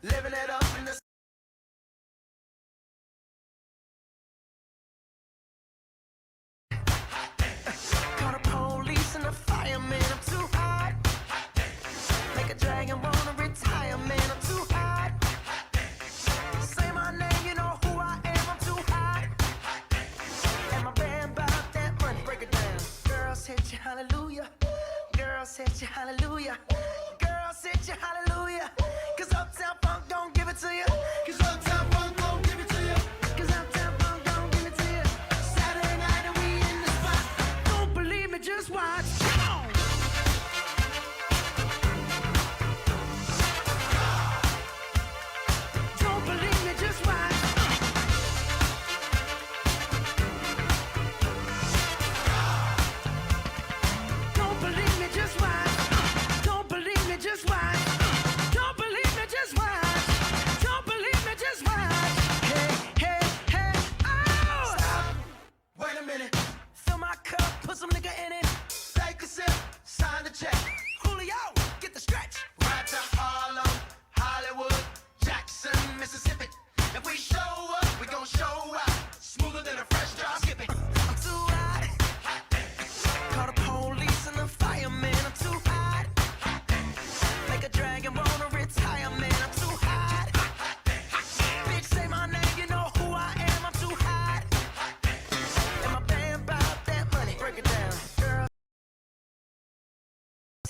living it up in the call the police and the fireman. I'm too hot. Make a dragon wanna retire, man. I'm too hot. Say my name, you know who I am. I'm too hot. And my band about that money. Break it down. Girls hit you, hallelujah. Girls hit you, hallelujah. Girls hit you, hallelujah. Cause Uptown Funk don't give it to you. Cause Uptown Funk don't give it to you. Cause Uptown Funk don't give it to you. Saturday night and we in the spot. Don't believe me, just watch. Come on. Don't believe me, just watch. Don't believe me, just watch. Don't believe me, just watch. Don't believe me, just watch. Don't believe me, just watch. Hey, hey, hey, oh! Stop. Wait a minute. Fill my cup, put some nigga in it. Take a sip, sign the check. Julio, get the stretch. Right to Harlem, Hollywood, Jackson, Mississippi. If we show up, we gon' show out. Smoother than a fresh drop. Skip it. I'm too hot. Call the police and the fireman. I'm too hot. Make a dragon wanna retire, man. I'm too hot. Bitch, say my name, you know who I am. I'm too hot. And my band bout that money. Break it down. Girl,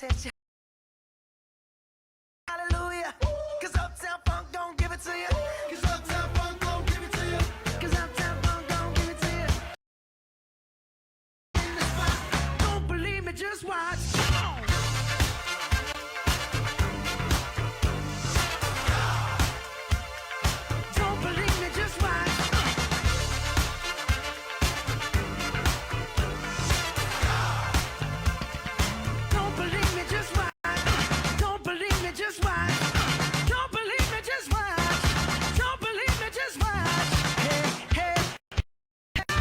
hit you. Hallelujah. Cause Uptown Funk don't give it to you. Cause Uptown Funk don't give it to you. Cause Uptown Funk don't give it to you. In the spot. Don't believe me, just watch. Come on. Don't believe me, just watch. Don't believe me, just watch. Don't believe me, just watch. Don't believe me, just watch. Don't believe me, just watch. Hey, hey, hey.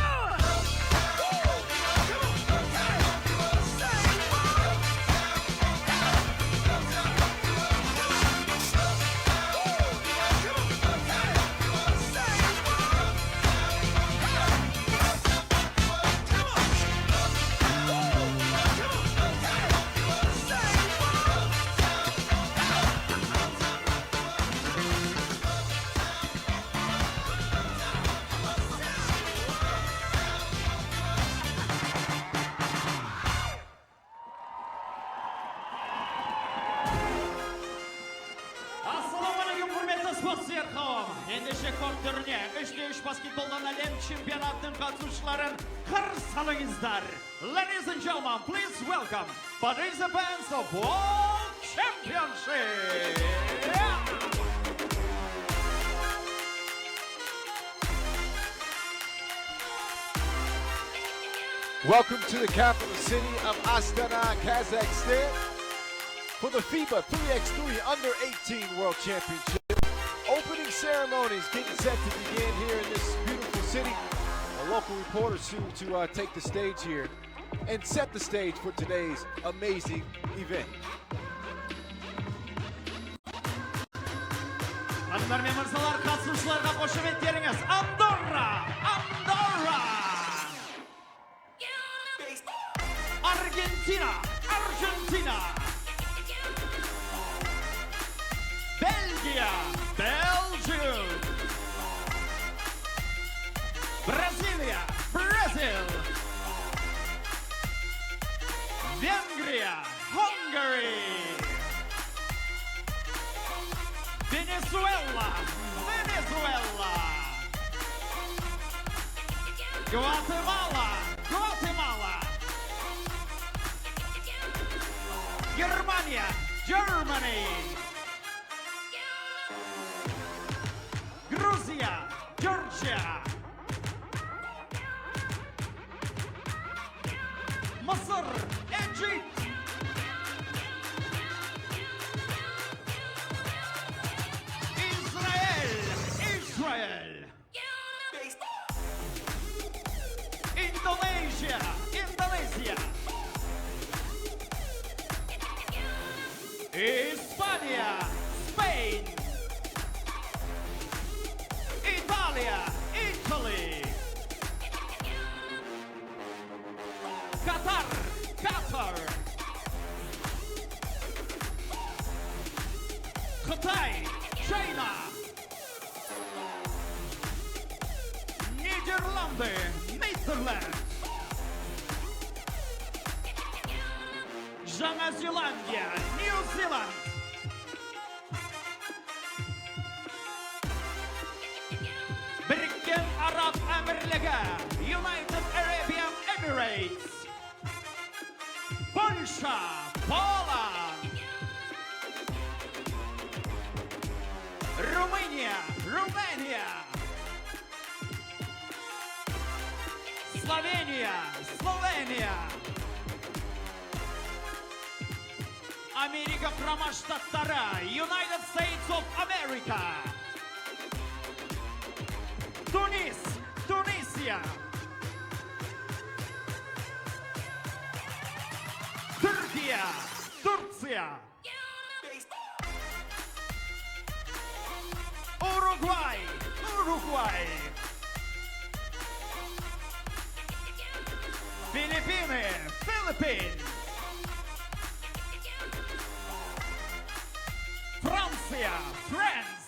Assalamualaikum hurmatli sportchilar qavm. Endi shekor turni 3-3 basketboldan olim chempionatining qatnashchilari qarsalingizlar. Ladies and gentlemen, please welcome participants of World Championship. Welcome to the capital city of Astana, Kazakhstan for the FIBA 3x3 Under 18 World Championship. Opening ceremonies getting set to begin here in this beautiful city. A local reporter soon to take the stage here and set the stage for today's amazing event. Hanımlar ve mırsalar, katılımcılarına qo'shimchalarınız Andorra, Andorra. Argentina, Argentina. Belgia, Belgium. Brasilia, Brazil. Vengria, Hungary. Venezuela, Venezuela. Guatemala, Guatemala. Germania, Germany. Georgia, Georgia. Mısır, Egypt. Israel, Israel. Indonesia, Indonesia. España. Қытай, China. Нидерланды, Нидерланд. Жаңа Зеландия, Нью-Зеланд. Біріккен Араб Әмірлігі, United Arabian Emirates. Польша, Poland. Румыния, Romania. Словения, Slovenia. Америка Құрама Штаттары, United States of America. Тунис, Tunisia. Түркия, Турция. Уругвай, Уругвай. Филиппины, Филиппин. Франция, France.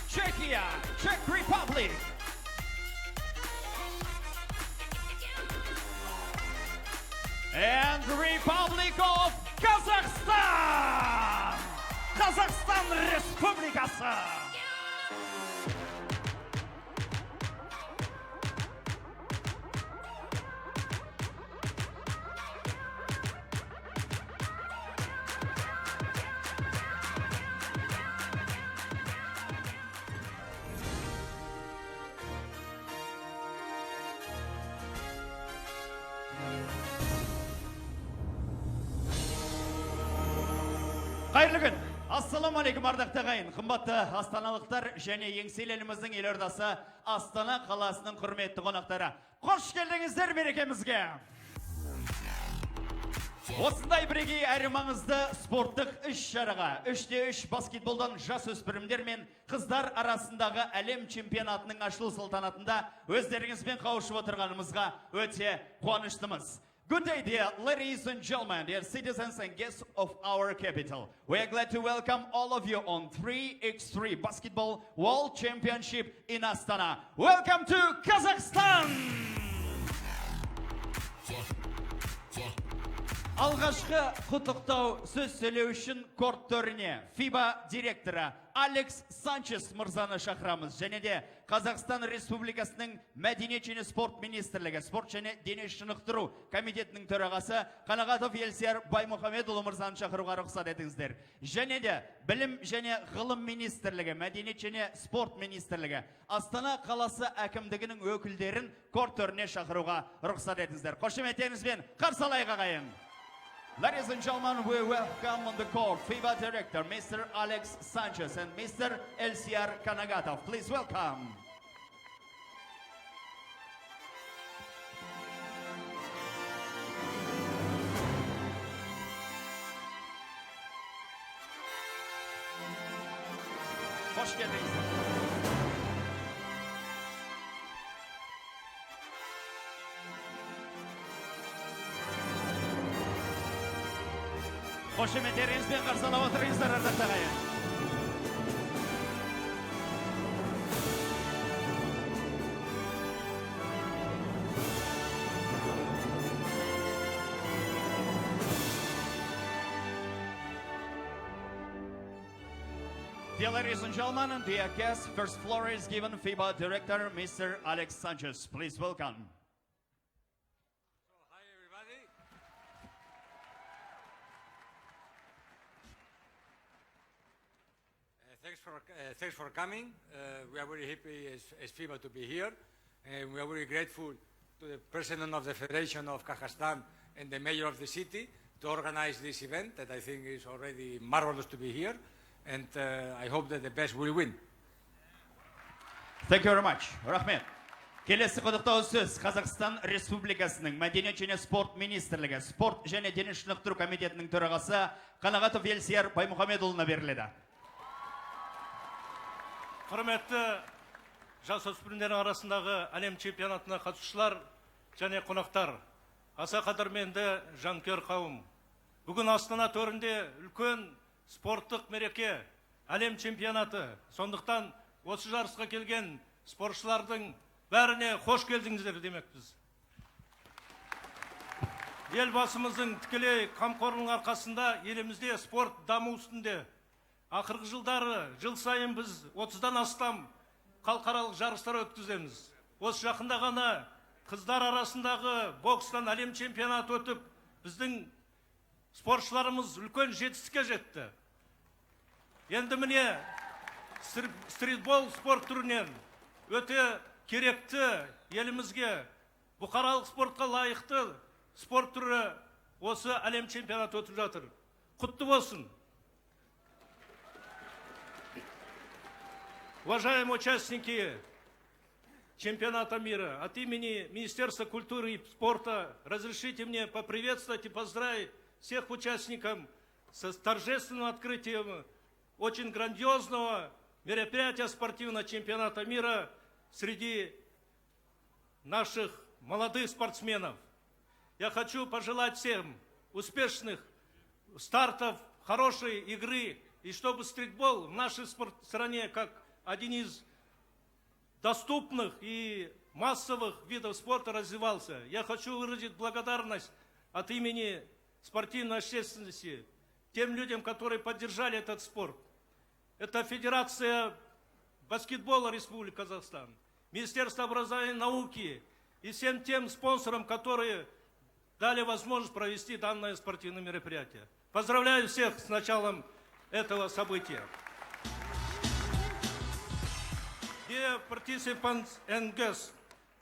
Czechia, Czech Republic. And Republic of Kazakhstan. Kazakhstan Республикасы. Қайырлы күн. Ассаламу алейкум ардақты ағайын. Қымбатты астаналықтар және еңселі еліміздің елордасы Астана қаласының құрметті қонақтары. Қош келдіңіздер мерекемізге. Осындай бірегей әрі маңызды спорттық іс-шараға 3-3 баскетболдан жасөспірімдер мен қыздар арасындағы әлем чемпионатының ашылу салтанатында өздеріңізбен қауышып отырғанымызға өте қуаныштымыз. Good day, dear ladies and gentlemen, dear citizens and guests of our capital. We are glad to welcome all of you on 3x3 Basketball World Championship in Astana. Welcome to Kazakhstan! Алғашқы құттықтау сөз сөйлеу үшін корт төріне FIBA директоры Алекс Санчес мырзаны шақырамыз. Және де Қазақстан Республикасының Мәдениет және спорт министрлігі, спорт және дене шынықтыру комитетінің төрағасы Қанағатов Елсияр Баймұхамедұлы мырзаны шақыруға рұқсат етіңіздер. Және де Білім және ғылым министрлігі, Мәдениет және спорт министрлігі, Астана қаласы әкімдігінің өкілдерін корт төріне шақыруға рұқсат етіңіздер. Қошеметтеріңізбен қарсы алайық ағайын. Ladies and gentlemen, we welcome on the court FIBA director, Mr. Alex Sanchez and Mr. Elsiar Kanagatov. Please welcome. Hoş geldiniz. Қошеметтеріңізбен қарсы алып отырыңыздар ардақты ағайын. Dear ladies and gentlemen, and dear guests, first floor is given FIBA director, Mr. Alex Sanchez. Please welcome. Hi everybody. Thanks for coming. We are very happy as FIBA to be here, and we are very grateful to the president of the Federation of Kazakhstan and the mayor of the city to organize this event that I think is already marvelous to be here, and I hope that the best will win. Thank you very much. Рахмет. Келесі құттықтау сөз Қазақстан Республикасының Мәдениет және спорт министрлігі, спорт және дене шынықтыру комитетінің төрағасы Қанағатов Елсияр Баймұхамедұлына беріледі. Құрметті жасөспірімдердің арасындағы әлем чемпионатына қатысушылар және қонақтар, аса қадірменді жанкүйер қауым. Бүгін Астана төрінде үлкен спорттық мереке, әлем чемпионаты. Сондықтан осы жарысқа келген спортшылардың бәріне қош келдіңіздер демекпіз. Елбасымыздың тікелей қамқорлығының арқасында елімізде спорт даму үстінде. Ақырғы жылдары жыл сайын біз 30-дан астам халықаралық жарыстар өткіземіз. Осы жақында ғана қыздар арасындағы бокстан әлем чемпионаты өтіп, біздің спортшыларымыз үлкен жетістікке жетті. Енді міне стритбол спорт түрінен өте керекті елімізге бұқаралық спортқа лайықты спорт түрі осы әлем чемпионаты өтіп жатыр. Құтты болсын. Уважаемые участники чемпионата мира, от имени Министерства культуры и спорта разрешите мне поприветствовать и поздравить всех участников с торжественным открытием очень грандиозного мероприятия спортивного чемпионата мира среди наших молодых спортсменов. Я хочу пожелать всем успешных стартов, хорошей игры, и чтобы стритбол в нашей стране как один из доступных и массовых видов спорта развивался. Я хочу выразить благодарность от имени спортивной общественности тем людям, которые поддержали этот спорт. Это Федерация баскетбола Республики Казахстан, Министерство образования и науки и всем тем спонсорам, которые дали возможность провести данное спортивное мероприятие. Поздравляю всех с началом этого события. Dear participants and guests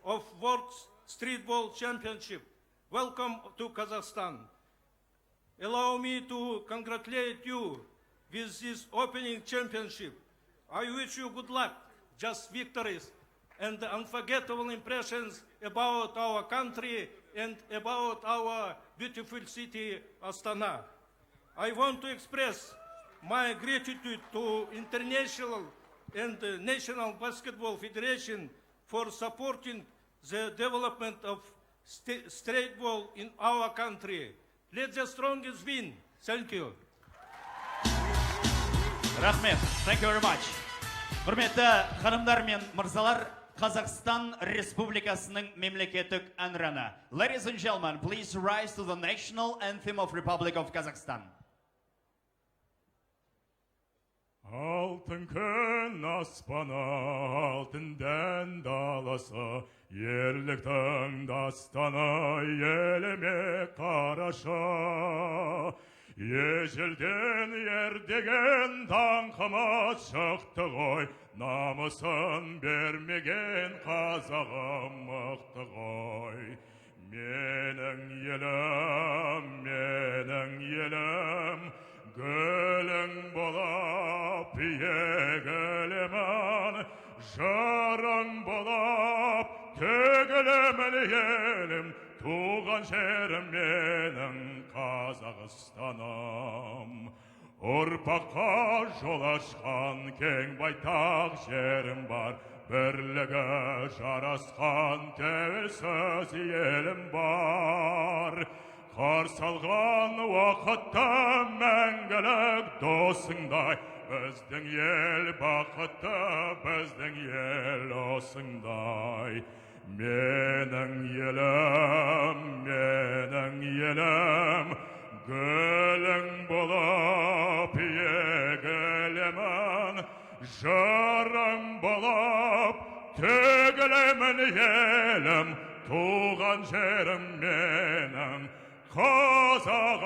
of World Streetball Championship, welcome to Kazakhstan. Allow me to congratulate you with this opening championship. I wish you good luck, just victories, and unforgettable impressions about our country and about our beautiful city, Astana. I want to express my gratitude to International and the National Basketball Federation for supporting the development of streetball in our country. Let the strongest win. Thank you. Рахмет. Thank you very much. Құрметті ханымдар мен мырзалар, Қазақстан Республикасының мемлекеттік әнұраны. Ladies and gentlemen, please rise to the national anthem of Republic of Kazakhstan. Алтын күн аспаны, алтын дән даласы, ерліктің дастаны еліме қараша. Ежелден ердеген даңқымыз шықты ғой, намысын бермеген қазағым мықты ғой. Менің елім, гүлің болып егілемін, жарың болып төгілемін елім, туған жерім менің Қазақстаным. Ұрпаққа жол ашқан кең байтақ жерім бар, бірлігі жарасқан тәуелсіз елім бар. Қарсы алған уақытта мәңгілік досыңдай, біздің ел бақытты, біздің ел осыңдай. Менің елім, гүлің болып егілемін, жарың болып төгілемін елім, туған жерім менің Қазақстаным.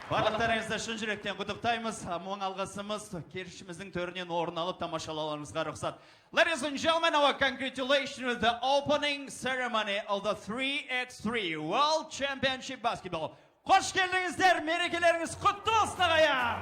Барлықтарыңызды шын жүректен құттықтаймыз. Мұң алғысымыз келішіміздің төрінен орын алып тамашалауыңызға рұқсат. Ladies and gentlemen, our congratulations with the opening ceremony of the 3x3 World Championship Basketball. Қош келдіңіздер, мерекелеріңіз құтты болсын ағайын.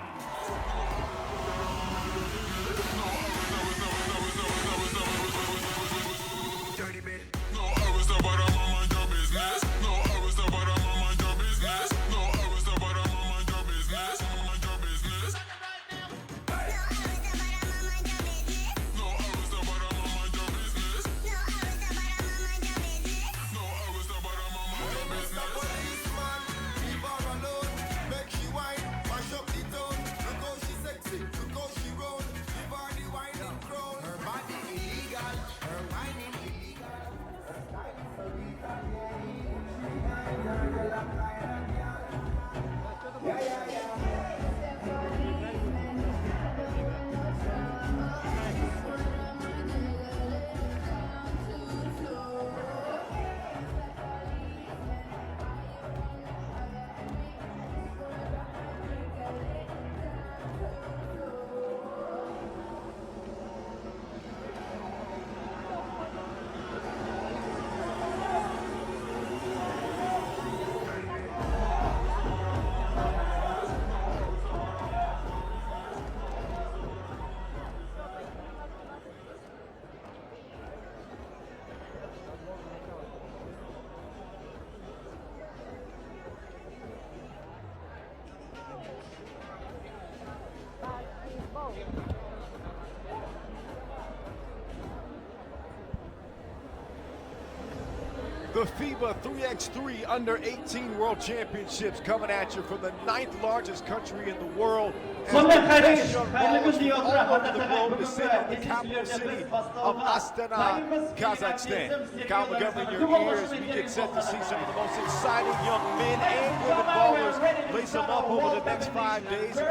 The FIBA 3x3 Under 18 World Championships coming at you from the 9th largest country in the world. As Sonunda professional hayırlı ballers gün from diyor. all over the Galatasaray globe Kulübü descend on the ve capital city yetiştiriyor. of Astana, Kazakhstan. Kyle McGovern in your ears. We get set to see some of the most exciting young men and women ballers lace them up over the next 5 days in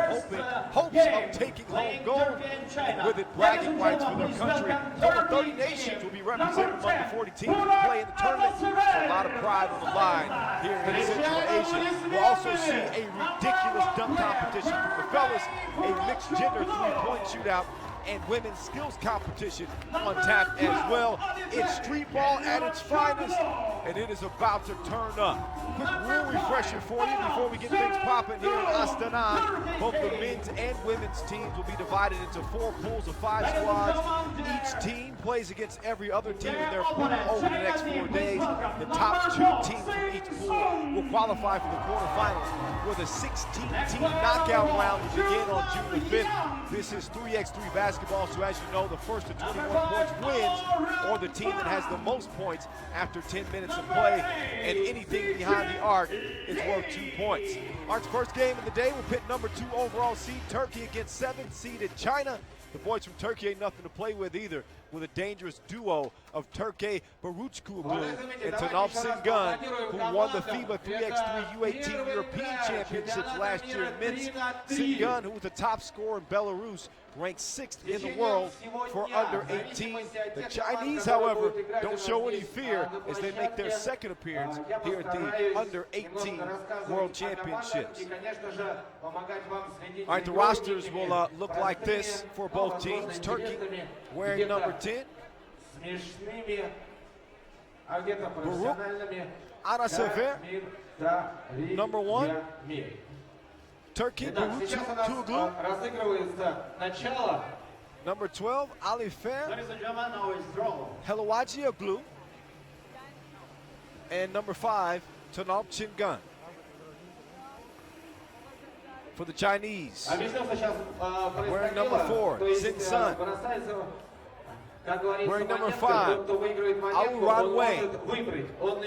hopes of taking home gold, and with it bragging rights for their country. Over 30 nations will be represented among the 40 teams who play in the tournament. So a lot of pride on the line here in Central Asia. We'll also see a ridiculous dunk competition from the fellas, a mixed gender three-point shootout, and women's skills competition on tap as well. It's street ball at its finest, and it is about to turn up. Quick rule refresher for you before we get things popping here in Astana. Both the men's and women's teams will be divided into 4 pools of 5 squads. Each team plays against every other team in their pool over the next 4 days. The top 2 teams from each pool will qualify for the quarterfinals, where the 16-team knockout round will begin on June the 5th. This is 3x3 basketball, so as you know, the first to 21 points wins, or the team that has the most points after 10 minutes of play, and anything behind the arc is worth 2 points. Arc's first game of the day will pit number 2 overall seed Turkey against 7th seeded China. The boys from Turkey ain't nothing to play with either, with a dangerous duo of Turkey Baruchkuglu and Tanop Singun, who won the FIBA 3x3 U18 European Championships last year in Minsk. Singun, who was the top scorer in Belarus, ranked 6th in the world for under 18. The Chinese, however, don't show any fear as they make their second appearance here at the under 18 World Championships. All right, the rosters will look like this for both teams. Turkey wearing number 10. Baruch Anasever, number 1. Turkey, Baruchkuglu. Number 12, Alifer Helawagioglu. And number 5, Tanop Chingun. For the Chinese, wearing number 4, Sin Sun. Wearing number 5, Aoran Wei.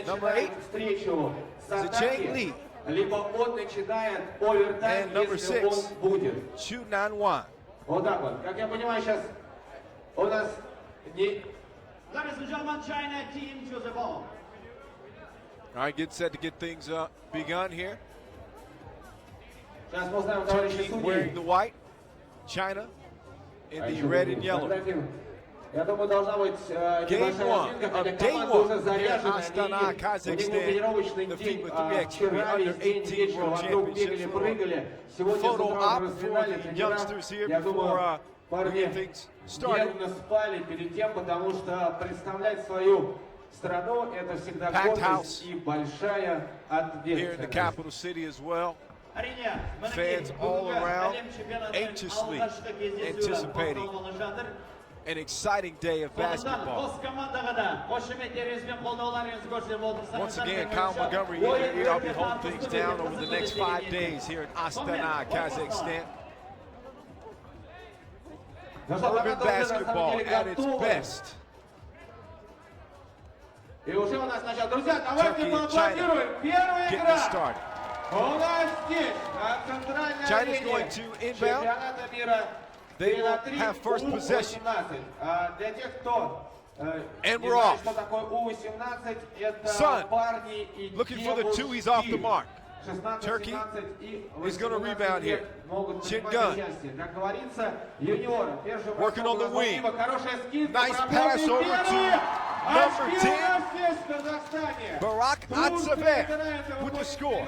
Number 8, Zicheng Li. And number 6, Chu Nanwan. Вот так вот. Как я понимаю, сейчас у нас не... Ladies and gentlemen, China team to the ball. All right, get set to get things begun here. Сейчас мы узнаем товарищи Turkey судей. wearing the white, China in the red and yellow. Я думаю, должна быть Game небольшая 1 разминка, хотя of day команды уже 1 here in заряжены. Astana, У них Kazakhstan, тренировочный the день. FIBA 3x3 Вчера under весь день 18 вечером World вокруг бегали, Championships. прыгали. Сегодня с Photo утра op уже for разминали the тренера. youngsters here Я before думаю, we парни get things started. нервно спали перед тем, потому что представлять свою страну — это всегда Packed гордость house и большая Here in the ответственность. capital city as well. Fans all around, anxiously anticipating an exciting day of basketball. Once again, Kyle Montgomery in your ear. I'll be holding things down over the next 5 days here in Astana, Kazakhstan. Urban basketball at its best. И уже у нас начало. Друзья, давайте Turkey and China поаплодируем. Первая getting игра it started. у нас здесь, на центральной China's арене going to inbound. чемпионата мира They 3 на will 3 have first possession. У-18. Для тех, кто And не we're знает, off. что такое У-18, это Sun, парни и looking for the 2, he's off the mark. 16, Turkey 17 и is gonna 18 rebound here. лет могут Chin принимать Gun. участие. Как говорится, юниоры. Первый Working бросок on the было wing. спасибо. Хорошая скидка. Nice Пробел pass и over первые to number очки 10. у нас здесь, в Казахстане. Barak Atsever with the score.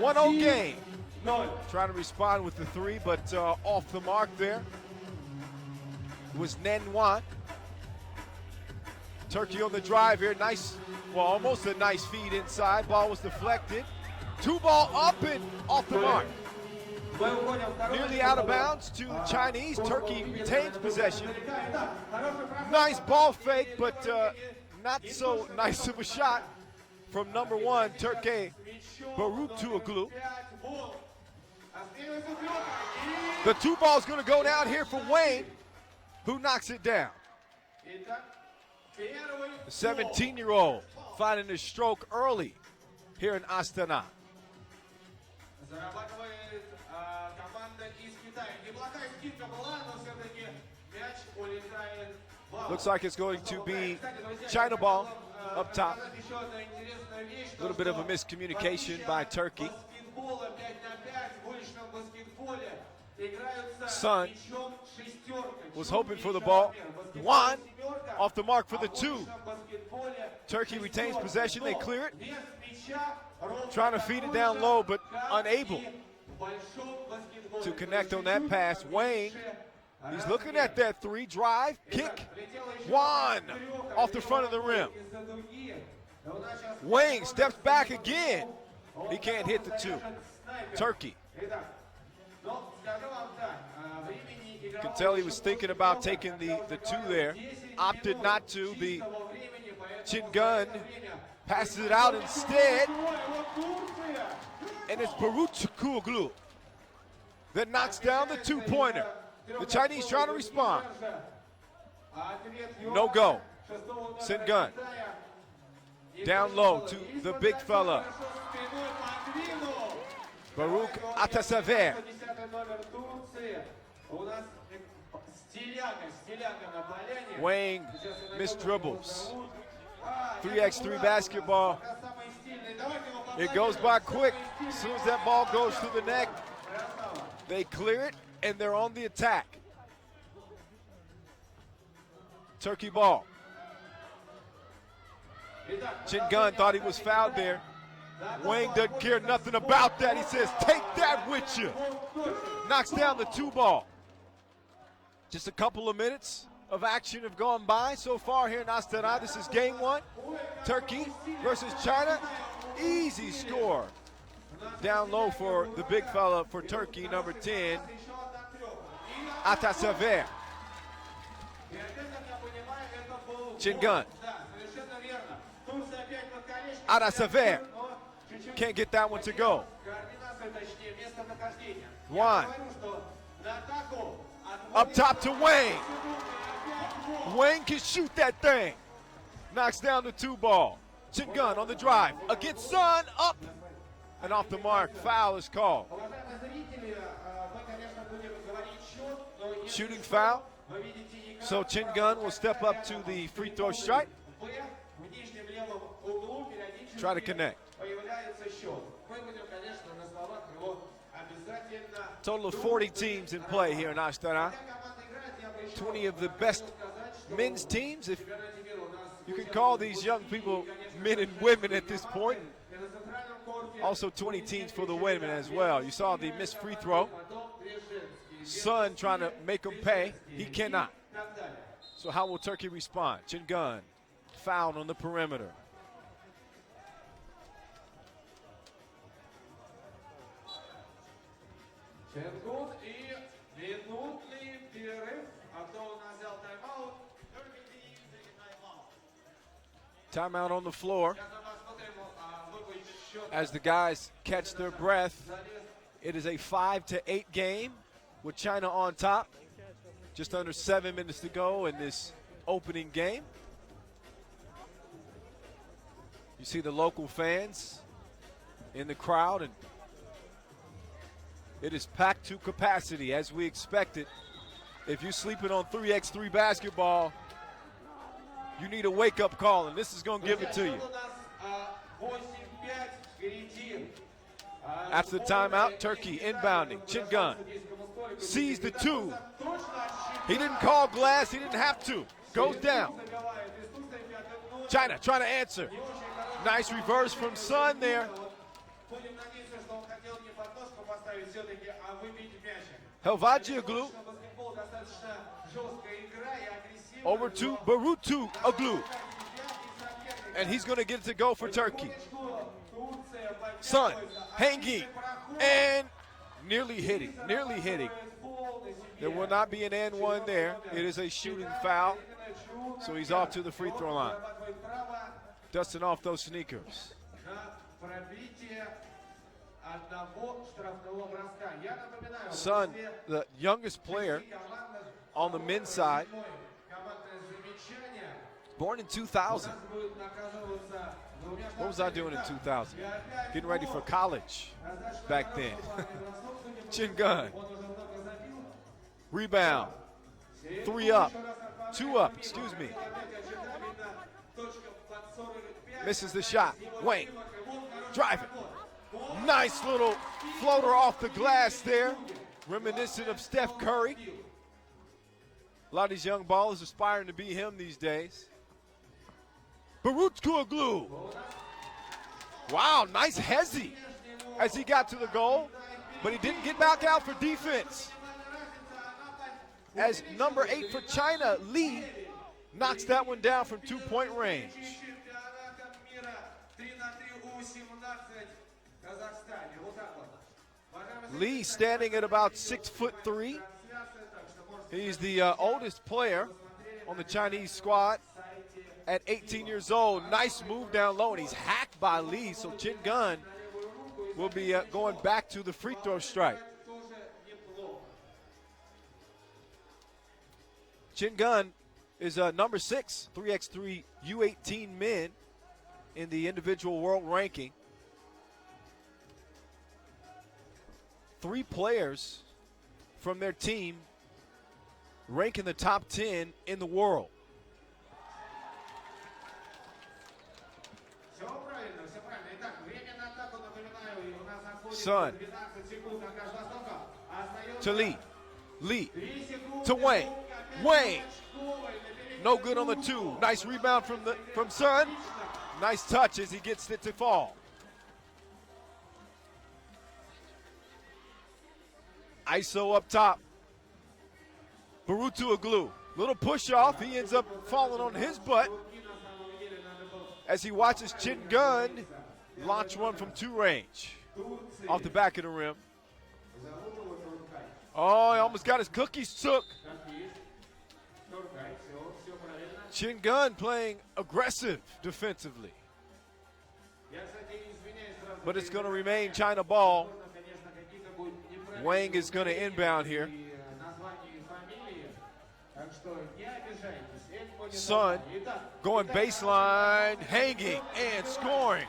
1-0 game. Trying to respond with the 3, but off the mark there was Nenwan. Turkey on the drive here. Nice, well, almost a nice feed inside. Ball was deflected. 2 ball up and off the mark. Nearly out of bounds to the Chinese. Turkey retains possession. Nice ball fake, but not so nice of a shot from number 1, Turkey Baruchkuglu. The 2 ball's going to go down here for Wayne, who knocks it down. The 17-year-old finding his stroke early here in Astana. Зарабатывает команда из Китая. Неплохая скидка была, но все-таки мяч улетает в аут. Looks like it's going to be China ball up top. Еще одна интересная вещь. A little bit of a miscommunication by Turkey. Баскетбола 5 на 5 в уличном баскетболе играются Sun мячом шестерка. was hoping for the ball. One off the mark for the two. Turkey retains possession. They clear it. Trying to feed it down low, but unable to connect on that pass. Wayne, he's looking at that three, drive, kick. One off the front of the rim. Wayne steps back again. He can't hit the two. Turkey. You can tell he was thinking about taking the two there. Opted not to. The Chingun passes it out instead. And it's Baruchukoglu that knocks down the two-pointer. The Chinese trying to respond. No go. Chingun down low to the big fella. Baruch Atasaver. Wayne missed dribbles. 3x3 basketball. It goes by quick. As soon as that ball goes to the neck, they clear it, and they're on the attack. Turkey ball. Chingun thought he was fouled there. Wayne doesn't care nothing about that. He says, take that with you. Knocks down the two ball. Just a couple of minutes of action have gone by so far here in Astana. This is game one. Turkey versus China. Easy score. Down low for the big fella for Turkey, number 10, Atasaver. Chingun. Atasaver. Can't get that one to go. One. Up top to Wayne. Wayne can shoot that thing. Knocks down the two ball. Chingun on the drive. Against Sun. Up. And off the mark. Foul is called. Shooting foul. So Chingun will step up to the free throw strike. Try to connect. Total of 40 teams in play here in Astana. 20 of the best men's teams, if you can call these young people men and women at this point. Also 20 teams for the women as well. You saw the missed free throw. Sun trying to make him pay. He cannot. So how will Turkey respond? Chingun fouled on the perimeter. Секунд и минутный перерыв. А кто у нас взял тайм-аут? Timeout on the floor Сейчас мы посмотрим выпуск счета. as the guys catch their breath. It is a 5-8 game with China on top. Just under 7 minutes to go in this opening game. You see the local fans in the crowd, and it is packed to capacity as we expected. If you're sleeping on 3x3 basketball, you need a wake-up call, and this is going to give it to you. After the timeout, Turkey inbounding. Chingun sees the two. He didn't call glass. He didn't have to. Goes down. China trying to answer. Nice reverse from Sun there. Helvagioglu over to Baruchukoglu. And he's going to get it to go for Turkey. Sun hanging and nearly hitting. There will not be an and one there. It is a shooting foul. So he's off to the free throw line. Dusting off those sneakers. Sun, the youngest player on the men's side, Born in 2000. будет наказываться двумя What was I doing in 2000? Getting ready for college back then. Chin Gun. Rebound. 3 up. 2 up, excuse me. Misses the shot. Wayne. Driving. Nice little floater off the glass there. Reminiscent of Steph Curry. A lot of these young ballers aspiring to be him these days. Barut Kuaglu. Wow, nice hezzy as he got to the goal, but he didn't get back out for defense. As number 8 for China, Lee, knocks that one down from 2-point range. Чемпионатом мира 3-3 U17 Казахстане. Вот так вот. Lee standing at about 6'3". He's the oldest player on the Chinese squad at 18 years old. Nice move down low, and he's hacked by Lee, so Chin Gun will be going back to the free throw strike. Chin Gun is number 6, 3x3 U18 men in the individual world ranking. 3 players from their team rank in the top 10 in the world. Все правильно, все правильно. Итак, время на атаку, напоминаю, и у нас отходит Son. 12 секунд на каждого стока. Остается To Lee. Lee 3 секунды. to Wayne. Опять Wayne. Очковой на передней No good on the 2. Nice rebound from Sun. Nice touch as he gets it to fall. ISO up top. Barutu Aglu. Little push off. He ends up falling on his butt as he watches Chin Gun launch one from 2 range off the back of the rim. Oh, he almost got his cookies took. Chin Gun playing aggressive defensively. Я, кстати, извиняюсь сразу. But it's going to remain China ball. Конечно, какие-то будут неправильные Wang is going to inbound here. названия и фамилии. Так что не обижайтесь. Это по Son незаконному. Итак, going Китай baseline, hanging, and scoring.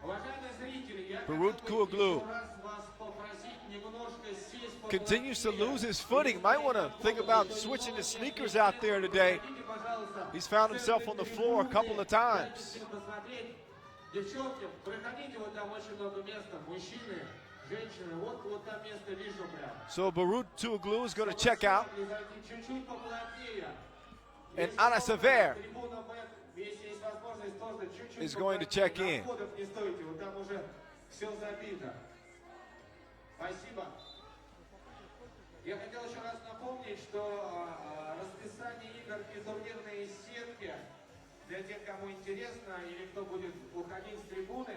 Уважаемые зрители, я Barut хотел бы Kuaglu еще раз вас попросить немножко сесть continues to поплотнее. lose his footing. Might want to think about switching his sneakers out there today. Проходите, пожалуйста. He's found himself on the floor a couple of times. Хотите посмотреть? Девчонки, проходите, вот там очень много места. Мужчины, женщины, вот там место вижу прям. So Barut Tuaglu is going to check out. Зайти чуть-чуть поплотнее. And Если Ana Sever трибуна Б, если есть возможность, тоже чуть-чуть is going to поплотнее. check На in. входах не стойте, вот там уже все забито. Спасибо. Я хотел еще раз напомнить, что расписание игр и турнирные сетки для тех, кому интересно или кто будет уходить с трибуны,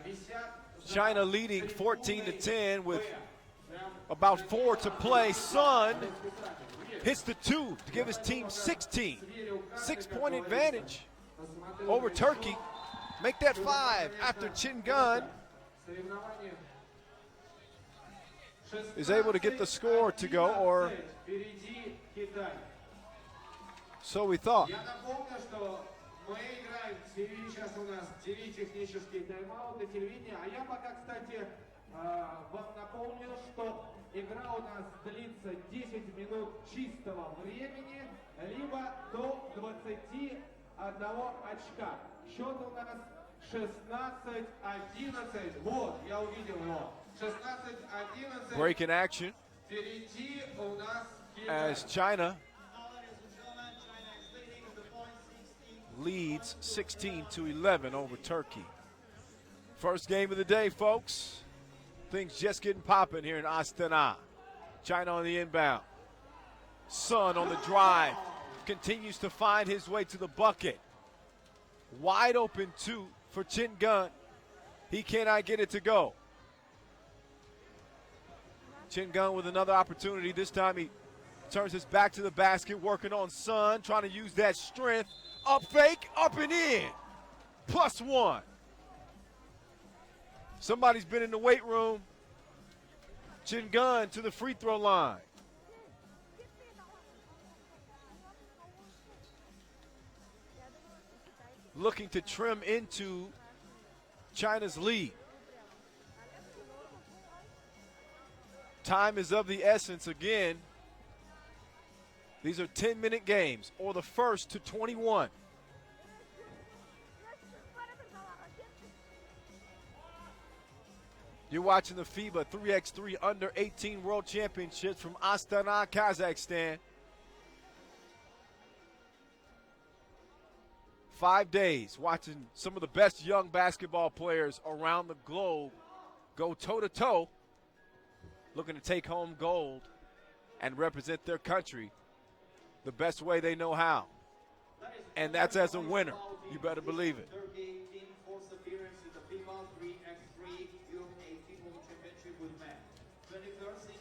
висят за China leading 14-10 with Б. Прям about 4 to play. Sun hits the 2 to give his team 16. 6-point advantage over Turkey. Make that 5 after Chin Gun соревнования. is able to get the score to go, or Впереди Китай. so we thought. Я напомню, что мы играем ТВ, сейчас у нас ТВ технические тайм-ауты, телевидение. А я пока, кстати, вам напомню, что игра у нас длится 10 минут чистого времени, либо до 21 очка. Счет у нас 16-11. Вот, я увидел его. 16-11. Break in action Впереди у нас Китай. as China leads 16-11 over Turkey. First game of the day, folks. Things just getting popping here in Astana. China on the inbound. Sun on the drive. Continues to find his way to the bucket. Wide open 2 for Chin Gun. He cannot get it to go. Chin Gun with another opportunity. This time he turns his back to the basket, working on Sun, trying to use that strength. Up fake, up and in. +1. Somebody's been in the weight room Chin Gun to the free throw line. Looking to trim into China's lead. Time is of the essence again. These are 10-minute games, or the first to 21. You're watching the FIBA 3x3 Under 18 World Championships from Astana, Kazakhstan. 5 days watching some of the best young basketball players around the globe go toe-to-toe, looking to take home gold and represent their country the best way they know how. And that's as a winner. You better believe it. Turkey team fourth appearance in the FIBA 3x3 Europe 18 World Championship with men. 21st in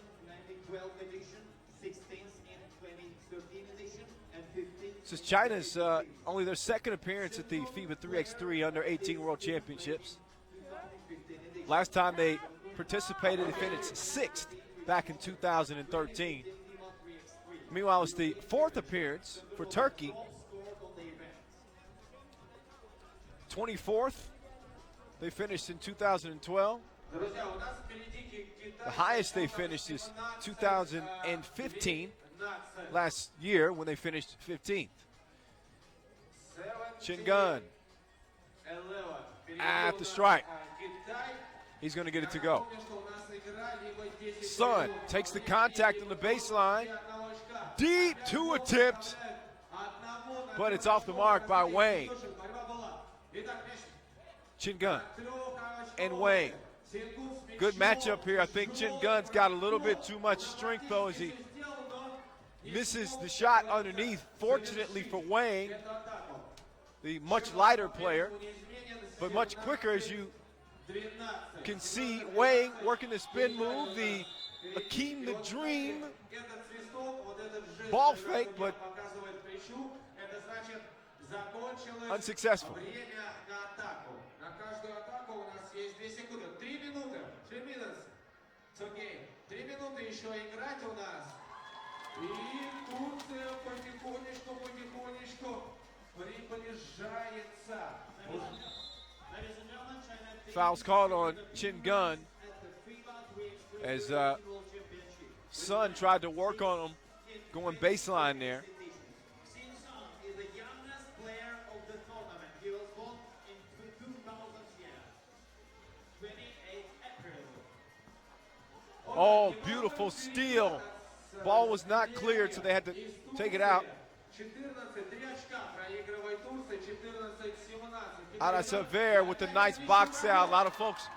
1912 edition, 16th in 2013 edition, and 15th. This is China's only their second appearance at the FIBA 3x3 Under 18 World Championships. Last time they participated, they finished 6th back in 2013. Meanwhile, it's the fourth appearance for Turkey. 24th, they finished in 2012. The highest they finished is 2015, last year when they finished 15th. Chin Gun at the strike. He's going to get it to go. Sun takes the contact on the baseline. Deep two attempt, but it's off the mark by Wang. Chin Gun and Wang. Good matchup here. I think Chin Gun's got a little bit too much strength, though, as he misses the shot underneath. Fortunately for Wang, the much lighter player, but much quicker, as you can see. Wang working the spin move, the Akeem the Dream ball fake, but unsuccessful. Fouls called on Chin Gun as Sun tried to work on him, going baseline there. Oh, beautiful steal. Ball was not cleared, so they had to take it out. Arasaver with the nice box out. A lot of folks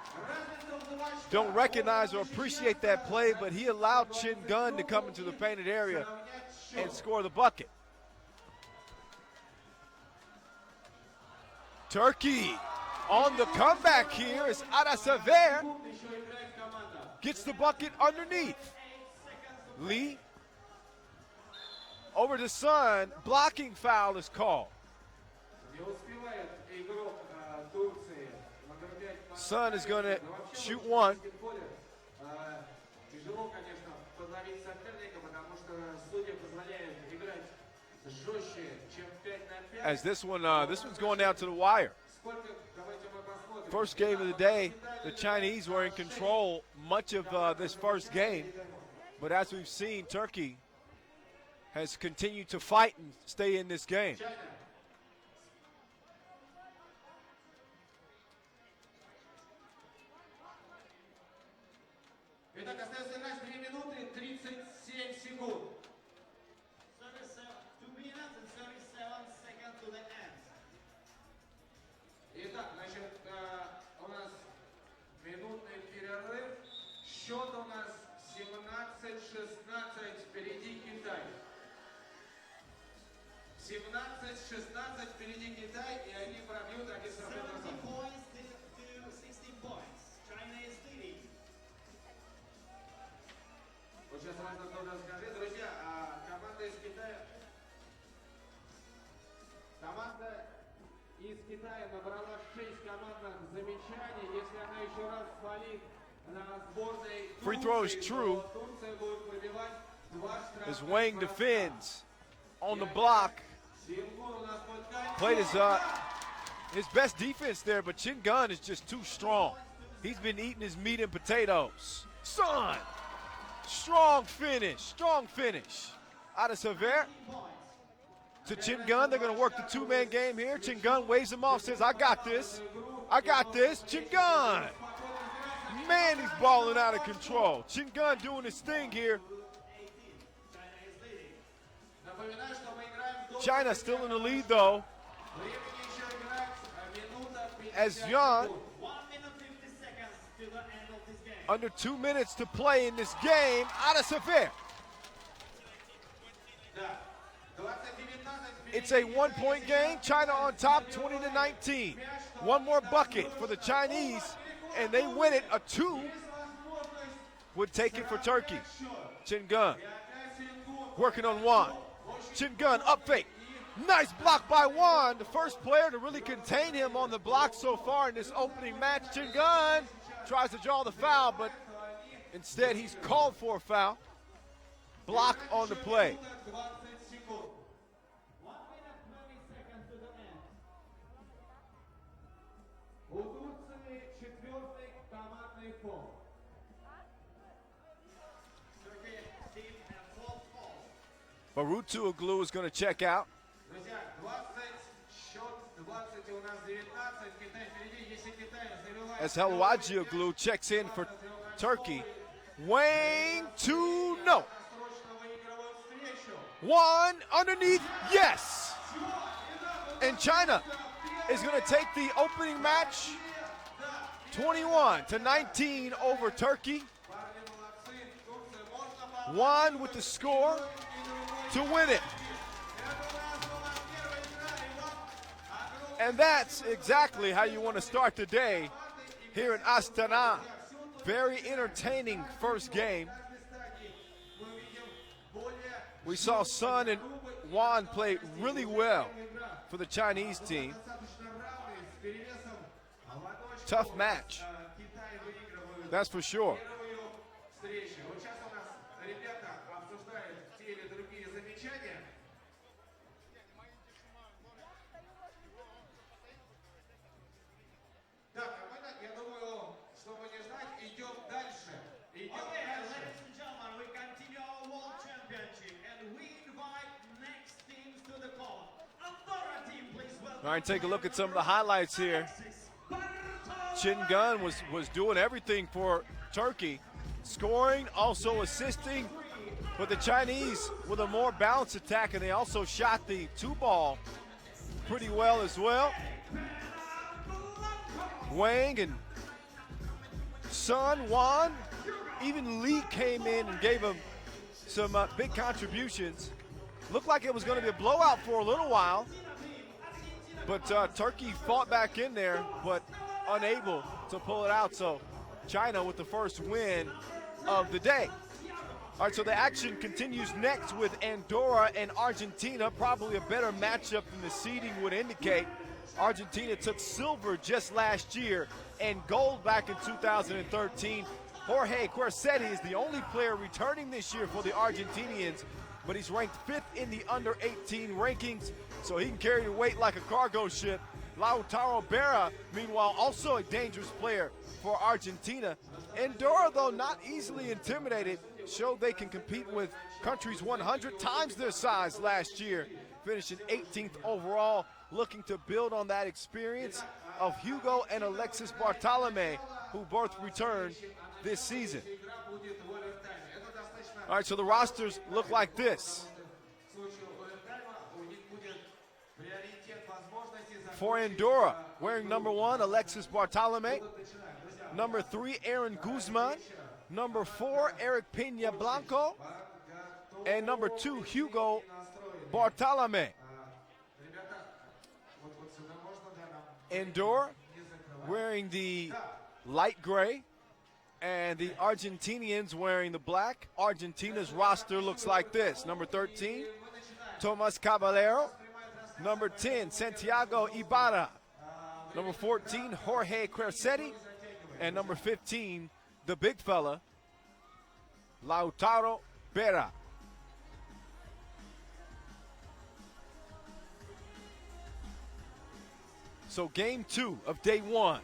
don't recognize or appreciate that play, but he allowed Chin Gun to come into the painted area and score the bucket. Turkey on the comeback here as Arasaver gets the bucket underneath. Lee over to Sun. Blocking foul is called. Sun is going to shoot one. As this one's going down to the wire. First game of the day, the Chinese were in control much of this first game, but as we've seen, Turkey has continued to fight and stay in this game. Итак, остается играть 3 минуты 37 секунд. 2 minutes and 37 seconds to the end. Итак, значит, у нас минутный перерыв. Счет у нас 17-16. Впереди Китай. 17-16. Впереди Китай, и они пробьют, они 70 сработают. points to 16 points. China is leading. Вот сейчас важно тоже скажи, друзья, команда из Китая набрала 6 командных замечаний. Если она еще раз свалит Free throw is true as Wang defends on the block. Played his best defense there, but Chin Gun is just too strong. He's been eating his meat and potatoes. Son, strong finish. Out of Sever to Chin Gun. They're going to work the two-man game here. Chin Gun waves him off, says, I got this. Chin Gun. Man, he's balling out of control. Chin Gun doing his thing here. China still in the lead, though, as Yan, under 2 minutes to play in this game, out of Sever. It's a one-point game. China on top, 20-19. One more bucket for the Chinese, and they win it. A 2 would take it for Turkey. Chin Gun working on Wan. Chin Gun up fake. Nice block by Wan, the first player to really contain him on the block so far in this opening match. Chin Gun tries to draw the foul, but instead he's called for a foul. Block on the play. Barutu Aglu is going to check out. As Helwaji Aglu checks in for Turkey. Wang to no. One underneath, yes. And China is going to take the opening match 21-19 over Turkey. Wan with the score to win it. And that's exactly how you want to start the day here in Astana. Very entertaining first game. We saw Sun and Wan play really well for the Chinese team. Tough match, that's for sure. All right, take a look at some of the highlights here. Chin Gun was doing everything for Turkey, scoring, also assisting, but the Chinese with a more balanced attack, and they also shot the 2-ball pretty well as well. Wang and Sun, Wan, even Lee came in and gave him some big contributions. Looked like it was going to be a blowout for a little while. But Turkey fought back in there, but unable to pull it out. So China with the first win of the day. All right, so the action continues next with Andorra and Argentina. Probably a better matchup than the seeding would indicate. Argentina took silver just last year and gold back in 2013. Jorge Quercetti is the only player returning this year for the Argentinians, but he's ranked 5th in the under-18 rankings, so he can carry the weight like a cargo ship. Lautaro Berra, meanwhile, also a dangerous player for Argentina. Andorra, though, not easily intimidated, showed they can compete with countries 100 times their size last year, finishing 18th overall, looking to build on that experience of Hugo and Alexis Bartolome, who both returned this season. All right, so the rosters look like this. For Andorra, wearing number 1, Alexis Bartolome. Number 3, Aaron Guzman. Number 4, Eric Pena Blanco. And number 2, Hugo Bartolome. Andorra wearing the light gray, and the Argentinians wearing the black. Argentina's roster looks like this. Number 13, Tomas Caballero. Number 10, Santiago Ibarra. Number 14, Jorge Quercetti. And number 15, the big fella, Lautaro Berra. So game 2 of day 1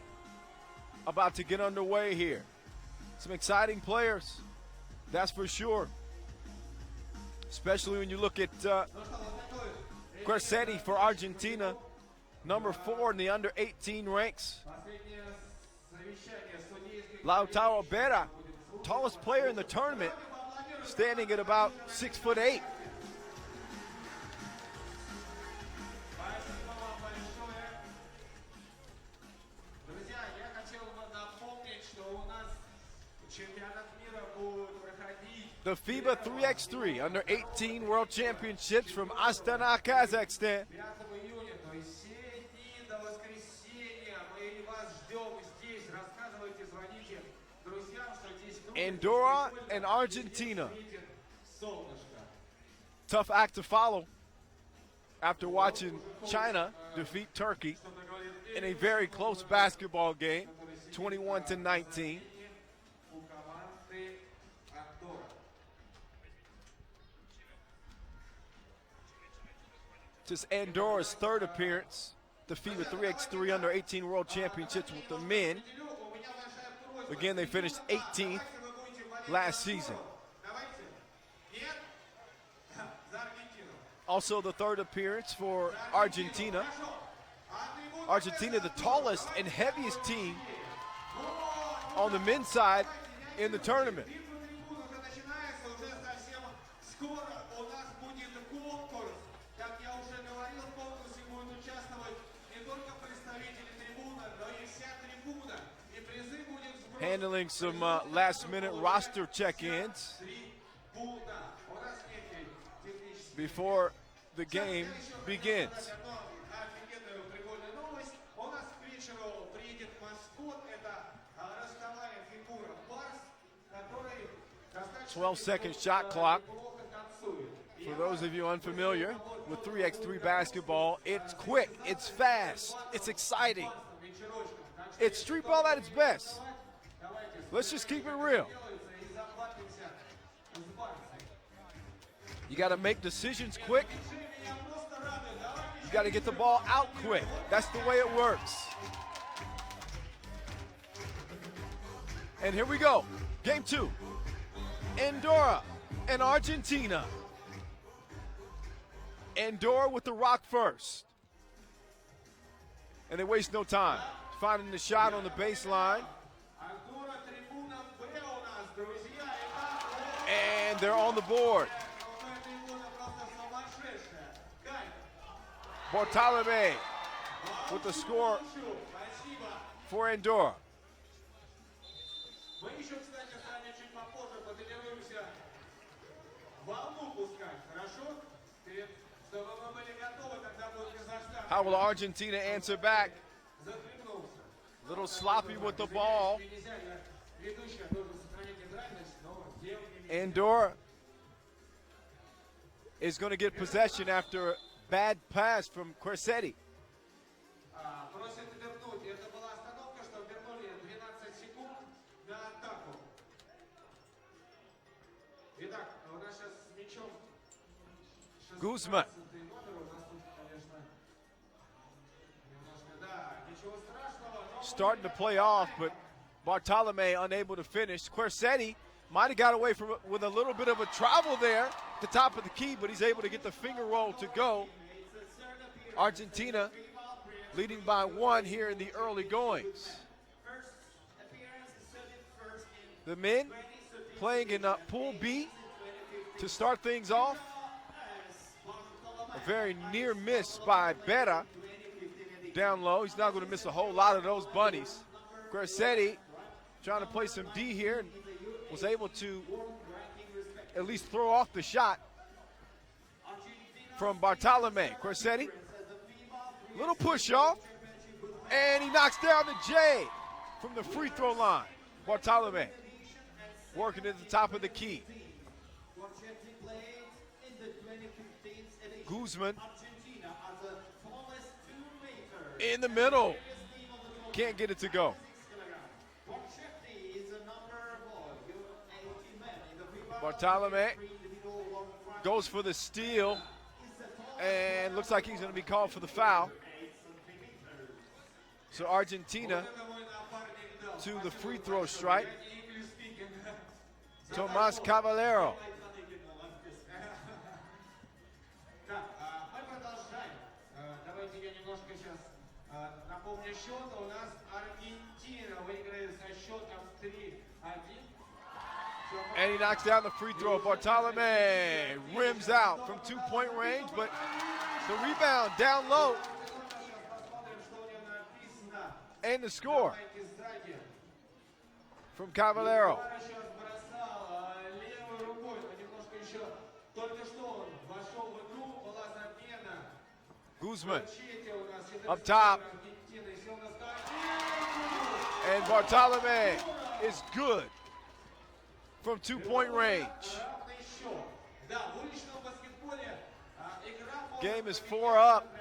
about to get underway here. Some exciting players, that's for sure. Especially when you look at Quercetti for Argentina, number 4 in the under 18 ranks. Lautaro Berra, tallest player in the tournament, standing at about 6'8". Друзья, я хотел бы напомнить, что у нас чемпионат мира будет проходить The FIBA 3x3 under 18 World Championships from Astana, Kazakhstan. 5 июня, то есть все дни до воскресенья. Мы вас ждем здесь. Рассказывайте, звоните друзьям, что здесь Andorra and Argentina. светит солнышко. Tough act to follow after watching China defeat Turkey in a very close basketball game, 21-19. У команды Андорра. This is Andorra's third appearance, the FIBA 3x3 under 18 World Championships with the men. У меня большая просьба. Again, they finished 18th Вы будете болеть last за season. Давайте. Нет? За Аргентину. Also the third appearance for Argentina. Argentina, the tallest and heaviest team on the men's side in the tournament. Трибуна уже начинается, уже совсем скоро у нас будет конкурс. Как я уже говорил, в конкурсе будут участвовать не только представители трибуны, но и вся трибуна. И призы будет сброшен. Handling some last-minute roster check-ins Трибуна. У нас некий технический. before the game begins. Одну офигенную прикольную новость. У нас к вечеру приедет маскот. Это ростовая фигура Барс, который достаточно 12-second shot clock. плохо танцует. И For those of you unfamiliar with 3x3 basketball, it's quick, it's fast, it's exciting. вечерочком. Так что It's street ball at its best. давайте Let's just keep it real. делается и захватимся с Барсом. You got to make decisions quick. Меня просто радует. Давайте You got to get the ball out quick. That's the way it works. And here we go. Game 2. Andorra and Argentina. Andorra with the rock first. And they waste no time. Finding the shot on the baseline. Андорра, трибуна Б у нас, друзья. Это And they're on the board. новая трибуна просто сумасшедшая. Кайф. Bartolome with the score Спасибо. for Andorra. Мы еще, кстати, с вами чуть попозже потренируемся волну пускать, хорошо? Чтобы мы были готовы, когда будет Казахстан. How will Argentina answer back? Захлебнулся. A little sloppy with the ball. Нельзя, я ведущий, я должен сохранить нейтральность, но тем не менее. Andorra is going to get possession after a bad pass from Quercetti. Просят вернуть. Это была остановка, что вернули 12 секунд на атаку. Итак, у нас сейчас с мячом Guzman. 16-й номер. У нас тут, конечно, немножко, да, ничего страшного. Но Starting to play off, but Bartolome unable to finish. Quercetti might have got away from it with a little bit of a travel there at the top of the key, but he's able to get the finger roll to go. Argentina leading by 1 here in the early goings. The men playing in Pool B to start things off. A very near miss by Berra down low. He's not going to miss a whole lot of those bunnies. Quercetti trying to play some D here and was able to at least throw off the shot from Bartolome. Quercetti, little push off, and he knocks down the J from the free throw line. Bartolome working at the top of the key. Guzman in the middle. Can't get it to go. Borchefti is a number Bartolome goes for the steal, and looks like he's going to be called for the foul. So Argentina to the free throw stripe. Tomas Caballero. Так, мы продолжаем. Давайте я немножко сейчас напомню счет. У нас Аргентина выиграет со счетом 3-1. And he knocks down the free throw. Bartolome rims out from 2-point range, but the rebound down low. And the score from Caballero. Guzman up top. And Bartolome is good from 2-point range. Game is 4 up.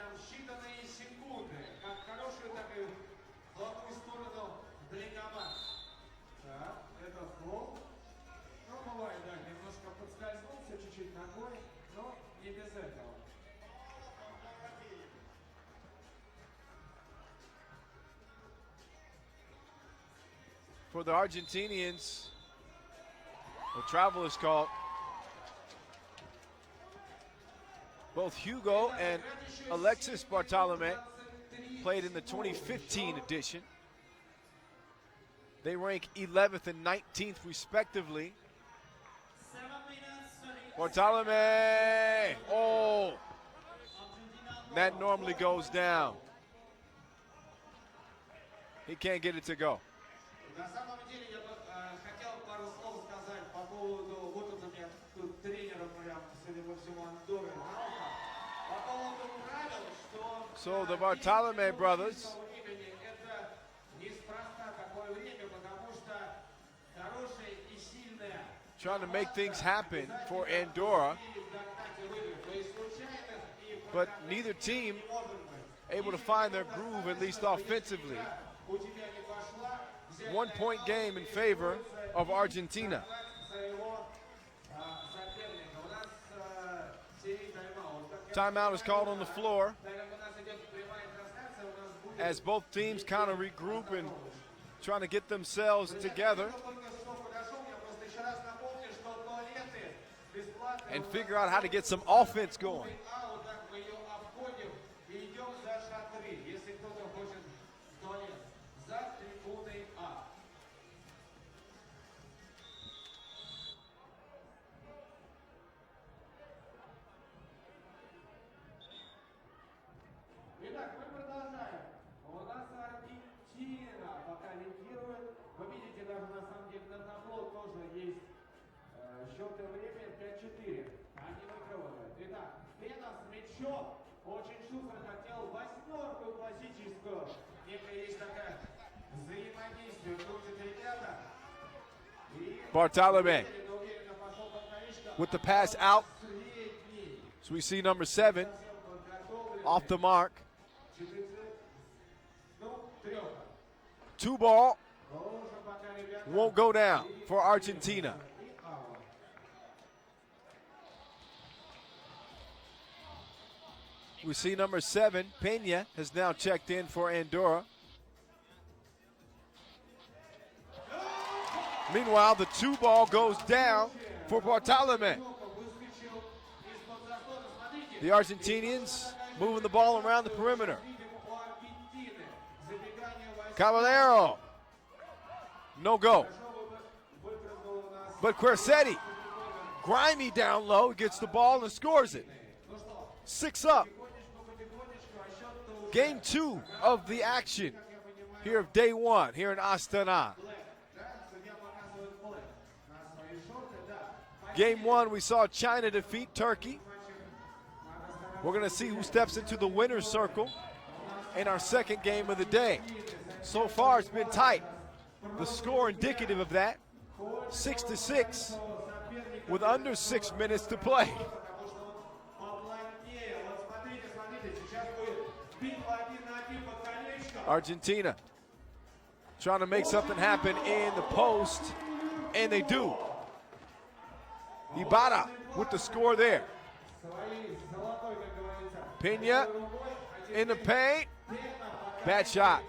For the Argentinians, the travel is called. Both Hugo and Alexis Bartolome played in the 2015 edition. They rank 11th and 19th respectively. Bartolome, oh, that normally goes down. He can't get it to go. На самом деле я бы хотел пару слов сказать по поводу, вот у меня тут тренером прям, судя по всему, Андоры, по поводу правил, что So the Bartolome brothers времени это неспроста такое время, потому что хорошая и сильная trying to make things happen for Andorra, but neither team able to find their groove, at least offensively. 1-point game in favor of Argentina. Timeout is called on the floor as both teams kind of regroup and trying to get themselves together and figure out how to get some offense going. Итак, мы продолжаем. У нас Аргентина пока лидирует. Вы видите, даже на самом деле на табло тоже есть счет и время 5-4. Они выигрывают. Итак, Пена с мячом. Очень шустро хотел восьмерку классическую. Некая есть такая взаимодействие. Крутят ребята. Bartolome with the pass out. So we see number 7 off the mark. 2 ball won't go down for Argentina. We see number 7, Pena, has now checked in for Andorra. Meanwhile, the 2 ball goes down for Bartolome. The Argentinians moving the ball around the perimeter. Caballero, no go. But Quercetti, grimy down low, gets the ball and scores it. 6 up. Game 2 of the action here of day 1 here in Astana. Game 1, we saw China defeat Turkey. We're going to see who steps into the winner's circle in our second game of the day. So far, it's been tight. The score indicative of that, 6-6, with under 6 minutes to play. Argentina trying to make something happen in the post, and they do. Ibarra with the score there. Pena in the paint. Bad shot.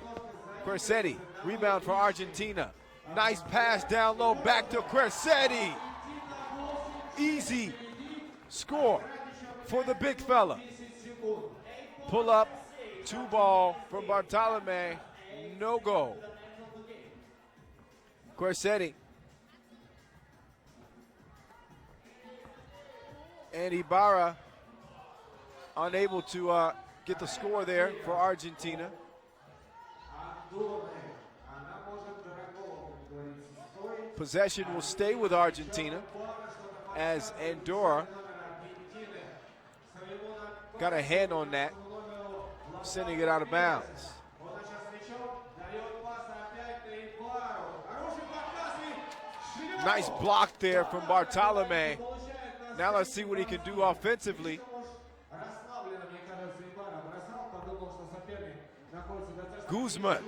Quercetti, rebound for Argentina. Nice pass down low, back to Quercetti. Easy score for the big fella. Pull up, 2-ball from Bartolome, no go. Quercetti. And Ibarra unable to get the score there for Argentina. Possession will stay with Argentina as Andorra got a hand on that, sending it out of bounds. Nice block there from Bartolome. Now let's see what he can do offensively. Guzman,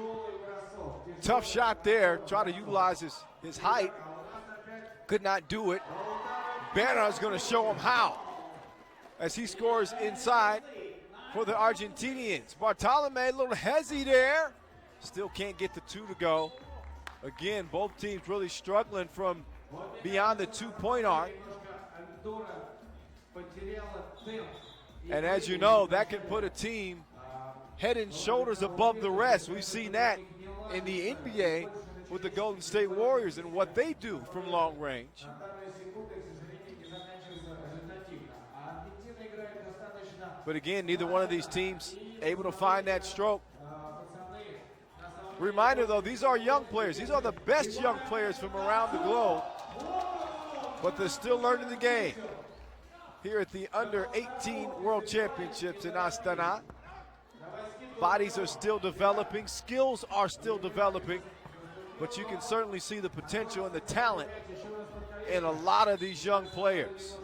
tough shot there, try to utilize his height. Could not do it. Berra is going to show him how as he scores inside for the Argentinians. Bartolome a little hezzy there. Still can't get the 2 to go. Again, both teams really struggling from beyond the 2-point arc. And as you know, that can put a team head and shoulders above the rest. We've seen that in the NBA with the Golden State Warriors and what they do from long range. But again, neither one of these teams able to find that stroke. Reminder though, these are young players. These are the best young players from around the globe, but they're still learning the game here at the Under-18 World Championships in Astana. Bodies are still developing, skills are still developing, but you can certainly see the potential and the talent in a lot of these young players.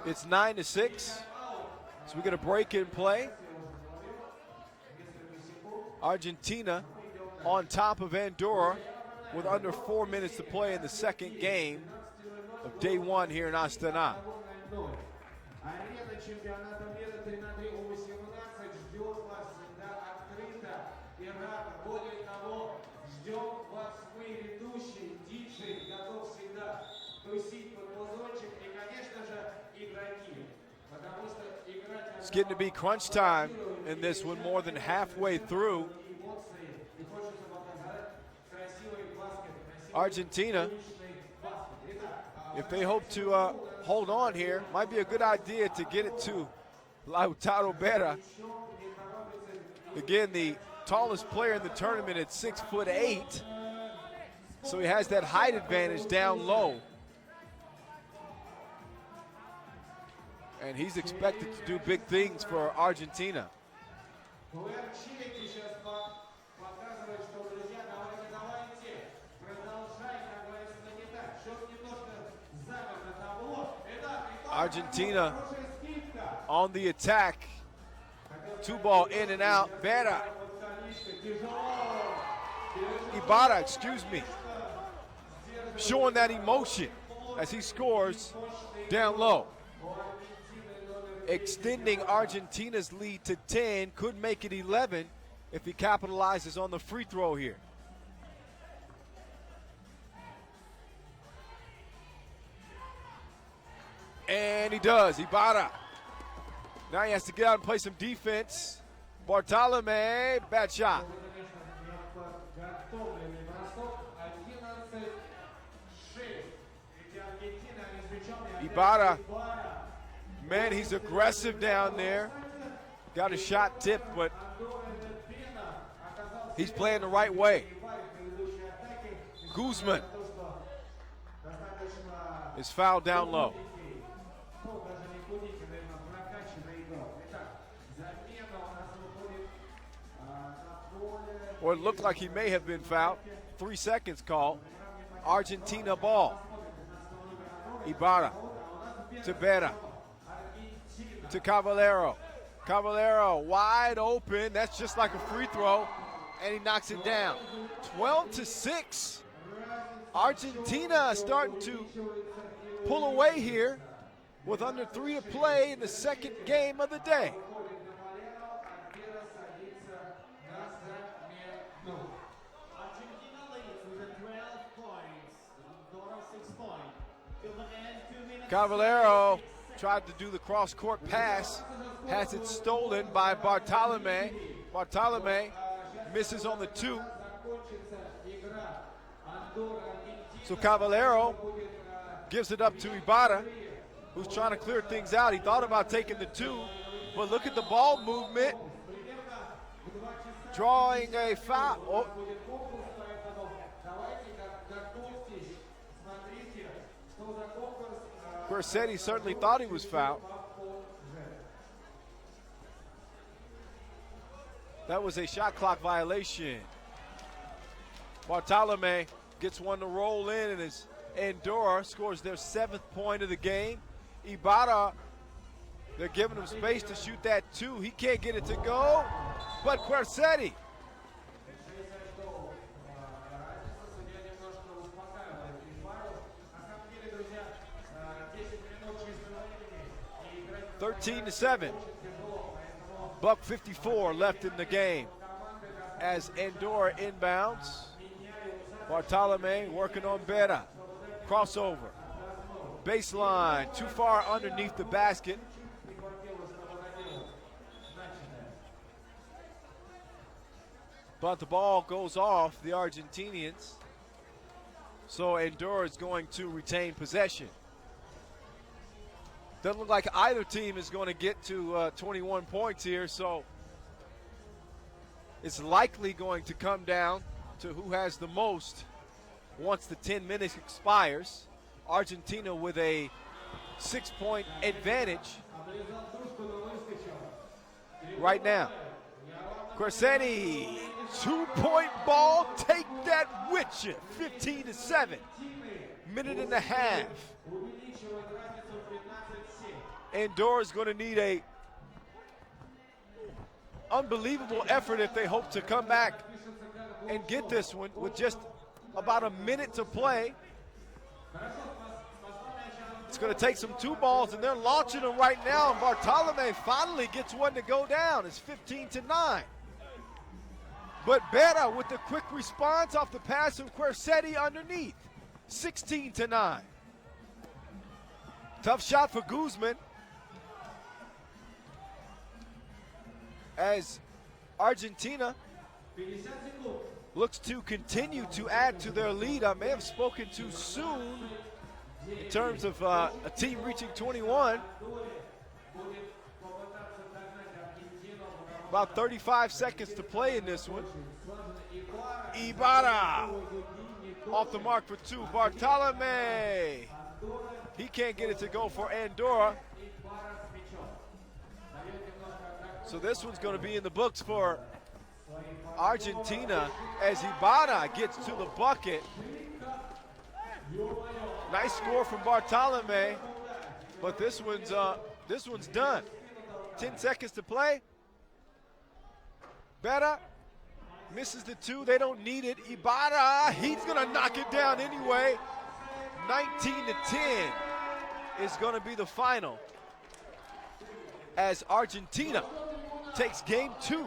It's 9-6, so we get a break in play. Argentina on top of Andorra with under 4 minutes to play in the second game of day 1 here in Astana. It's getting to be crunch time in this one, more than halfway through. Argentina, if they hope to hold on here, might be a good idea to get it to Lautaro Berra. Again, the tallest player in the tournament at 6'8", so he has that height advantage down low. And he's expected to do big things for Argentina. Argentina on the attack. 2-ball in and out. Berra. Ibarra, excuse me. Showing that emotion as he scores down low. Extending Argentina's lead to 10, could make it 11 if he capitalizes on the free throw here. And he does, Ibarra. Now he has to get out and play some defense. Bartolome, bad shot. Ibarra, man, he's aggressive down there. Got a shot tip, but he's playing the right way. Guzman is fouled down low. Or it looked like he may have been fouled. 3 seconds call. Argentina ball. Ibarra to Berra to Cavallero. Caballero wide open. That's just like a free throw, and he knocks it down. 12-6. Argentina starting to pull away here with under 3 to play in the second game of the day. Caballero tried to do the cross-court pass, has it stolen by Bartolome. Bartolome misses on the 2. So Caballero gives it up to Ibarra, who's trying to clear things out. He thought about taking the 2, but look at the ball movement. Drawing a foul. Oh. Corsetti certainly thought he was fouled. That was a shot clock violation. Bartolome gets one to roll in, and as Andorra scores their 7th point of the game. Ibarra, they're giving him space to shoot that 2. He can't get it to go, but Corsetti. (13-7). Buck 54 left in the game as Andorra inbounds. Bartolome working on Bera. Crossover. Baseline, too far underneath the basket. But the ball goes off the Argentinians. So Andorra is going to retain possession. Doesn't look like either team is going to get to 21 points here, so it's likely going to come down to who has the most once the 10 minutes expires. Argentina with a 6-point advantage right now. Corsetti, 2-point ball, take that with you, 15-7. Minute and a half. Andorra's going to need a unbelievable effort if they hope to come back and get this one with just about a minute to play. It's going to take some 2 balls, and they're launching them right now, and Bartolome finally gets one to go down. It's 15-9. But Bera with the quick response off the pass of Corsetti underneath. 16-9. Tough shot for Guzman. As Argentina looks to continue to add to their lead. I may have spoken too soon in terms of a team reaching 21. About 35 seconds to play in this one. Ibarra off the mark for 2. Bartolome, he can't get it to go for Andorra. So this one's going to be in the books for Argentina as Ibarra gets to the bucket. Nice score from Bartolome, but this one's done. 10 seconds to play. Bera misses the 2. They don't need it. Ibarra, he's going to knock it down anyway. 19-10 is going to be the final as Argentina takes game 2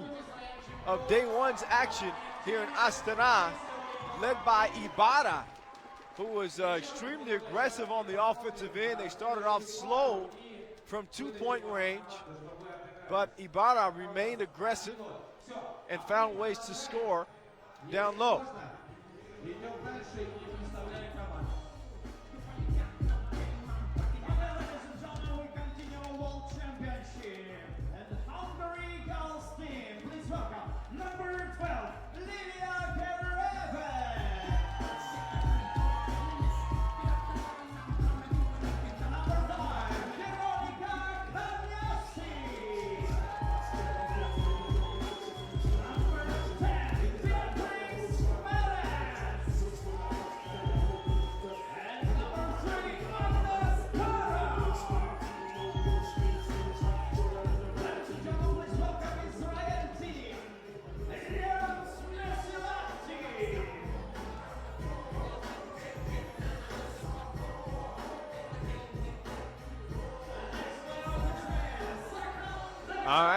of day 1's action here in Astana, led by Ibarra, who was extremely aggressive on the offensive end. They started off slow from 2-point range, but Ibarra remained aggressive and found ways to score down low.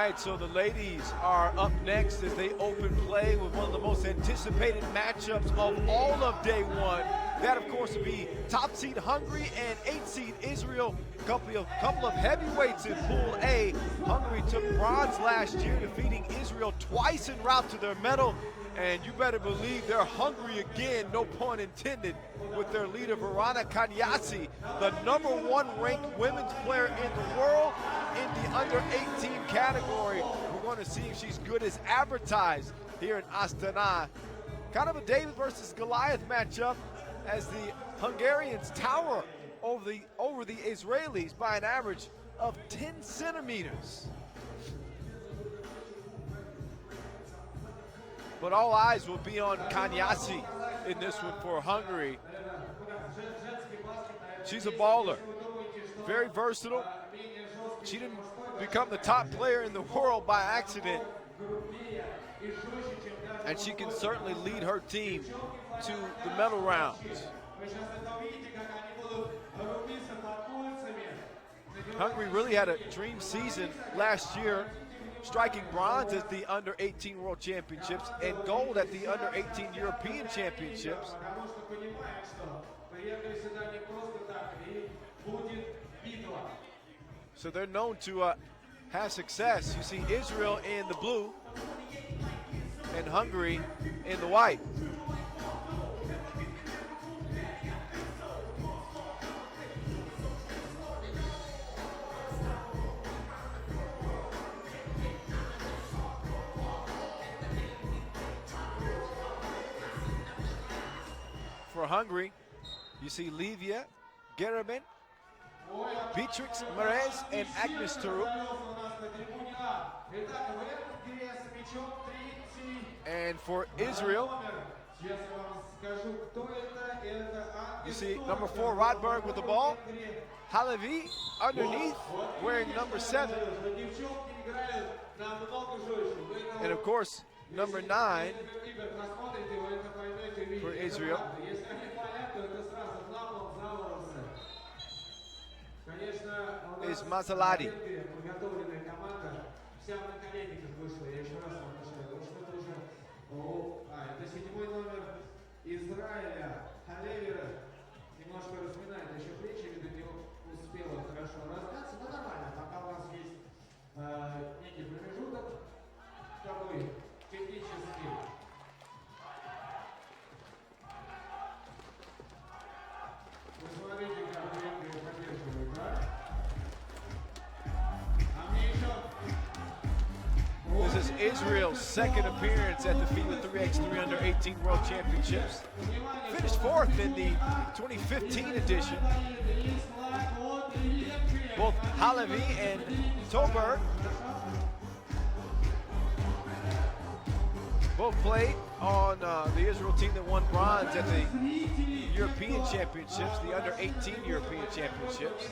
right, so the ladies are up next as they open play with one of the most anticipated matchups of all of day one. That, of course, would be top seed Hungary and 8th seed Israel. Couple of heavyweights in Pool A. Hungary took bronze last year, defeating Israel twice en route to their medal. And you better believe they're hungry again, no pun intended, with their leader, Verona Kanyasi, the #1 ranked women's player in the world in the under 18 category. We're going to see if she's good as advertised here in Astana. Kind of a David versus Goliath matchup as the Hungarians tower over the Israelis by an average of 10 centimeters. But all eyes will be on Kanyasi in this one for Hungary. She's a baller, very versatile. She didn't become the top player in the world by accident. And she can certainly lead her team to the medal rounds. Hungary really had a dream season last year, striking bronze at the under 18 World Championships and gold at the under 18 European Championships. So they're known to have success. You see Israel in the blue and Hungary in the white. For Hungary, you see Livia Gereben, Beatrix Merez, and Agnes Turu. And for Israel, you see number 4 Rodberg with the ball, Halevi underneath wearing number 7, and of course number 9 for Israel is Masalati. Это 7-й номер Израиля, Халевера. Немножко разминает еще плечи, видно, не успела хорошо раздаться. Но нормально, пока у нас есть некий промежуток такой технический. Вы смотрите, как Венгрия поддерживает, да? А мне еще... This is Israel's second appearance at the FIBA 3x3 Under 18 World Championships. Finished 4th in the 2015 edition. Both Halevi and Toberg both played on the Israel team that won bronze at the European Championships, the Under 18 European Championships.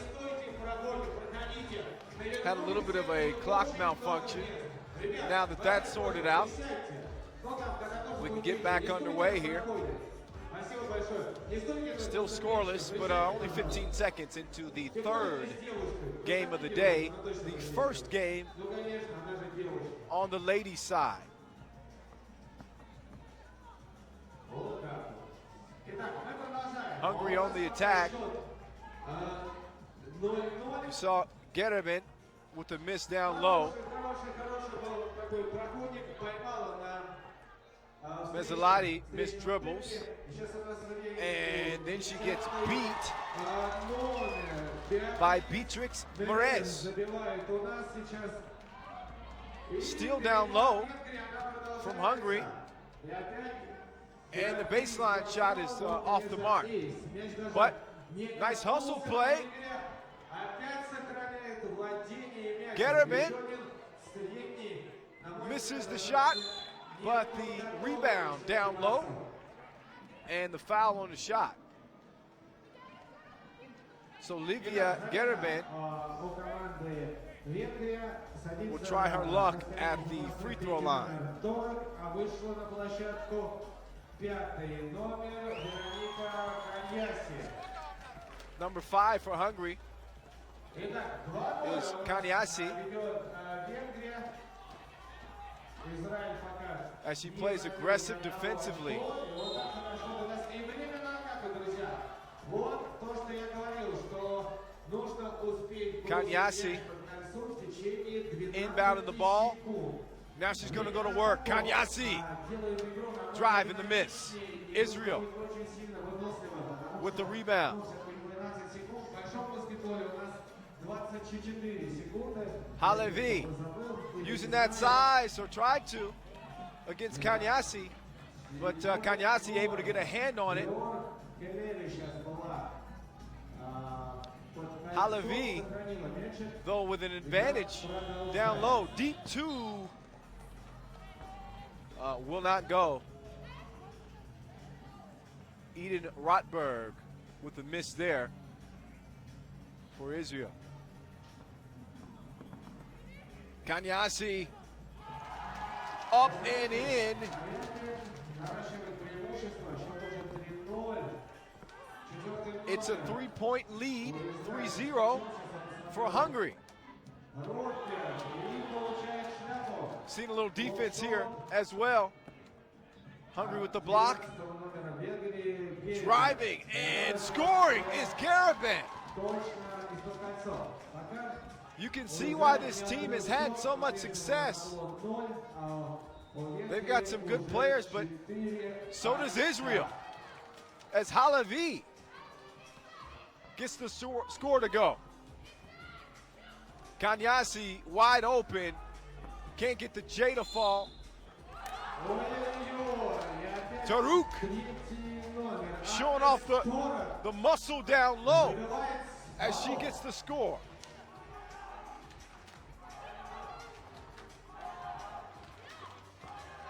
Had a little bit of a clock malfunction. Now that that's sorted out, we can get back underway here. Still scoreless, but only 15 seconds into the third game of the day, the first game on the ladies' side. Hungary on the attack. You saw Gereben with the miss down low. Mezzalati missed dribbles, and then she gets beat by Beatrix Merez. Still down low from Hungary, and the baseline shot is off the mark. But nice hustle play. Gereben misses the shot, but the rebound down low and the foul on the shot. So Livia Gereben will try her luck at the free throw line. Number 5 for Hungary is Kanyasi. Израиль пока as she plays aggressive defensively. вот так хорошо у нас и время на атаку, друзья. Вот то, что я говорил, что нужно успеть Kanyasi под кольцо в течение 12 inbounding the ball. секунд. Now she's going to go to work. Kanyasi Делаем игру намного drive in the miss. Israel очень сильно выносливо, потому with the что rebound. 12 секунд. В большом баскетболе у нас 24 секунды. Halevi using that size, or tried to, against Kanyasi, but Kanyasi able to get a hand on it. Келели сейчас была под кольцом, Halevi, сохранила мячик. though, with an advantage down low. Deep two will not go. Eden Rotberg with a miss there for Israel. Kanyasi up and in. Наращивает преимущество, счет уже 3-0. Четвертый It's a 3-point lead, 3-0 for Hungary. Ротберг и получает шляпу. Seen a little defense here as well. Hungary with the block. Номера бегали, бегали. Driving and scoring is Garabin. Точно из-под кольцо. Пока You can see why this team has had so much success. было 0, а у They've got some good players, but so does Israel. As Halevi gets the score to go. Kanyasi wide open. Can't get the J to fall. Ой-ой-ой, и опять Taruk третий номер. showing off the muscle down low Забивает as she gets the score.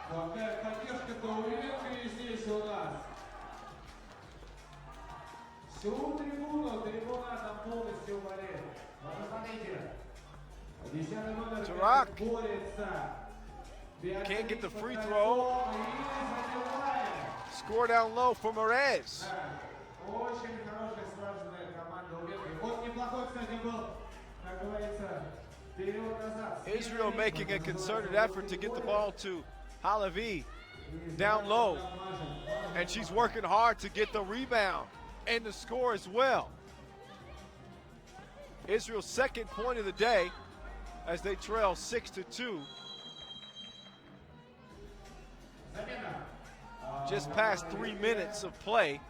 Какая поддержка-то у Венгрии здесь у нас. Всю трибуну, трибуна там полностью болеет. Вот посмотрите. 10-й номер Tarak борется. can't get the free throw. И забивает. Score down low for Merez. Очень хорошая слаженная команда у Венгрии. Вот неплохой, кстати, был, как говорится, вперед-назад. Israel making a concerted effort to get the ball to Halevi down low. And she's working hard to get the rebound and the score as well. Israel's second point of the day as they trail 6-2. Just past 3 minutes of play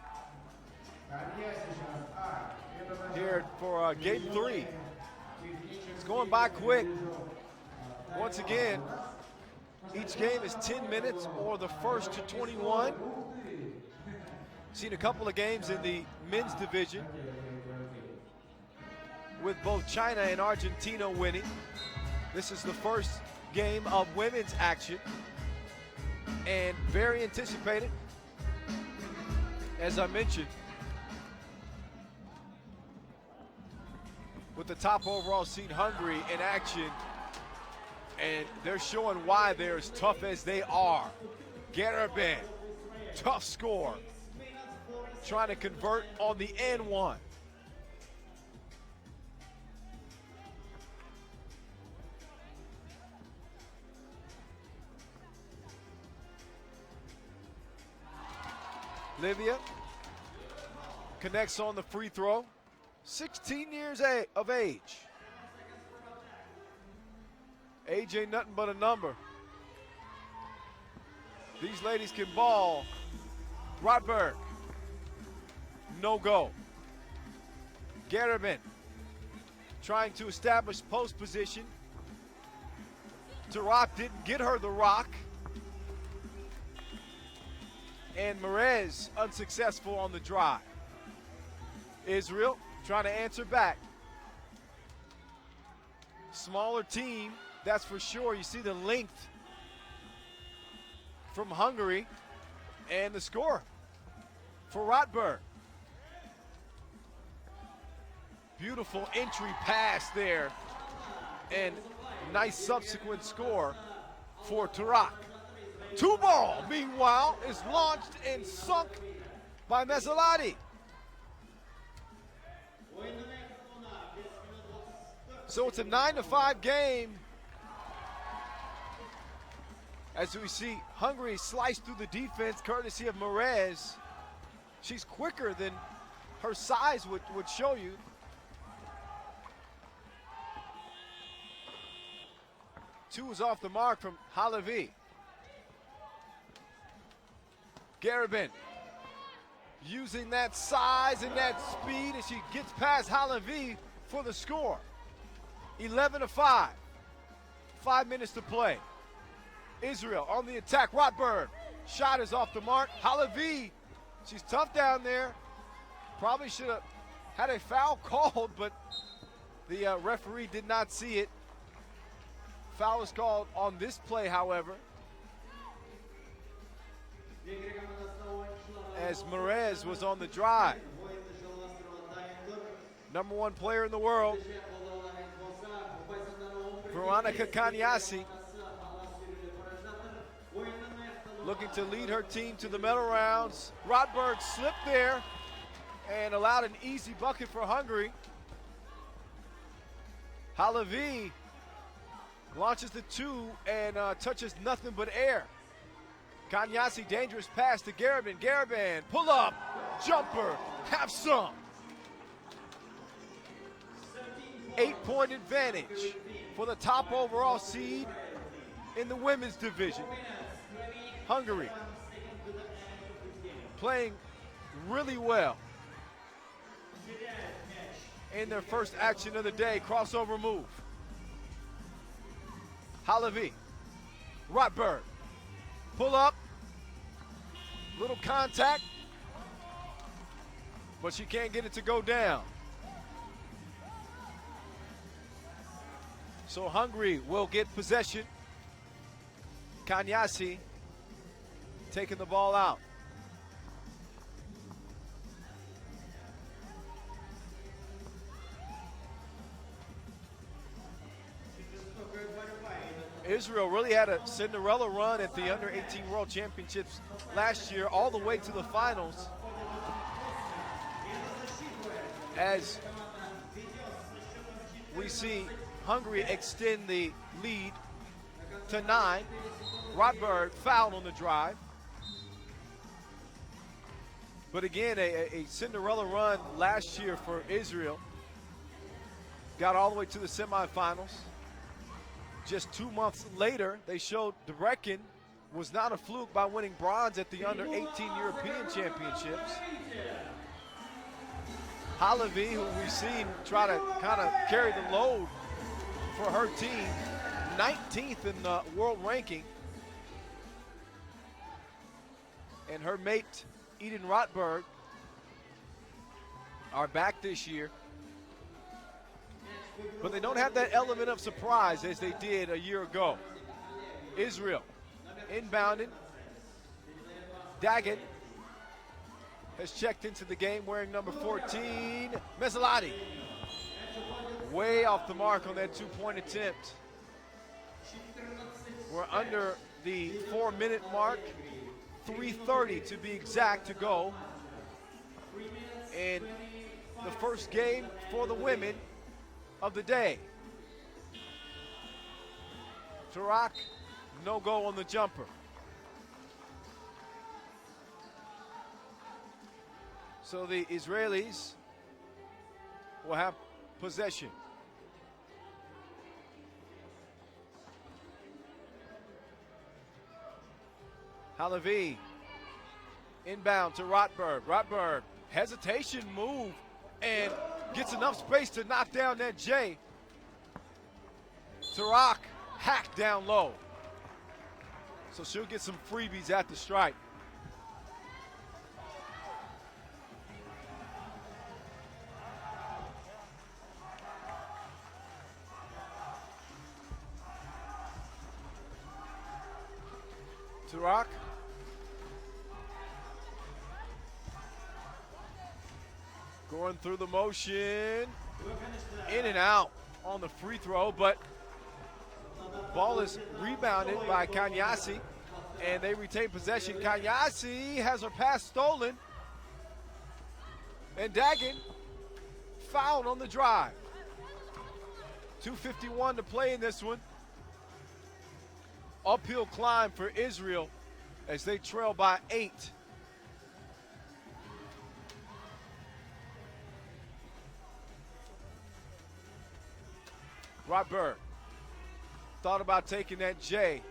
here for game 3. It's going by quick. Once again, each game is 10 minutes or the first to 21. Seen a couple of games in the men's division with both China and Argentina winning. This is the first game of women's action and very anticipated. As I mentioned, with the top overall seed Hungary in action, and they're showing why they're as tough as they are. Garabin, tough score, trying to convert on the N1. Livia connects on the free throw. 16 years of age. Age ain't nothing but a number. These ladies can ball. Rotberg, no go. Garabin trying to establish post position. Tarak didn't get her the rock. And Merez unsuccessful on the drive. Israel trying to answer back. Smaller team, that's for sure. You see the length from Hungary and the score for Rotberg. Beautiful entry pass there and nice subsequent score for Tarak. Two ball, meanwhile, is launched and sunk by Mezzalati. So it's a 9-5 game As we see Hungary slice through the defense courtesy of Merez. She's quicker than her size would show you. Two is off the mark from Halavi. Garibin using that size and that speed as she gets past Halavi for the score. 11-5. 5 minutes to play. Israel on the attack. Rotberg. Shot is off the mark. Halavi, she's tough down there. Probably should have had a foul called, but the referee did not see it. Foul is called on this play, however, as Merez was on the drive. Number 1 player in the world, Veronica Kanyasi, looking to lead her team to the medal rounds. Rotberg slipped there and allowed an easy bucket for Hungary. Halavi launches the 2 and touches nothing but air. Kanyasi, dangerous pass to Garibin. Garibin, pull up, jumper, have some. 8-point advantage for the top overall seed in the women's division. Hungary playing really well in their first action of the day. Crossover move. Halavi, Rotberg, pull up, little contact, but she can't get it to go down. So Hungary will get possession. Kanyasi taking the ball out. Israel really had a Cinderella run at the Under-18 World Championships last year, all the way to the finals. As we see Hungary extend the lead to 9. Rotberg fouled on the drive. But again, a Cinderella run last year for Israel. Got all the way to the semifinals. Just 2 months later, they showed Debrecen was not a fluke by winning bronze at the Under-18 European Championships. Halavi, who we've seen try to kind of carry the load for her team, 19th in the world ranking. And her mate, Eden Rotberg, are back this year. But they don't have that element of surprise as they did a year ago. Israel inbounded. Dagan has checked into the game wearing number 14. Mezzalotti way off the mark on that 2-point attempt. We're under the 4-minute mark. 3:30 to be exact to go. And the first game for the women of the day. Tarak, no go on the jumper. So the Israelis will have possession. Halavi inbound to Rotberg. Rotberg, hesitation move, and gets enough space to knock down that J. Tarak hacked down low. So she'll get some freebies at the stripe. Tarak. Going through the motion, in and out on the free throw, but ball is rebounded by Kanyasi, and they retain possession. Kanyasi has her pass stolen, and Dagan fouled on the drive. 2:51 to play in this one. uphill climb for Israel as they trail by 8. Robert thought about taking that J.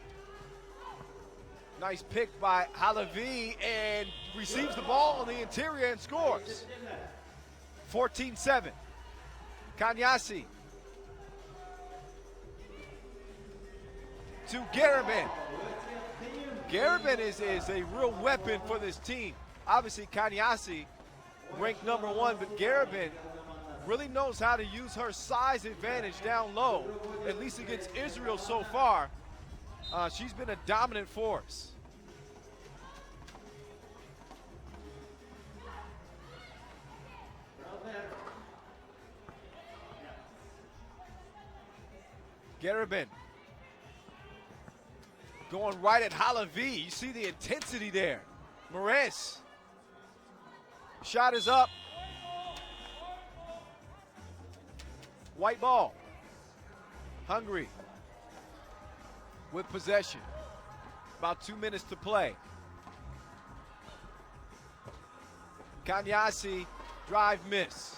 Nice pick by Halavi and receives the ball on the interior and scores. 14-7. Kanyasi to Garibin. Garibin is a real weapon for this team. Obviously, Kanyasi ranked number 1, but Garibin really knows how to use her size advantage down low, at least against Israel so far. She's been a dominant force. Garibin going right at Halavi. You see the intensity there. Maris. Shot is up. White ball. Hungary with possession. About 2 minutes to play. Kanyasi, drive miss.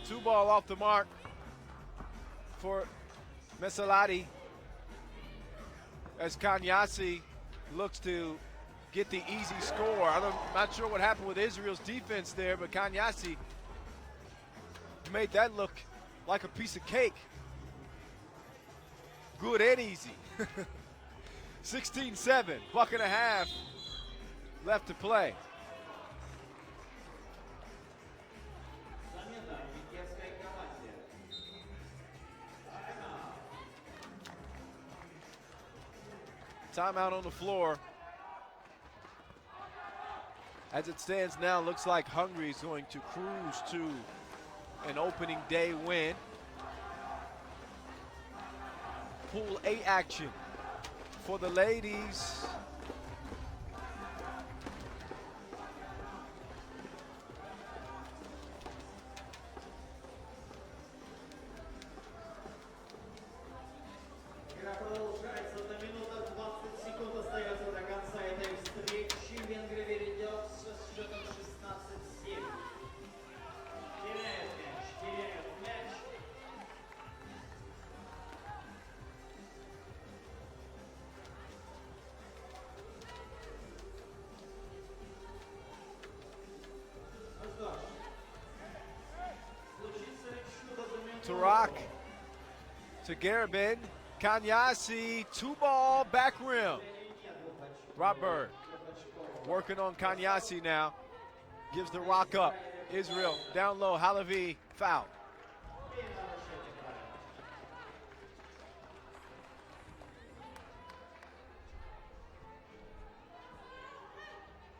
Two ball off the mark for Mesalati as Kanyasi looks to get the easy score. I'm not sure what happened with Israel's defense there, but Kanyasi made that look like a piece of cake. Good and easy. 16-7, buck and a half left to play. Timeout on the floor. As it stands now, looks like Hungary is going to cruise to an opening day win. Pool A action for the ladies. Tarak to Garibin. Kanyasi, 2-ball back rim. Robert working on Kanyasi now. Gives the rock up. Israel down low. Halavi foul.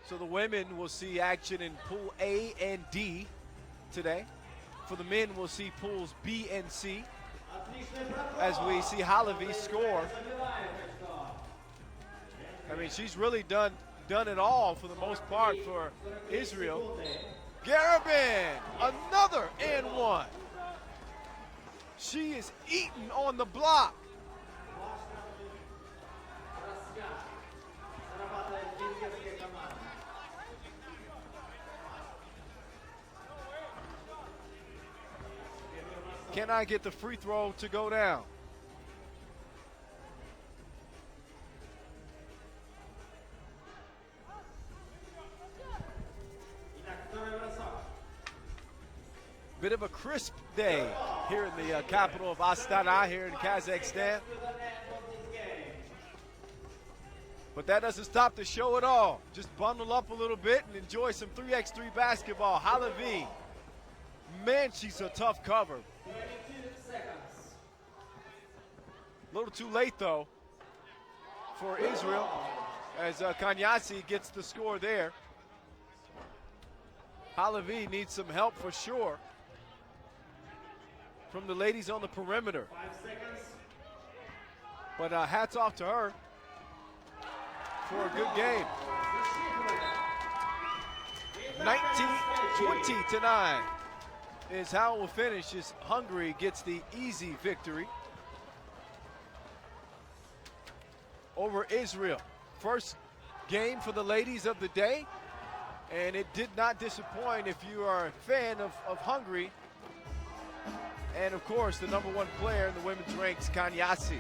So the women will see action in Pool A and D today. For the men, we'll see pools B and C as we see Halavi score. I mean, she's really done it all for the most part for Israel. Garibin, another and one. She is eating on the block. Can I get the free throw to go down? Bit of a crisp day here in the capital of Astana, here in Kazakhstan. But that doesn't stop the show at all. Just bundle up a little bit and enjoy some 3x3 basketball. Halavi, man, she's a tough cover. A little too late, though, for Israel as Kanyasi gets the score there. Halavi needs some help for sure from the ladies on the perimeter. But hats off to her for a good game. 19-20 is how it will finish as Hungary gets the easy victory over Israel. First game for the ladies of the day, and it did not disappoint if you are a fan of Hungary. And of course, the number one player in the women's ranks, Kanyasi.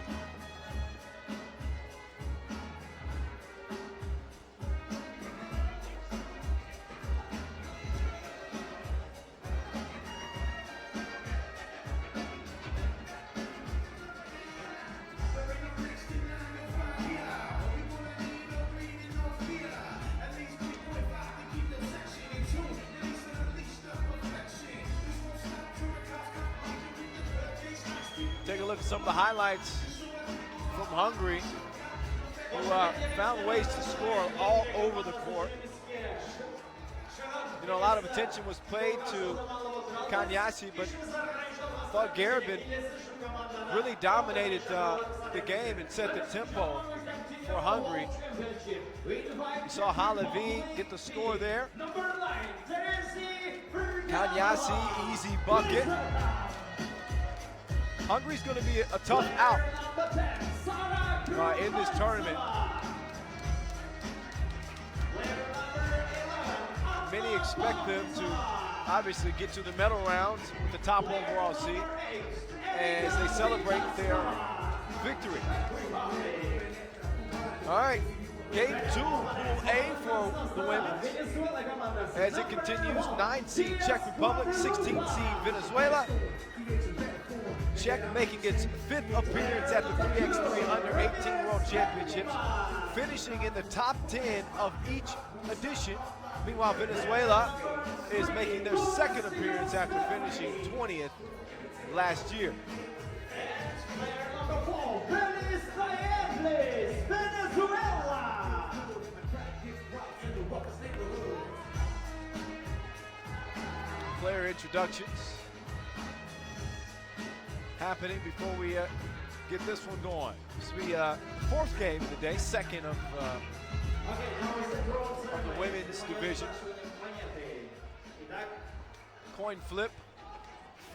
Take a look at some of the highlights from Hungary, who found ways to score all over the court. You know, a lot of attention was paid to Kanyasi, but I thought Garibin really dominated the game and set the tempo for Hungary. You saw Halavi get the score there. Kanyasi, easy bucket. Hungary's going to be a tough out in this tournament. Many expect them to obviously get to the medal rounds with the top overall seed as they celebrate their victory. All right, game 2, Pool A for the women. As it continues, 9 seed Czech Republic, 16 seed Venezuela. Czech making its 5th appearance at the 3x3 Under 18 World Championships, finishing in the top 10 of each edition. Meanwhile, Venezuela is making their 2nd appearance after finishing 20th last year. Player introductions happening before we get this one going. This will be the 4th game of the day, 2nd of the women's division. Coin flip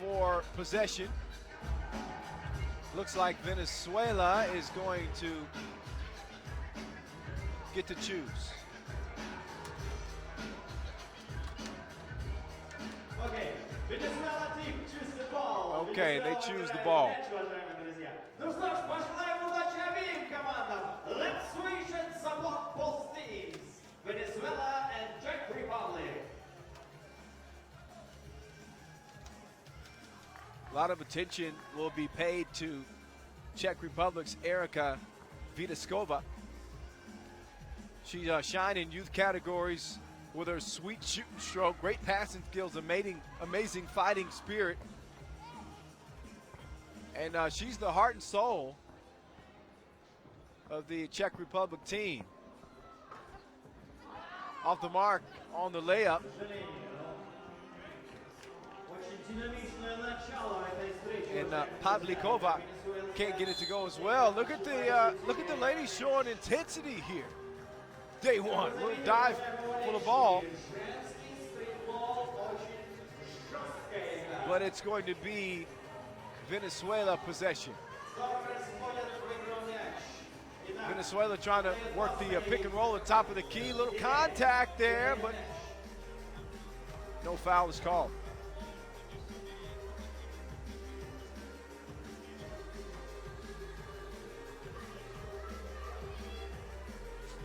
for possession. Looks like Venezuela is going to get to choose. Okay, they choose the ball. Ну что ж, пожелаем удачи обеим командам. Let's switch and support both teams, Venezuela and Czech Republic. A lot of attention will be paid to Czech Republic's Erika Vidaskova. She shined in youth categories with her sweet shooting stroke, great passing skills, amazing fighting spirit. And she's the heart and soul of the Czech Republic team. Off the mark on the layup. And Pavlikova can't get it to go as well. Look at the ladies showing intensity here. Day one, little dive for the ball. But it's going to be Venezuela possession. Venezuela trying to work the pick and roll at top of the key. Little contact there, but no foul is called.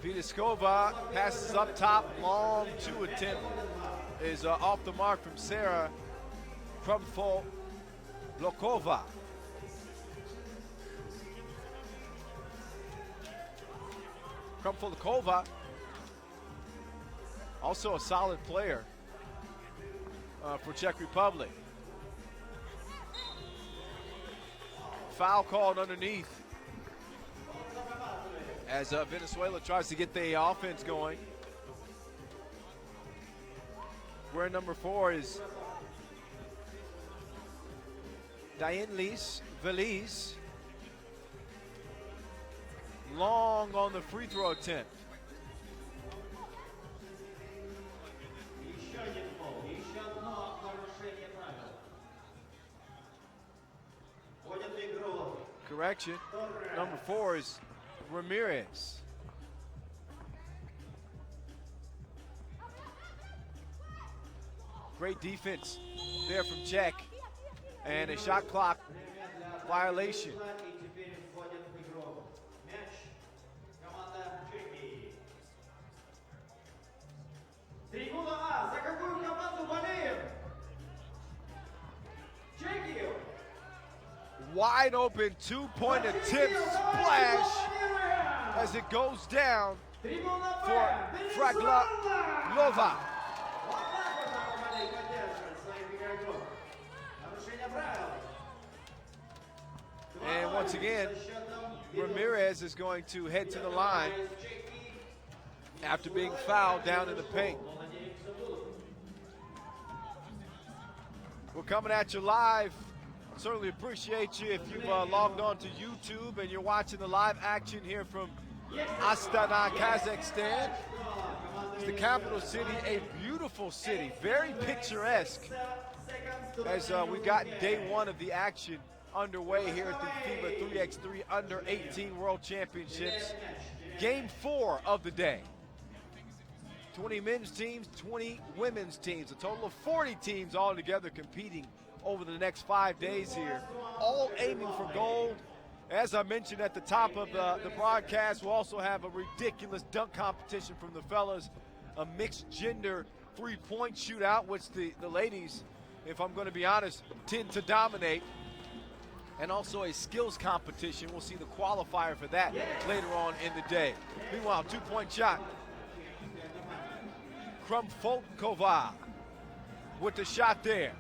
Vidaskova passes up top, long 2 attempt is off the mark from Sarah Krumfo-Blokova. Krumfo-Blokova, also a solid player for Czech Republic. Foul called underneath as Venezuela tries to get the offense going. Square number 4 is Diane Valise. Long on the free throw attempt. Еще один фол, еще одно нарушение правил. Вводят в игру. Correction. Number 4 is Ramirez. Great defense there from Czech. And a shot clock violation. И теперь вводят в игру. Мяч. Команда Чехии. Трибуна А. За какую команду болеем? Чехию. Wide open two-point attempt splash as it goes down Трибуна Б. for Венесуэла. Fraglova. Вот так вот надо болеть, поддерживать своих игроков. Нарушение правил. And once again, Ramirez is going to head to the line after being fouled down in the paint. We're coming at you live. Certainly appreciate you if you've logged on to YouTube and you're watching the live action here from Astana, Kazakhstan. It's the capital city, a beautiful city, very picturesque as we've got day one of the action underway here at the FIBA 3x3 Under 18 World Championships. Game 4 of the day. 20 men's teams, 20 women's teams, a total of 40 teams all together competing over the next 5 days here, all aiming for gold. As I mentioned at the top of the broadcast, we'll also have a ridiculous dunk competition from the fellas, a mixed gender three-point shootout, which the ladies, if I'm going to be honest, tend to dominate, and also a skills competition. We'll see the qualifier for that later on in the day. Meanwhile, two-point shot. Krumfolkova with the shot there.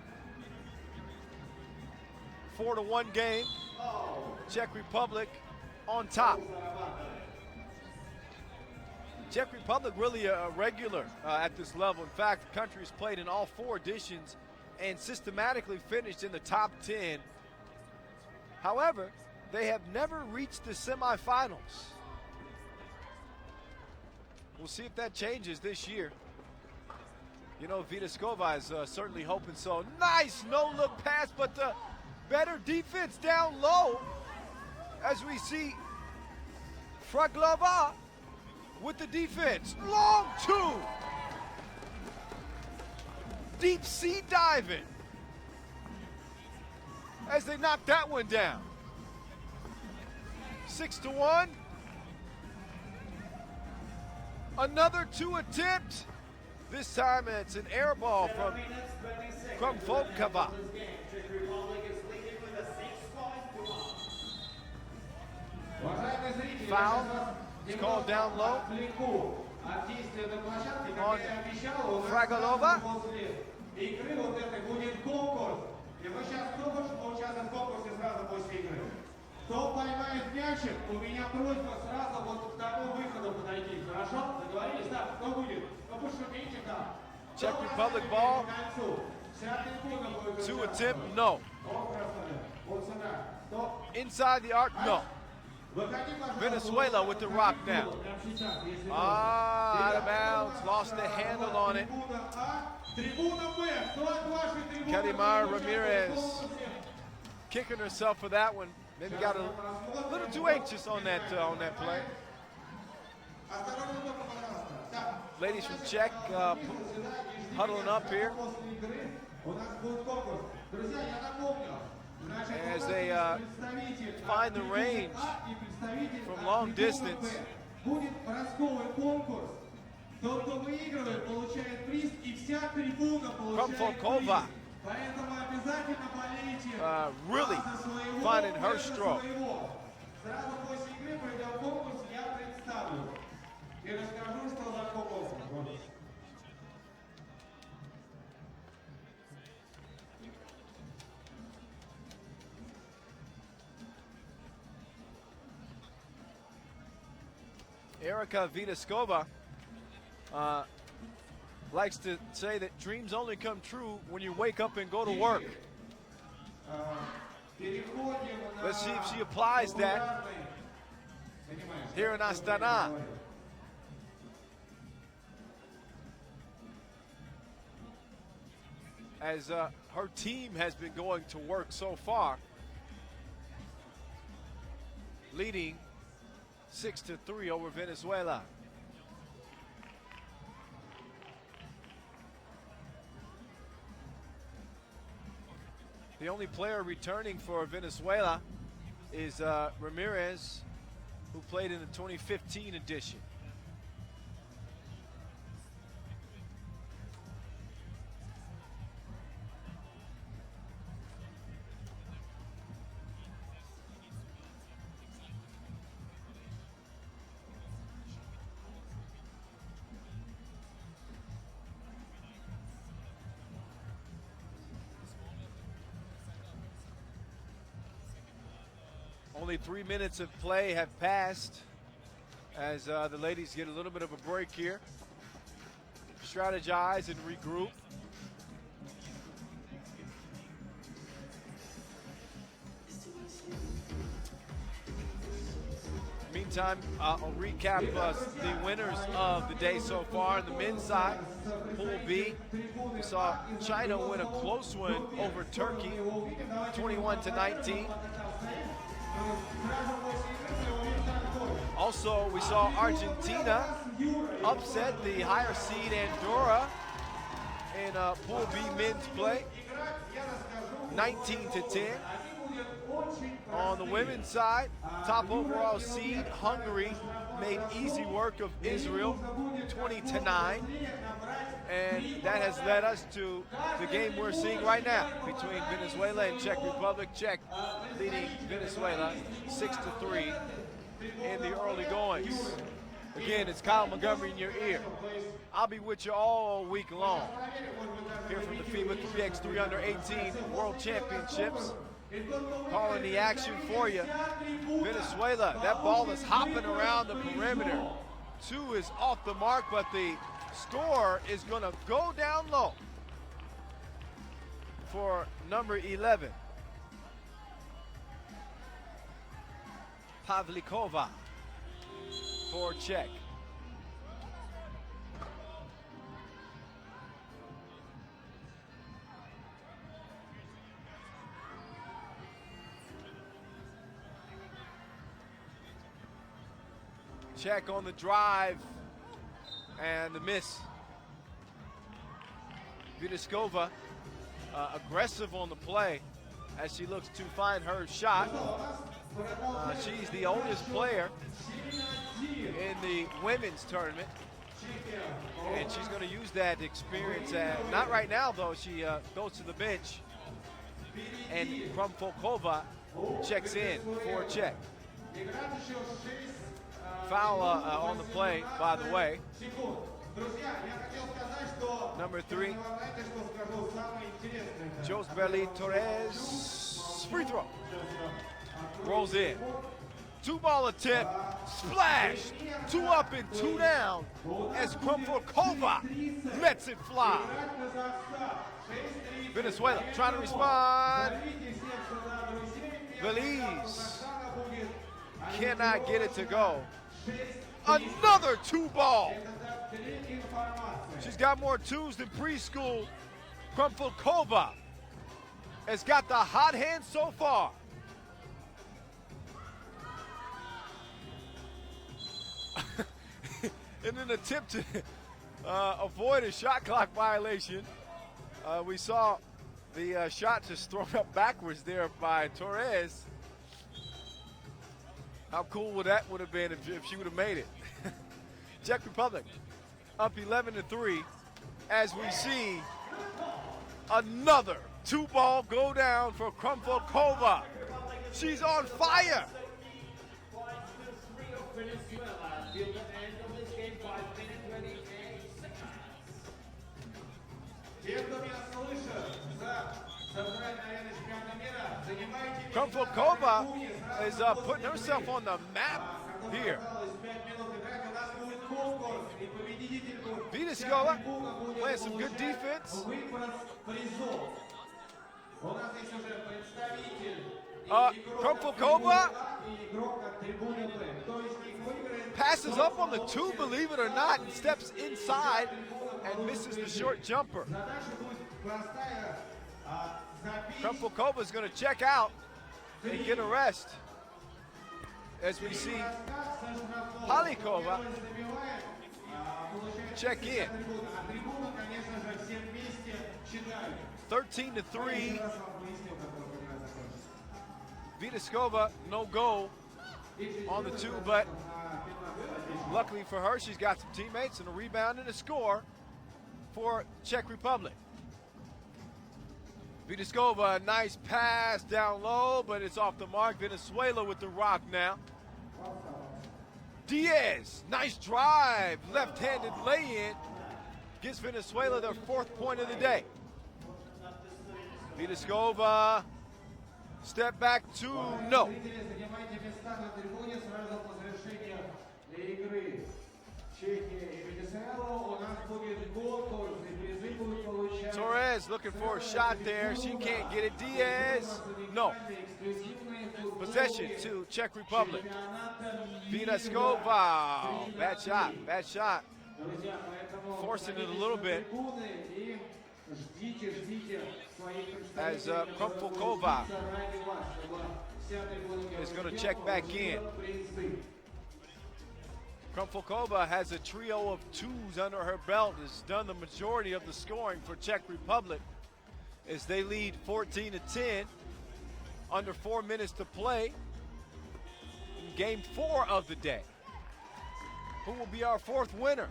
4-1 game. Czech Republic on top. Czech Republic really a regular at this level. In fact, the country has played in all 4 editions and systematically finished in the top 10. However, they have never reached the semifinals. We'll see if that changes this year. You know, Vitaskova is certainly hoping so. Nice no-look pass, but the better defense down low as we see Fraglova with the defense. Long two. Deep sea diving as they knock that one down. 6-1. Another 2 attempt. This time it's an air ball from Krumfolkova. Уважаемые зрители, Foul. я It's called down low. отвлеку от действия на площадке, как On я обещал, у нас Fragalova. после игры вот этой будет конкурс. И мы сейчас кто хочет поучаствовать в конкурсе сразу после игры? Кто поймает мячик, у меня просьба сразу вот к тому выходу подойти. Хорошо? Договорились? Да, кто будет? Ну пошумите там. Czech Republic ball. К концу. Вся трибуна будет. 2 attempt, no. Вот сюда. Кто? Inside the arc, no. Выходи, пожалуйста. Venezuela with the rock now. Прямо сейчас, если Ah, out of bounds, lost the handle on it. Трибуна А, трибуна Б. Кто от вашей трибуны Kadimar будет участвовать Ramirez. в конкурсе? Kicking herself for that one. Maybe got a little too anxious on that play. Осторожно, только, пожалуйста. Так, Ladies from Czech huddling up here после игры у нас будет конкурс. Друзья, я напомню. Значит, as у нас they есть представитель find от the трибуны range А и представитель from от long трибуны distance. Б. Будет подростковый конкурс. Тот, кто выигрывает, получает приз, и вся трибуна получает Krumfolkova. приз. Поэтому обязательно болейте Really за своего, finding her за stroke. своего. Сразу после игры пройдем конкурс, я представлю. И расскажу, что за конкурс. Erica Vitaskova likes to say that dreams only come true when you wake up and go to work. Let's see if she applies that here in Astana. As her team has been going to work so far, leading 6-3 over Venezuela. The only player returning for Venezuela is Ramirez, who played in the 2015 edition. Only 3 minutes of play have passed as the ladies get a little bit of a break here. Strategize and regroup. Meantime, I'll recap the winners of the day so far. On the men's side, Pool B, we saw China win a close one over Turkey, 21-19. Also, we saw Argentina upset the higher seed Andorra in Pool B men's play, 19-10. On the women's side, top overall seed Hungary made easy work of Israel, 20-9. And that has led us to the game we're seeing right now between Venezuela and Czech Republic. Czech leading Venezuela 6-3 in the early goings. Again, it's Kyle Montgomery in your ear. I'll be with you all week long here from the FIBA 3x3 Under 18 World Championships. Calling the action for you. Venezuela, that ball is hopping around the perimeter. 2 is off the mark, but the score is going to go down low for number 11. Pavlikova for Czech. Czech on the drive and the miss. Vidiskova aggressive on the play as she looks to find her shot. She's the oldest player in the women's tournament, and she's going to use that experience. Not right now, though. She goes to the bench, and Krumfolkova checks in for Czech. Foul on the play, by the way. Number 3, Josbeli Torres, free throw. Rolls in. 2-ball attempt, splash. 2 up and 2 down as Krumfolkova lets it fly. Venezuela trying to respond. Belize cannot get it to go. Another 2-ball. She's got more 2s than preschool. Krumfolkova has got the hot hand so far. In an attempt to avoid a shot clock violation, we saw the shot just thrown up backwards there by Torres. How cool would that have been if she would have made it? Czech Republic up 11-3 as we see another 2-ball go down for Krumfolkova. She's on fire. Krumfolkova is putting herself on the map here. Vitaskova playing some good defense. Выброс призов. У нас есть уже представитель Krumfelkova и игрок от трибуны Б. Кто из них выиграет? passes up on the two, believe it or not, and steps inside and misses the short jumper. Задача будет простая. Забить Krumfelkova is going to check out and get a rest. As we see Palikova забивает, получается check in. трибуна. А трибуна, конечно же, все вместе считают. 13-3. Раз вам пояснил, как игра закончится. Vitaskova, no goal on the two, but luckily for her, she's got some teammates and a rebound and a score for Czech Republic. Vitaskova, a nice pass down low, but it's off the mark. Venezuela with the rock now. Diaz, nice drive, left-handed lay-in, gives Venezuela their 4th point of the day. Vitaskova, step back two, no. Зрители, занимайте места на трибуне сразу по завершению игры Чехия и Венесуэла. У нас будет гол, пользы, призы будут получать. Torres looking for a shot there. She can't get it. Diaz, no. Possession to Czech Republic. Vitaskova, bad shot, bad shot. Друзья, поэтому Forcing it a little bit. и ждите своих As представителей. Krumfelkova Ради вас, чтобы вся трибуна is going to check back in. призы. Krumfelkova has a trio of twos under her belt, has done the majority of the scoring for Czech Republic as they lead 14-10, under 4 minutes to play in game 4 of the day. Who will be our 4th winner?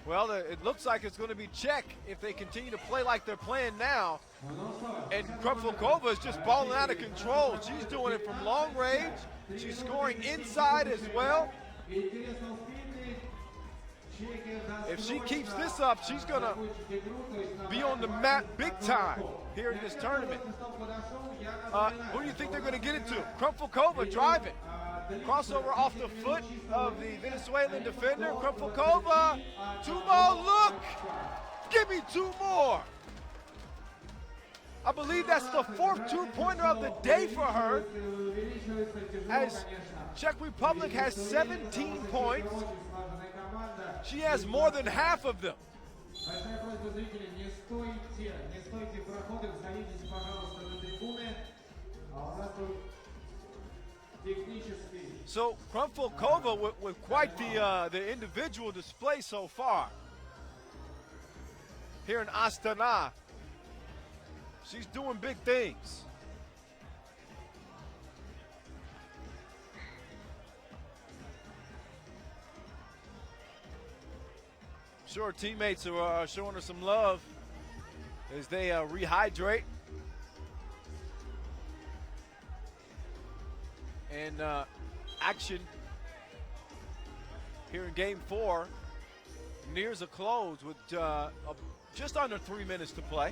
Well, it looks like it's going to be Czech if they continue to play like they're playing now. And Krumfelkova is just balling out of control. She's doing it from long range. She's scoring inside as well. Интересно, успеет ли Чехия If she keeps this up, she's going to закончить игру, то есть be on the map big time here in this tournament. Who do you think they're going to get it to? Krumfelkova driving. Crossover off the foot of the Venezuelan defender. Krumfelkova, 2 more, look! Give me 2 more! I believe that's the 4th 2-pointer of the day for her, as Czech Republic has 17 points. She has more than half of them. Большая просьба зрителей, не стойте проходом, садитесь, пожалуйста, на трибуны. А у нас тут технический. So Krumfelkova with quite the individual display so far here in Astana. She's doing big things. Sure, her teammates are showing her some love as they rehydrate. And action here in game 4 nears a close with just under 3 minutes to play.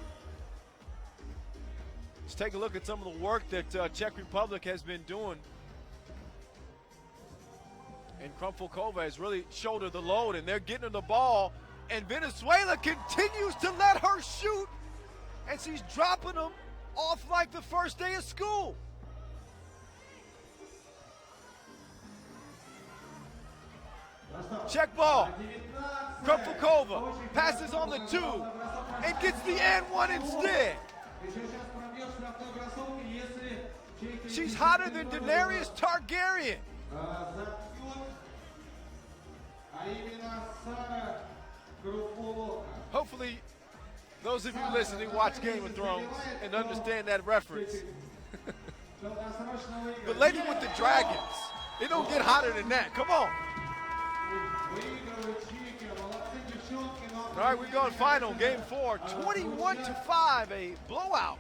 Let's take a look at some of the work that Czech Republic has been doing. And Krumfelkova has really shouldered the load, and they're getting her the ball. And Venezuela continues to let her shoot, and she's dropping them off like the first day of school. Check ball. Krumfelkova passes on the 2 and gets the and 1 instead. She's hotter than Daenerys Targaryen. Hopefully, those of you listening watch Game of Thrones and understand that reference. The lady with the dragons. It don't get hotter than that. Come on. All right, we're going final, game 4, 21-5, a blowout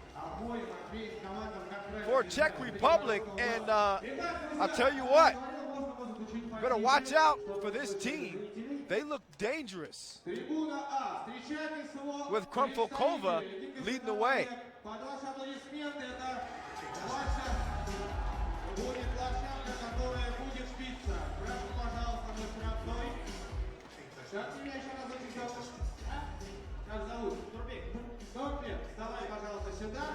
for Czech Republic. And I'll tell you what, better watch out for this team. They look dangerous with Krumfelkova leading the way. Как тебя еще разочек зовут? Как зовут? Турбек. Турбек, вставай, пожалуйста, сюда.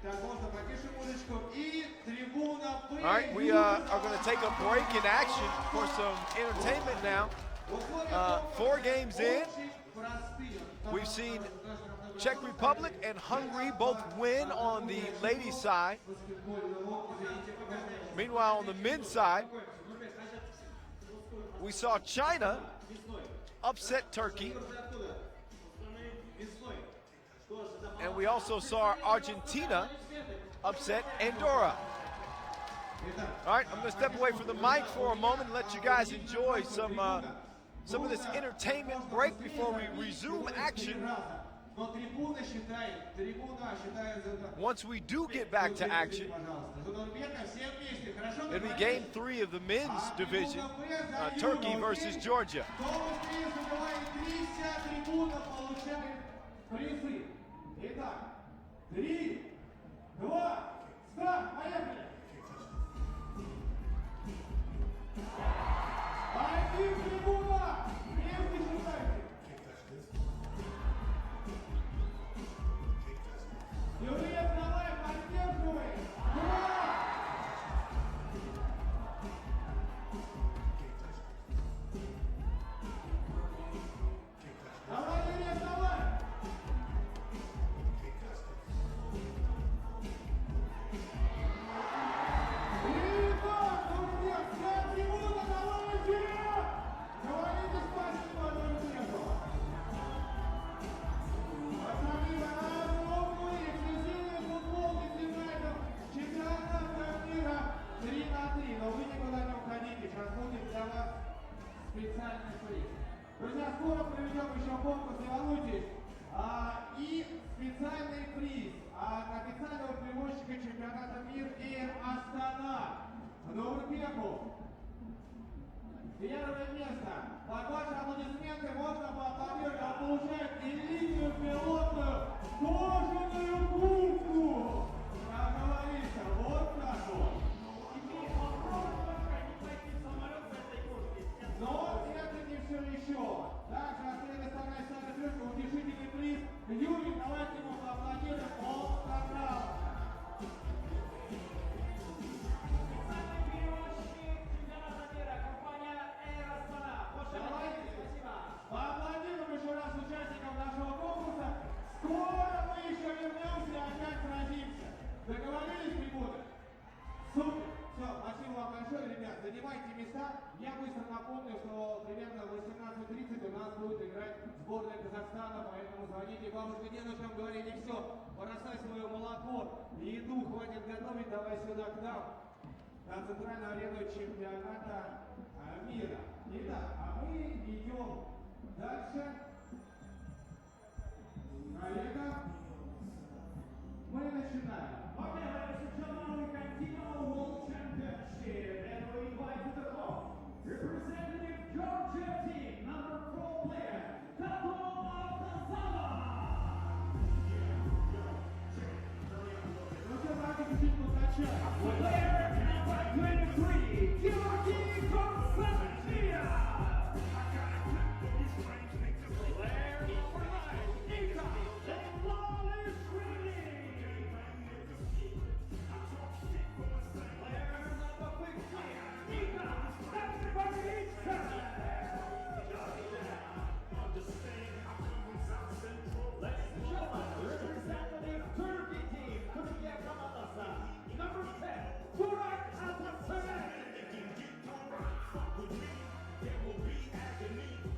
Так, можно потише музычку. И трибуна Б. All right, we are going to take a break in action for some entertainment now. 4 games in, we've seen Czech Republic and Hungary both win on the ladies' side. Meanwhile, on the men's side, we saw China upset Turkey. And we also saw Argentina upset Andorra. All right, I'm going to step away from the mic for a moment and let you guys enjoy some of this entertainment break before we resume action. Once we do get back to action, it'll be game 3 of the men's division, Turkey versus Georgia. Итак, 3, 2, старт, поехали! Один трибуна! Не считайте! Юрий, давай, поддерживай! 2! Давай, Юрий, давай! Друзья, скоро проведем еще конкурс, не волнуйтесь. И специальный приз от официального перевозчика чемпионата мира Air Астана. В Нур-Пеку. Первое место. Под ваши аплодисменты можно поаплодировать. Он получает элитную пилотную кожаную куртку. Как говорится, вот так вот. Но это не все еще. Также остальная сторона стали крышка, утешительный приз. Юрий, давайте ему поаплодируем. Он старался. Давайте поаплодируем еще раз участникам нашего конкурса. Скоро мы еще вернемся и опять сразимся. Договорились, трибуны? Супер. Все, спасибо вам большое, ребят. Занимайте места. Я быстро напомню, что примерно в 18:30 у нас будет играть сборная Казахстана, поэтому звоните бабушке, дедушкам, говорите, все, бросай свое молоко, еду хватит готовить, давай сюда к нам, на центральную арену чемпионата мира. Итак, а мы идем дальше. Коллега, мы начинаем. Representative Georgia team, number 4 player, Tatoma Kazama. Player number 23, Georgi Konstantia. Player number 9, Nika Lemlalishvili. Player number 15, Nika Lemlalishvili. Representative Turkey team, Türkiye komandası, number 10, Burak Atasaray.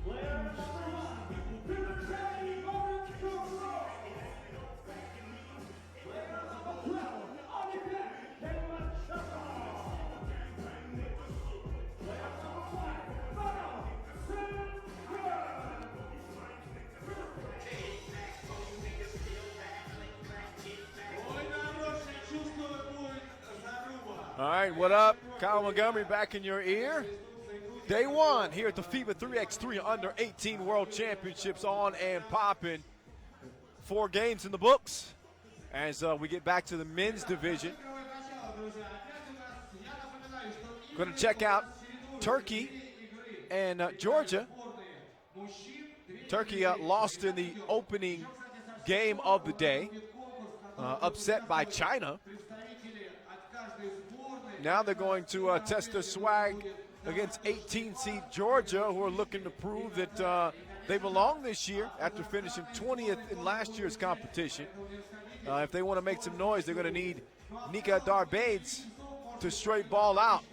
Player number 1, Gülşen Gorunçoğlu. Player number 12, Alipek Kemalşakov. Player number 5, Farah Sünger. All right, what up? Kyle Montgomery back in your ear. Day 1 here at the FIBA 3x3 Under 18 World Championships on and popping. 4 games in the books as we get back to the men's division. Going to check out Turkey and Georgia. Turkey lost in the opening game of the day, upset by China. Now they're going to test their swag against 18-seed Georgia, who are looking to prove that they belong this year after finishing 20th in last year's competition. If they want to make some noise, they're going to need Nika Darbades to straight ball out.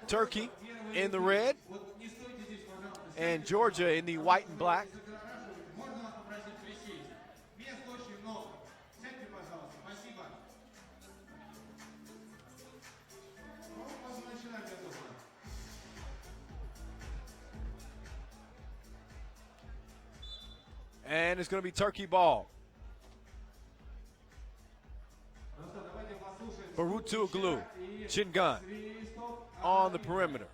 Turkey in the red and Georgia in the white and black. And it's going to be Turkey ball. Barutoglu, Chingun on the perimeter.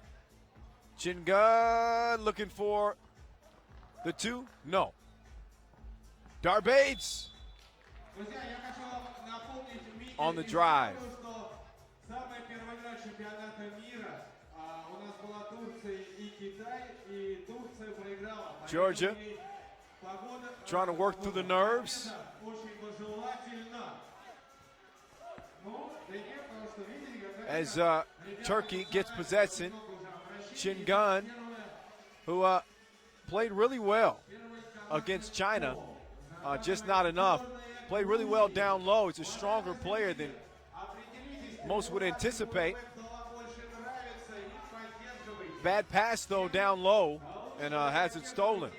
Chingun looking for the two. No. Darbades on the drive. Georgia trying to work through the nerves. As Turkey gets possession, Chingun, who played really well against China, just not enough. Played really well down low. He's a stronger player than most would anticipate. Bad pass, though, down low, and has it stolen.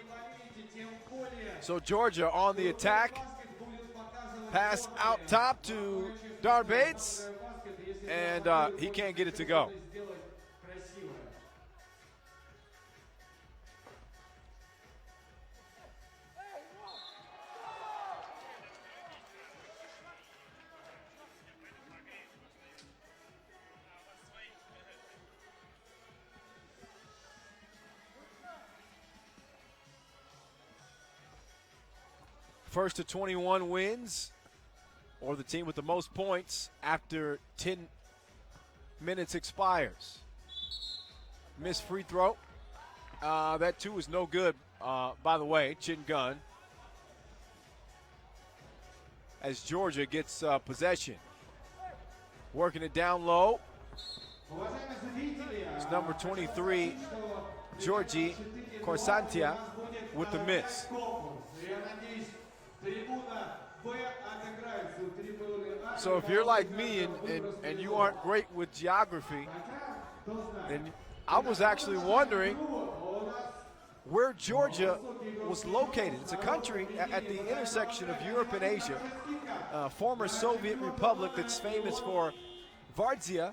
So Georgia on the attack. Pass out top to Darbades, and he can't get it to go. First to 21 wins, or the team with the most points after 10 minutes expires. Missed free throw. That too is no good, by the way, Chingun. As Georgia gets possession. Working it down low. It's number 23, Georgi Korsantia, with the miss. So if you're like me and you aren't great with geography, then I was actually wondering where Georgia was located. It's a country at the intersection of Europe and Asia, former Soviet republic that's famous for Vardzia,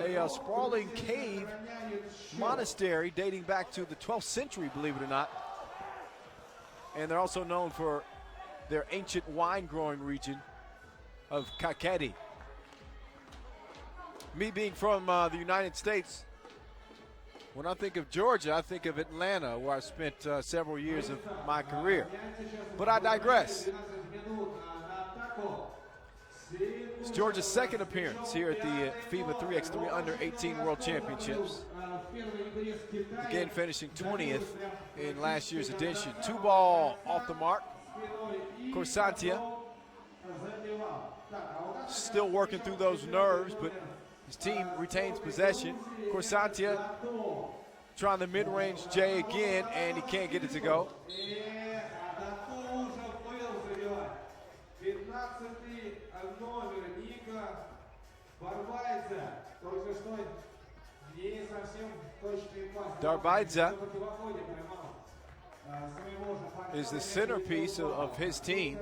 a sprawling cave monastery dating back to the 12th century, believe it or not. And they're also known for their ancient wine growing region of Kakheti. Me being from the United States, when I think of Georgia, I think of Atlanta, where I spent several years of my career. But I digress. It's Georgia's second appearance here at the FIBA 3x3 Under 18 World Championships. Again, finishing 20th in last year's edition. 2 ball off the mark. Korsantia still working through those nerves, but his team retains possession. Korsantia trying the mid-range J again, and he can't get it to go. Darbades is the centerpiece of his team.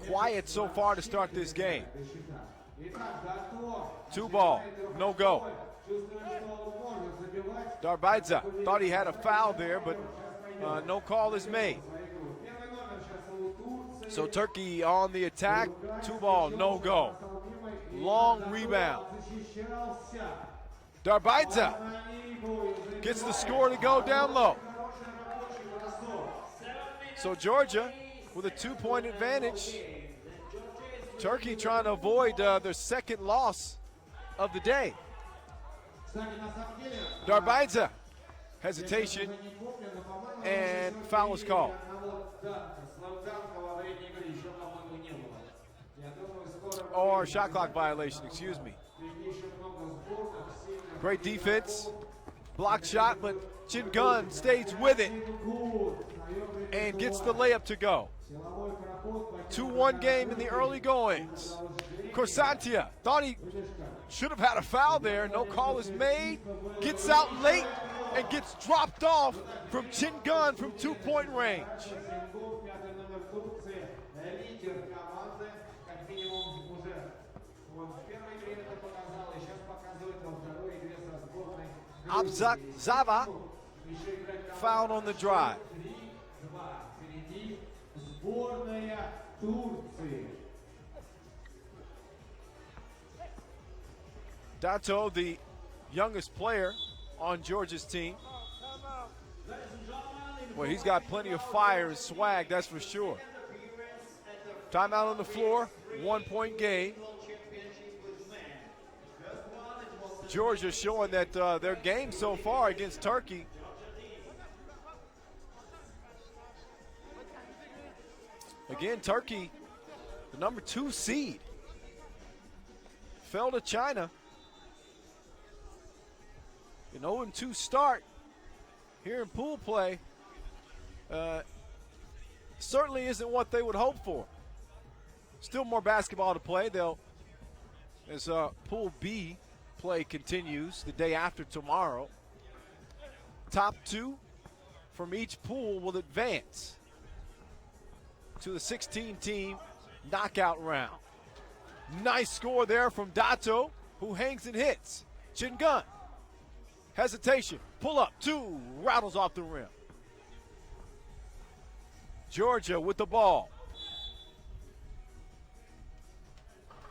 Quiet so far to start this game. 2 ball, no go. Darbades thought he had a foul there, but no call is made. So Turkey on the attack, 2 ball, no go. Long rebound. Darbades gets the score to go down low. So Georgia with a 2-point advantage. Turkey trying to avoid their second loss of the day. Кстати, на самом деле, Darbaidze, hesitation, я не помню, но, по-моему, and еще foul is called. одного слэмданка во время игры еще, по-моему, не было. Я думаю, скоро Or shot clock violation, excuse me. впереди еще много сборных, сильных. Great defense. Block shot, but Chin Gun stays with it and gets the layup to go. 2-1 game in the early goings. Corsantia thought he should have had a foul there. No call is made. Gets out late and gets dropped off from Chin Gun from 2-point range. Пятый номер Турции, лидер команды, как минимум уже вот в первой игре это показал, и сейчас показывает во второй игре со сборной. Abzak Zava Еще играет команда fouled on the drive. 3-2. Впереди сборная Турции. Dato, the youngest player on Georgia's team. Well, he's got plenty of fire and swag, that's for sure. Timeout on the floor, 1-point game. Georgia showing that their game so far against Turkey again, Turkey, the number 2 seed, fell to China. An 0-2 start here in pool play certainly isn't what they would hope for. Still more basketball to play. As Pool B play continues the day after tomorrow, top 2 from each pool will advance to the 16-team knockout round. Nice score there from Dato, who hangs and hits. Chin Gun, hesitation, pull up, 2, rattles off the rim. Georgia with the ball.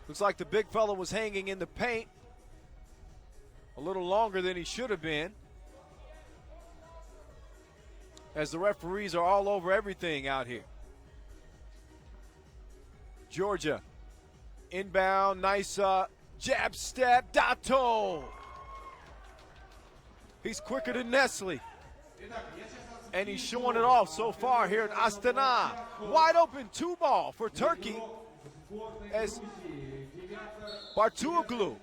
Looks like the big fella was hanging in the paint a little longer than he should have been, as the referees are all over everything out here. Georgia inbound, nice jab step, Dato. He's quicker than Nestle, and he's showing it off so far here in Astana. Wide open 2-ball for Turkey as Bartuoglu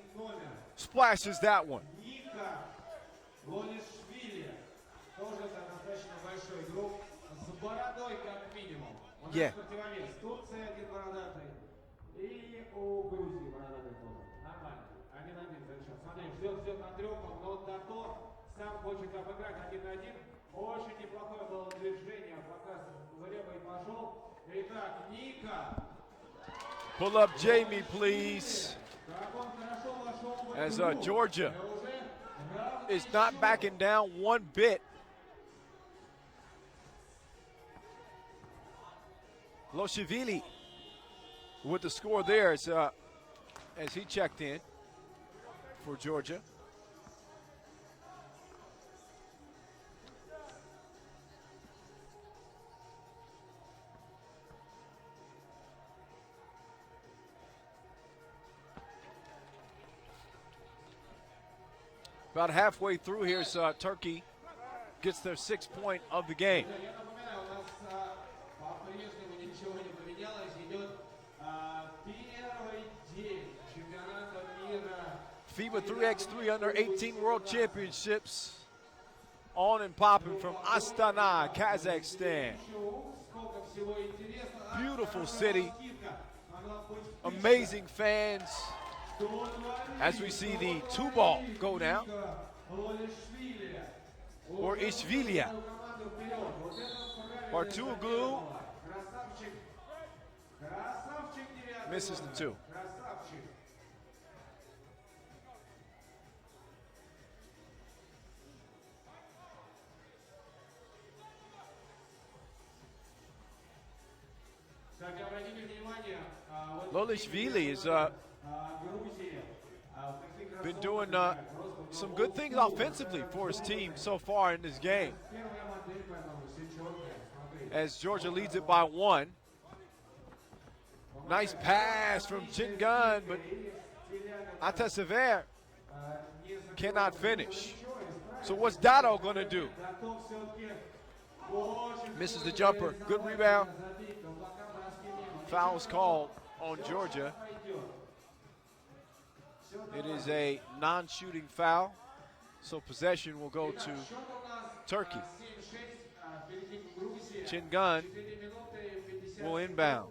splashes that one. Ника Лолишвили. Тоже это достаточно большой игрок с бородой как минимум. Он Yeah. противовес. Турция один бородатый. И у Грузии бородатый тоже. Нормально. 1-1 завершен. Смотри, ждет на трёху, но Дато сам хочет обыграть 1-1. Очень неплохое было движение. Пока в левый пошел. Итак, Ника. Pull up Jamie, please. Как он хорошо вошел в As игру. Georgia Уже равный is not backing down one bit. Loshivili with the score there as he checked in for Georgia. About halfway through here, so Turkey gets their 6th point of the game. Я напоминаю, у нас по-прежнему ничего не поменялось. Идет первый день чемпионата мира. FIBA 3x3 Under 18 World Championships on and popping from Astana, Kazakhstan. Сколько всего интересного. Beautiful city, Скидка могла быть amazing fans. As we see the 2-ball go down, Лолишвили. or Ishvilia. Команду вперед. Вот это правильно. Bartuoglu Красавчик. Красавчик девятый. misses the 2. Красавчик. Кстати, обратите внимание, вот Lolishvili has Грузии в каких been кроссовках doing играет. Просто some good things offensively for his team so far in this game, первая модель, по-моему, сечёрная. Смотри. as Georgia leads it by 1. Nice pass from Chin Gun, but Atasever Не cannot finish. So what's Dato going to do? Misses the jumper. Good rebound. Foul's called on Georgia. It is a non-shooting foul, so possession will go to Turkey. Chingun will inbound.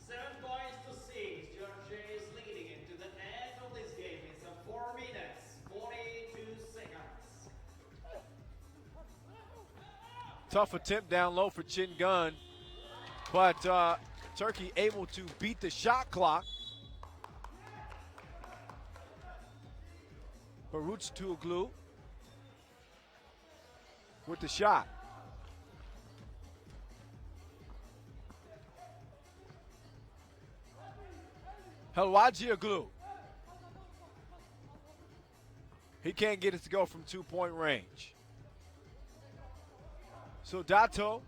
7 points to 6. Georgia is leading into the end of this game. It's a 4 minutes, 42 seconds. Tough attempt down low for Chingun, but Turkey able to beat the shot clock. Baruch Tuoglu with the shot. Helwajioglu. He can't get it to go from 2-point range. So Dato,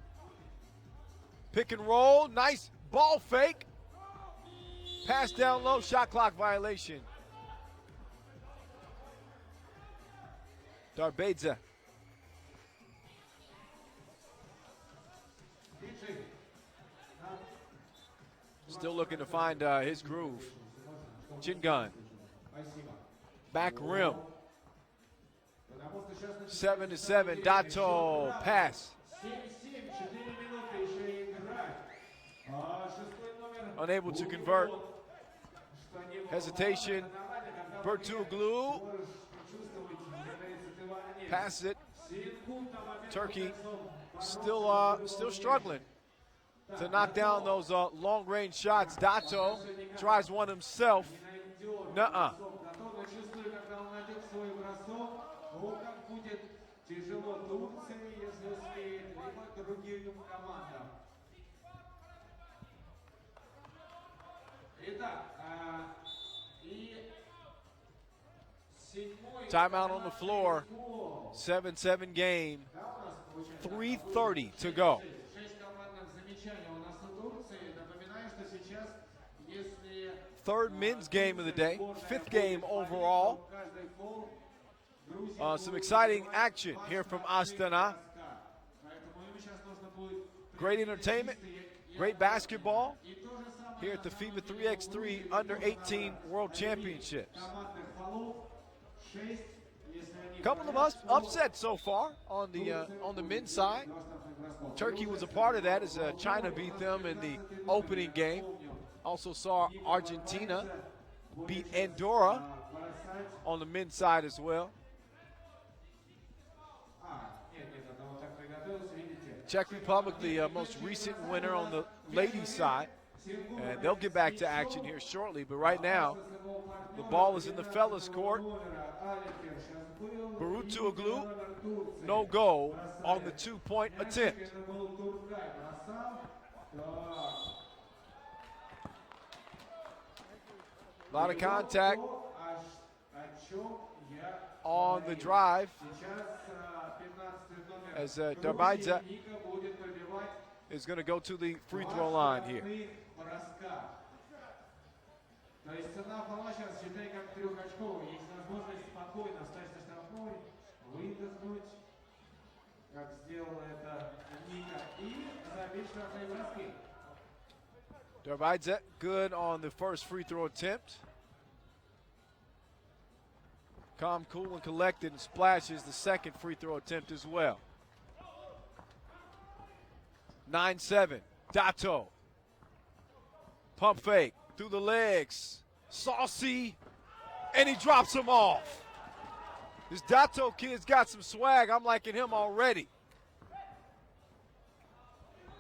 pick and roll, nice ball fake. Pass down low, shot clock violation. Darbadze. Still looking to find his groove. Chingun. Back rim. 7-7. Dato pass. Unable to convert. Hesitation. Bertuglu. Pass it. Turkey still struggling to knock down those long-range shots. Dato tries one himself. Nuh-uh. Timeout on the floor. 7-7 game. 3:30 to go. Third men's game of the day, 5th game overall. Some exciting action here from Astana. Great entertainment, great basketball here at the FIBA 3x3 Under-18 World Championships. Couple of upsets so far on the men's side. Turkey was a part of that as China beat them in the opening game. Also saw Argentina beat Andorra on the men's side as well. Czech Republic, the most recent winner on the ladies' side. And they'll get back to action here shortly. But right now, the ball is in the fellas' court. Bertuglu, no goal on the 2-point attempt. A lot of contact on the drive as Darbadze is going to go to the free throw line here. То есть цена фола сейчас, считай, как трехочковый. Есть возможность спокойно встать со штрафной, выдохнуть, как сделала это Ника, и забить штрафные броски. Darbadze good on the first free throw attempt. Calm, cool, and collected, and splashes the second free throw attempt as well. 9-7, Dato. Pump fake through the legs. Saucy, and he drops him off. This Dato kid's got some swag. I'm liking him already.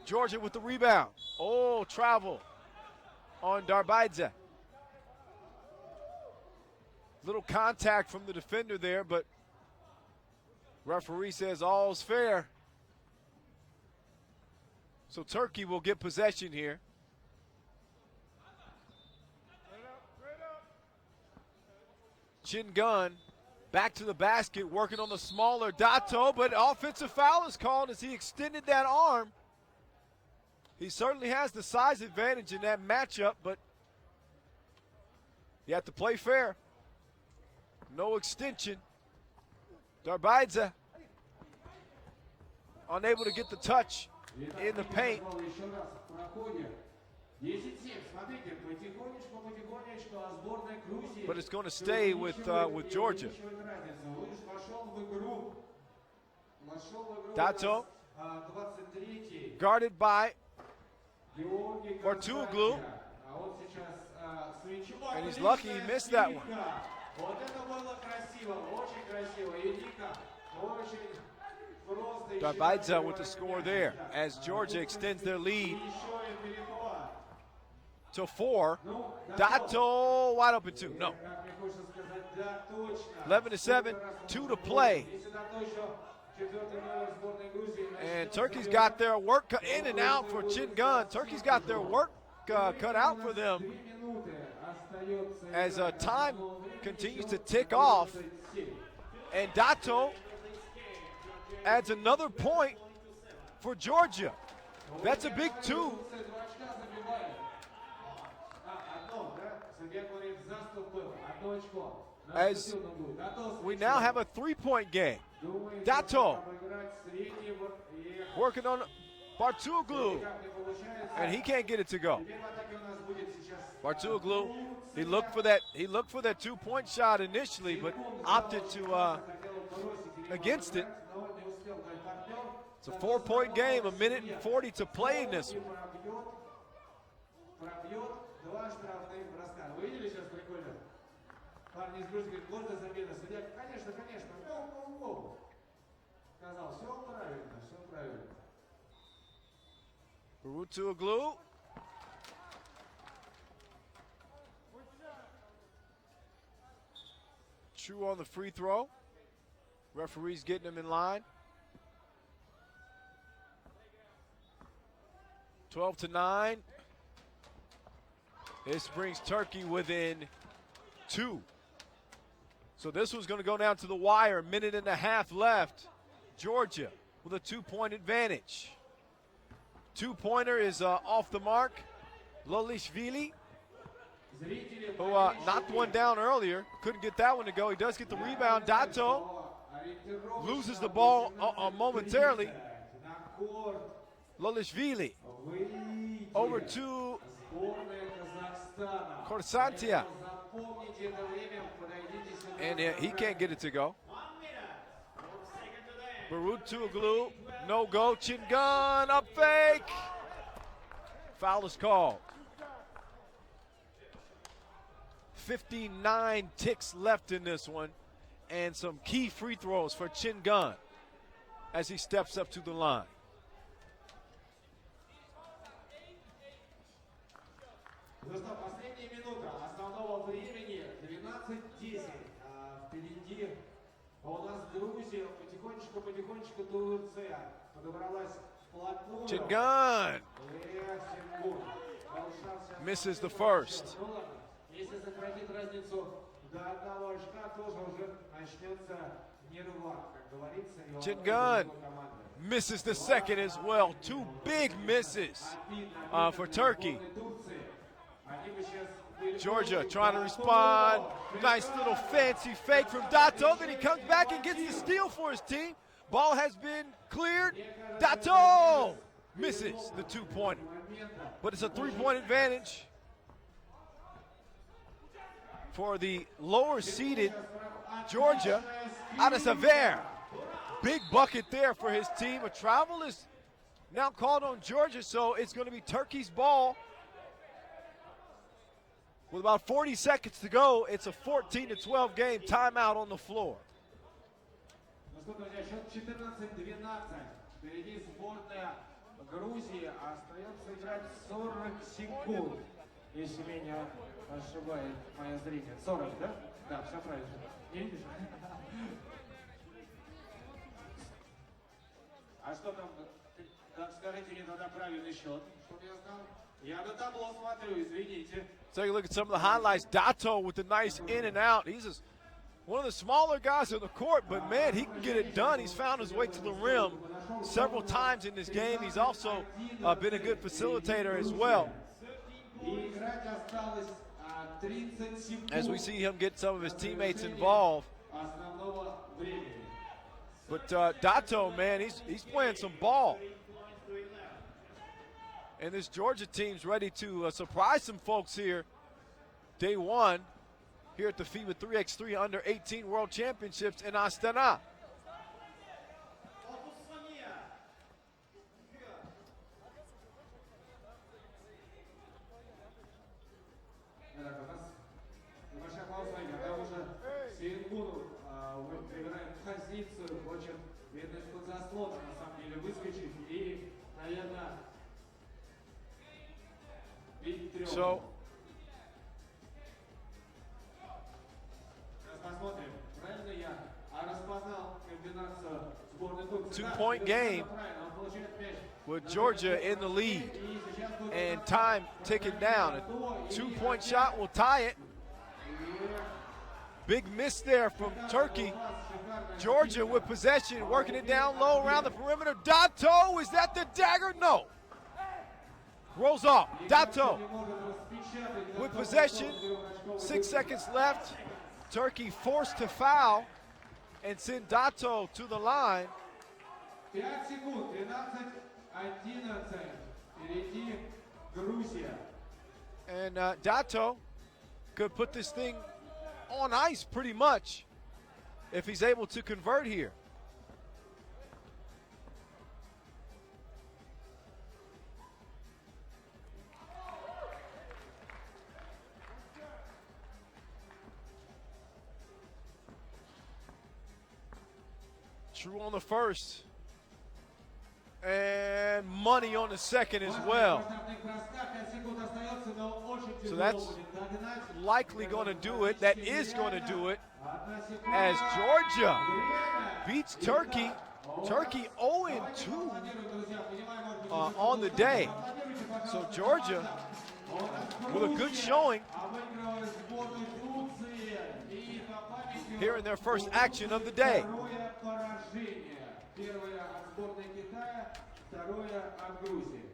Georgia with the rebound. Oh, travel on Darbadze. Little contact from the defender there, but referee says all's fair. So Turkey will get possession here. Chingun back to the basket, working on the smaller Dato, but offensive foul is called as he extended that arm. He certainly has the size advantage in that matchup, but you have to play fair. No extension. Darbaidze unable to get the touch in the paint. Еще раз в проходе. 10-7. Смотрите, потихонечку, а сборная Грузии. But it's going to stay with Georgia. Вошел в игру. Dato. 23-й. Guarded by Георгий Bartuglu. А он сейчас свечу. And he's lucky he missed that one. Вот это было красиво, очень красиво. И дико, очень просто. Darbaidze with the score there as Georgia extends their lead to 4. Dato wide open 2. No. 11-7, 2 to play. And Turkey's got their work in and out for Chingun. Turkey's got their work cut out for them as time continues to tick off. And Dato adds another point for Georgia. That's a big 2. As we now have a 3-point game. Dato working on Bartuglu, and he can't get it to go. Bartuglu, he looked for that 2-point shot initially, but opted to against it. It's a 4-point game, 1:40 to play in this one. Парни из Грузии говорят, можно замена? Судья, конечно, гоу. Сказал, все правильно. Bartuglu. True on the free throw. Referee's getting him in line. 12-9. This brings Turkey within 2. So this one's going to go down to the wire. 1.5 minutes left. Georgia with a 2-point advantage. 2-pointer is off the mark. Lolishvili, who knocked one down earlier. Couldn't get that one to go. He does get the rebound. Dato loses the ball momentarily. Lolishvili over to Korsantia. And he can't get it to go. Bartuglu, no go. Chingun, up fake. Foul is called. 59 ticks left in this one. And some key free throws for Chingun as he steps up to the line. Ну что, последняя минута основного времени, 12-10. Впереди у нас Грузия, потихонечку Турция подобралась вплотную. Chingun misses the first. Если сократить разницу до 1 очка, тоже уже начнется нервак, как говорится. Chingun misses the second as well. 2 big misses for Turkey. Georgia trying to respond. Nice little fancy fake from Dato. Then he comes back and gets the steal for his team. Ball has been cleared. Dato misses the 2-pointer. But it's a 3-point advantage for the lower seeded Georgia. Adasaver. Big bucket there for his team. A travel is now called on Georgia, so it's going to be Turkey's ball. With about 40 seconds to go, it's a 14-12 game. Timeout on the floor. Ну что, друзья, счет 14-12. Впереди сборная Грузии. Остается играть 40 секунд. Если меня ошибает моя зрение. 40, да? Да, все правильно. Не видишь? А что там? Скажите мне тогда правильный счет, чтобы я знал. Я на табло смотрю, извините. Take a look at some of the highlights. Dato with the nice in and out. He's one of the smaller guys on the court, but man, he can get it done. He's found his way to the rim several times in this game. He's also been a good facilitator as well. И играть осталось 30 секунд as we see him get some of his teammates involved. основного времени. But Dato, man, he's playing some ball. And this Georgia team's ready to surprise some folks here. Day one here at the FIBA 3x3 Under 18 World Championships in Astana. Так, у нас небольшая пауза, когда уже Сейнгуну выбирает позицию, хочет, видно, что заслон, на самом деле, выскочить и, наверное, бить трёх. So, Сейчас посмотрим, правильно я распознал комбинацию сборной Турции. 2-point game with Georgia in the lead. And time ticking down. A 2-point shot will tie it. Big miss there from Turkey. Georgia with possession, working it down low around the perimeter. Dato, is that the dagger? No. Rolls off. Dato with possession. 6 seconds left. Turkey forced to foul and send Dato to the line. 5 секунд, 13-11. Впереди Грузия. And Dato could put this thing on ice pretty much if he's able to convert here. True on the first. And money on the second as well. So that's likely going to do it. That is going to do it as Georgia beats Turkey. Turkey 0-2 on the day. So Georgia with a good showing here in their first action of the day. Первое от сборной Китая, второе от Грузии.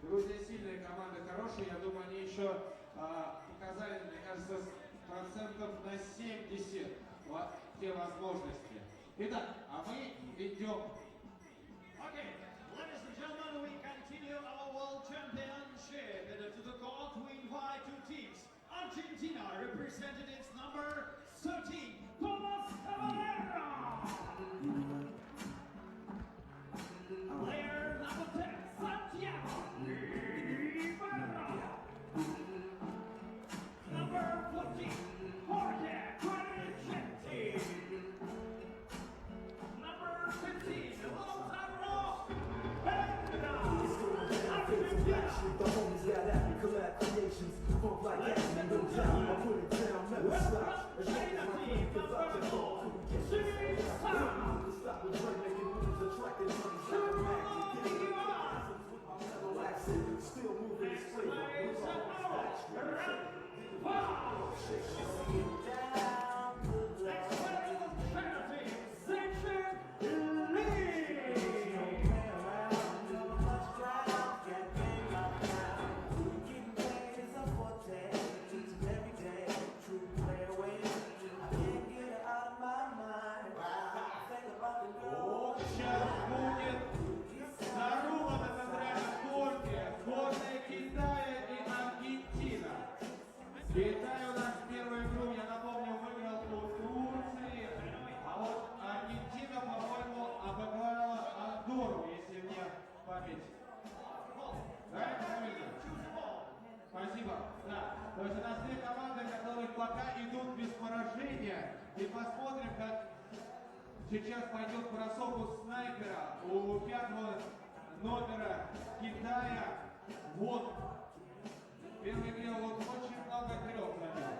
Грузия сильная, команда хорошая. Я думаю, они еще показали, мне кажется, процентов на 70 те возможности. Итак, а мы идем. Okay, ladies and gentlemen, we continue our world championship. And to the court, we invite two teams. Argentina represented its number 13, Thomas Caballero. Player number 10, Santiago Ibarra. Number 14, Jorge Corichetti. Number 15, Lautaro Herrera. The homies got happy collab creations, funk like that, and no doubt I put it down, never stop. And shake my feet, 'cause I can hold who gets it. Stop with Dre making moves, attracting money, like a magnet. Getting the eyes with my metal accent, still moving his flavor. With all my Сейчас будет зарубана центральной корте. Сборная Китая и Аргентина. Китай у нас первую игру, я напомню, выиграл у Турции. А вот Аргентина, по-моему, обыграла Андорру, если мне память. Да, правильно? Спасибо. Да. То есть у нас две команды, которые пока идут без поражения. И посмотрим, как сейчас пойдет бросок у снайпера, у 5-го номера Китая. Вот. В первой игре вот очень много трех забил.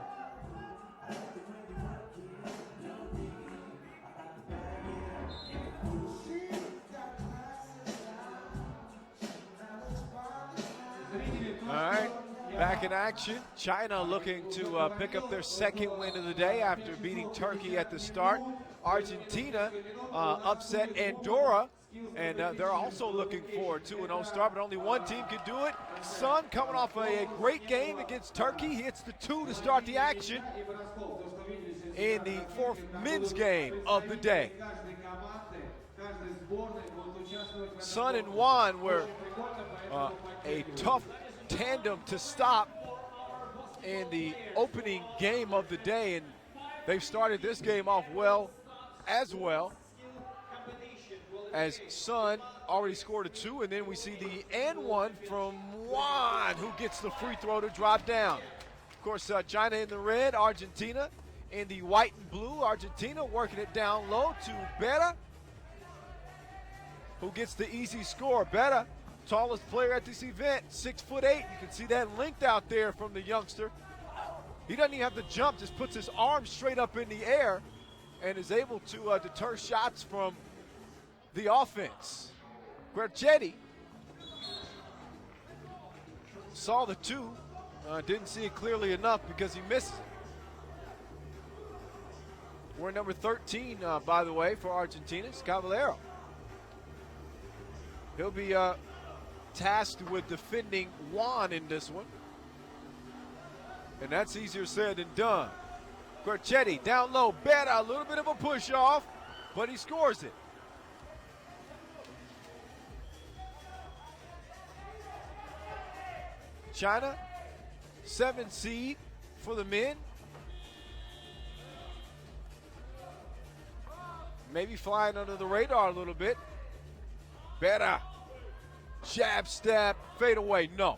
All right, back in action. China looking to pick up their second win of the day after beating Turkey at the start. Argentina upset Andorra And they're also looking for a 2-0 start, but only one team can do it. Sun coming off a great game against Turkey. He hits the 2 to start the action in the 4th men's game of the day. Sun and Juan were a tough tandem to stop in the opening game of the day, and they've started this game off well, as Sun already scored a 2, and then we see the and 1 from Juan, who gets the free throw to drop down. Of course, China in the red, Argentina in the white and blue. Argentina working it down low to Berra, who gets the easy score. Berra, tallest player at this event, 6'8". You can see that length out there from the youngster. He doesn't even have to jump, just puts his arm straight up in the air and is able to deter shots from the offense. Guerchetti saw the 2, didn't see it clearly enough because he missed it. We're number 13, by the way, for Argentina, it's Caballero. He'll be tasked with defending Juan in this one. And that's easier said than done. Guerchetti down low, Berra, a little bit of a push off, but he scores it. China, 7 seed for the men. Maybe flying under the radar a little bit. Berra, jab, step, fade away, no.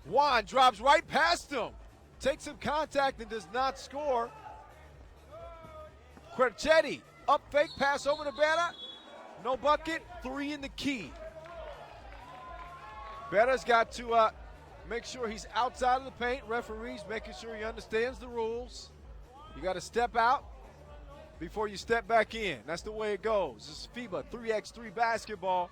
Juan drops right past him. Takes some contact and does not score. Guerchetti, up fake pass over to Berra. No bucket, 3 in the key. Berra's got to make sure he's outside of the paint. Referees making sure he understands the rules. You got to step out before you step back in. That's the way it goes. This is FIBA 3x3 basketball.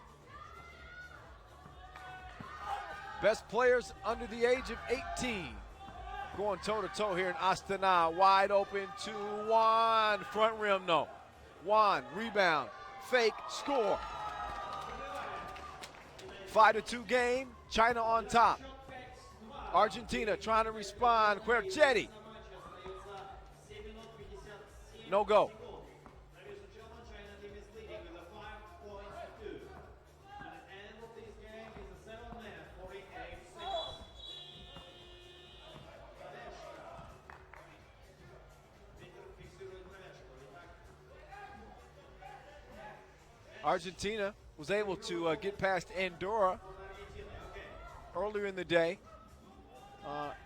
Best players under the age of 18 going toe-to-toe here in Astana. Wide open to Juan. Front rim, no. Juan, rebound, fake, score. 5-2 game, China on top. Argentina trying to respond. Guerchetti. No go. Argentina was able to get past Andorra earlier in the day.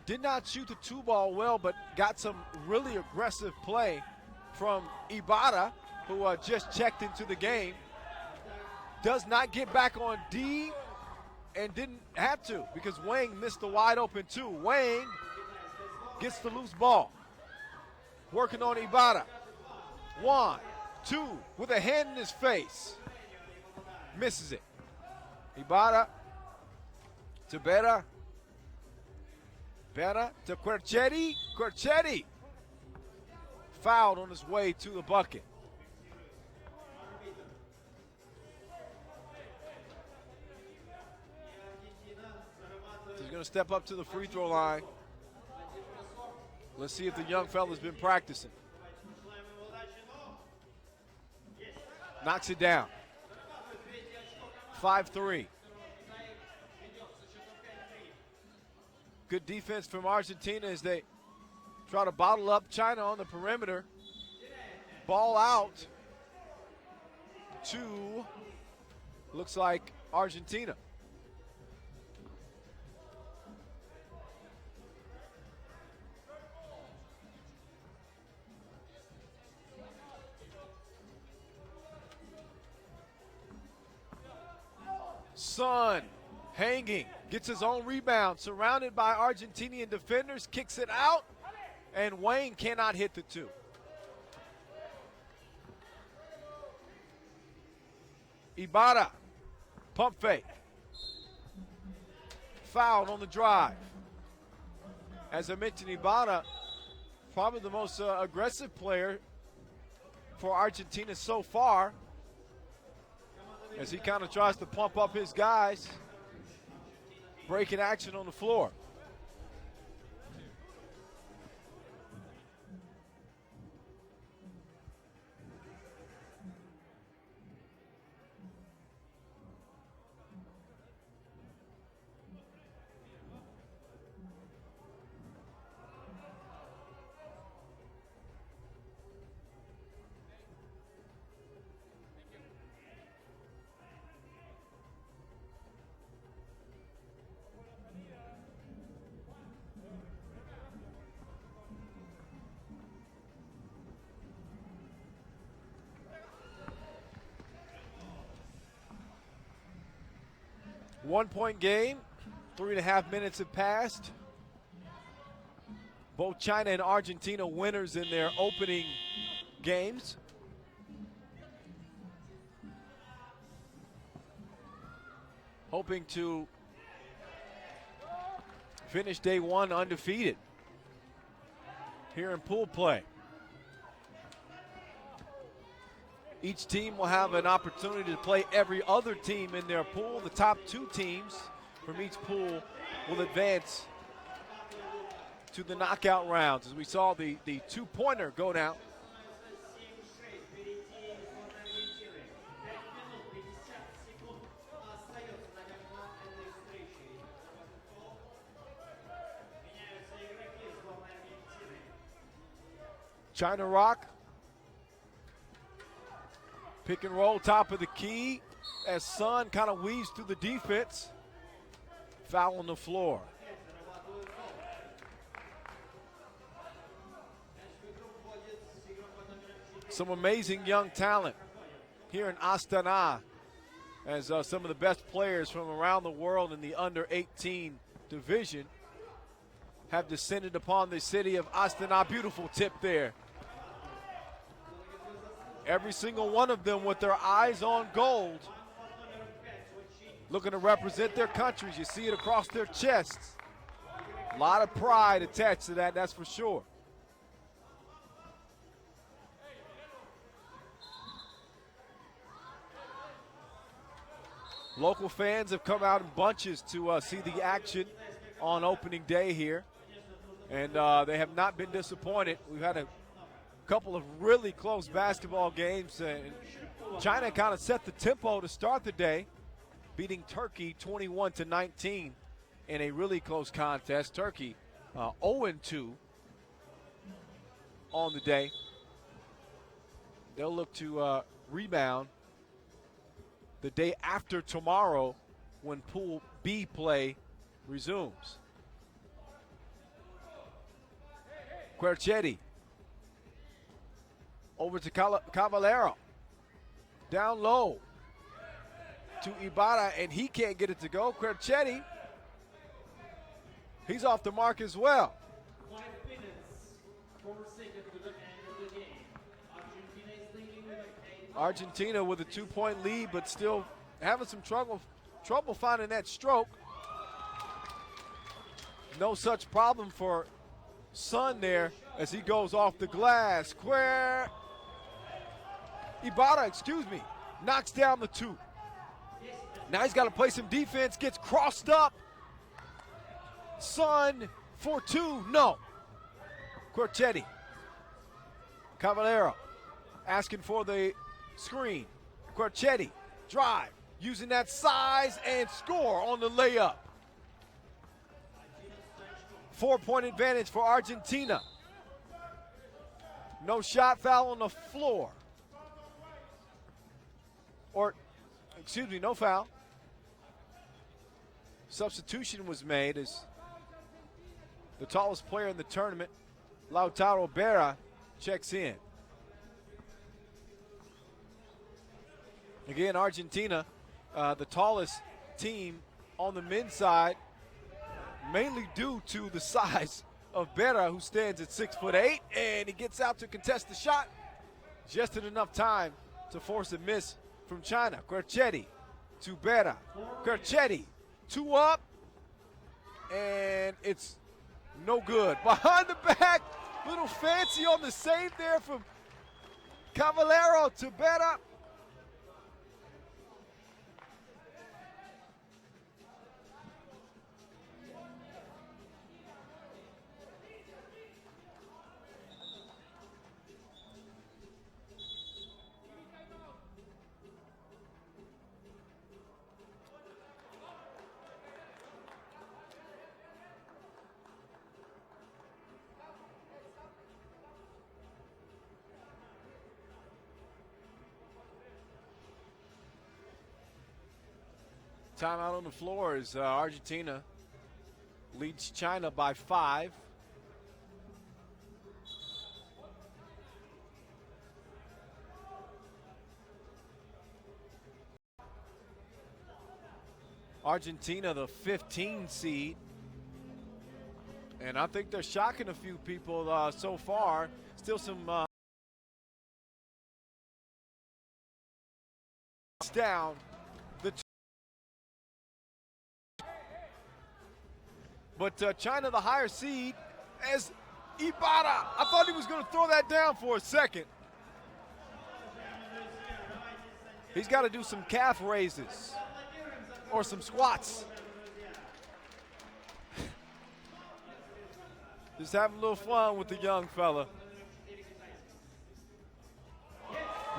Did not shoot the 2-ball well, but got some really aggressive play from Ibarra, who just checked into the game. Does not get back on D and didn't have to because Wang missed the wide open 2. Wang gets the loose ball. Working on Ibarra. 1, 2 with a hand in his face. Misses it. Ibarra to Berra. Berra to Guerchetti. Guerchetti fouled on his way to the bucket. He's going to step up to the free throw line. Let's see if the young fella's been practicing. Knocks it down. 5-3. Good defense from Argentina as they try to bottle up China on the perimeter. Ball out to, looks like Argentina. Sun hanging, gets his own rebound, surrounded by Argentinian defenders, kicks it out, and Wayne cannot hit the 2. Ibarra, pump fake. Fouled on the drive. As I mentioned, Ibarra, probably the most aggressive player for Argentina so far. as he kind of tries to pump up his guys. Breaking action on the floor. One-point game, 3.5 minutes have passed. Both China and Argentina winners in their opening games. Hoping to finish day one undefeated here in pool play. Each team will have an opportunity to play every other team in their pool. The top two teams from each pool will advance to the knockout rounds. As we saw the two-pointer go down. China Rock. Pick and roll, top of the key, as Sun kind of weaves through the defense. Foul on the floor. Some amazing young talent here in Astana, as some of the best players from around the world in the under-18 division have descended upon the city of Astana. Beautiful tip there. Every single one of them with their eyes on gold, looking to represent their countries. You see it across their chests. A lot of pride attached to that, that's for sure. Local fans have come out in bunches to see the action on opening day here, and they have not been disappointed. We've had a couple of really close basketball games, and China kind of set the tempo to start the day, beating Turkey 21-19 in a really close contest. Turkey 0-2 on the day. They'll look to rebound the day after tomorrow when Pool B play resumes. Quercetti over to Cavallero. Down low to Ibarra, and he can't get it to go. Quercetti, he's off the mark as well. 5 minutes, 4 seconds to the end of the game. Argentina is leading with Argentina with a 2-point lead, but still having some trouble finding that stroke. No such problem for Sun there as he goes off the glass. Ibarra, knocks down the 2. Now he's got to play some defense, gets crossed up. Sun for 2, no. Quercetti. Cavallero asking for the screen. Quercetti, drive, using that size and score on the layup. 4-point advantage for Argentina. No shot, foul on the floor. No foul. Substitution was made as the tallest player in the tournament, Lautaro Berra, checks in. Again, Argentina, the tallest team on the men's side, mainly due to the size of Berra, who stands at 6'8", and he gets out to contest the shot. Just in enough time to force a miss from China. Quercetti to Berra. Quercetti, 2 up, and it's no good. Behind the back, little fancy on the save there from Cavallero to Berra. Timeout on the floor as Argentina leads China by 5. Argentina, the 15 seed. And I think they're shocking a few people so far. Still some down. But China, the higher seed, as Ibarra. I thought he was going to throw that down for a second. He's got to do some calf raises or some squats. Just having a little fun with the young fella.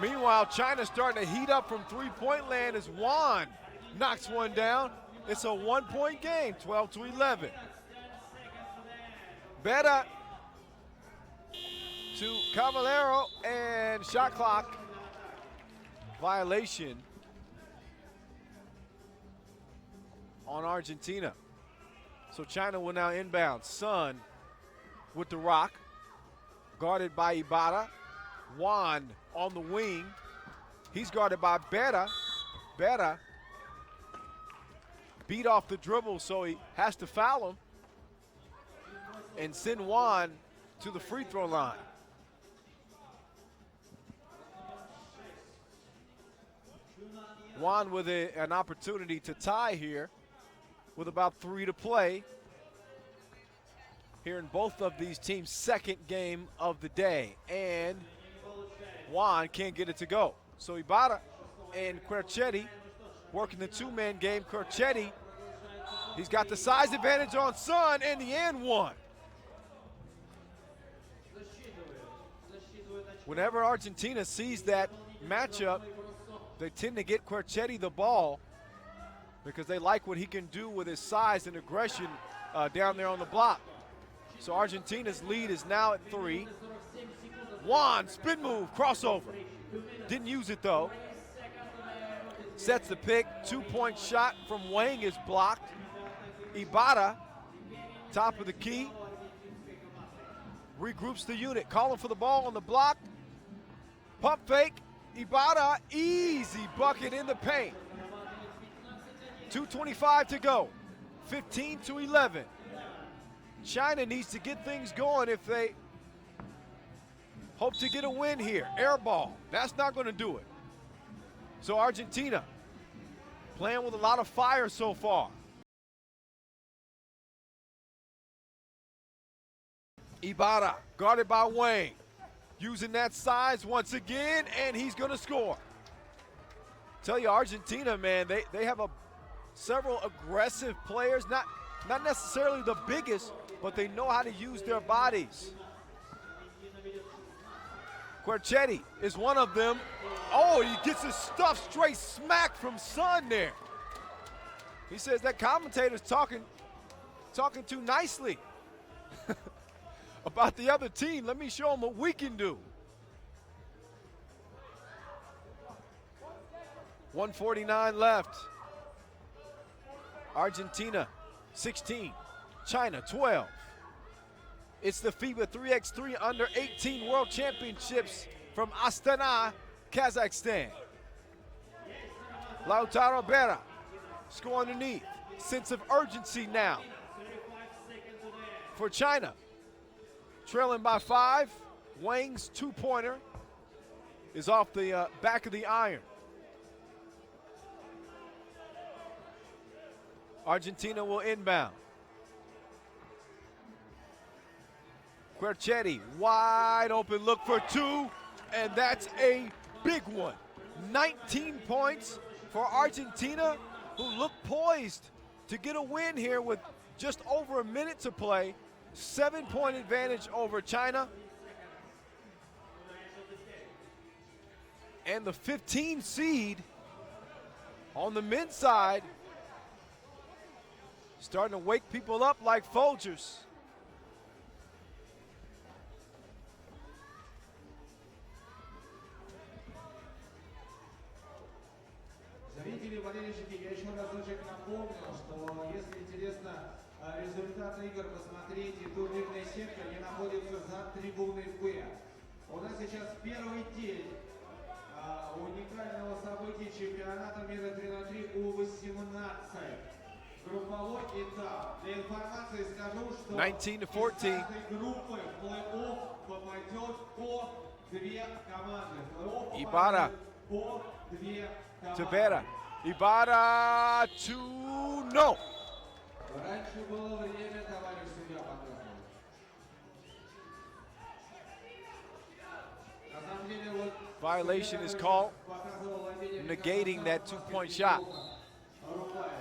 Meanwhile, China's starting to heat up from three-point land as Juan knocks one down. It's a one-point game, 12-11. Beta to Caballero, and shot clock violation on Argentina. So China will now inbound. Sun with the rock, guarded by Ibarra. Juan on the wing. He's guarded by Beta. Beta beat off the dribble, so he has to foul him and send Juan to the free throw line. Juan with an opportunity to tie here with about 3 to play here in both of these teams' second game of the day. And Juan can't get it to go. So Ibarra and Quercetti working the two-man game. Quercetti, he's got the size advantage on Sun, and the and one. Whenever Argentina sees that matchup, they tend to get Quercetti the ball because they like what he can do with his size and aggression down there on the block. So Argentina's lead is now at 3. Juan, spin move, crossover. Didn't use it though. Sets the pick, 2-point shot from Wang is blocked. Ibarra, top of the key, regroups the unit, calling for the ball on the block. Pump fake, Ibarra, easy bucket in the paint. 2:25 to go, 15-11. China needs to get things going if they hope to get a win here. Air ball, that's not going to do it. So Argentina playing with a lot of fire so far. Ibarra guarded by Wang, using that size once again, and he's going to score. Tell you, Argentina, man, they have several aggressive players, not necessarily the biggest, but they know how to use their bodies. Quercetti is one of them. Oh, he gets his stuff straight smacked from Sun there. He says that commentator's talking too nicely about the other team. Let me show them what we can do. 1:49 left. Argentina 16, China 12. It's the FIBA 3x3 Under 18 World Championships from Astana, Kazakhstan. Lautaro Berra, score underneath. Sense of urgency now for China. Trailing by 5. Wang's two-pointer is off the back of the iron. Argentina will inbound. Quercetti, wide open look for 2, and that's a big one. 19 points for Argentina, who look poised to get a win here with just over a minute to play. 7-point advantage over China. And the 15 seed on the men's side starting to wake people up like Folgers. Зовите Дорогие болельщики, я еще разочек напомню, что если интересно результаты игр, посмотрите, турнирная сетка не находится за трибуной Б. У нас сейчас первый день уникального события чемпионата мира 3 на 3 U18. Групповой этап. Для информации скажу, что 19-14. из каждой группы в плей-офф попадет по 2 команды. Ibarra По 2 to команды. Vera. Ibarra to no. Раньше было время, товарищ судья, показывал. На самом деле, вот Violation is судья, called, показывал владение negating that Казахстана, two-point shot. Рукаев.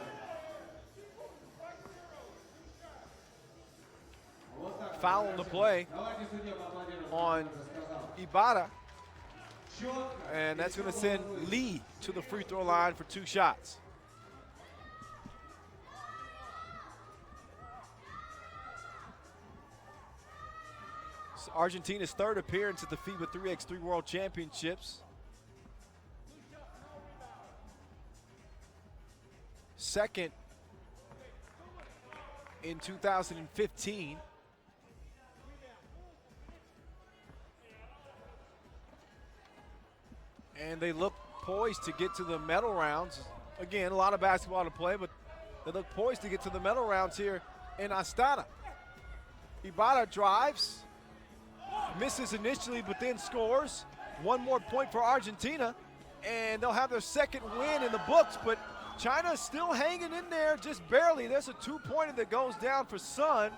Вот так. Foul on the play Давайте судья поаплодируем, on как сказал. Ibarra, Четко. and that's going to send Lee to the free throw line for 2 shots. It's Argentina's 3rd appearance at the FIBA 3x3 World Championships. Second in 2015. And they look poised to get to the medal rounds. Again, a lot of basketball to play, but they look poised to get to the medal rounds here in Astana. Ibarra drives, misses initially, but then scores. One more point for Argentina, and they'll have their second win in the books, but China's still hanging in there just barely. There's a 2-pointer that goes down for Sun.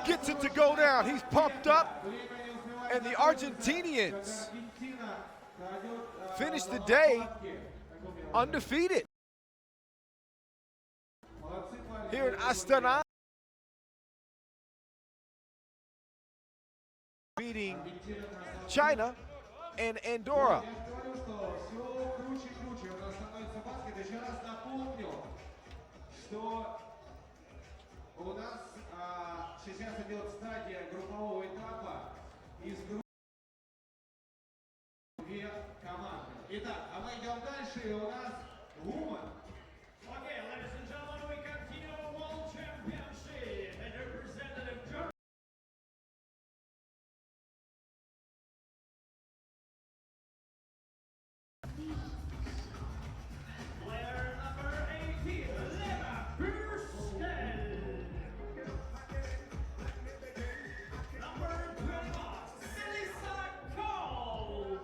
Gets it to go down. He's pumped up, and the Argentinians finish the day undefeated here in Astana, beating China and Andorra. У нас сейчас идет стадия группового этапа из группы 2 команды. Итак, а мы идем дальше, и у нас Woman. Okay, ladies and gentlemen, we continue the World Championship and representative Germany. Player number 18, Lena Bürstel. Number 21, Melissa Cole.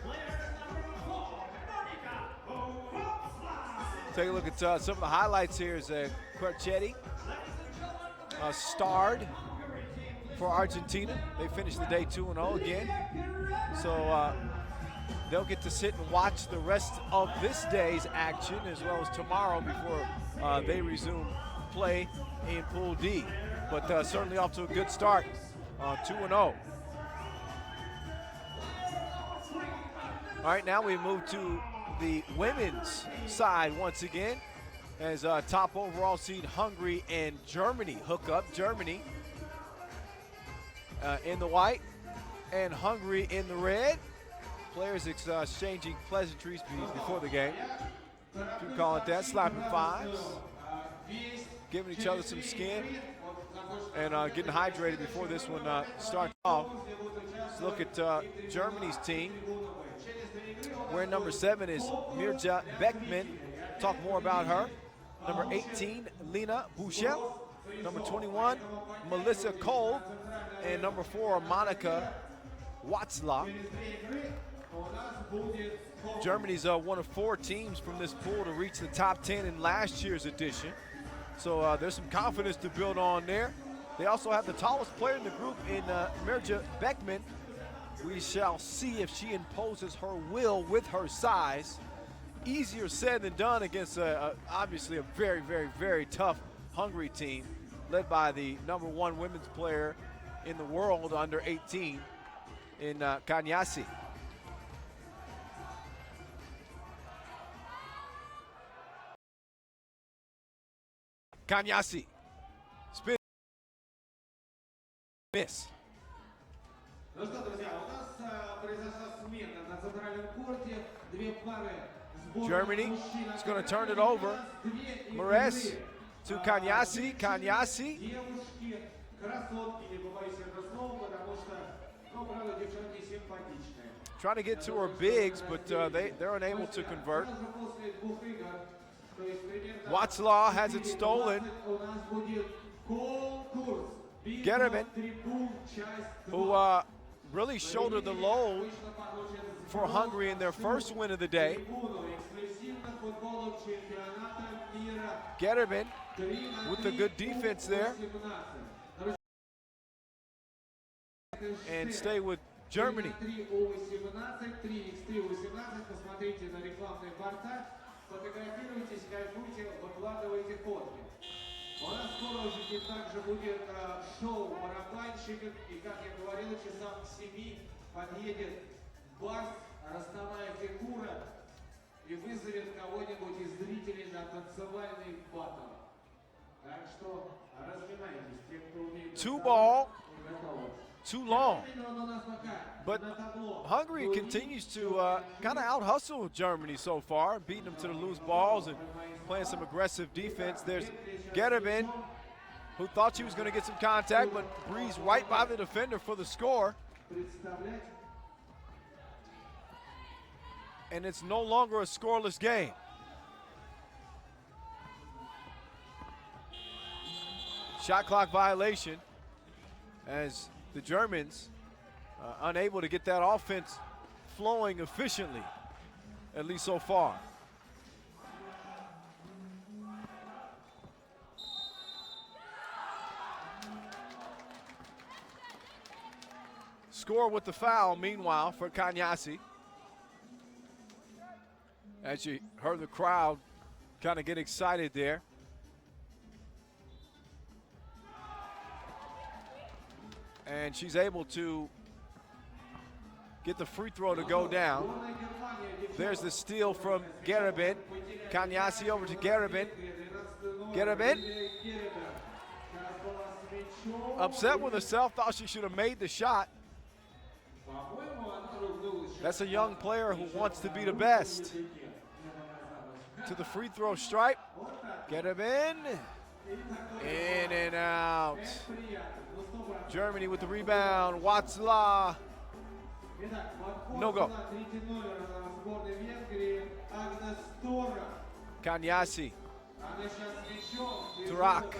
Player number 4, Monica Hopsla. Take a look at some of the highlights here. Is Quarchetti starred for Argentina. They finished the day 2-0 again. So they'll get to sit and watch the rest of this day's action as well as tomorrow before they resume play in Pool D. But certainly off to a good start, 2-0. All right, now we move to the women's side once again as top overall seed Hungary and Germany hook up. Germany in the white and Hungary in the red. Players exchanging pleasantries before the game. If you call it that, slapping fives, giving each other some skin, and getting hydrated before this one starts off. Let's look at Germany's team. Wearing number 7 is Mirja Beckman. Talk more about her. Number 18, Lena Buchel. Number 21, Melissa Cole. And number 4, Monica Watzlaw. Germany's one of 4 teams from this pool to reach the top 10 in last year's edition. So there's some confidence to build on there. They also have the tallest player in the group in Mirja Beckman. We shall see if she imposes her will with her size. Easier said than done against obviously a very, very, very tough Hungary team led by the number 1 women's player in the world under 18 in Kanyasi. Kanyasi Spin. Miss. Ну что, друзья, у нас произошла смена на центральном корте. Две пары сборных Germany мужчин is going to turn it оказались. over. Две Mares игровые, to Kanyasi. Kanyasi девушки, красотки, не побоюсь этого слова, потому что, ну, правда, девчонки симпатичные. trying to get to her bigs, but they're unable to convert. Сразу после двух игр, то есть примерно Watslaw has it stolen. у нас будет конкурс. Gerben, Трибун, часть who 2. really shouldered the load for Hungary in their first win of the day. Gerben with a good defense there. And stay with Germany. Посмотрите на рекламные борта, фотографируйтесь, кайфуйте, выкладывайте фотки. У нас скоро уже также будет шоу барабанщиков, и, как я говорил, часам к 7 подъедет бас, ростовая фигура, и вызовет кого-нибудь из зрителей на танцевальный баттл. Так что разминайтесь, те, кто умеет. Two ball, too long. But But Hungary continues to kind of out-hustle Germany so far, beating them to the loose balls and playing some aggressive defense. There's Gerben, who thought she was going to get some contact, but breezed right by the defender for the score. And it's no longer a scoreless game. Shot clock violation as the Germans unable to get that offense flowing efficiently, at least so far. Score with the foul, meanwhile, for Kanyasi. As you heard the crowd kind of get excited there. And she's able to get the free throw to go down. There's the steal from Gerben. Kanyasi over to Gerben. Gerben upset with herself, thought she should have made the shot. That's a young player who wants to be the best. To the free throw stripe. Gerben. In and out. Germany with the rebound. Watslaw. No go. Kanyasi. Turak.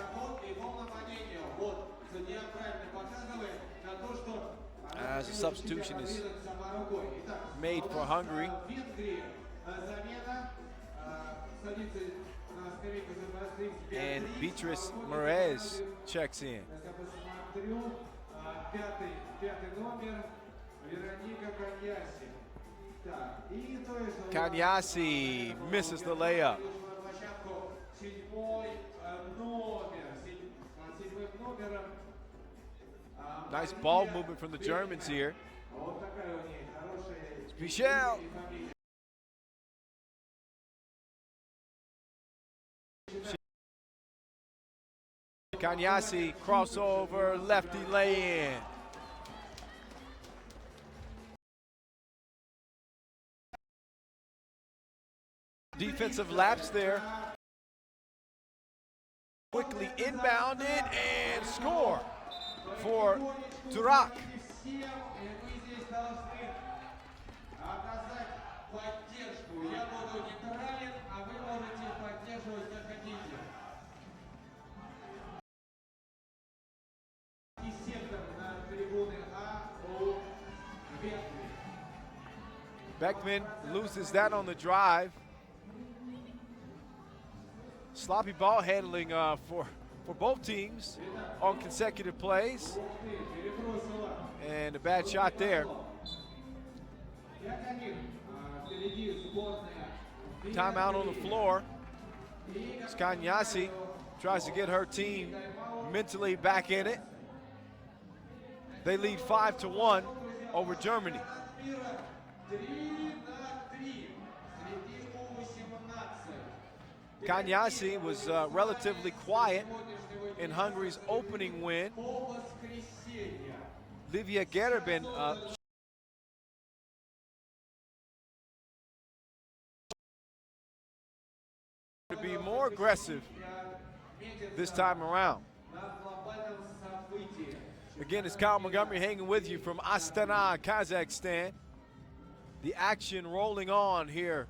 As a substitution is made for Hungary. And Beatrice Merez checks in. Kanyasi misses the layup. Nice ball movement from the Germans here. Michel. Kanyasi crossover, lefty lay-in. Defensive lapse there. Quickly inbounded and score for Turak. Beckman loses that on the drive. Sloppy ball handling for both teams on consecutive plays. And a bad shot there. Timeout on the floor. Kanyasi tries to get her team mentally back in it. They lead 5-1 over Germany. Kanyasi was relatively quiet in Hungary's opening win. Livia Gerben to be more aggressive this time around. Again, it's Kyle Montgomery hanging with you from Astana, Kazakhstan. The action rolling on here.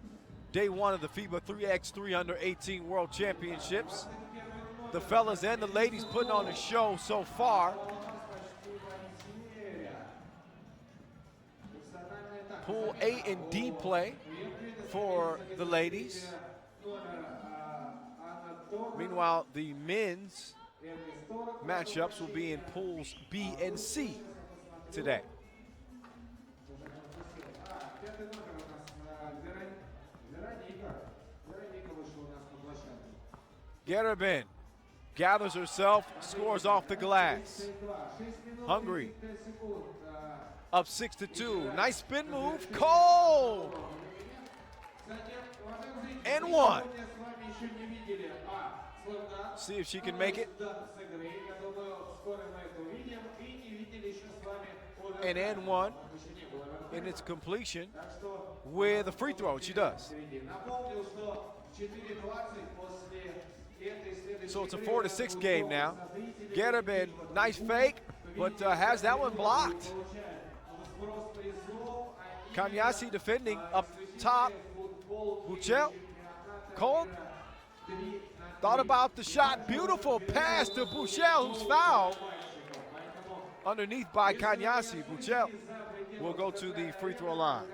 Day one of the FIBA 3x3 Under 18 World Championships. The fellas and the ladies putting on a show so far. Pool A and D play for the ladies. Meanwhile, the men's matchups will be in pools B and C today. Gerben gathers herself, scores off the glass. Hungary up 6-2. Nice spin move. Cold! And one. See if she can make it. And one in its completion with a free throw. She does. So it's a 4-6 game now. Gerben, nice fake, but has that one blocked. Kanyasi defending up top. Buchel, Cold, thought about the shot. Beautiful pass to Buchel, who's fouled. Underneath by Kanyasi. Buchel will go to the free throw line.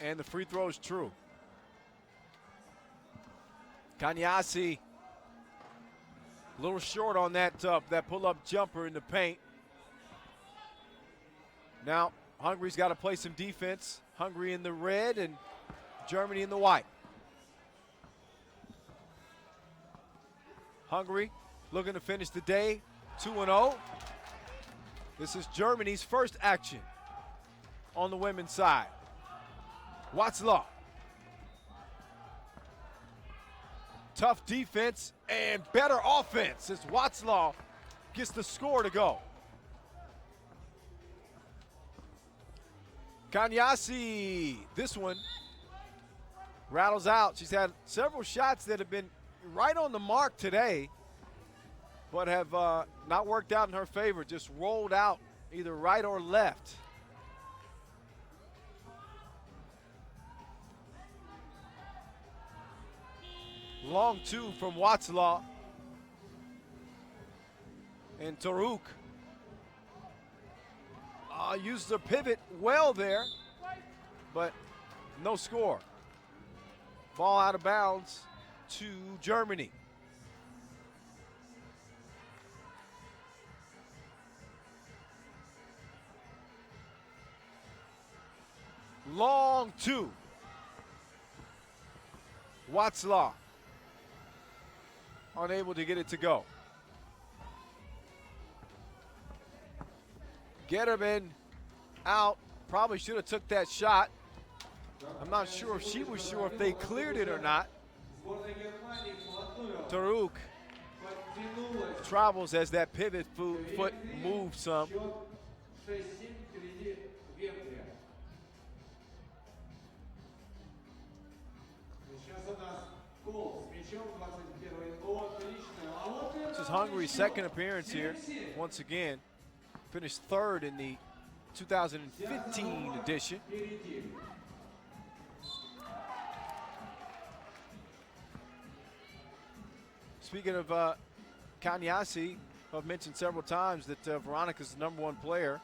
And the free throw is true. Kanyasi a little short on that pull-up jumper in the paint. Now, Hungary's got to play some defense. Hungary in the red and Germany in the white. Hungary looking to finish the day 2-0. This is Germany's first action on the women's side. Watzlaw. Tough defense and better offense as Watzlaw gets the score to go. Kanyasi, this one rattles out. She's had several shots that have been right on the mark today, but have not worked out in her favor, just rolled out either right or left. Long two from Watzlaw. And Taruk used the pivot well there, but no score. Ball out of bounds to Germany. Long two. Watzlaw unable to get it to go. Gerben out. Probably should have took that shot. I'm not sure if she was sure if they cleared it or not. Taruk travels as that pivot foot moves some. This is Hungary's second appearance here. Once again, finished third in the 2015 edition. Speaking of Kanyasi, I've mentioned several times that Veronica's the #1 player.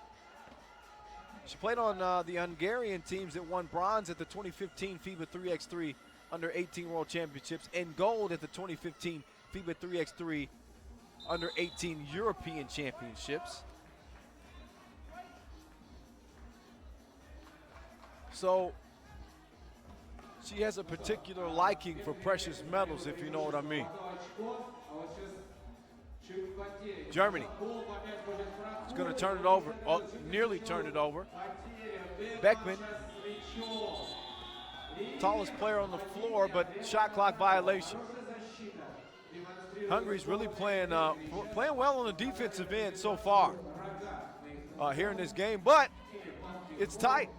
She played on the Hungarian teams that won bronze at the 2015 FIBA 3x3 Under 18 World Championships and gold at the 2015 FIBA 3x3 Under 18 European Championships. So She has a particular liking for precious metals, if you know what I mean. Germany is going to turn it over, nearly turn it over. Beckman, tallest player on the floor, but shot clock violation. Hungary's really playing well on the defensive end so far here in this game, but it's tight.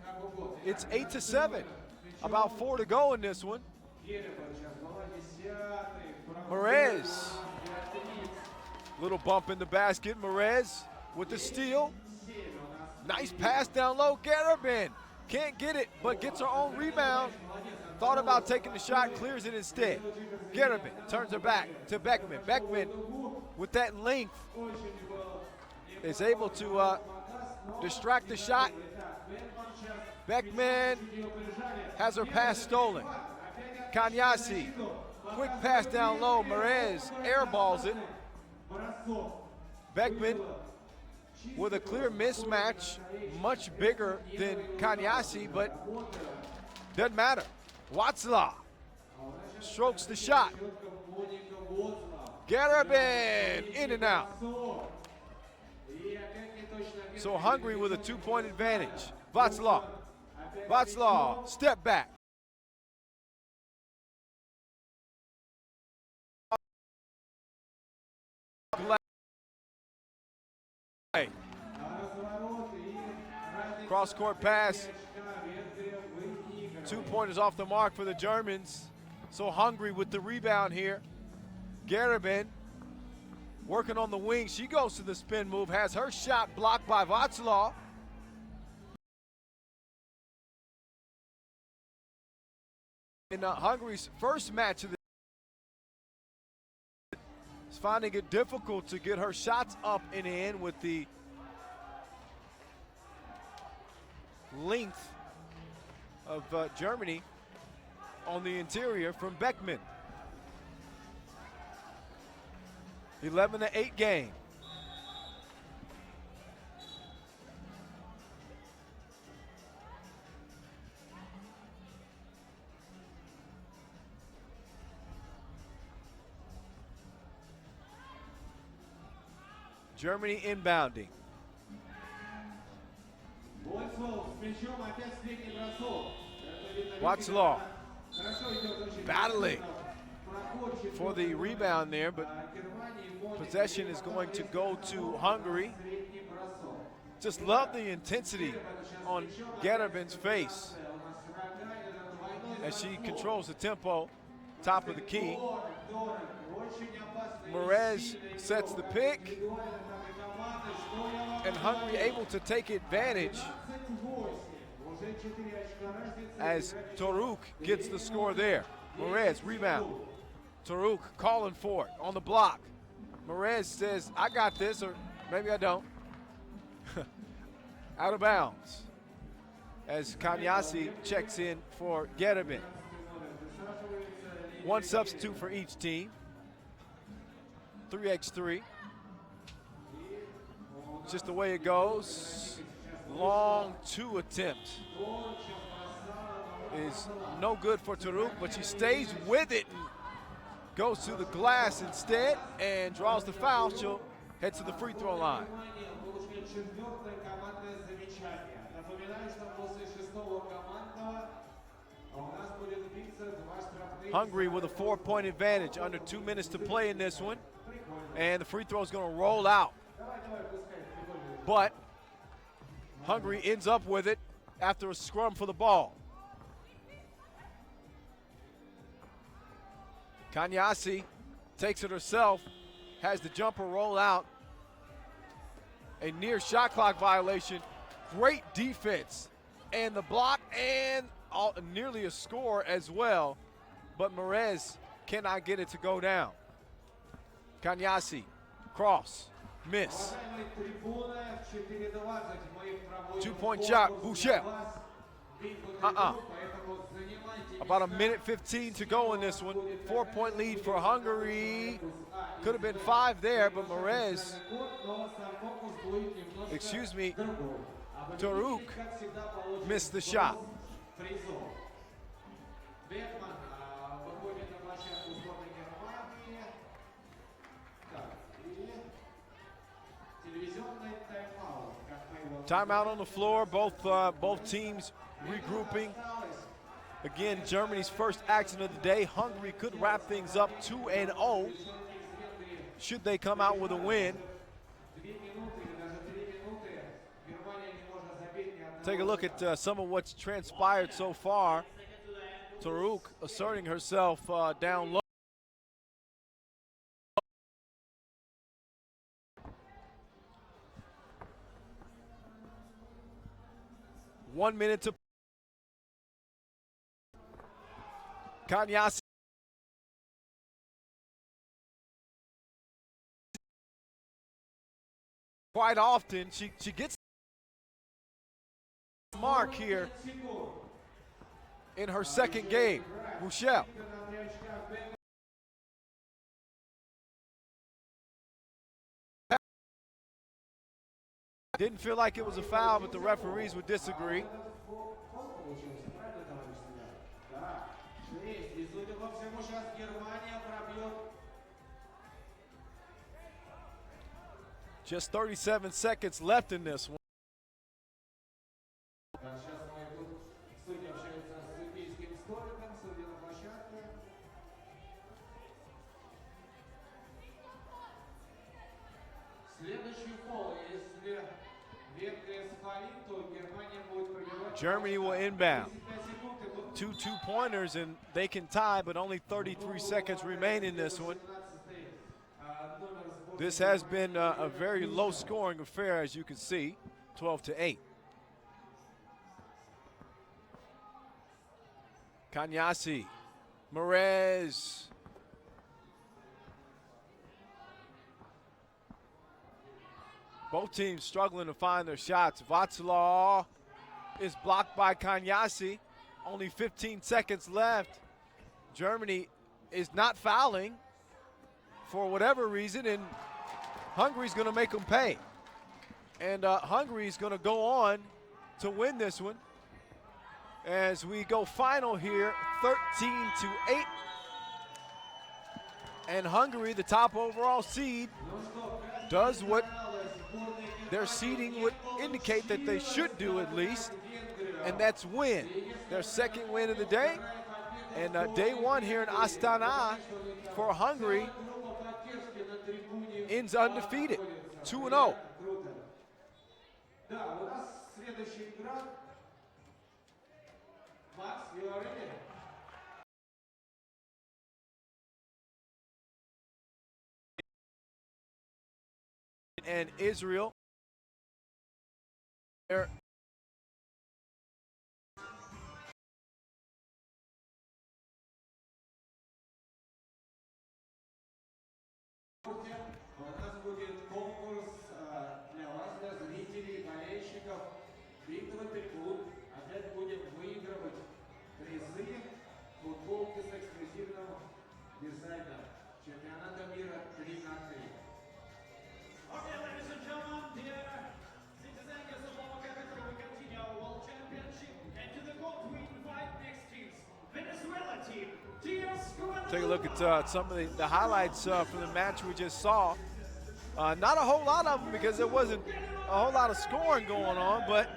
It's 8-7. About 4 to go in this one. Merez. Little bump in the basket. Merez with the steal. Nice pass down low. Garabin can't get it, but gets her own rebound. Thought about taking the shot, clears it instead. Garabin turns her back to Beckman. Beckman, with that length, is able to distract the shot. Beckman has her pass stolen. Kanyasi, quick pass down low. Merez airballs it. Beckman with a clear mismatch, much bigger than Kanyasi, but doesn't matter. Watzlaw strokes the shot. Garabin in and out. So Hungary with a 2-point advantage. Watzlaw. Watzlaw, step back. Cross-court pass. 2-pointers off the mark for the Germans. So Hungary with the rebound here. Garabin working on the wing. She goes to the spin move, has her shot blocked by Watzlaw. In Hungary's first match of the is finding it difficult to get her shots up and in with the length of Germany on the interior from Beckman. 11-8 game. Germany inbounding. Watzlaw battling for the rebound there, but possession is going to go to Hungary. Just love the intensity on Garabin's face as she controls the tempo, top of the key. Merez sets the pick, and Hungary able to take advantage as Toruk gets the score there. Merez rebound. Toruk calling for it on the block. Merez says, I got this, or maybe I don't. Out of bounds as Kanyasi checks in for Garabin. One substitute for each team. 3x3. Just the way it goes. Long 2 attempt is no good for Toruk, but she stays with it and goes to the glass instead and draws the foul. She'll head to the free throw line. Hungary with a 4-point advantage, under 2 minutes to play in this one. And the free throw is going to roll out. But Hungary ends up with it after a scrum for the ball. Kanyasi takes it herself, has the jumper roll out. A near shot clock violation. Great defense. And the block and nearly a score as well. But Merez cannot get it to go down. Kanyasi, cross, miss. 2-point shot, Boucher. About 1:15 to go in this one. 4-point lead for Hungary. Could have been 5 there, but Merez, Toruk missed the shot. Бекман выходит на площадку сборной Германии. Так, и телевизионный тайм-аут, как мы его Timeout on the floor. Both teams regrouping. Again, Germany's first action of the day. Hungary could wrap things up 2-0 should they come out with a win. 2 минуты или даже 3 минуты Германия не может забить ни одного. Take a look at some of what's transpired so far. Taruk asserting herself down low. One minute to Kanyasi. Quite often, she gets mark here in her second game. Michelle. Didn't feel like it was a foul, but the referees would disagree. И судя по всему, сейчас Германия пробьет. Just 37 seconds left in this one. Сейчас мы тут судьи общаются с судейским столиком, судьи на площадке. Следующий фол, если Венгрия сфалит, то Германия будет пробивать. Germany will inbound. 35 секунд, и тут Two two-pointers, and they can tie, but only 33 seconds remain in this one. 17-й номер сборной. This has been a very low-scoring affair, as you can see, 12-8. Kanyasi, Merez. Both teams struggling to find their shots. Václav is blocked by Kanyasi. Only 15 seconds left. Germany is not fouling for whatever reason, and Hungary's going to make them pay. And Hungary's going to go on to win this one as we go final here, 13-8. And Hungary, the top overall seed, does what their seeding would indicate that they should do at least, and that's win. Their second win of the day, and day one here in Astana for Hungary ends undefeated, 2-0. Да, у нас следующая игра. Макс, you are ready? And Israel. У нас будет конкурс для вас, для зрителей, болельщиков. Битва Пекут. Опять будем выигрывать призы, футболки с эксклюзивным дизайном чемпионата мира 3х3. Okay, ladies and gentlemen, dear citizens of our capital, we continue our World Championship. And to the court, we invite next teams. Venezuela team, Diaz Guadalupe. Take a look at some of the highlights from the match we just saw. Not a whole lot of them because there wasn't a whole lot of scoring going on, but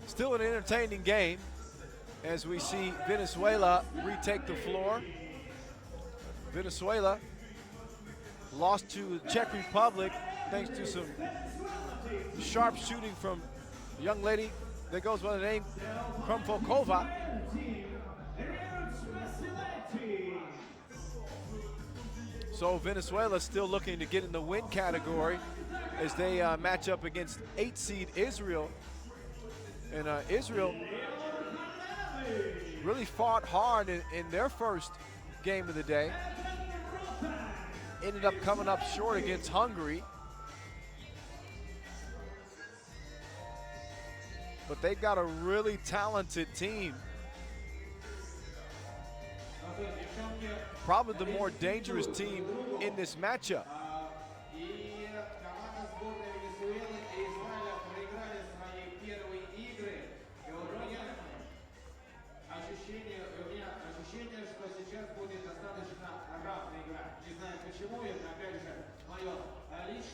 still an entertaining game as we see Venezuela retake the floor. Venezuela lost to the Czech Republic thanks to some sharp shooting from a young lady that goes by the name Krumfokova. So Venezuela still looking to get in the win category as they match up against 8 seed Israel. And Israel really fought hard in their first game of the day. Ended up coming up short against Hungary. But they've got a really talented team. Probably the more dangerous team in this matchup. И команда сборной Венесуэлы и Израиля проиграли свои первые игры. И вот меня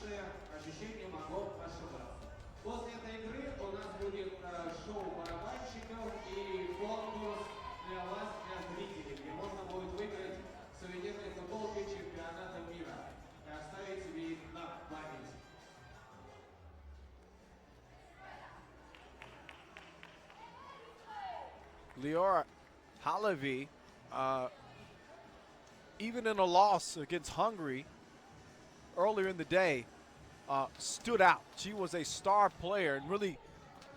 личное ощущение могу ошибаться. После этой игры у нас будет шоу барабанщиков и конкурс для вас, для зрителей, где можно будет выиграть сувенирные футболки чемпионата мира и оставить себе их на память. Lior Halavi, even in a loss against Hungary earlier in the day, stood out. She was a star player and really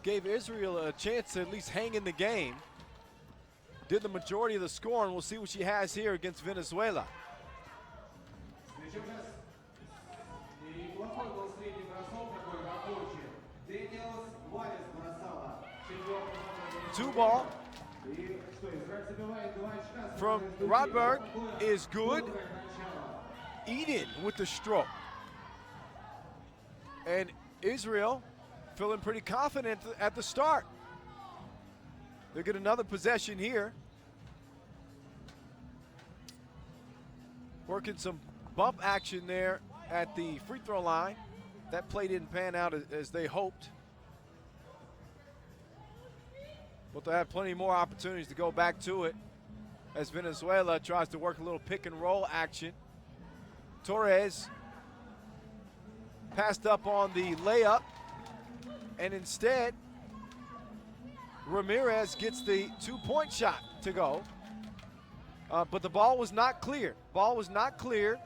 gave Israel a chance to at least hang in the game. Did the majority of the scoring. We'll see what she has here against Venezuela. Неплохой был средний бросок, такой рабочий. Дэниелс Валес бросала. Two ball И что, Израиль забивает 2 очка. from Rodberg is good. Eden with the stroke. And Israel feeling pretty confident at the start. They'll get another possession here. Working some bump action there at the free throw line. That play didn't pan out as they hoped. But they'll have plenty more opportunities to go back to it as Venezuela tries to work a little pick and roll action. Torres passed up on the layup, and instead Ramirez gets the 2-point shot to go. But the ball was not clear. Ball was not clear,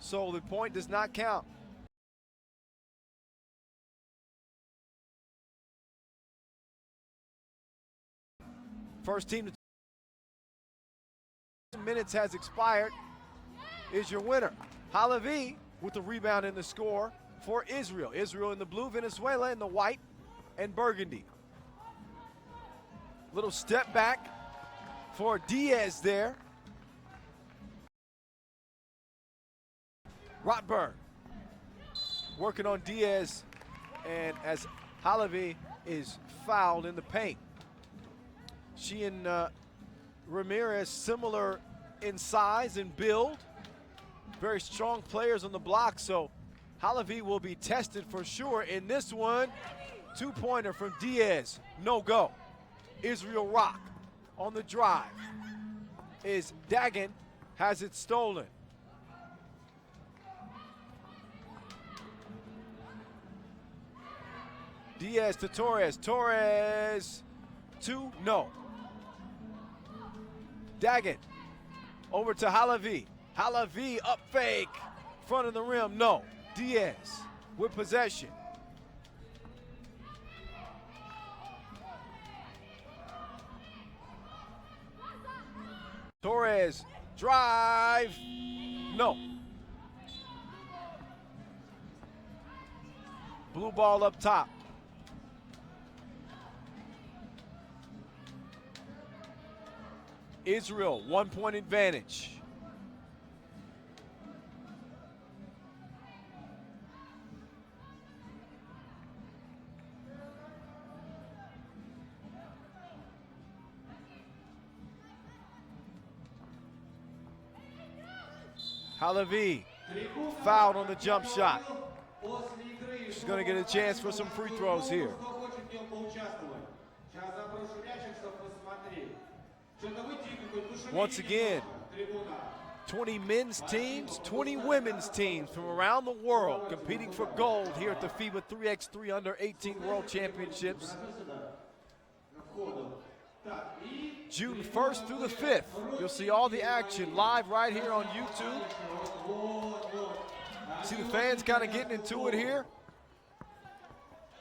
so the point does not count. First team to minutes has expired is your winner. Halavi with the rebound and the score for Israel. Israel in the blue, Venezuela in the white and burgundy. Little step back for Diaz there. Rotberg working on Diaz, and as Halavi is fouled in the paint. She and Ramirez similar in size and build. Very strong players on the block, so Halavi will be tested for sure in this one. 2-pointer from Diaz, no go. Israel rock on the drive is Dagan, has it stolen. Diaz to Torres, Torres, 2, no. Dagan over to Halavi. Halavi up fake, front of the rim, no. Diaz with possession. Torres, drive, no. Blue ball up top. Israel, 1-point advantage. Halavi fouled on the jump shot. She's going to get a chance for some free throws here. Once again, 20 men's teams, 20 women's teams from around the world competing for gold here at the FIBA 3x3 Under 18 World Championships. June 1st through the 5th. You'll see all the action live right here on YouTube. See the fans kind of getting into it here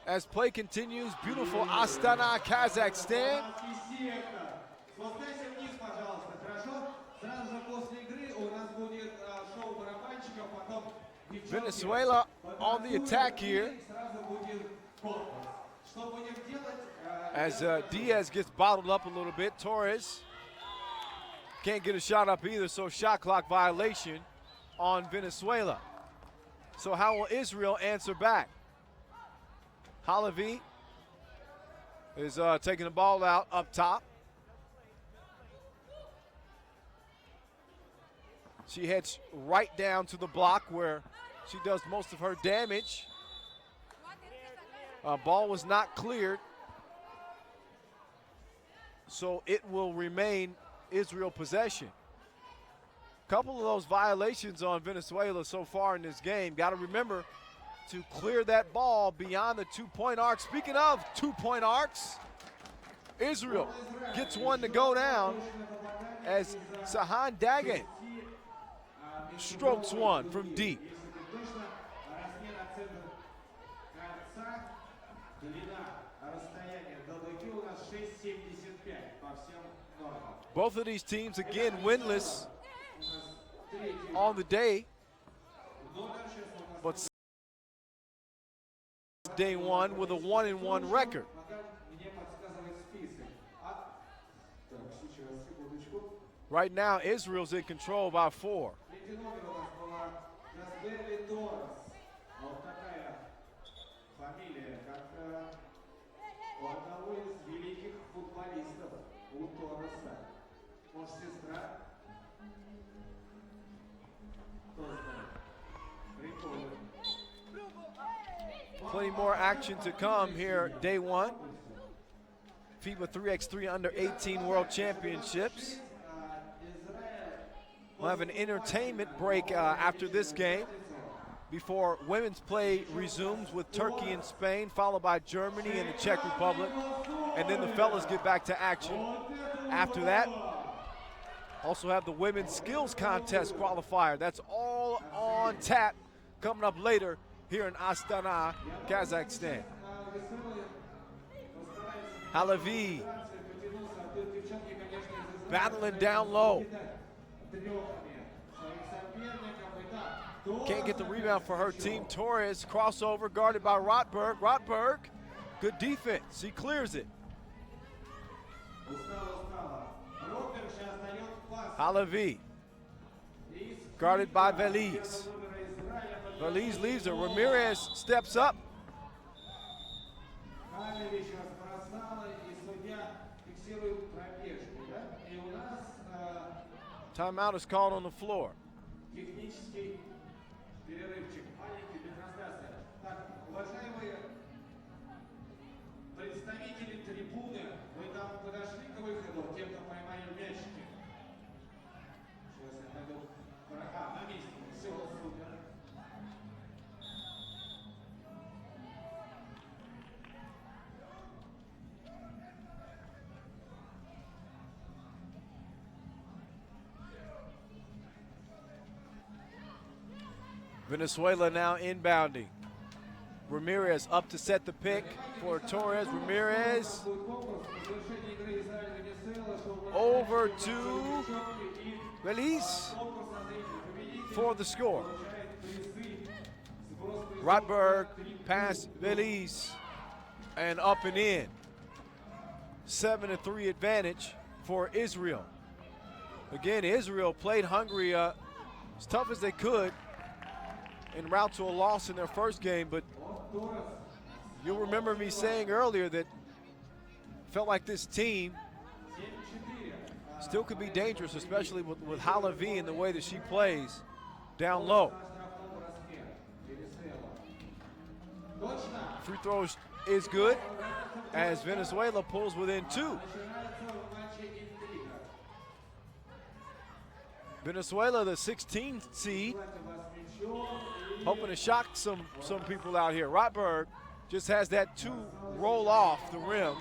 as play continues. Beautiful Astana, Kazakhstan. Venezuela on the attack here as Diaz gets bottled up a little bit. Torres can't get a shot up either, so shot clock violation on Venezuela. So how will Israel answer back? Halavi is taking the ball out up top. She heads right down to the block where She does most of her damage. Ball was not cleared. So it will remain Israel possession. Couple of those violations on Venezuela so far in this game. Got to remember to clear that ball beyond the 2-point arc. Speaking of 2-point arcs, Israel gets one to go down as Sahan Dagen strokes one from deep. Both of these teams, again, winless on the day. But day one with a 1-1 record. Right now, Israel's in control by 4. Plenty more action to come here, day one. FIBA 3x3 under 18 World Championships. We'll have an entertainment break after this game before women's play resumes with Turkey and Spain, followed by Germany and the Czech Republic. And then the fellas get back to action. After that, also have the women's skills contest qualifier. That's all on tap coming up later here in Astana, Kazakhstan. Halavi battling down low. Can't get the rebound for her team. Torres crossover guarded by Rotberg. Rotberg, good defense. He clears it. Halavi guarded by Veliz. Veliz leaves her. Ramirez steps up. Timeout is called on the floor. Venezuela now inbounding. Ramirez up to set the pick for Torres. Ramirez over to Veliz for the score. Rotberg pass Veliz and up and in. 7-3 advantage for Israel. Again, Israel played Hungary as tough as they could en route to a loss in their first game, but you'll remember me saying earlier that felt like this team still could be dangerous, especially with Halavi and the way that she plays down low. Free throws is good as Venezuela pulls within 2. Venezuela, the 16th seed, hoping to shock some people out here. Rotberg just has that 2 roll off the rim.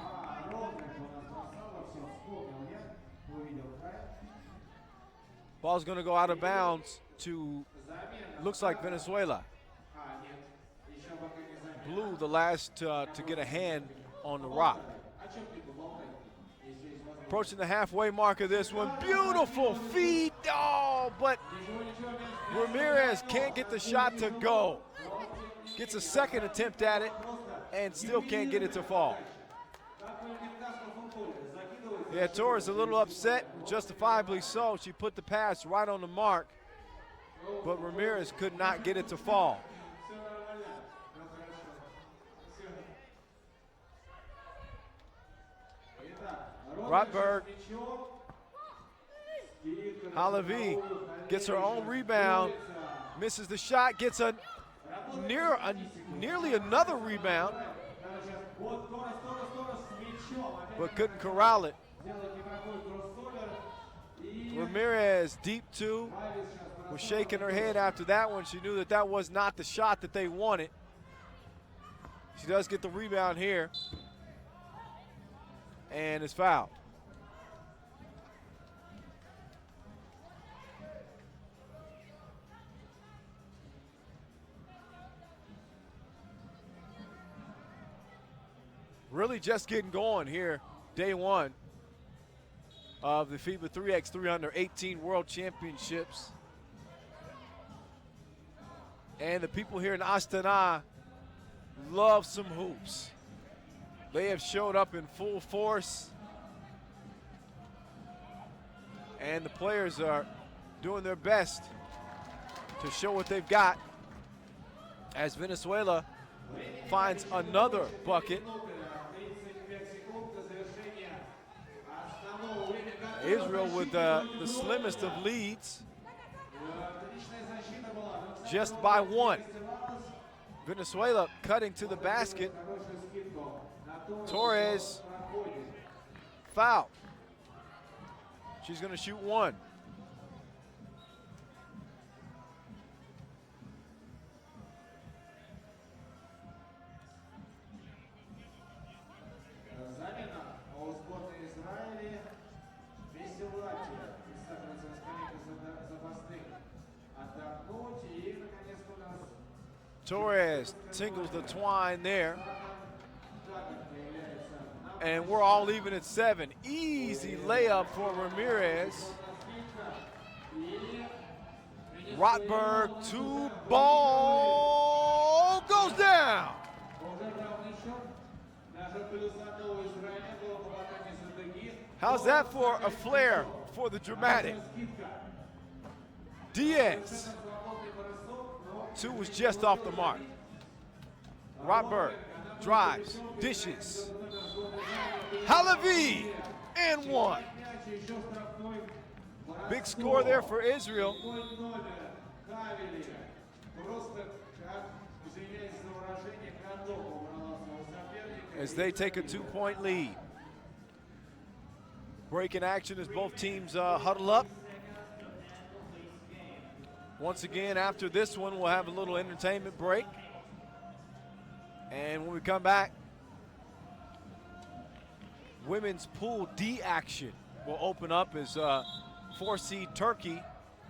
Ball's gonna go out of bounds to, looks like Venezuela. Blue, the last to get a hand on the rock. Approaching the halfway mark of this one. Beautiful feed, oh, but Ramirez can't get the shot to go. Gets a second attempt at it and still can't get it to fall. Yeah, Torres a little upset, justifiably so. She put the pass right on the mark, but Ramirez could not get it to fall. Rotberg, Halavi gets her own rebound. Misses the shot, gets nearly another rebound, but couldn't corral it. Ramirez, deep two, was shaking her head after that one. She knew that that was not the shot that they wanted. She does get the rebound here and is fouled. Really just getting going here, day one of the FIBA 3x3 Under 18 World Championships. And the people here in Astana love some hoops. They have showed up in full force. And the players are doing their best to show what they've got as Venezuela finds another bucket. Israel with the slimmest of leads, just by one. Venezuela cutting to the basket. Torres foul. She's going to shoot one. Torres tingles the twine there. And we're all even at 7. Easy layup for Ramirez. Rotberg to ball, goes down. How's that for a flare for the dramatic? Diaz. 2 was just off the mark. Rotberg drives, dishes. Halavi and 1. Big score there for Israel. As they take a 2-point lead. Break in action as both teams huddle up. Once again, after this one, we'll have a little entertainment break. And when we come back, women's Pool D action will open up as 4-seed Turkey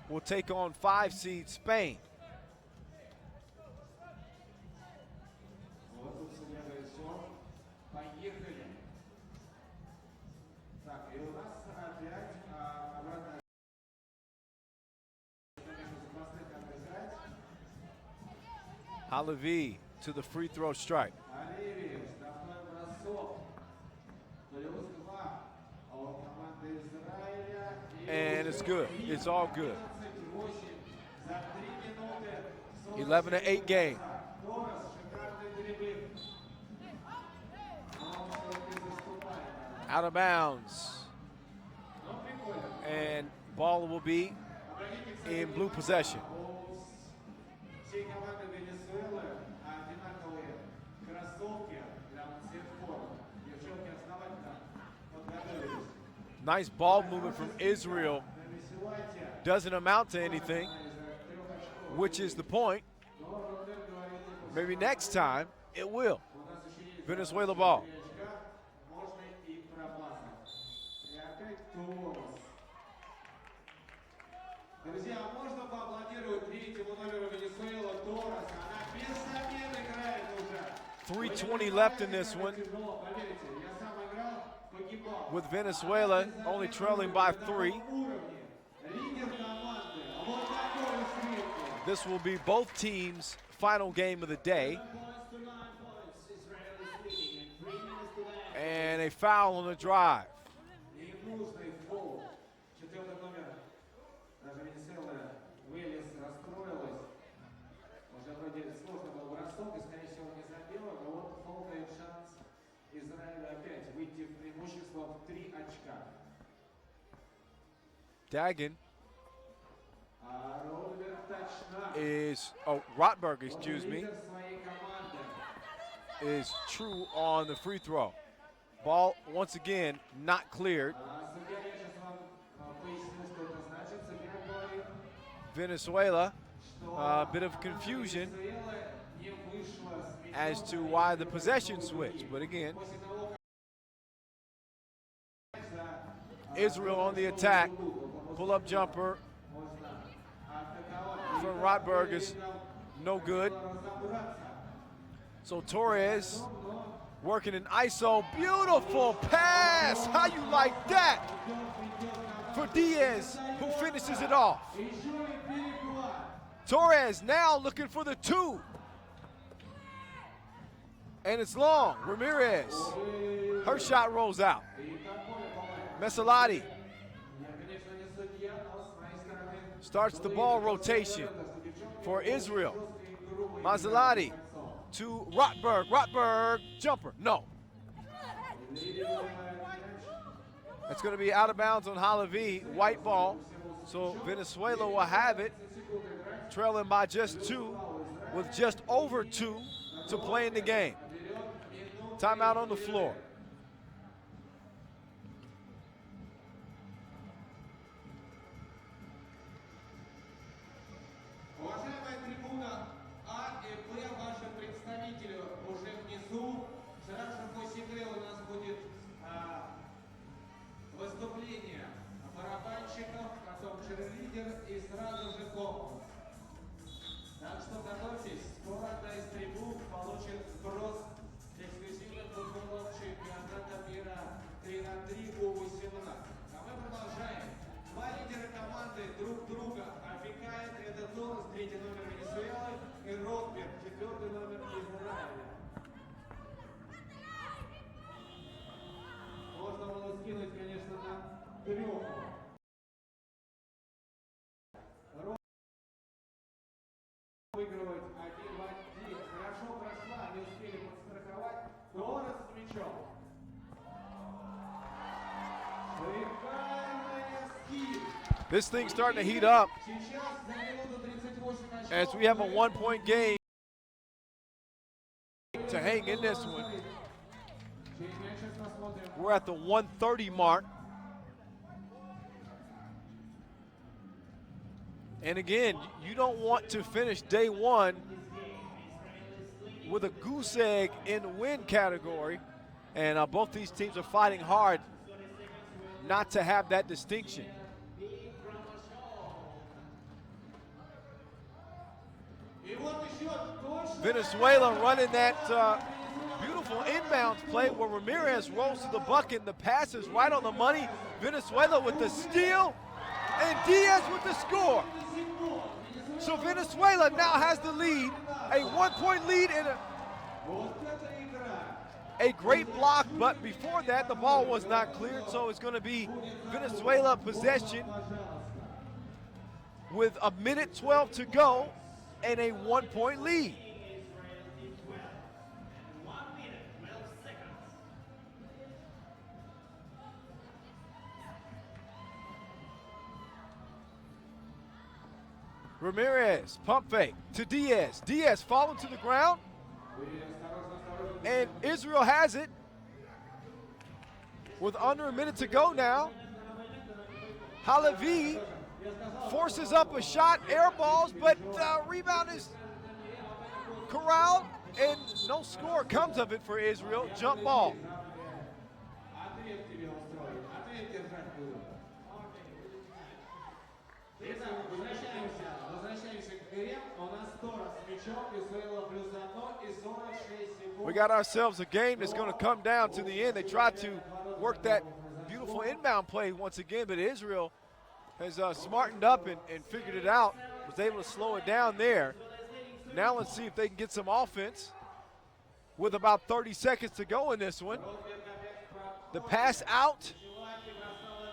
will take on 5-seed Spain. Halavi to the free throw strike. And it's good. It's all good. 11-8 game. Out of bounds. And ball will be in blue possession. Nice ball movement from Israel. Doesn't amount to anything, which is the point. Maybe next time it will. Venezuela ball. Друзья, можно поаплодировать третьему номеру Венесуэлы Торрес? Она без замен играет уже. 3:20 left in this one. With Venezuela only trailing by 3. This will be both teams' final game of the day. And a foul on the drive. Dagan is, Rotberg, excuse me, is true on the free throw. Ball, once again, not cleared. Venezuela, a bit of confusion as to why the possession switch. But again, Israel on the attack. Pull-up jumper from Rotberg is no good. So Torres working in ISO. Beautiful pass. How you like that? For Diaz, who finishes it off. Torres now looking for the 2. And it's long. Ramirez. Her shot rolls out. Mesalati starts the ball rotation for Israel. Maserati to Rotberg. Rotberg, jumper, no. That's going to be out of bounds on Halavi, white ball. So Venezuela will have it, trailing by just 2, with just over 2 to play in the game. Timeout on the floor. Уважаемая трибуна А и Б, ваши представители уже внизу. В Шарашев-Осигле у нас будет выступление барабанщиков, потом черлидер и сразу же конкурс. Так что готовьтесь, скоро одна из трибун получит сброс эксклюзивных футболов чемпионата мира 3х3 У-18. А мы продолжаем. Два лидера команды друг друга опекает. Это Торрес, 3-й номер Венесуэлы, и Ротберг, 4-й номер Израиля. Можно было скинуть, конечно, на 3. Выигрывать 1-1. Хорошо прошла, не успели подстраховать. Торрес с мячом. This thing's starting to heat up as we have a 1-point game to hang in this one. We're at the 1:30 mark. And again, you don't want to finish day 1 with a goose egg in the win category. And both these teams are fighting hard not to have that distinction. Venezuela running that beautiful inbounds play where Ramirez rolls to the bucket. The pass is right on the money. Venezuela with the steal, and Diaz with the score. So Venezuela now has the lead, a 1-point lead in a great block, but before that the ball was not cleared, so it's going to be Venezuela possession with 1:12 to go and a 1-point lead. Ramirez, pump fake to Diaz. Diaz falling to the ground. And Israel has it with under a minute to go now. Halavi forces up a shot, air balls, but rebound is corralled, and no score comes of it for Israel. Jump ball. We got ourselves a game that's going to come down to the end. They tried to work that beautiful inbound play once again, but Israel has smartened up and figured it out, was able to slow it down there. Now let's see if they can get some offense with about 30 seconds to go in this one. The pass out,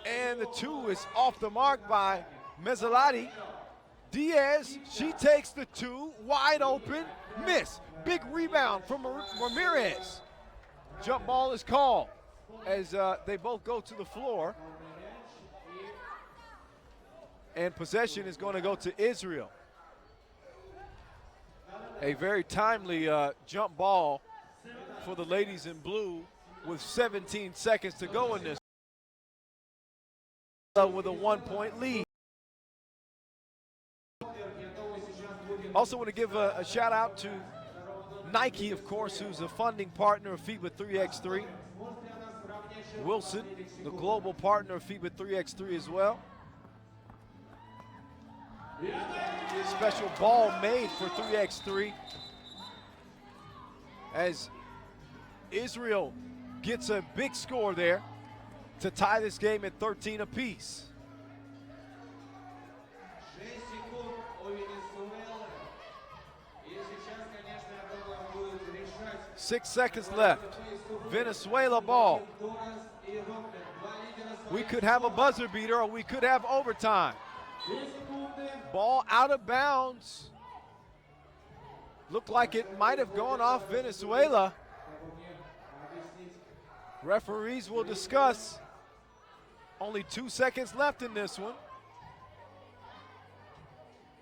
and the 2 is off the mark by Mezzalati. Diaz, she takes the 2, wide open, miss. Big rebound from Ramirez. Jump ball is called as they both go to the floor. And possession is going to go to Israel. A very timely jump ball for the ladies in blue with 17 seconds to go in this. With a 1-point lead. Also want to give a shout out to Nike, of course, who's a funding partner of FIBA 3x3. Wilson, the global partner of FIBA 3x3 as well. Special ball made for 3x3 as Israel gets a big score there to tie this game at 13 apiece. 6 секунд у Венесуэлы. И сейчас, конечно, я думаю, будет решать 6 seconds left. Venezuela ball. Торрес и Ротман. Два лидера We could have a buzzer beater or we could have overtime. 2 секунды. Ball out of bounds. Looked like it might have gone off Venezuela. Referees will discuss. Only 2 seconds left in this one.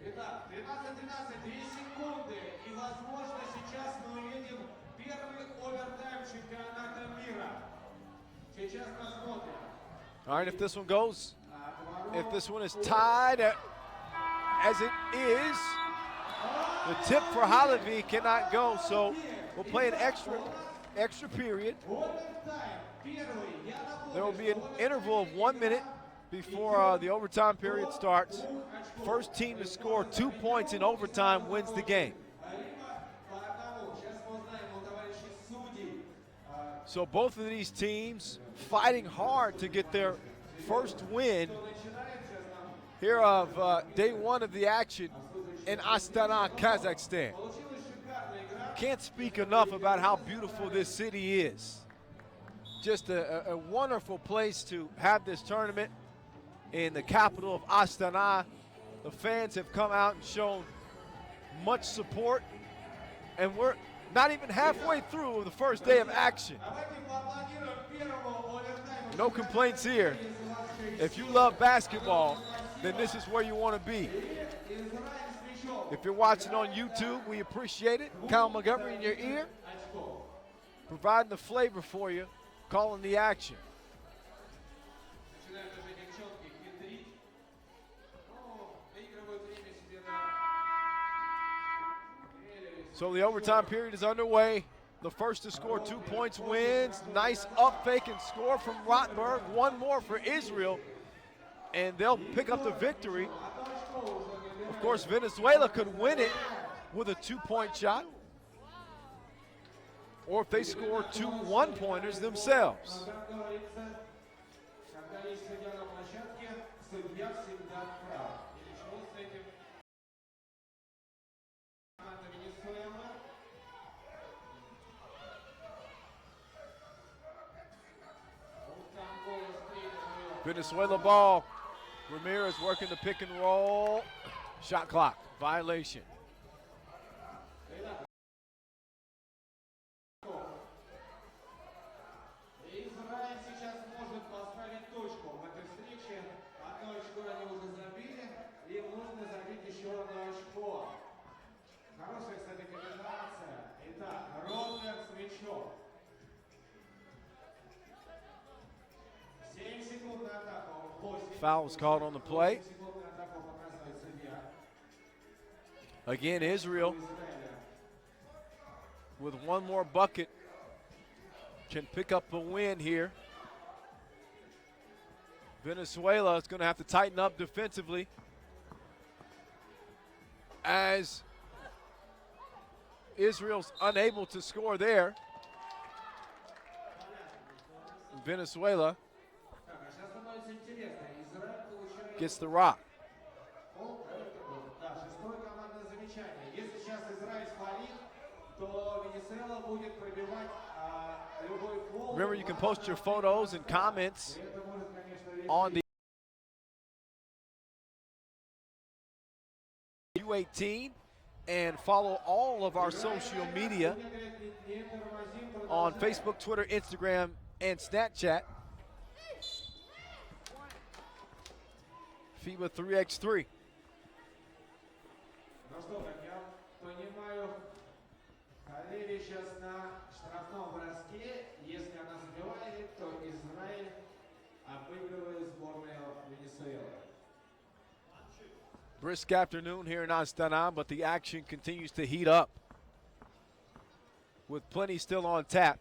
Итак, 13-13, 2 секунды. И, возможно, сейчас мы увидим первый овертайм чемпионата мира. Сейчас посмотрим. All right, if this one goes, if this one is tied as it is, the tip for Halavi cannot go, so we'll play an extra period. Овертайм. Первый. Я There will напомню, be an interval of 1 minute before the overtime period starts. First team to score 2 points in overtime wins the game. по одному. Сейчас мы узнаем у товарищей судей. So both of these teams fighting hard to get their first win here of day one of the action in Astana, Kazakhstan. Can't speak enough about how beautiful this city is. Just a wonderful place to have this tournament in the capital of Astana. The fans have come out and shown much support, and we're not even halfway through the first day of action. Давайте поаплодируем первому овертайму. No complaints here. If you love basketball, then this is where you want to be. Израиль с мячом. If you're watching on YouTube, we appreciate it. Kyle Montgomery in your ear, Очков. providing the flavor for you, calling the action. Начинают уже девчонки хитрить. Ну, выигрывают время себе на... So the overtime period is underway. The first to score 2 points wins. Nice up fake and score from Rottenberg. One more for Israel, and they'll pick up the victory. Of course, Venezuela could win it with a 2-point shot, or if they score 2 one-pointers themselves. Как говорится, когда есть судья на площадке, судья всегда прав. И ничего с этим. Команда Венесуэлы. Вот там голос тренера. Venezuela ball. Ramirez working the pick and roll. Shot clock violation. Израиль сейчас может поставить точку в этой встрече. Одно очко они уже забили. Им нужно забить еще одно очко. Хорошая, кстати, комбинация. Итак, Ротман с мячом. 7 секунд на атаку. 8 Foul was called on the play. секунд на атаку показывает судья. Again, Israel Израиля. with one more bucket can pick up a win here. Venezuela is going to have to tighten up defensively as Israel's unable to score there. Venezuela Так, а сейчас становится интересно. Израиль получает... gets the rock. Да, шестое командное замечание. Если сейчас Израиль фалит, то Венесуэла будет пробивать любой фол. Remember, you can post your photos and comments Это может, конечно, on the U18 and follow all of our social media on Facebook, Twitter, Instagram, and Snapchat. FIBA 3x3. Ну что, как я понимаю, Хареви сейчас на штрафном броске. Если она забивает, то Израиль обыгрывает сборную Венесуэлы. Brisk afternoon here in Astana, but the action continues to heat up with plenty still on tap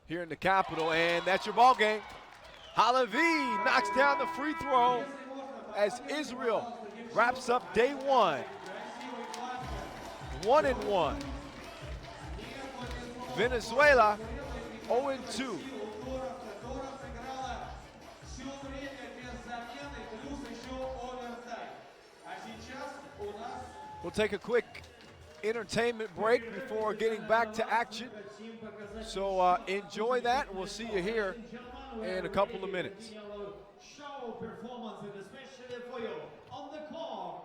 here in the capital, and that's your ball game. Halavi knocks down the free throw as Israel wraps up day one. 1-1. Venezuela 0-2. We'll take a quick entertainment break before getting back to action. So enjoy that, and we'll see you here in a couple of minutes. Show performance, and especially for you on the court.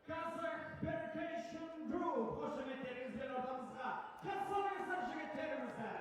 Kazakh Berkation Group, hoş geldiniz aramıza. Kazakh sarjigitlerimize.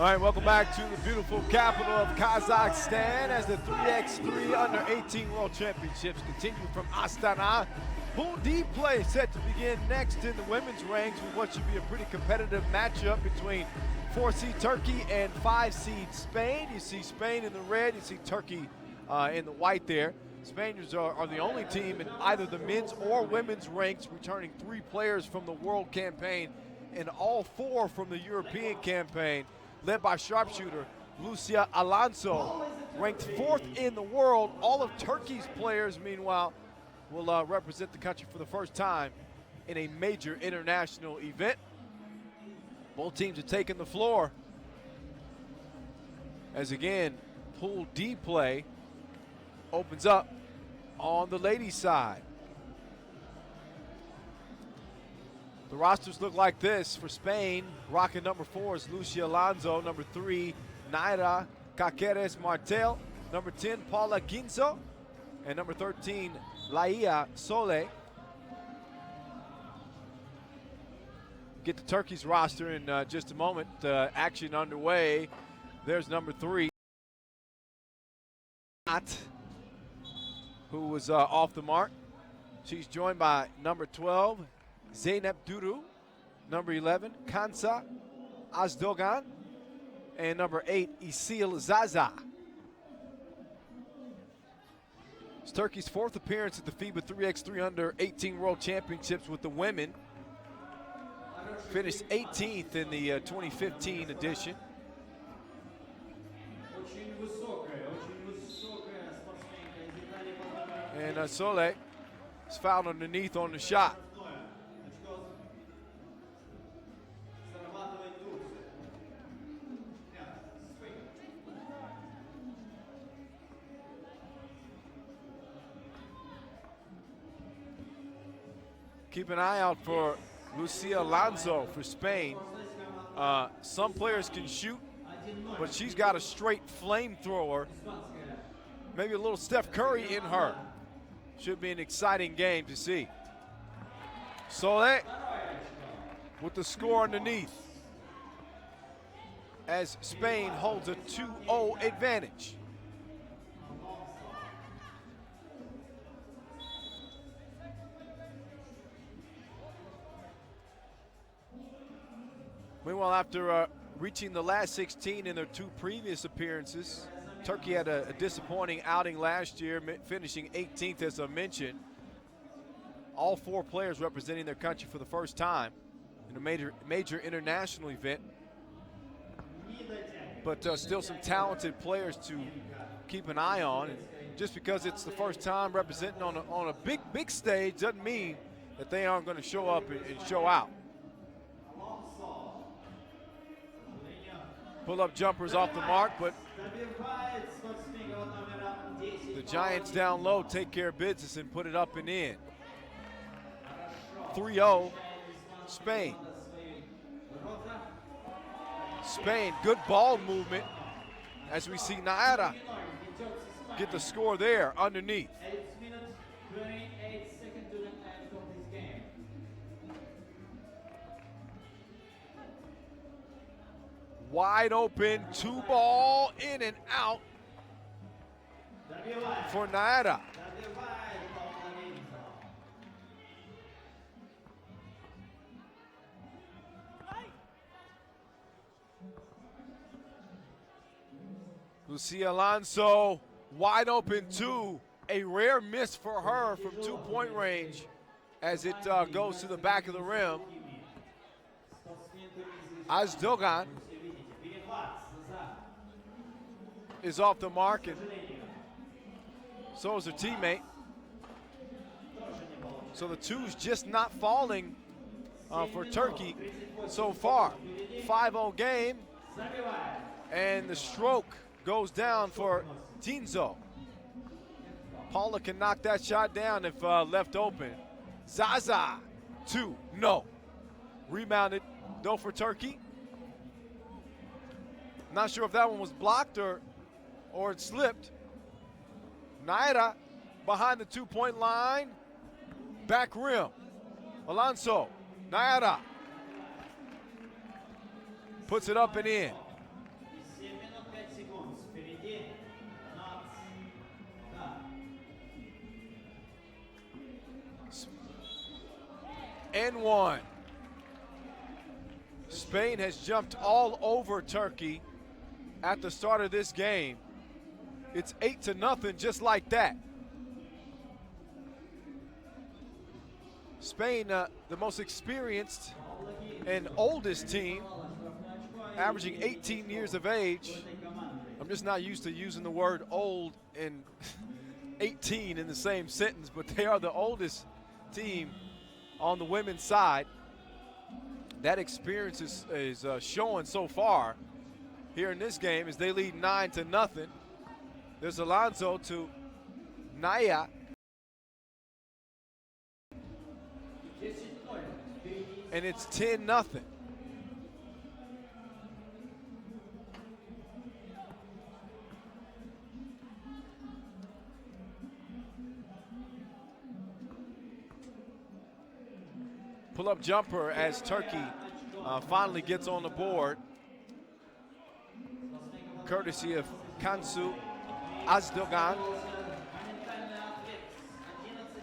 All right, welcome back to the beautiful capital of Kazakhstan as the 3x3 under 18 World Championships continue from Astana. Pool D play set to begin next in the women's ranks with what should be a pretty competitive matchup between 4-seed Turkey and 5-seed Spain. You see Spain in the red, you see Turkey in the white there. Spaniards are the only team in either the men's or women's ranks, returning 3 players from the World campaign and all 4 from the European campaign, led by sharpshooter Lucia Alonso, ranked 4th in the world. All of Turkey's players, meanwhile, will represent the country for the first time in a major international event. Both teams are taking the floor as, again, Pool D play opens up on the ladies' side. The rosters look like this for Spain. Rocking number 4 is Lucia Alonso. Number 3, Naira Caceres Martel. Number 10, Paula Ginzo. And number 13, Laia Sole. Get to Turkey's roster in just a moment. Action underway. There's number 3, who was off the mark. She's joined by number 12, Zeynep Duru, number 11, Kansa Azdogan, and number 8, Isil Zaza. It's Turkey's 4th appearance at the FIBA 3x3 under 18 World Championships with the women. Finished 18th in the 2015 edition. And Sole is fouled underneath on the shot. Keep an eye out for Lucia Alonso for Spain. Some players can shoot, but she's got a straight flamethrower. Maybe a little Steph Curry in her. Should be an exciting game to see. Sole with the score underneath as Spain holds a 2-0 advantage. Meanwhile, after reaching the last 16 in their 2 previous appearances, Turkey had a disappointing outing last year, finishing 18th, as I mentioned. All 4 players representing their country for the first time in a major international event. But still some talented players to keep an eye on. And just because it's the first time representing on a big stage doesn't mean that they aren't going to show up and show out. Pull-up jumpers off the mark, but the Giants down low take care of business and put it up and in. 3-0, Spain. Spain, good ball movement as we see Naira get the score there underneath. Wide open, 2-ball, in and out for Naira. Lucia Alonso, wide open 2. A rare miss for her from 2-point range as it goes to the back of the rim. Azdogan is off the mark, and so is her teammate. So the 2's just not falling for Turkey so far. 5-0 game, and the stroke goes down for Ginzo. Paula can knock that shot down if left open. Zaza, 2, no. Rebounded, though, for Turkey. Not sure if that one was blocked or it slipped. Naira behind the 2-point line. Back rim. Alonso. Naira puts it up and in. and 1. Spain has jumped all over Turkey at the start of this game. It's 8-0 just like that. Spain, the most experienced and oldest team, averaging 18 years of age. I'm just not used to using the word old and 18 in the same sentence, but they are the oldest team on the women's side. That experience is showing so far here in this game as they lead 9-0. There's Alonso to Naya. And it's 10-0. Pull-up jumper as Turkey finally gets on the board, courtesy of Kansu Azdogan.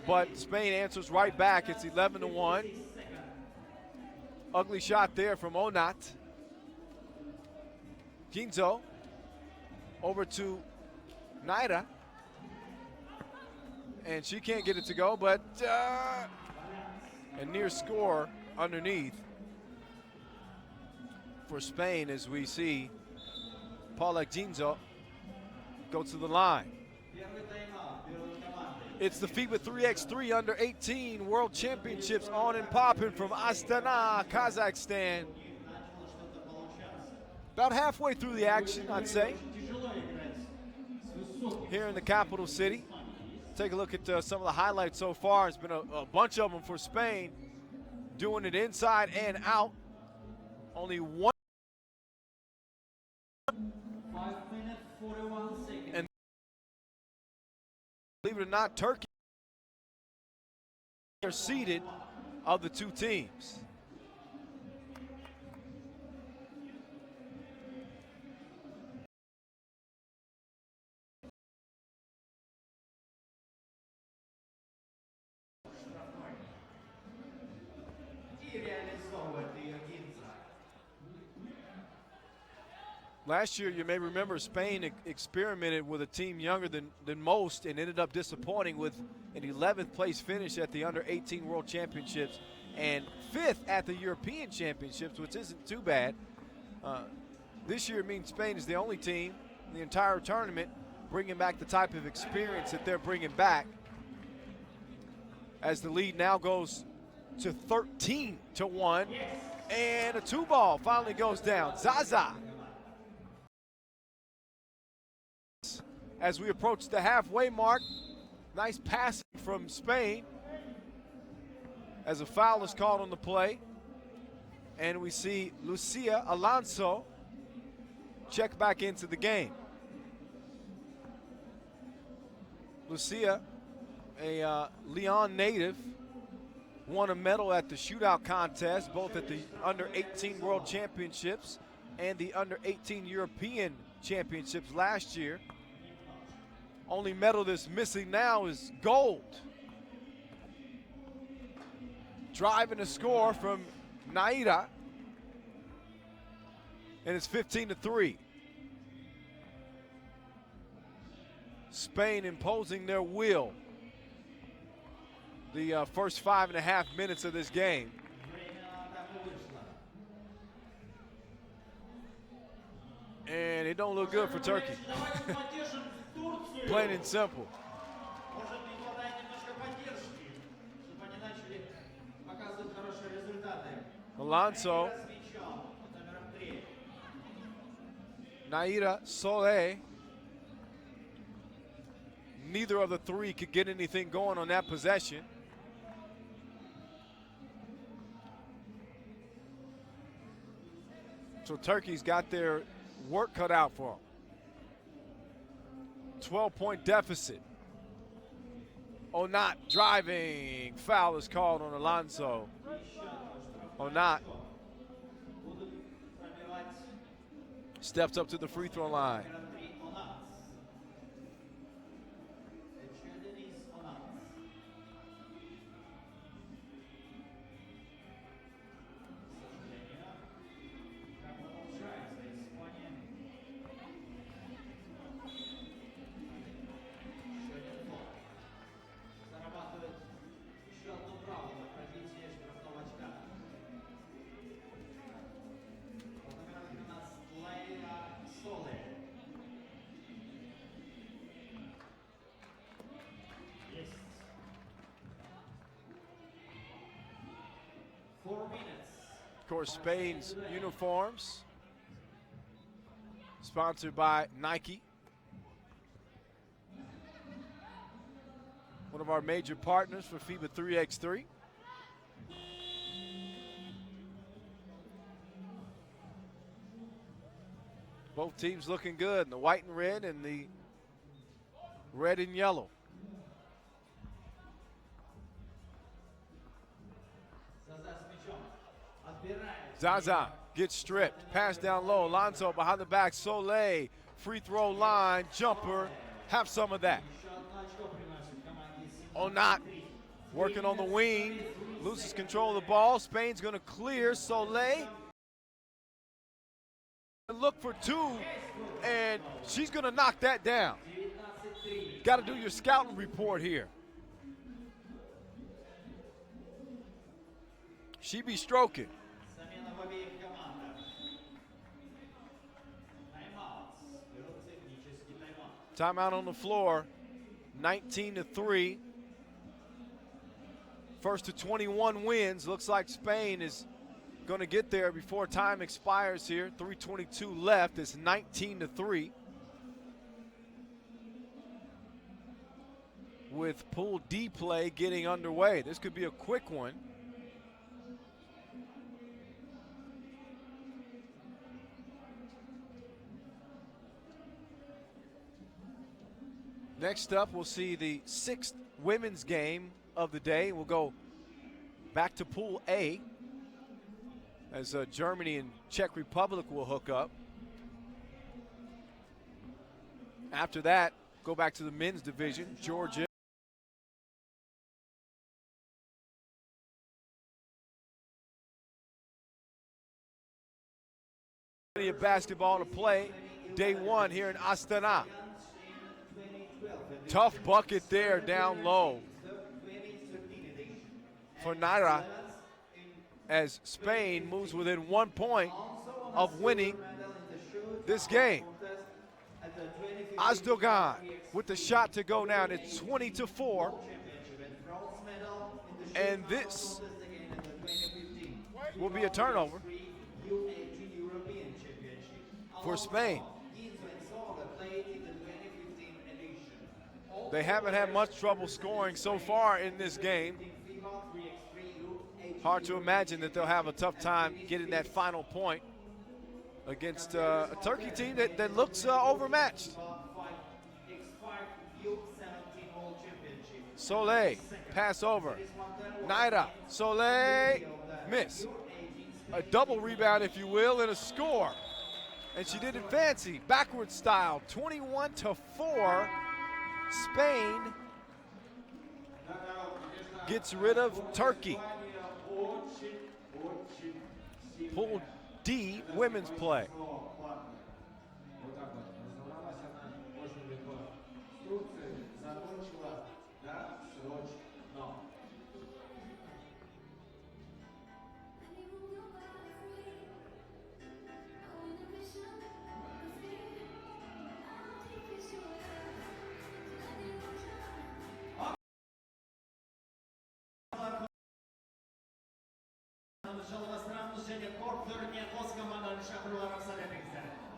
But Spain answers right back. It's 11-1. Ugly shot there from Onat. Ginzo over to Naira. And she can't get it to go, but a near score underneath for Spain as we see Paula Ginzo go to the line. It's the FIBA 3x3 Under 18 World Championships on and popping from Astana, Kazakhstan. About halfway through the action, I'd say, here in the capital city. Take a look at some of the highlights so far. It's been a bunch of them for Spain, doing it inside and out. Only one. 5 minutes, 41 seconds. And believe it or not, Turkey are seeded of the two teams. Last year, you may remember, Spain experimented with a team younger than most and ended up disappointing with an 11th place finish at the Under 18 World Championships and 5th at the European Championships, which isn't too bad. This year means Spain is the only team in the entire tournament bringing back the type of experience that they're bringing back, as the lead now goes to 13-1, and a 2-ball finally goes down. Zaza. As we approach the halfway mark, nice passing from Spain as a foul is called on the play. And we see Lucia Alonso check back into the game. Lucia, a Lyon native, won a medal at the shootout contest, both at the Under 18 World Championships and the Under 18 European Championships last year. Only medal that's missing now is gold. Driving a score from Naira. And it's 15-3. Spain imposing their will the first 5.5 minutes of this game. And it don't look good for Turkey. Plain and simple. Alonso, Naira, Solé. Neither of the three could get anything going on that possession. So Turkey's got their work cut out for them. 12-point deficit. Onat driving. Foul is called on Alonso. Onat steps up to the free throw line. course, Spain's uniforms, sponsored by Nike. One of our major partners for FIBA 3x3. Both teams looking good in the white and red and the red and yellow. Zaza gets stripped. Pass down low. Alonso behind the back. Soleil. Free throw line. Jumper. Have some of that. Onat working on the wing. Loses control of the ball. Spain's going to clear. Soleil. Look for two. And she's going to knock that down. Got to do your scouting report here. She be stroking. Timeout on the floor, 19-3. First to 21 wins. Looks like Spain is going to get there before time expires here. 3:22 left. It's 19-3. With Pool D play getting underway. This could be a quick one. Next up, we'll see the 6th women's game of the day. We'll go back to Pool A as Germany and Czech Republic will hook up. After that, go back to the men's division. Georgia. Plenty of basketball to play. Day one here in Astana. Tough bucket there down low for Naira as Spain moves within 1 point of winning this game. Azdogan with the shot to go now. It's 20-4. And this will be a turnover for Spain. They haven't had much trouble scoring so far in this game. Hard to imagine that they'll have a tough time getting that final point against a Turkey team that looks overmatched. Soleil, pass over. Naira, Soleil, miss. A double rebound, if you will, and a score. And she did it fancy, backward style, 21-4. Spain gets rid of Turkey. Pool D, women's play.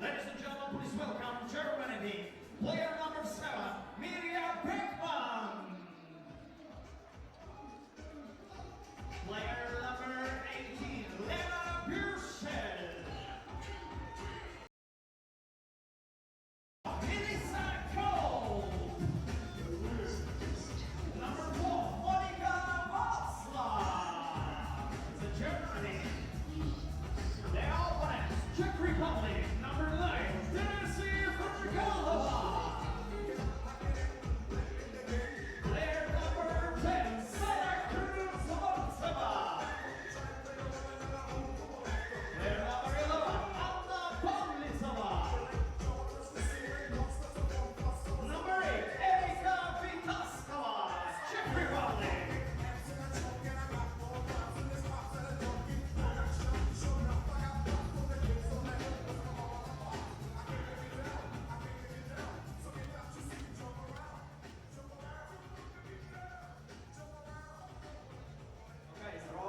Ladies and gentlemen, please welcome Germany, player number 7, Miriam Beckmann. Player number 18, Lena Bürschel. Melissa Cole. Number 4, Monika Watzlaw. It's Germany. The opponents, Czech Republic, number 9, Tennessee Furkalova. Player number 10, Sada Kruzovtseva. Player number 11, Anna Pavlitsova. Number 8, Erika Vitaskova, Czech Republic.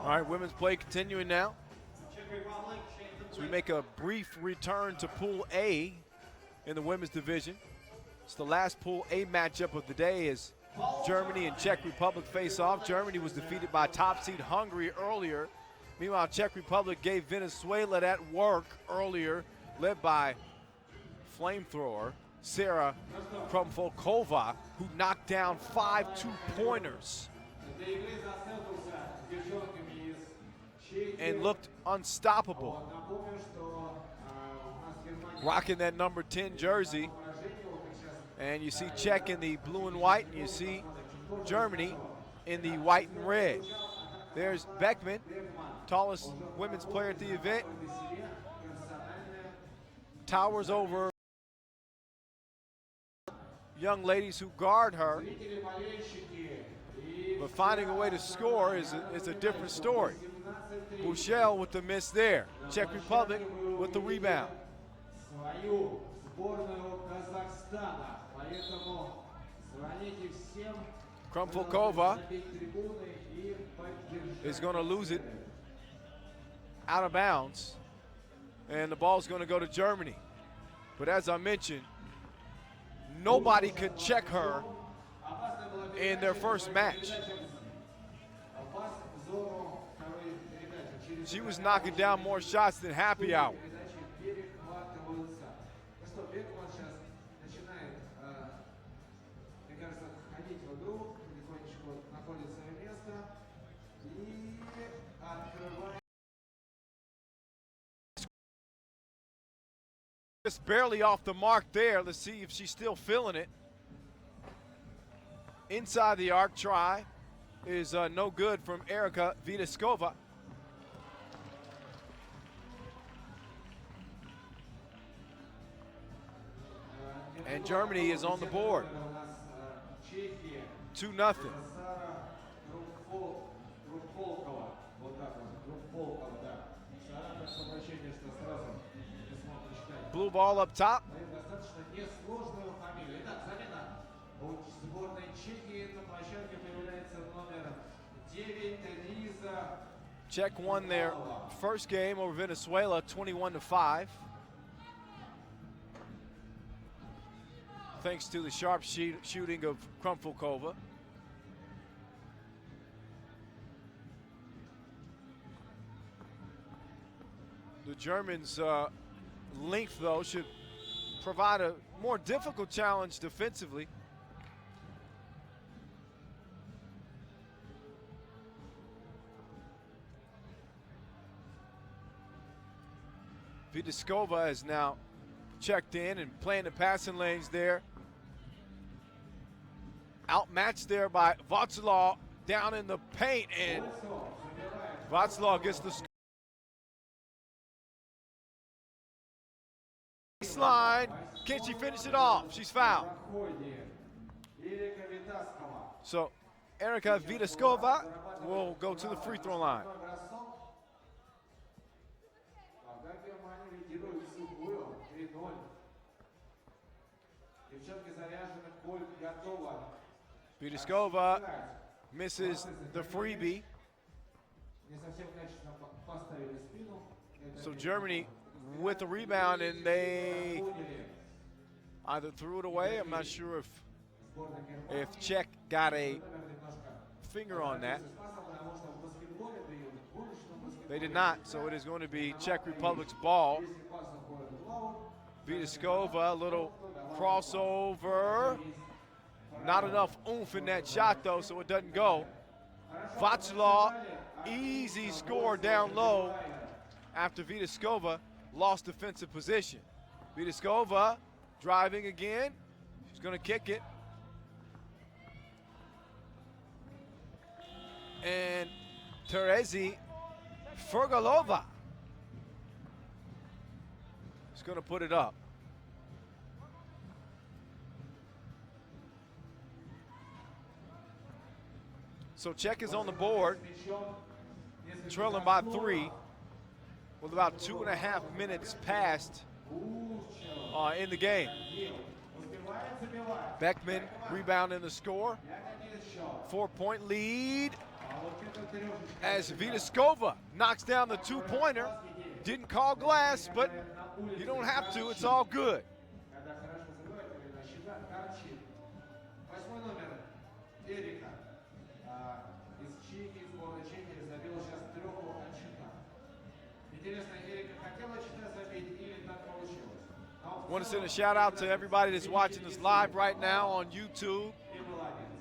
All right, women's play continuing now. Republic. So we make a brief return to Pool A in the women's division. It's the last Pool A matchup of the day as Germany and Czech Republic face off. Germany was defeated by top seed Hungary earlier. Meanwhile, Czech Republic gave Venezuela that work earlier, led by flamethrower Sarah Krumfolkova, who knocked down 5 2-pointers and looked unstoppable, rocking that number 10 jersey. And you see Czech in the blue and white, and you see Germany in the white and red. There's Beckman, tallest women's player at the event, towers over young ladies who guard her, but finding a way to score is a different story. Bushel with the miss there. Czech Republic with the rebound. Krumfolkova is going to lose it out of bounds, and the ball's going to go to Germany. But as I mentioned, nobody could check her in their first match. She was knocking down more shots than happy hour. Just barely off the mark there. Let's see if she's still feeling it. Inside the arc try is no good from Erica Vidaskova. And Germany is on the board. 2-0. Blue ball up top. Czech won their first game over Venezuela 21-5. Thanks to the sharp shooting of Krumfolkova. The Germans' length, though, should provide a more difficult challenge defensively. Vidaskova is now checked in and playing the passing lanes there. Outmatched there by Václav down in the paint, and Václav gets the score. Baseline, can she finish it off? She's fouled. So Erica Vidaskova will go to the free throw line. Vidaskova misses the freebie. So Germany with the rebound, and they either threw it away. I'm not sure if Czech got a finger on that. They did not, so it is going to be Czech Republic's ball. Vidaskova, a little crossover. Not enough oomph in that shot, though, so it doesn't go. Václav, easy score down low after Vidaskova lost defensive position. Vidaskova driving again. She's going to kick it. And Terezi Fergalova is going to put it up. So Czech is on the board, trailing by 3, with about 2.5 minutes passed in the game. Beckman rebounding the score. 4-point lead as Vidaskova knocks down the 2-pointer Didn't call glass, but you don't have to. It's all good. Когда хорошо забивает, именно счета торчит. 8 номер Эрика из Чехии, сборной Чехии, забил сейчас 3 от счета. Интересно, Эрика хотела счета забить или так получилось? I want to send a shout out to everybody that's watching us live right now on YouTube. И молодец.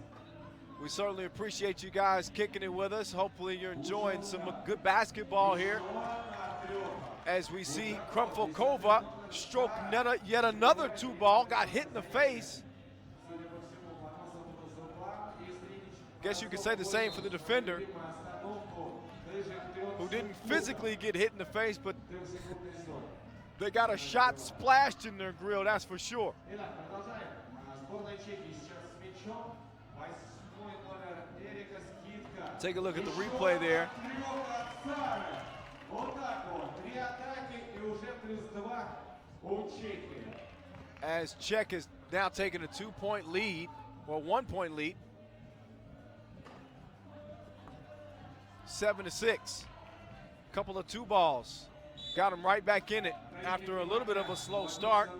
We certainly appreciate you guys kicking it with us. Hopefully you're enjoying some good basketball here as we see Krumfelkova stroke yet another 2-ball, got hit in the face. Guess you could say the same for the defender, who didn't physically get hit in the face, but they got a shot splashed in their grill, that's for sure. Итак, продолжаем. Сборная Чехии сейчас с мячом. 8 номер Эрика, скидка. Take a look at the replay there. Вот так вот. 3 атаки и уже +2 у Чехии. As Czech is now taking a 2-point lead, or 1-point lead. 7-6. Couple of 2-balls. Got him right back in it after a little bit of a slow start.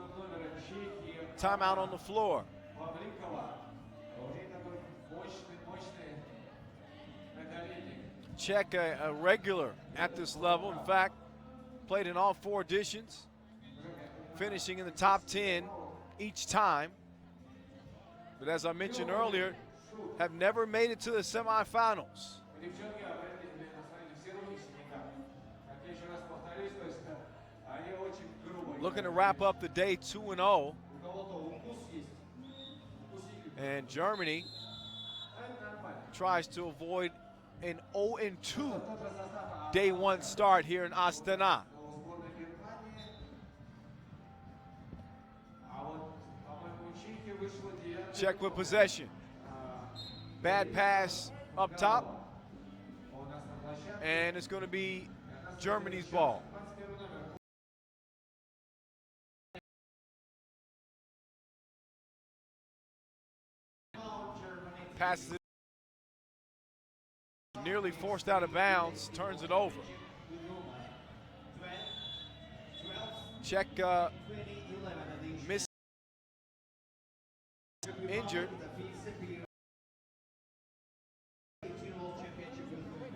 Timeout on the floor. Czech, a regular at this level. In fact, played in all 4 editions, finishing in the top 10 each time. But as I mentioned earlier, have never made it to the semifinals. Девчонки, обратите внимание, смотрите, все руки в синяках. Как я еще раз повторюсь, то есть они очень грубо. Looking to wrap up the day 2-0. У кого-то укус есть. Укусили. And Germany Это нормально. tries to avoid an 0-2 Тот же состав, day 1 start here in Astana. у сборной Германии. А вот, по-моему, у Чехии вышло 9. Czech with possession. Bad pass up top. У нас на площадке. And it's going to be Germany's ball. 21 номер. Passes it. Nearly forced out of bounds, turns it over. Czech missed, injured.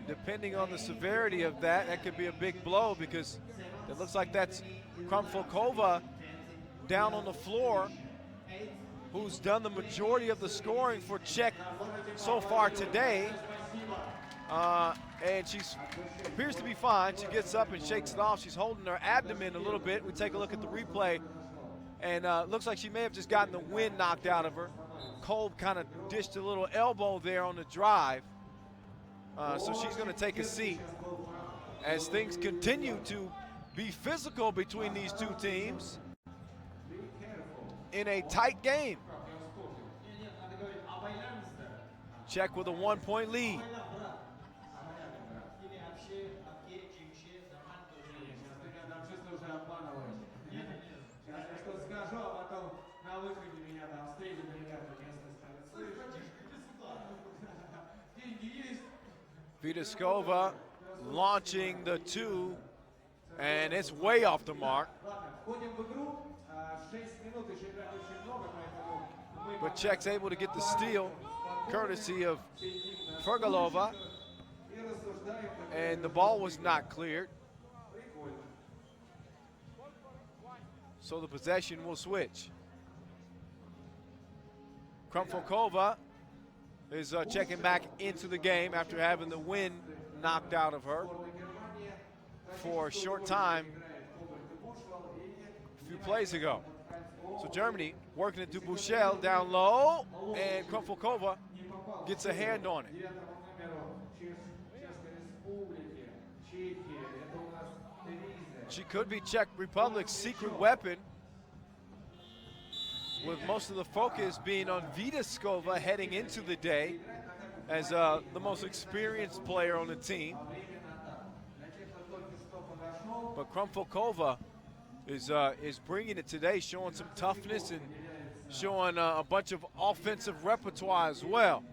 Depending on the severity of that, that could be a big blow because it looks like that's Krumfelkova down on the floor, who's done the majority of the scoring for Czech so far today. And she appears to be fine. She gets up and shakes it off. She's holding her abdomen a little bit. We take a look at the replay, and looks like she may have just gotten the wind knocked out of her. Kolb kind of dished a little elbow there on the drive. So she's going to take a seat as things continue to be physical between these two teams in a tight game. Czech with a 1-point lead. Vidaskova launching the 2, and it's way off the mark. But Czech's able to get the steal, courtesy of Fergalova, and the ball was not cleared. So the possession will switch. Krumfelkova is checking back into the game after having the wind knocked out of her for a short time a few plays ago. So Germany working it to Buchel down low, and Krumfelkova gets a hand on it. She could be Czech Republic's secret weapon, with most of the focus being on Vidaskova heading into the day as the most experienced player on the team. But Krumfelkova is bringing it today, showing some toughness and showing a bunch of offensive repertoire as well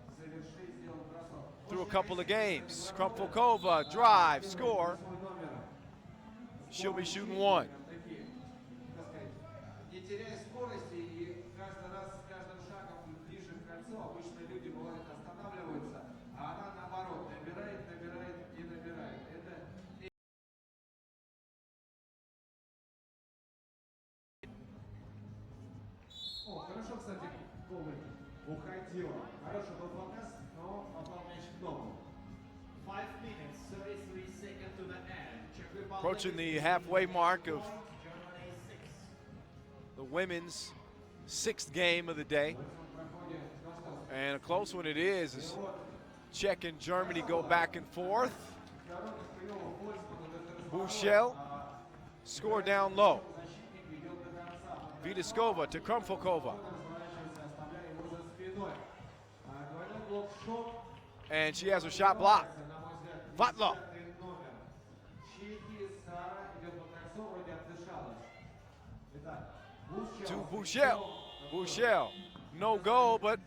through a couple of games. Krumfelkova, drive, score. she'll be shooting one. такие, так сказать, не теряя скорости и каждый раз с каждым шагом ближе к кольцу, обычно люди бывают останавливаются, а она наоборот набирает, набирает и набирает. Это О, хорошо, кстати, Коваль уходила. Хороший был показ, но попал мяч в ногу. 5 minutes, 33 seconds to the end. Czech Republic Approaching the is halfway mark of Germany 6. the women's 6th game of the day. And a close one it is as Czech and Germany go back and forth. Bushel score down low. Vidaskova to Krumfokova. And she has her shot blocked. Vatlo. To Bushel. Bushel. No goal, but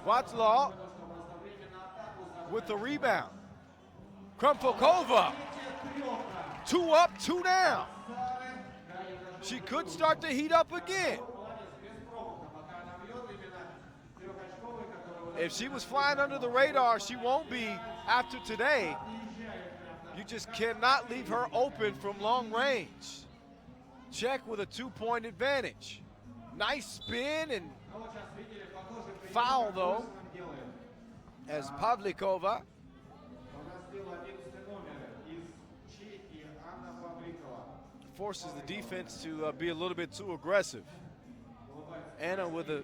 Vatlo with the rebound. Krumfokova. 2 up, 2 down. She could start to heat up again. If she was flying under the radar, she won't be after today. You just cannot leave her open from long range. Czech with a 2-point advantage. Nice spin and foul though, as Pavlikova forces the defense to be a little bit too aggressive. Anna with a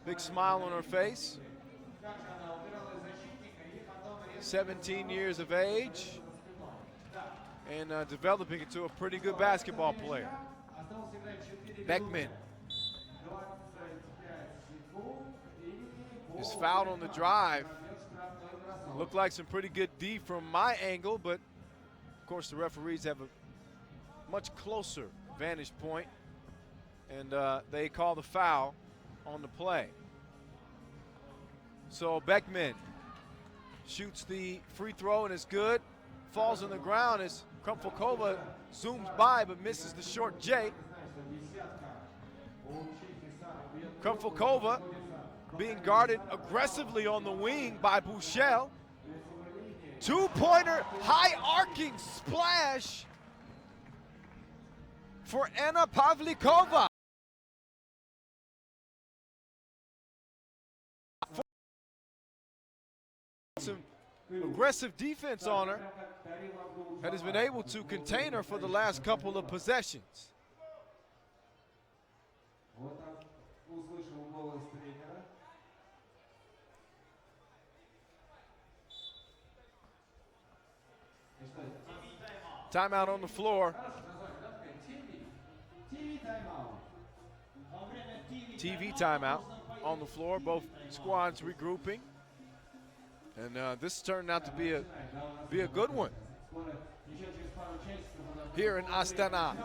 big smile on her face. 17 years of age and developing into a pretty good basketball player. Beckman is fouled on the drive. Looked like some pretty good D from my angle, but of course the referees have a much closer vantage point, and they call the foul on the play. So Beckman shoots the free throw and it's good. Falls on the ground as Krumfokova zooms by but misses the short J. Krumfokova being guarded aggressively on the wing by Bushel. 2-pointer, high arcing splash for Anna Pavlikova. Some aggressive defense on her that has been able to contain her for the last couple of possessions. Timeout on the floor. TV timeout on the floor. Both squads regrouping. And this turned out to be a good one here in Astana.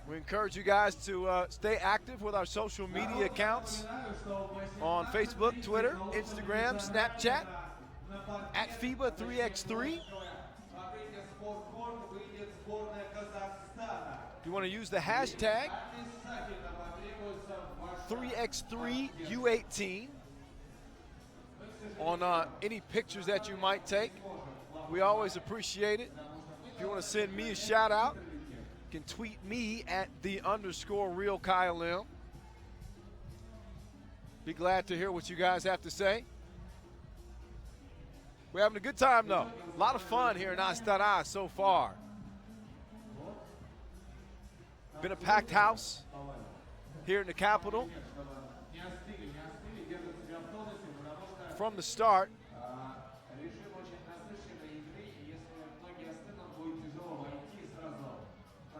We encourage you guys to stay active with our social media accounts on Facebook, Twitter, Instagram, Snapchat, at FIBA 3x3. If you want to use the hashtag 3x3U18 on any pictures that you might take, we always appreciate it. If you want to send me a shout out, you can tweet me at @_real Kyle M. Be glad to hear what you guys have to say. We're having a good time though. A lot of fun here in Astana so far. Been a packed house here in the capital from the start.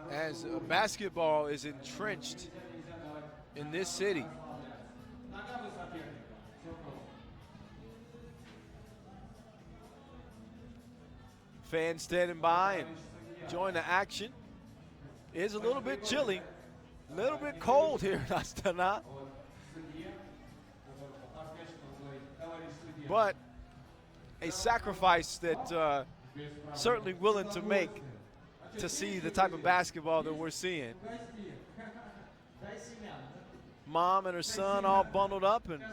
As basketball is entrenched in this city. Fans standing by and enjoying the action. It is a little bit chilly, a little bit cold here in Astana. but a sacrifice that certainly willing to make to see the type of basketball that we're seeing. Mom and her son all bundled up, and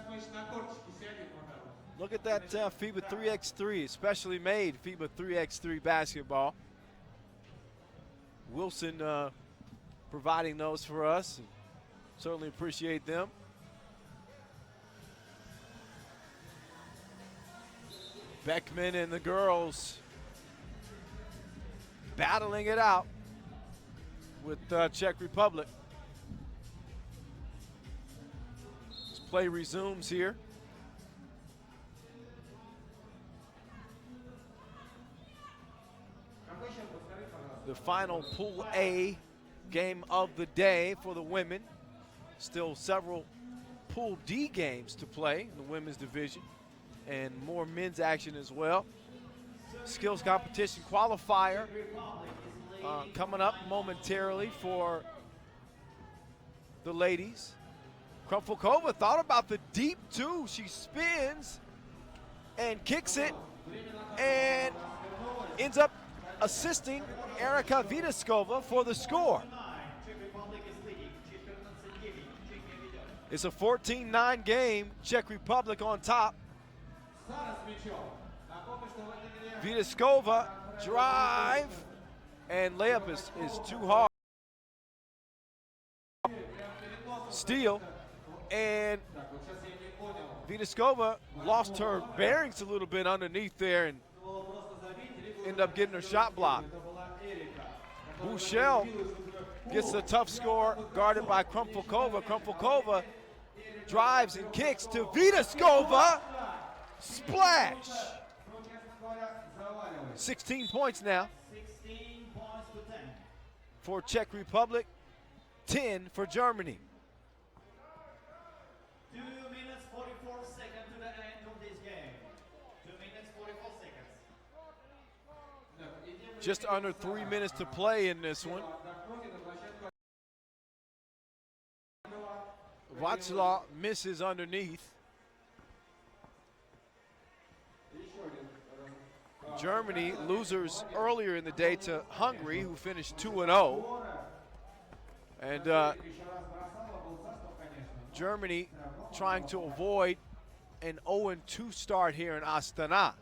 look at that FIBA 3x3, especially made FIBA 3x3 basketball. Wilson providing those for us, and certainly appreciate them. Beckman and the girls battling it out with Czech Republic. As play resumes here. The final Pool A game of the day for the women. Still several Pool D games to play in the women's division, and more men's action as well. Skills competition qualifier coming up momentarily for the ladies. Krumfelkova thought about the deep two. She spins and kicks it and ends up assisting Erika Vidaskova for the score. It's a 14-9 game, Czech Republic on top. Vidaskova drive, and layup is too hard. Steal, and Vidaskova lost her bearings a little bit underneath there and ended up getting her shot blocked. Buchel gets a tough score, guarded by Krumfelkova. Krumfelkova drives and kicks to Vidaskova. Splash! 16 points now 16 points to 10. for Czech Republic, 10 for Germany. 2 minutes 44 seconds to the end of this game. 2 minutes 44 seconds. Just under 3 minutes to play in this one. Václav misses underneath. Germany, losers earlier in the day to Hungary, who finished 2-0. And Germany trying to avoid an 0-2 start here in Astana.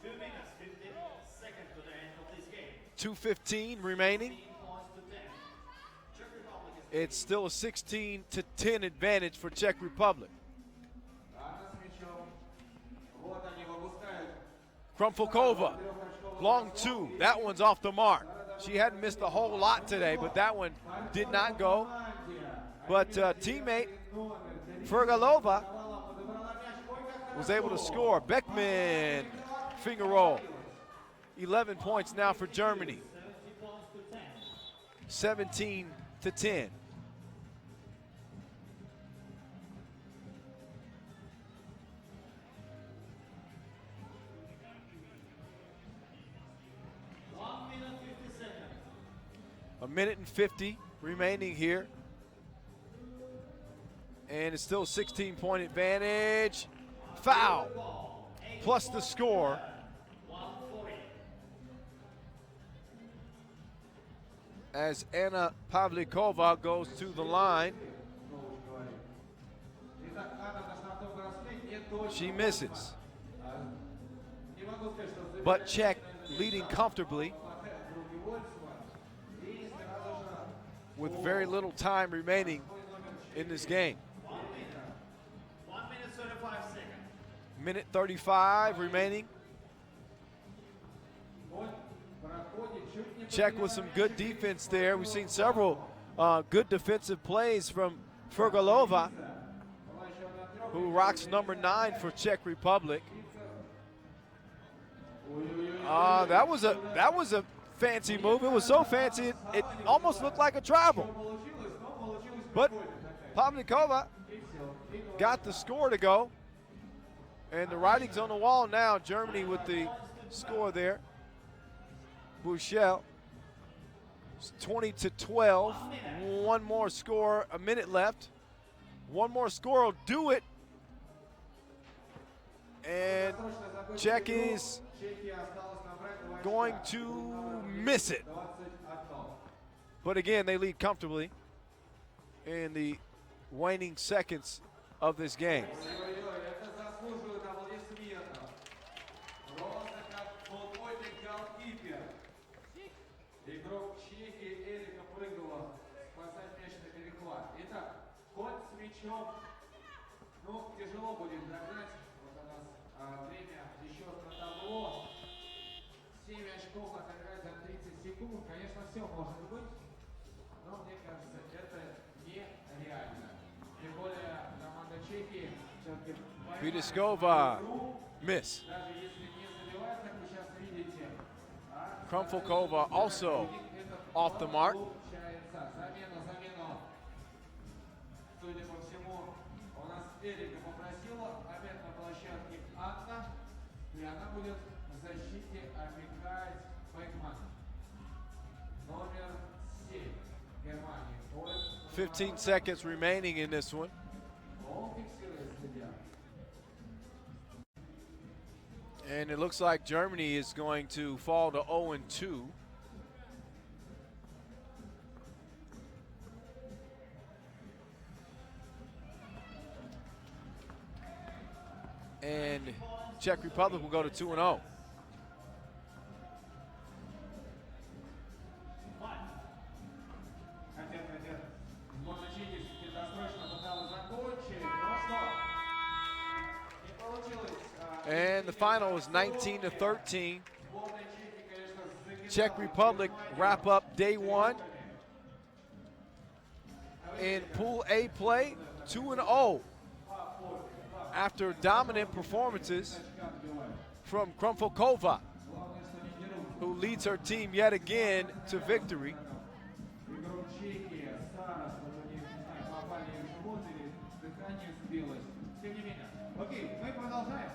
2 minutes 15 seconds to the end of this game. 2:15 remaining. 16 points to 10. Czech Republic is It's still a 16-10 advantage for Czech Republic. Krumfelkova, long two. That one's off the mark. She hadn't missed a whole lot today, but that one did not go. But teammate Fergalova was able to score. Beckman, finger roll. 11 points now for Germany. 17-10. A minute and 50 remaining here. And it's still a 16-point advantage. Foul, plus the score. As Anna Pavlikova goes to the line. She misses. But Czech leading comfortably with very little time remaining in this game. 1 minute 35 seconds. Minute 35 remaining. Czech with some good defense there. We've seen several good defensive plays from Fergalova, who rocks number 9 for Czech Republic. That was a fancy move. It was so fancy it almost looked like a travel. But Pavlikova got the score to go. And the writing's on the wall now. Germany with the score there. Buchel. 20-12. One more score, a minute left. One more score will do it. And Czech is going to miss it. But again, they lead comfortably in the waning seconds of this game. Игрок Чехии Эрика Прыгова спасать мяч на перехват. Итак, ход с мячом. Ну, тяжело будет догнать. Вот у нас время еще на табло. 7 очков отыграть за 30 секунд. Конечно, все может быть. Но мне кажется, это нереально. Тем более команда Чехии все-таки... Vidiskova, miss. Даже если не забивает, как вы сейчас видите, Krumfelkova also off the mark. Замену. Судя по всему, у нас Эрика попросила опять на площадке Анна, и она будет в защите опекать Бекман. Номер 7 Германии. 15 seconds remaining in this one. Он фиксирует судья. And it looks like Germany is going to fall to 0-2. And Czech Republic will go to 2-0. Сборная Чехии все-таки досрочно пыталась закончить, но что? Не получилось. And the final is 19-13. Сборная Чехии, конечно, закидала. Czech Republic wrap up day one in Pool A play, 2-0 after dominant performances from Krumfelkova, who leads her team yet again to victory. Игрок Чехии, Сарас, вот у них, не знаю, попали в живот или дыхание сбилось. Тем не менее. Окей, мы продолжаем.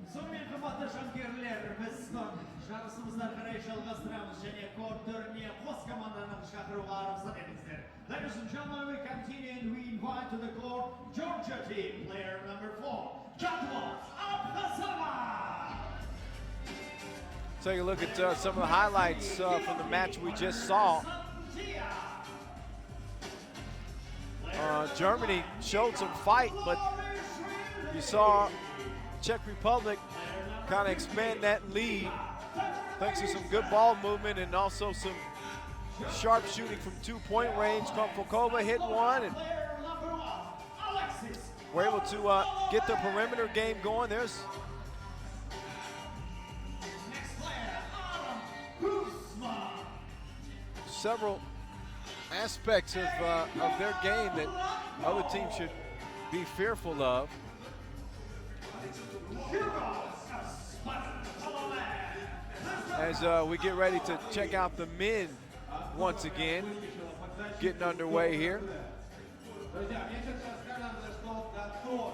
Сонымен қымбатты жанкүйерлер, біз жарысымызды қарай жалғастырамыз және код түріне қос команданың шақыруға рұқсат етіңіздер. Ladies and gentlemen, we continue and we invite to the court Georgia team, player number 4, Jatwa Abkhazova. Take a look at some of the highlights from the match we just saw. Germany showed some fight, but you saw Czech Republic kind of expand that lead thanks to some good ball movement and also some sharp shooting from 2-point range. Krumfelkova hit one, and we're able to get the perimeter game going. There's several aspects of their game that other teams should be fearful of. As we get ready to check out the men once again, getting underway here. Друзья, мне сейчас кажется, что Датор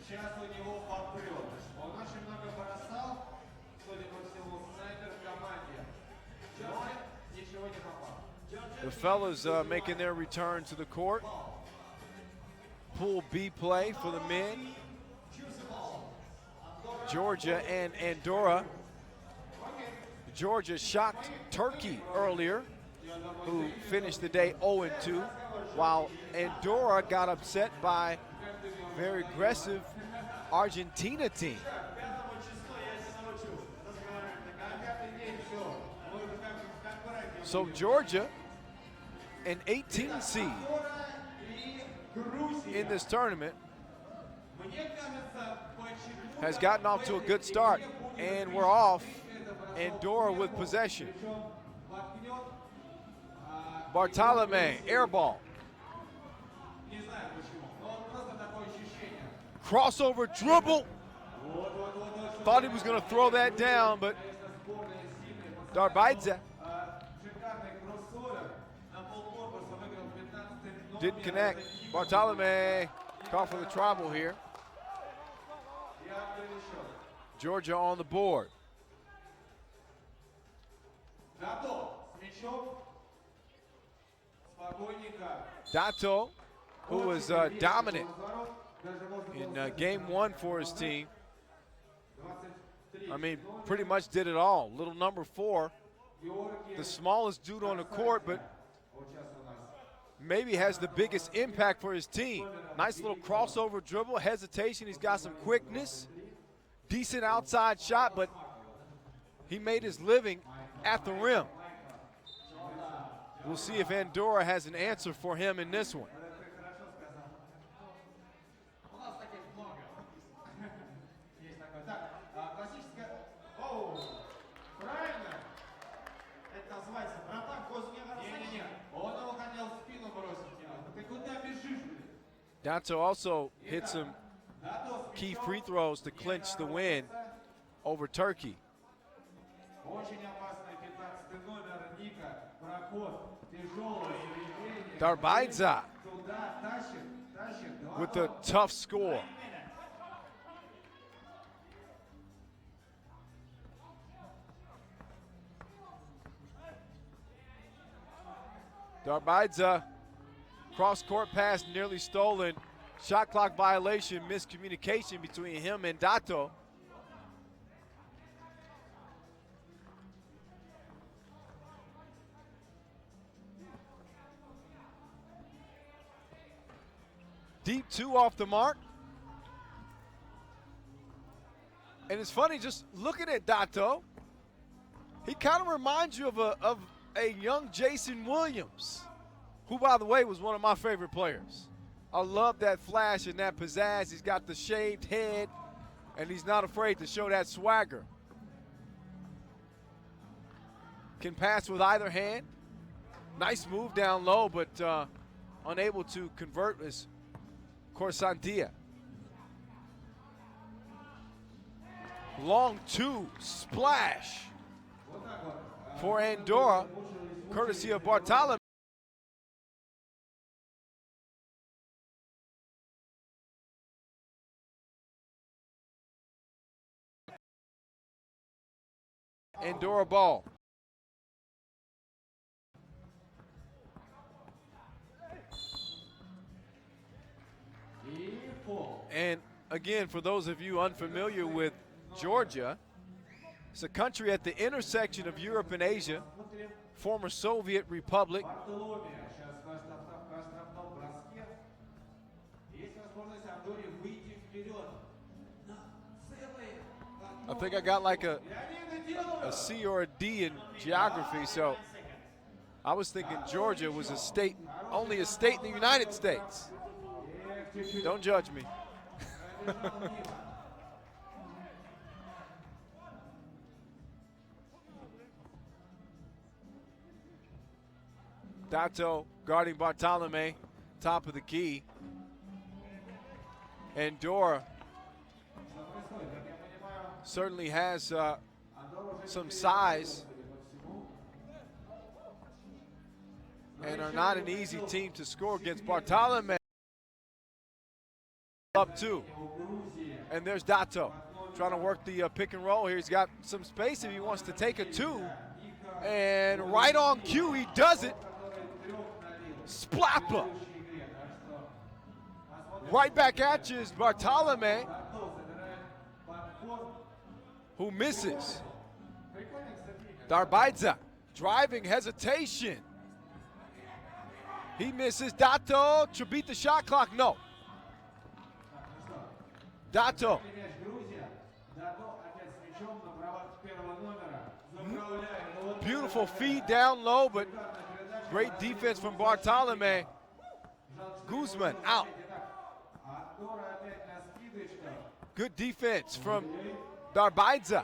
сейчас у него попрет. Он очень много бросал, судя по всему, снайпер в команде. Но ничего не попал. The fellas making their return to the court. Pool B play for the men. Georgia and Andorra. Georgia shocked Turkey earlier, who finished the day 0-2, while Andorra got upset by a very aggressive Argentina team. So Georgia, an 18 seed in this tournament, has gotten off to a good start, and we're off. Andorra with possession. Bartolome, air ball. Crossover dribble. Thought he was going to throw that down, but Darbaidze didn't connect. Bartolome called for the travel here. Georgia on the board. Dato, who was dominant in game one for his team. I mean, pretty much did it all. Little number 4, the smallest dude on the court, but maybe has the biggest impact for his team. Nice little crossover dribble, hesitation. He's got some quickness, decent outside shot, but he made his living at the rim. We'll see if Andorra has an answer for him in this one. Dato also hit some key free throws to clinch the win over Turkey. Darbaidza with the tough score. Darbaidza, cross-court pass nearly stolen. Shot clock violation, miscommunication between him and Dato. Deep 2 off the mark. And it's funny just looking at Dato. He kind of reminds you of a young Jason Williams, who, by the way, was one of my favorite players. I love that flash and that pizzazz. He's got the shaved head, and he's not afraid to show that swagger. Can pass with either hand. Nice move down low, but unable to convert as Corsandia. Long 2, splash for Andorra, courtesy of Bartolome. Andorra ball. And again, for those of you unfamiliar with Georgia, it's a country at the intersection of Europe and Asia, former Soviet republic. I think I got like a C or a D in geography, so I was thinking Georgia was a state, only a state in the United States. Don't judge me. Dato guarding Bartolome, top of the key. Andorra certainly has some size and are not an easy team to score against. Bartolome up 2. And there's Dato trying to work the pick and roll here. He's got some space if he wants to take a 2. And right on cue, he does it. Splappa. Right back at you is Bartolome, who misses. Darbaidza, driving hesitation. He misses. Dato to beat the shot clock. No. Dato. Beautiful feed down low, but great defense from Bartolome. Guzman out. Good defense from Darbaidza.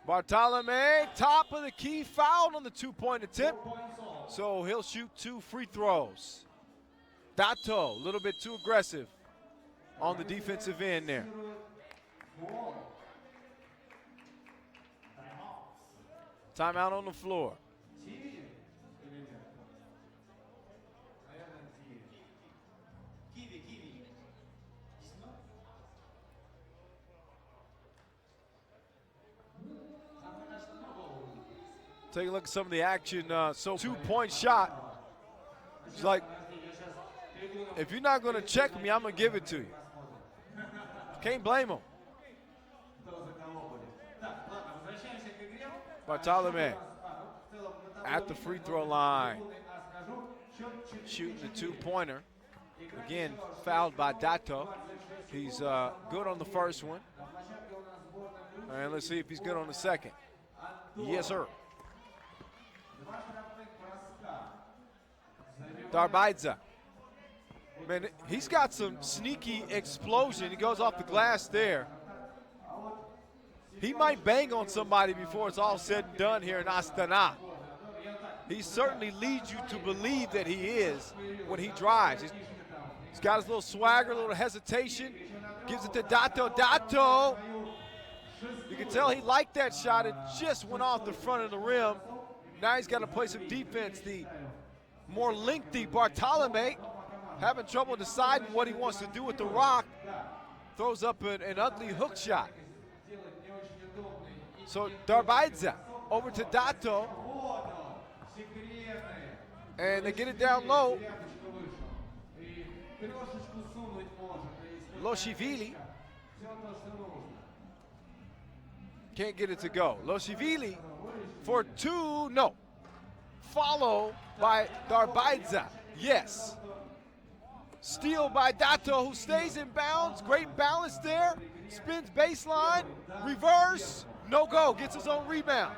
Bartolome, top of the key, fouled on the 2-point attempt. So he'll shoot 2 free throws. Dato, a little bit too aggressive on the defensive end there. Timeout on the floor. Take a look at some of the action. So 2-point shot It's like, if you're not going to check me, I'm going to give it to you. Can't blame him. Bartolome at the free throw line, shooting the two-pointer. Again, fouled by Dato. He's good on the first one. And let's see if he's good on the second. Yes, sir. Darbaidza. Man, he's got some sneaky explosion. He goes off the glass there. He might bang on somebody before it's all said and done here in Astana. He certainly leads you to believe that he is when he drives. He's got his little swagger, a little hesitation. Gives it to Dato. Dato! You can tell he liked that shot. It just went off the front of the rim. Now he's got to play some defense. The more lengthy Bartolome having trouble deciding what he wants to do with the rock. Throws up an ugly hook shot. So Darbaidza over to Dato. And they get it down low. Loshivili can't get it to go. Loshivili for two, no. Follow by Darbaidza, yes. Steal by Dato, who stays in bounds. Great balance there. Spins baseline, reverse, no go. Gets his own rebound.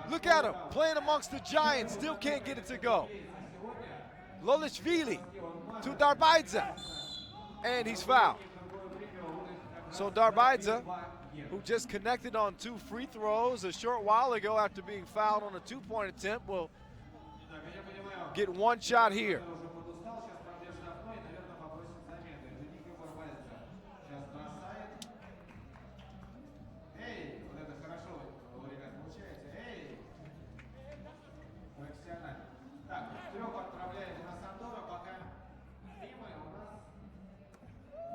Look at him, playing amongst the giants. Still can't get it to go. Lolishvili to Darbaidza, and he's fouled. So Darbaidza, who just connected on 2 free throws a short while ago after being fouled on a 2-point attempt, will get 1 shot here.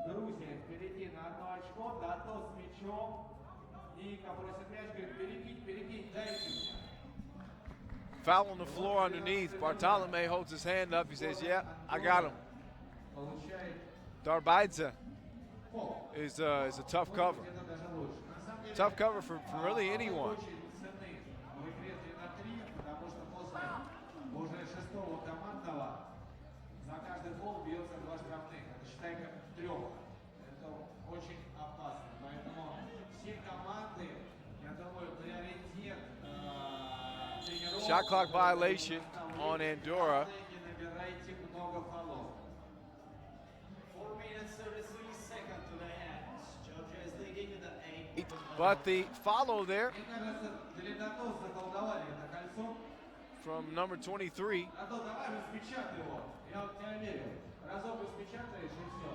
Грузия впереди на 1 очко, Дато с мячом. И просит мяч, говорит, перекинь, дайте мне. Foul on the floor underneath. Bartolome holds his hand up. He says, yeah, I got him. Darbaidza is a tough cover. Tough cover for really anyone. За каждый гол бьется 2 штрафных. Это считай как 3. Это очень опасно. Поэтому все команды, я думаю, приоритет тренировок. Shot clock violation on Andorra. Набирайте много фолов. 4 minutes 33 seconds to the end. Georgia is leading with an 8. But the follow there Мне кажется, для Дато заколдовали это кольцо. from number 23. Дато, давай распечатай его. Я вот тебя верю. Разок распечатаешь и все.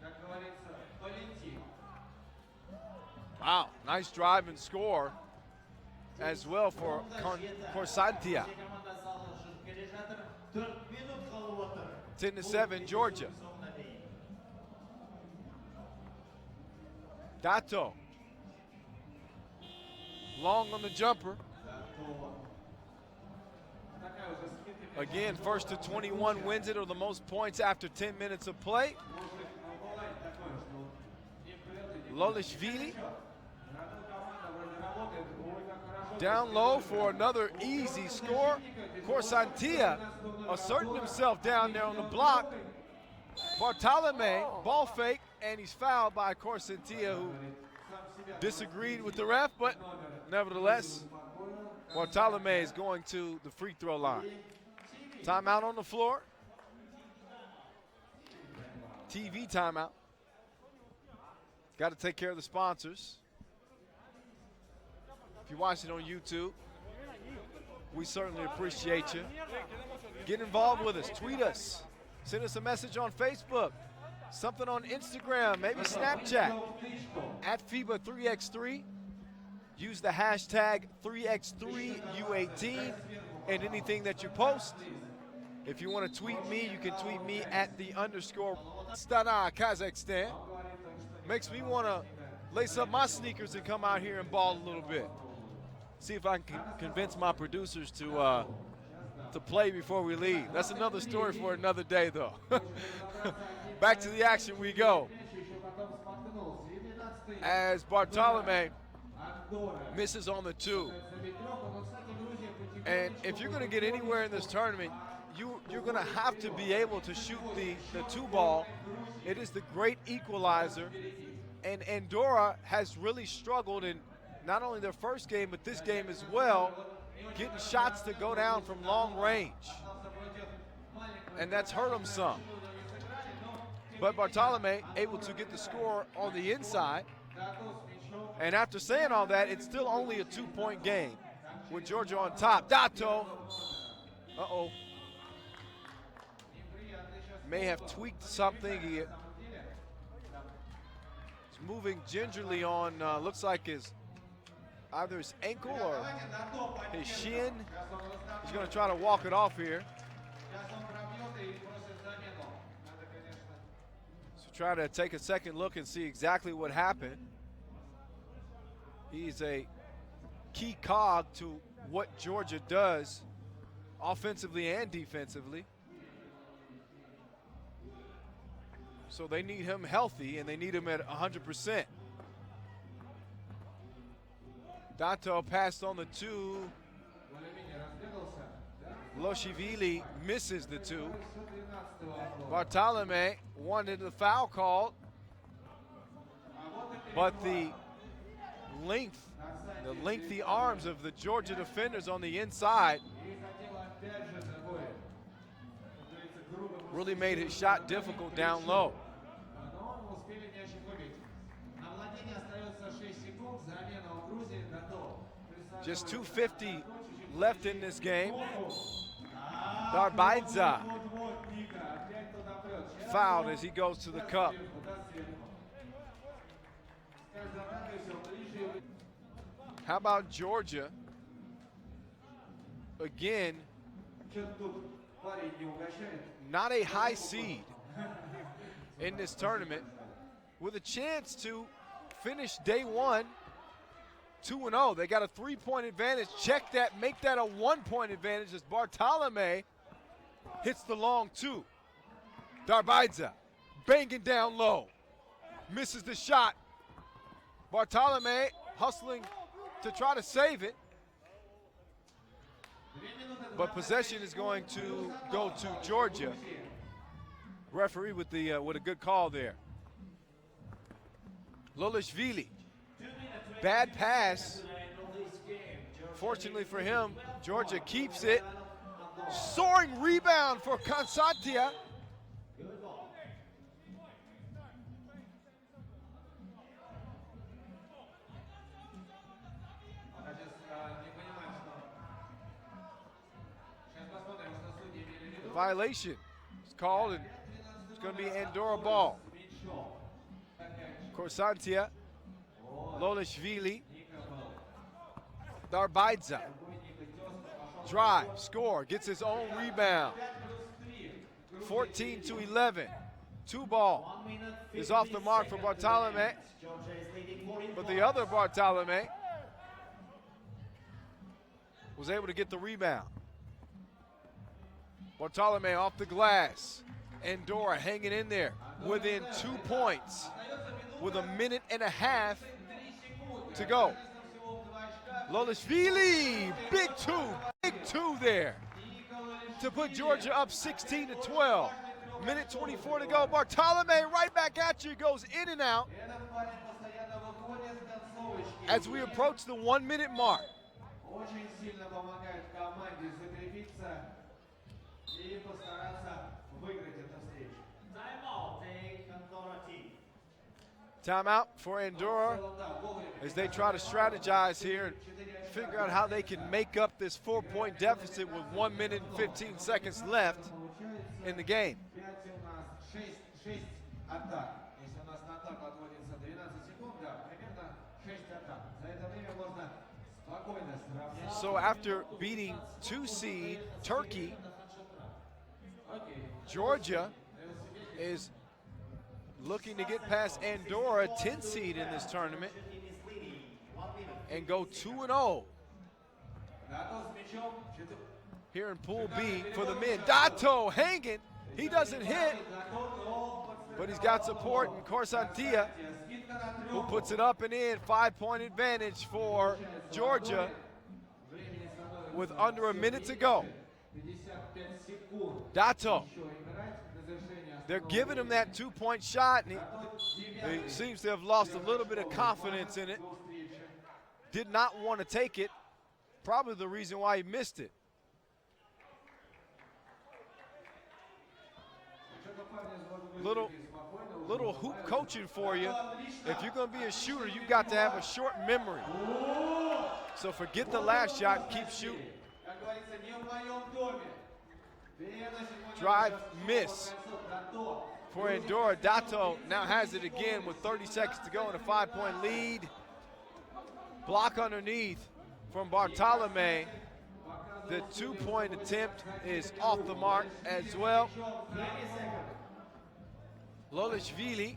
Как говорится, полети. Wow, nice drive and score as well for Corsantia. 10-7, Georgia. Dato. Long on the jumper. Again, first to 21 wins it, or the most points after 10 minutes of play. Lolishvili down low for another easy score. Corsantia asserting himself down there on the block. Bartolome, ball fake, and he's fouled by Corsantia, who disagreed with the ref, but nevertheless, Bartolome is going to the free throw line. Timeout on the floor. TV timeout. Got to take care of the sponsors. If you're watching on YouTube, we certainly appreciate you. Get involved with us. Tweet us. Send us a message on Facebook. Something on Instagram, maybe Snapchat. At FIBA3x3. Use the hashtag 3x3U18 and anything that you post. If you want to tweet me, you can tweet me at _. Astana, Kazakhstan. Makes me want to lace up my sneakers and come out here and ball a little bit. See if I can convince my producers to to play before we leave. That's another story for another day, though. Back to the action we go. As Bartolome misses on the 2. And if you're going to get anywhere in this tournament, you're going to have to be able to shoot the 2 ball. It is the great equalizer. And Andorra has really struggled in not only their first game, but this game as well, getting shots to go down from long range. And that's hurt them some. But Bartolome able to get the score on the inside. And after saying all that, it's still only a 2-point game with Georgia on top. Dato, may have tweaked something. He's moving gingerly on, looks like either his ankle or his shin. He's going to try to walk it off here. So try to take a second look and see exactly what happened. He's a key cog to what Georgia does offensively and defensively. So they need him healthy, and they need him at 100%. Dato passed on the 2. Loshivili misses the 2. Bartolome wanted the foul called, but the lengthy arms of the Georgia defenders on the inside really made his shot difficult down low. Just 2:50 left in this game. Darbaidza fouled as he goes to the cup. How about Georgia? Again, not a high seed in this tournament, with a chance to finish day 1 2-0. They got a 3-point advantage. Check that, make that a 1-point advantage as Bartolome hits the long 2. Darbaidza banging down low, misses the shot. Bartolome hustling to try to save it, but possession is going to go to Georgia. Referee with a good call there. Lolishvili, bad pass. Fortunately for him, Georgia keeps it. Soaring rebound for Constantia. The violation is called, and it's going to be Andorra ball. Constantia, Lolishvili, Darbaidza. Drive, score, gets his own rebound. 14-11. 2 ball is off the mark for Bartolome, but the other Bartolome was able to get the rebound. Bartolome off the glass. Andorra hanging in there within 2 points with a minute and a half to go. Lolishvili, big two there to put Georgia up 16-12. Minute 24 to go. Bartolome right back at you, goes in and out as we approach the 1-minute mark. Timeout for Andorra as they try to strategize here and figure out how they can make up this 4-point deficit with 1 minute and 15 seconds left in the game. So after beating 2 seed Turkey, Georgia is looking to get past Andorra, 10 seed in this tournament, and go 2-0. here in Pool B for the men. Dato hanging. He doesn't hit, but he's got support in Corsantia, who puts it up and in. 5-point advantage for Georgia with under a minute to go. Dato. They're giving him that 2-point shot, and he seems to have lost a little bit of confidence in it. Did not want to take it. Probably the reason why he missed it. Little hoop coaching for you. If you're going to be a shooter, you got to have a short memory. So forget the last shot and keep shooting. Drive miss for Andorra. Dato now has it again with 30 seconds to go in a 5-point lead. Block underneath from Bartolome. The 2-point attempt is off the mark as well. Lolishvili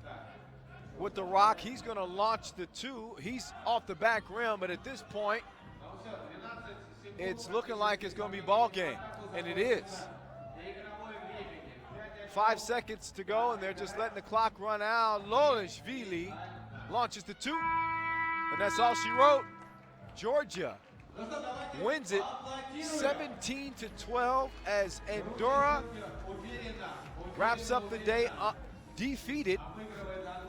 with the rock. He's going to launch the 2. He's off the back rim, but at this point, it's looking like it's going to be ball game, and it is. 5 seconds to go, and they're just letting the clock run out. Lolishvili launches the 2, and that's all she wrote. Georgia wins it 17-12 as Andorra wraps up the day defeated.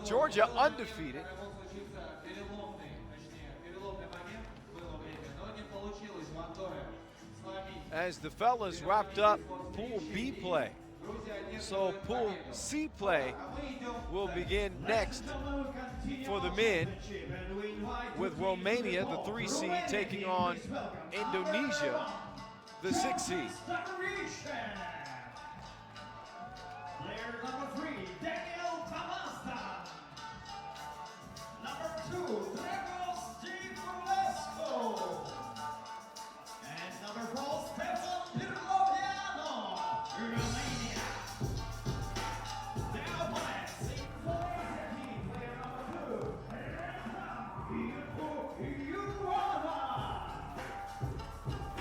Georgia undefeated. As the fellas wrapped up Pool B play. So Pool C play will begin next for the men, with Romania, the 3 seed, taking on Indonesia, the 6 seed. Player number 3, Daniel Tamastan. Number 2, Dragos Givulescu. And number 4, Stefan Pirloviano, Romania. Their opponents in 4th team, player number 2, Reza Iyuana.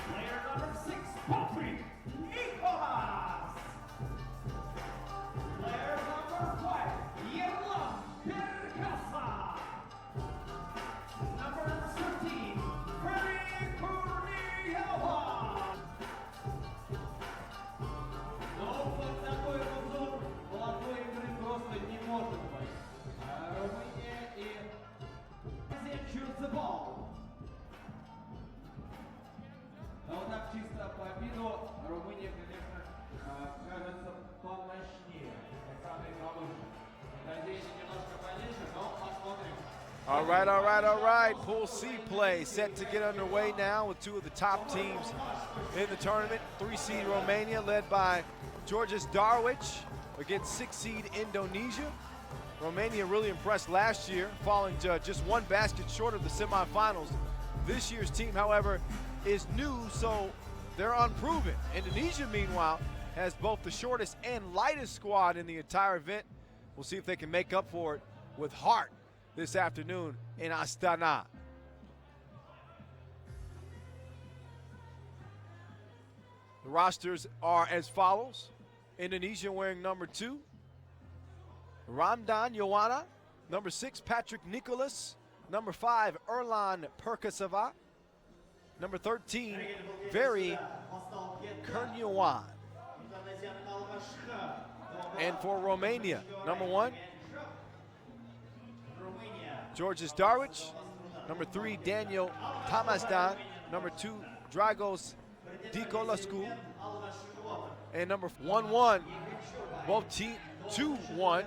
Player number 6, Patrick Nicolas. Player number 5, Yerla Perkasa. Number 13, Freddy Kurniava. Но вот такой обзор молодой игры просто не может быть. Румыния и Choose the ball. Но вот так чисто по виду Румыния, конечно, кажется помощнее. Самый получше. Надеюсь, немножко пониже, но посмотрим. All right. Pool C play set to get underway now with 2 of the top teams in the tournament. 3 seed Romania, led by Georges Darwich, against 6 seed Indonesia. Romania really impressed last year, falling just 1 basket short of the semifinals. This year's team, however, is new, so they're unproven. Indonesia, meanwhile, has both the shortest and lightest squad in the entire event. We'll see if they can make up for it with heart this afternoon in Astana. The rosters are as follows. Indonesia wearing number 2, Ramdan Ioana. Number 6, Patrick Nicholas. Number 5, Erlan Perkasava. Number 13, Very Kurniawan. And for Romania, number 1, Georges Darwich. Number 3, Daniel Tamasdan. Number 2, Dragos Givulescu. And number 1-1, both team 2-1.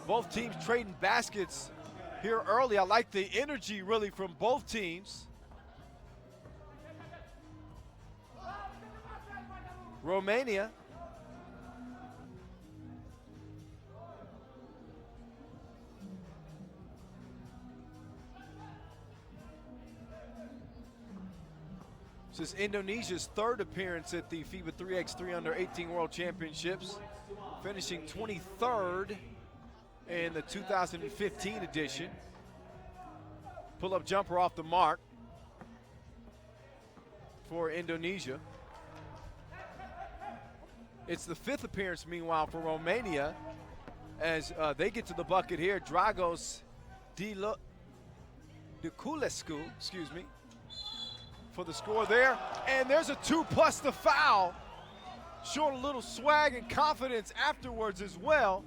Both teams trading baskets here early. I like the energy really from both teams. Romania this is Indonesia's 3rd appearance at the FIBA 3x3 Under 18 World Championships, finishing 23rd in the 2015 edition. Pull-up jumper off the mark for Indonesia. It's the 5th appearance, meanwhile, for Romania as they get to the bucket here. Dragos Diculescu, excuse me, for the score there. And there's a 2 plus the foul. Showing a little swag and confidence afterwards as well.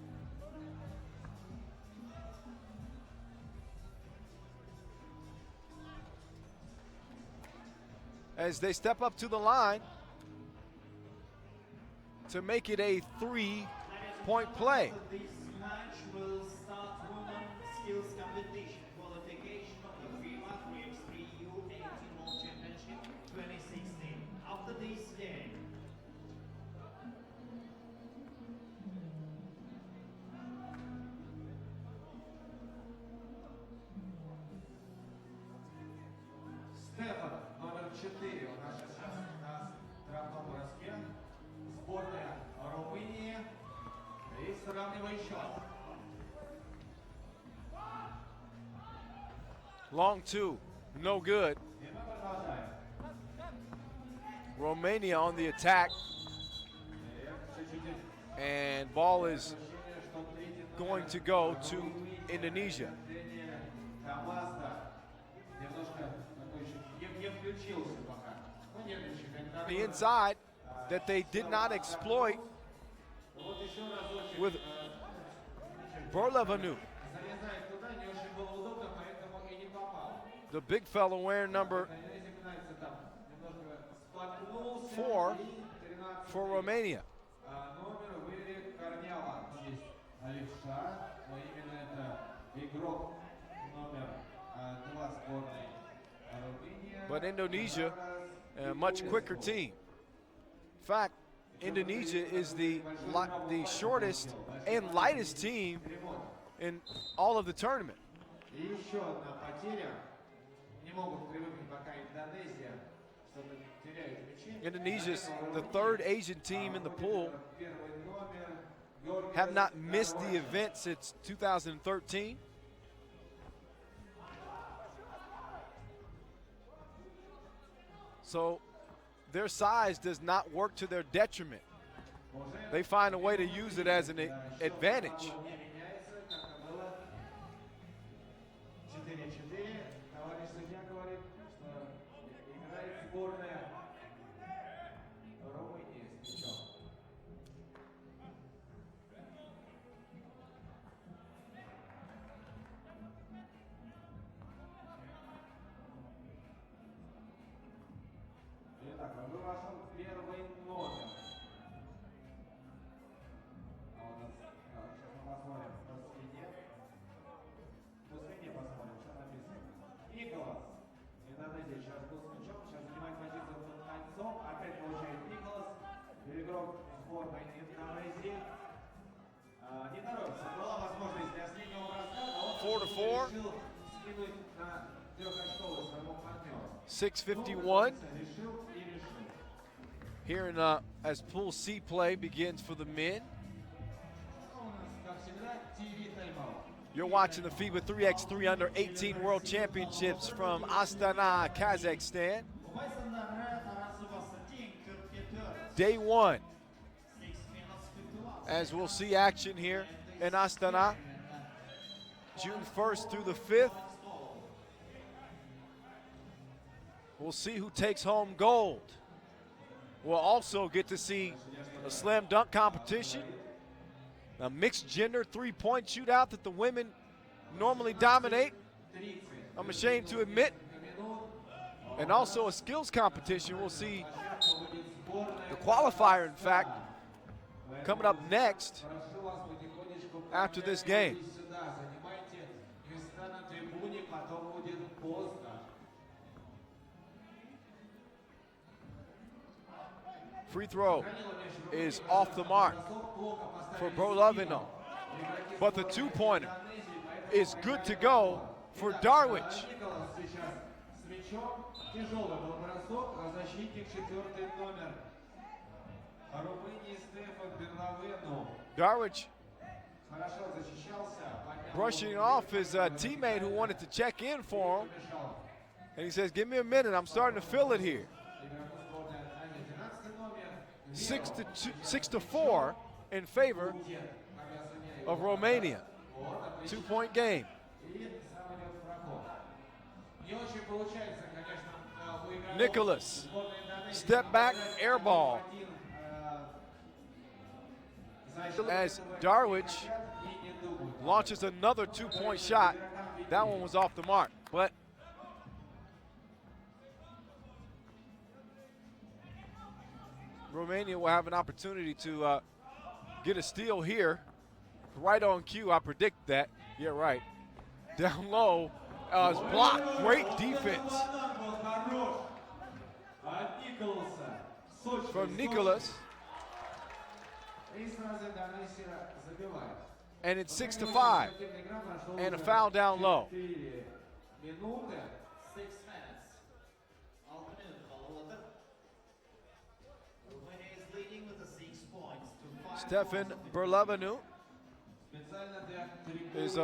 As they step up to the line to make it a 3-point play. This match will start women's skills competition qualification of the FIBA 3x3 U18 World Championship 2016. After this game, Стефан, номер 4 у нас сейчас на штрафном броске. Сборная Румынии. И сравнивает счет. Long 2, no good. И мы продолжаем. Romania on the attack, И чуть-чуть and ball is ощущение, что третий going to go to Indonesia. Камазда немножко такой еще не включился пока. Ну, нервничает. The inside that they did not exploit Вот еще разочек. with Berlevanu, Залезает туда, не очень было удобно, поэтому и не попал. the big fellow wearing number Запинается там, немножко споткнулся. 4 И 13 for Romania. номер Вилли Корнява. Здесь левша, но именно это игрок номер 2 сборной Румынии. But Indonesia, a much quicker team. In fact, Indonesia is the shortest and lightest team in all of the tournament. И еще одна потеря. Не могут привыкнуть пока Индонезия, что теряют мячи. Indonesia's the 3rd Asian team in the pool, Первый номер Георгий have not missed the event since 2013. So their size does not work to their detriment. They find a way to use it as an advantage. не меняется, как и было 4-4. Товарищ судья говорит, что играет сборная Румынии с мячом. Итак, вы вошел первый номер. А у нас, сейчас мы посмотрим по спине. По спине посмотрим, что написано. Николас. Индонезия сейчас был с мячом, сейчас занимает позицию под кольцом. Опять получает Николас. Игрок сборной Индонезии. Не торопится. Была возможность для среднего броска, но он 4-4. решил скинуть на трехочковый своему партнеру. 6:51 Решил и решил. here in as Pool C play begins for the men. У нас, как всегда, ТВ тайм-аут. You're watching the FIBA 3x3 Under 18 World Championships from Astana, Kazakhstan. Вайсенда Андреа Тарасова Сатин, Кырпетер, Day 1, 6 minutes 51. as we'll see action here in Astana, June 1st through the 5th. We'll see who takes home gold. We'll also get to see a slam dunk competition, a mixed gender 3-point shootout that the women normally dominate, I'm ashamed to admit, and also a skills competition. We'll see the qualifier, in fact, coming up next Прошу вас потихонечку after this game. поднимайтесь сюда, занимайте места на трибуне, потом будет поздно. Free throw is off the mark for Brolovino, but the 2-pointer is good to go for Darwich. Николас сейчас с мячом. Тяжелый был бросок, а защитник 4-й номер Румынии Стефан Берловену. Darwich Хорошо защищался. поднял brushing руку, off his teammate who wanted to check in for him, помешал and he says, "Give me a minute, I'm starting to feel it here." игроку 6-4 in favor of Romania. 2-point game. Nicholas, step back, air ball. As Darwich launches another 2-point shot. That one was off the mark, but Romania will have an opportunity to get a steal here. Right on cue, I predict that. Yeah, right. Down low, it's blocked. Great defense from Nicholas. And it's 6-5. And a foul down low. 6 minutes. 6 minutes kaldı. Romania is leading with the 6 points to 5 Stefan Berlevenu is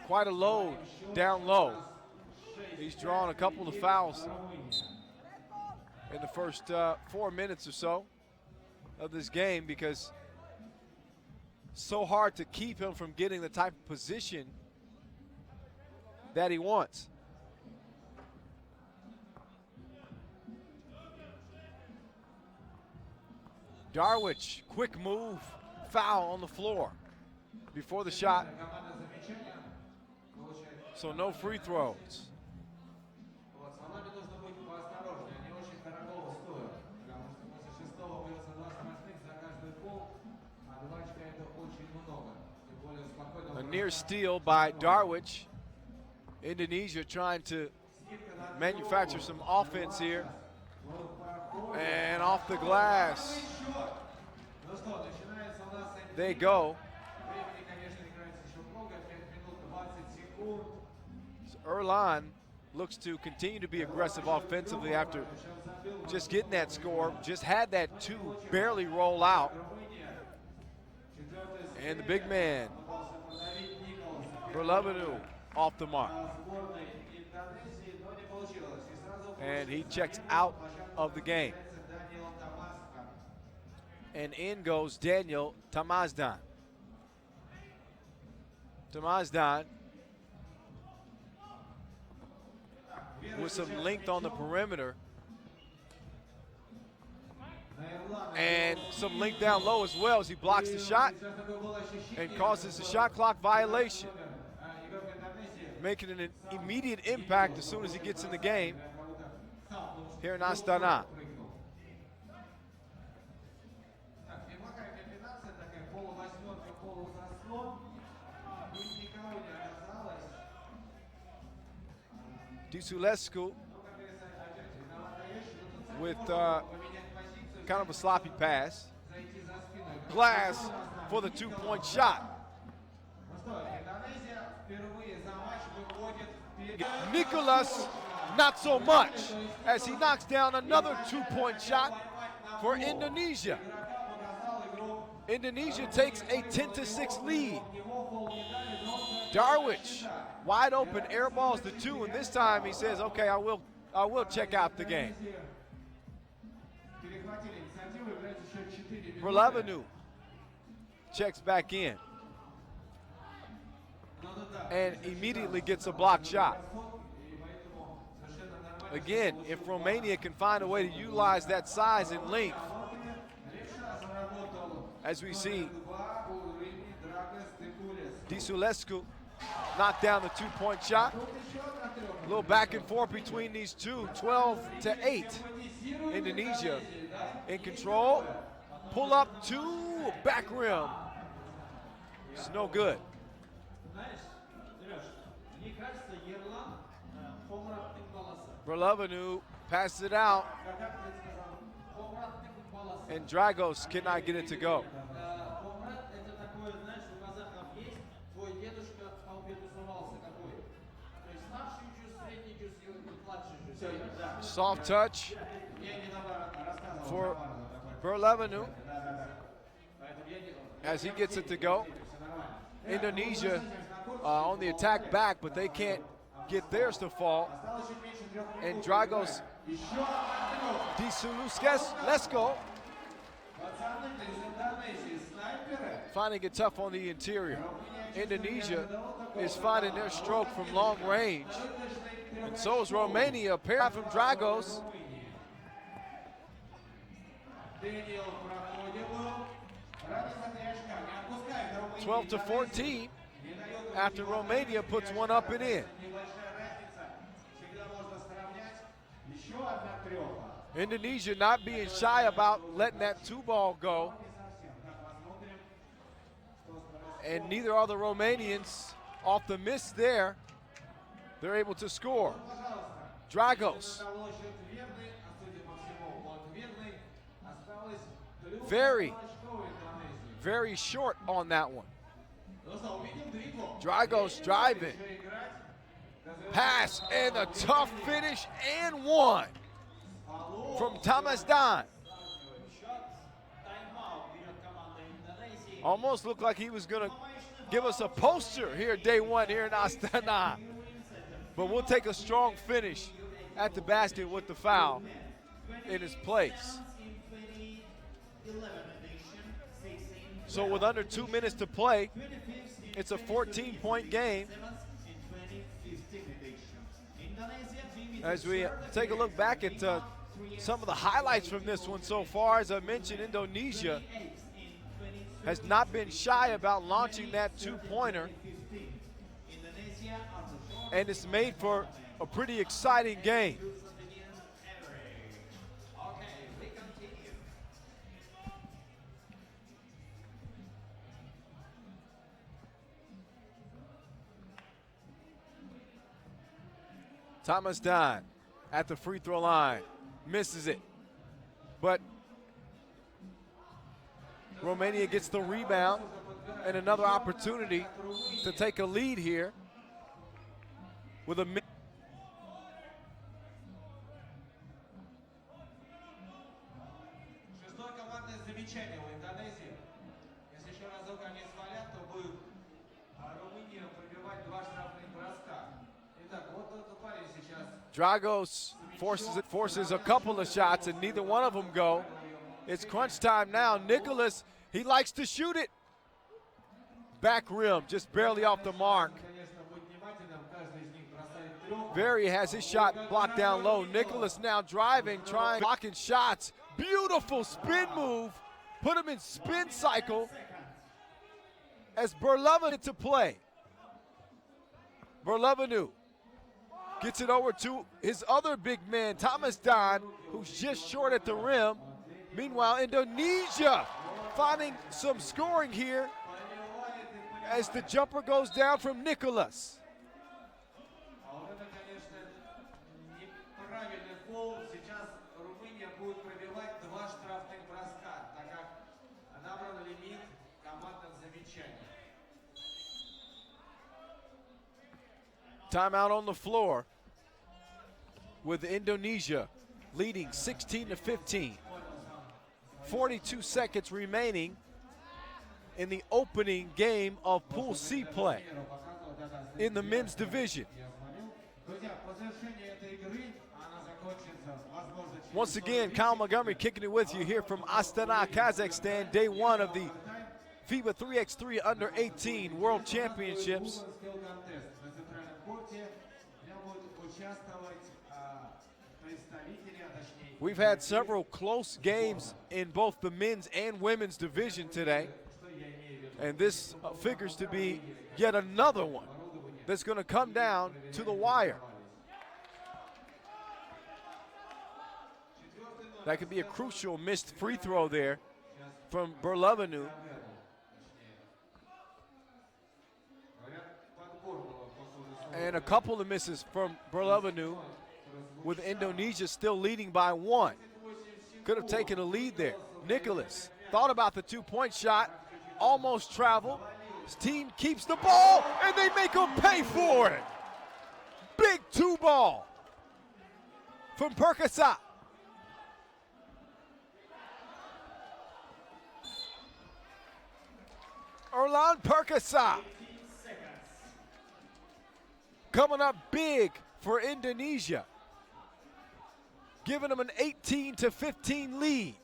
quite a load down low. He's drawn a couple of fouls in the first 4 minutes or so of this game because so hard to keep him from getting the type of position that he wants. Darwich, quick move, foul on the floor before the shot. So no free throws. A near steal by Darwich. Indonesia trying to manufacture some offense here. And off the glass. They go. So Erlan looks to continue to be aggressive offensively after just getting that score. Just had that 2 barely roll out. And the big man, Berlevenu, off the mark. And he checks out of the game. And in goes Daniel Tamazdan. Tamazdan with some length on the perimeter. And some length down low as well as he blocks the shot and causes a shot clock violation. Making an immediate impact as soon as he gets in the game here in Astana. Disulescu with kind of a sloppy pass. Glass for the 2-point shot. Nicholas, not so much, as he knocks down another 2-point shot for Indonesia. Indonesia takes a 10-6 lead. Darwich, wide open, air balls the 2, and this time he says, okay, I will check out the game. Berlevenu checks back in and immediately gets a blocked shot. Again, if Romania can find a way to utilize that size and length, as we see Disulescu knock down the 2-point shot. A little back and forth between these two, 12-8. Indonesia in control. Pull up 2, back rim. It's no good. Berlevenu passes it out, and Dragos cannot get it to go. Soft touch for Berlevenu as he gets it to go. Indonesia on the attack back, but they can't get theirs to fall. And Dragos Disulescu finding it tough on the interior. Indonesia is finding their stroke from long range. And so is Romania, pair from Dragos. 12-14 after Romania puts one up and in. Indonesia not being shy about letting that 2-ball go. And neither are the Romanians. Off the miss there, they're able to score. Dragos. Very short on that one. Dragos driving. Pass and a tough finish and one from Tamasdan. Almost looked like he was going to give us a poster here day one here in Astana. But we'll take a strong finish at the basket with the foul in his place. So with under 2 minutes to play, it's a 14-point game. As we take a look back at some of the highlights from this one so far, as I mentioned, Indonesia has not been shy about launching that 2-pointer. And it's made for a pretty exciting game. Tamasdan at the free throw line, misses it. But Romania gets the rebound and another opportunity to take a lead here with a Dragos forces a couple of shots and neither one of them go. It's crunch time now. Nicholas, he likes to shoot it. Back rim, just barely off the mark. Very has his shot blocked down low. Nicholas now driving, blocking shots. Beautiful spin move. Put him in spin cycle as Berlovanu to play. Berlovanu gets it over to his other big man, Tamasdan, who's just short at the rim. Meanwhile, Indonesia finding some scoring here as the jumper goes down from Nicholas. Timeout on the floor with Indonesia leading 16-15. 42 seconds remaining in the opening game of Pool C play in the men's division. Once again, Kyle Montgomery kicking it with you here from Astana, Kazakhstan, day one of the FIBA 3x3 Under 18 World Championships. We've had several close games in both the men's and women's division today. And this figures to be yet another one that's going to come down to the wire. That could be a crucial missed free throw there from Berlovanu. And a couple of misses from Berlovanu, with Indonesia still leading by one. Could have taken a lead there. Nicholas thought about the 2-point shot, almost traveled. His team keeps the ball, and they make him pay for it. Big 2-ball from Perkasa. Erlan Perkasa coming up big for Indonesia, giving them an 18-15 lead.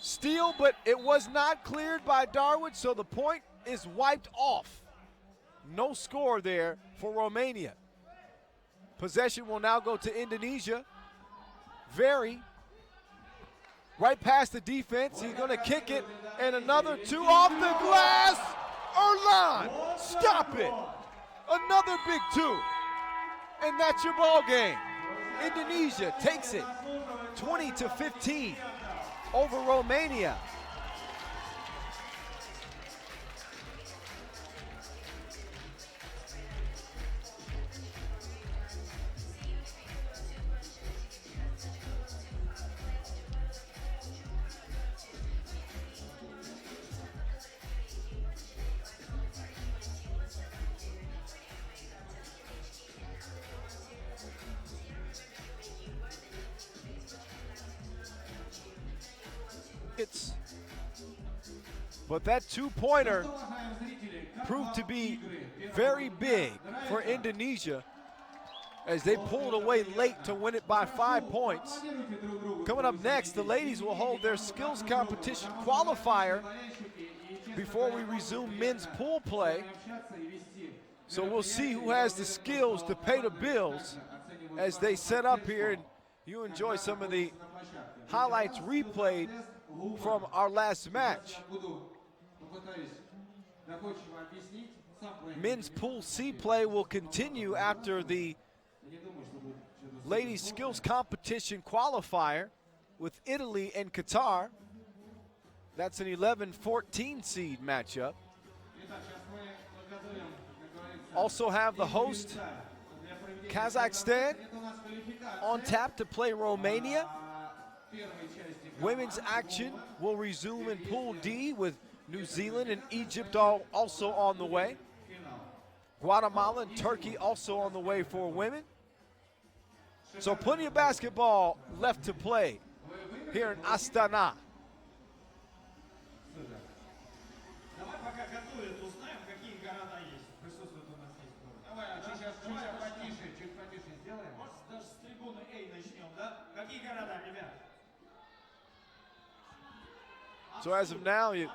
Steal, but it was not cleared by Darwood, so the point is wiped off. No score there for Romania. Possession will now go to Indonesia. Very right past the defense. He's going to kick it, and another two off the glass. Erlan, stop it. Another big two, and that's your ball game. Indonesia takes it 20-15 over Romania. But that two-pointer proved to be very big for Indonesia as they pulled away late to win it by 5 points. Coming up next, the ladies will hold their skills competition qualifier before we resume men's pool play. So we'll see who has the skills to pay the bills as they set up here, and you enjoy some of the highlights replayed from our last match. Men's Pool C play will continue after the ladies skills competition qualifier with Italy and Qatar. That's an 11-14 seed matchup. Also have the host Kazakhstan on tap to play Romania. Women's action will resume in Pool D with New Zealand and Egypt also on the way. Guatemala and Turkey also on the way for women. So plenty of basketball left to play here in Astana. Давай пока готовят, узнаем, какие города есть, присутствуют у нас здесь. Давай, чуть потише сделаем. Может, даже с трибуны A начнем, да? Какие города, ребят? So as of now, you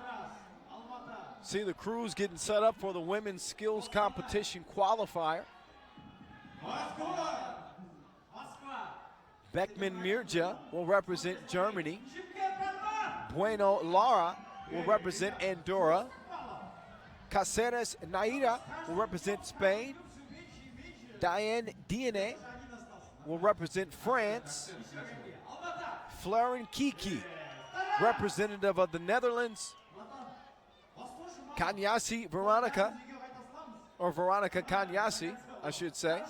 see the crews getting set up for the women's skills competition qualifier. Beckman Mirja will represent Germany. Bueno Lara will represent Andorra. Caceres Naira will represent Spain. Diane Diane will represent France. Flaren Kiki, representative of the Netherlands. Kanyasi Veronica, or Veronica Kanyasi, I should say,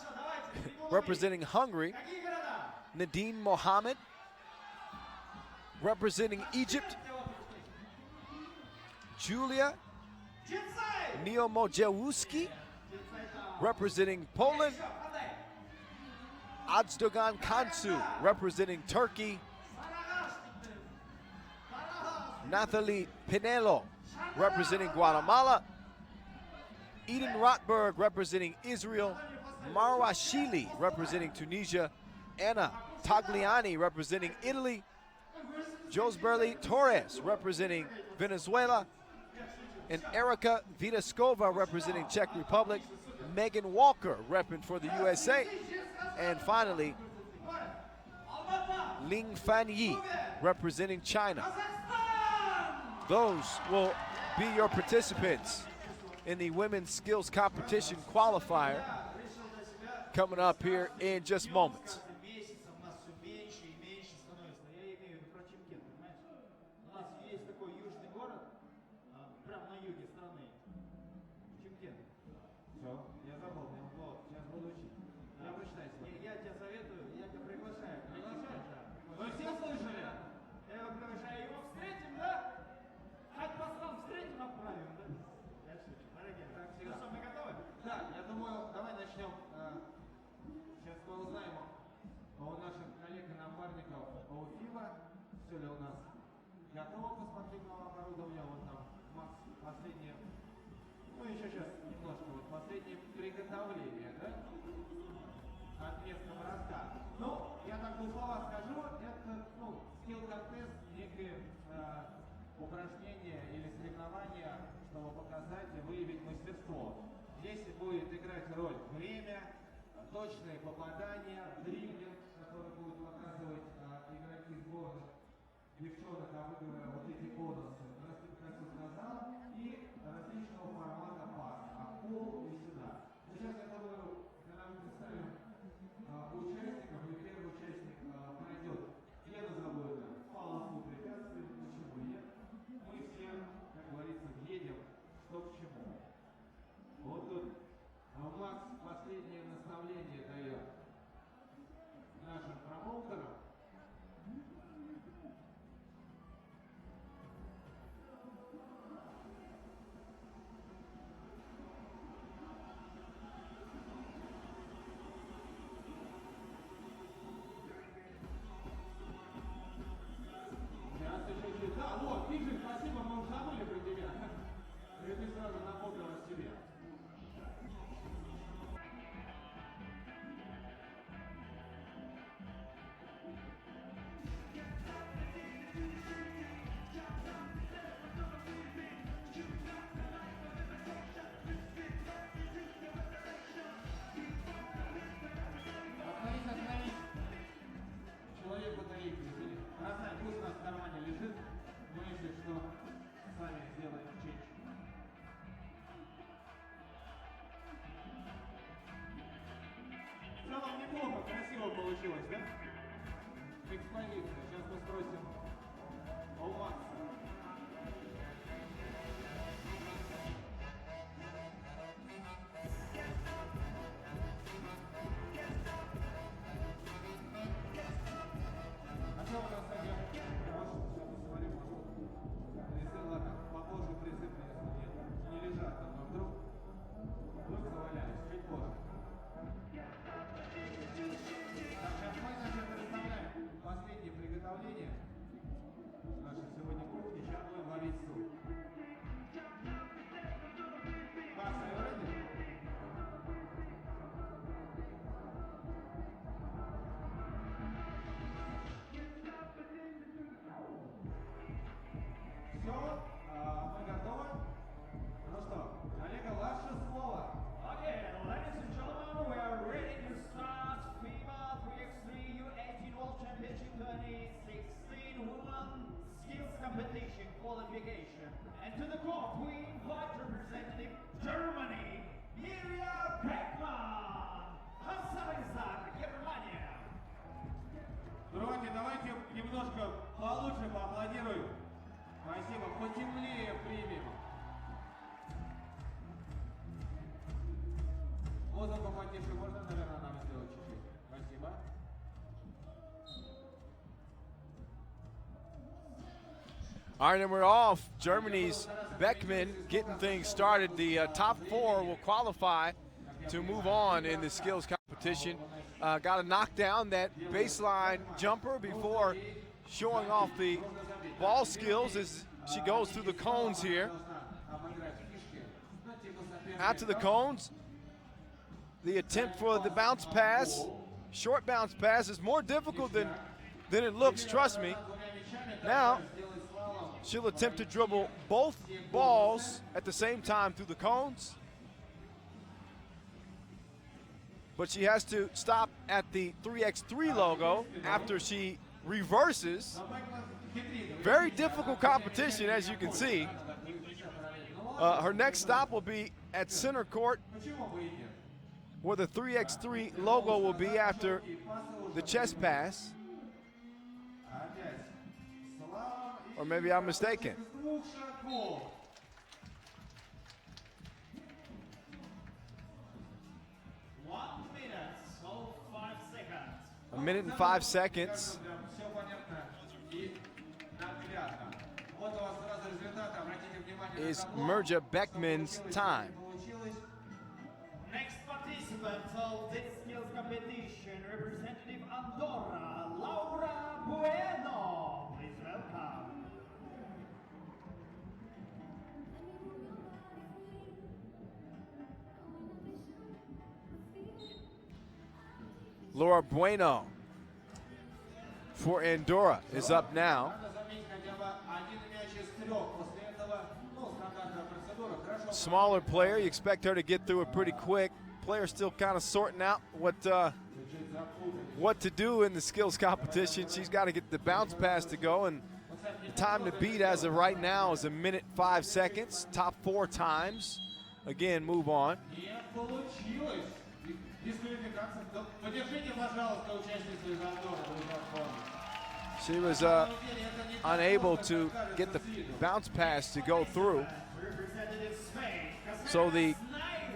representing Hungary. Nadine Mohammed, representing Egypt. Julia Neomojewski, representing Poland. Adsdogan Kansu, representing Turkey. Nathalie Pinello, representing Guatemala. Eden Rotberg, representing Israel. Marwa Shili, representing Tunisia. Anna Tagliani, representing Italy. Josberly Torres, representing Venezuela. And Erica Vitaskova, representing Czech Republic. Megan Walker, repping for the USA. And finally, Ling Fan Yi, representing China. Those will be your participants in the women's skills competition qualifier coming up here in just moments. Готово посмотреть на оборудование, вот там последнее, ну еще сейчас немножко, вот последнее приготовление, да? Отметка броска. Ну, я так двух слова скажу, это, ну, скилл-контест, некое упражнение или соревнование, чтобы показать и выявить мастерство. Здесь будет играть роль время, точные попадания, дриблинг, который будет показывать игроки сборных девчонок, обыгрывая вот эти бонусы, как я сказал, и различного формата пас, от пола и сюда. Сейчас я думаю, когда мы представим участников, и первый участник пройдет не на заборы, полосу препятствий, почему нет. Мы все, как говорится, едем, что к чему. Вот тут Макс последнее наставление дает нашим промоутерам. Да, вот, Игорь, спасибо, мы уже забыли про тебя. И ты сразу напомнил о себе. Остановись. Человек батарейки забери. Раздать, пусть у нас в кармане лежит. Мы, если что, сами сделаем чеч. В целом неплохо, красиво получилось, да? Экспозиция. Сейчас мы спросим у Макса. А что у нас сегодня? Сейчас посмотрим, может, призы, ладно, попозже призы принесу, нет, не лежат там, но вдруг завалялись, чуть позже. Так, сейчас мы, значит, представляем последнее приготовление нашей сегодня кухни, сейчас будем варить суп. Макс, are you ready? Все, мы готовы. Ну что, Олега, ваше слово. Okay, ladies and gentlemen, we are ready to start FIBA 3x3 U18 World Championship 2016 Women Skills Competition qualification. And to the court, we invite representative Germany, Mirja Beckmann, Hassan, Германия. Друзья, давайте немножко получше поаплодируем. Спасибо, потемнее примем. Музыку потише можно, наверное, нам сделать чуть-чуть. Спасибо. All right, and we're off. Germany's Beckman getting things started. The top four will qualify to move on in the skills competition. Got to knock down that baseline jumper before showing off the ball skills as she goes through the cones here. Out to the cones. The attempt for the bounce pass, short bounce pass, is more difficult than it looks, trust me. Now, she'll attempt to dribble both balls at the same time through the cones. But she has to stop at the 3x3 logo after she reverses. Very difficult competition, as you can see. Her next stop will be at center court, where the 3x3 logo will be after the chest pass. Or maybe I'm mistaken. A minute and 5 seconds. Is Mirja Beckman's time. Next participant of this skills competition, representative Andorra, Laura Bueno. Please welcome. Laura Bueno for Andorra is up now. Надо заметить хотя бы один итог после этого, ну, стандартная процедура. Хорошо. Smaller player, you expect her to get through it pretty quick. Player still kind of sorting out what to do in the skills competition. She's got to get the bounce pass to go, and the time to beat as of right now is 1 minute 5 seconds. Top 4 times. Again, move on. Не получилось. Дисквалификация. Подержите, пожалуйста, участницу из Андоры, друзья. She was unable to get the bounce pass to go through. So the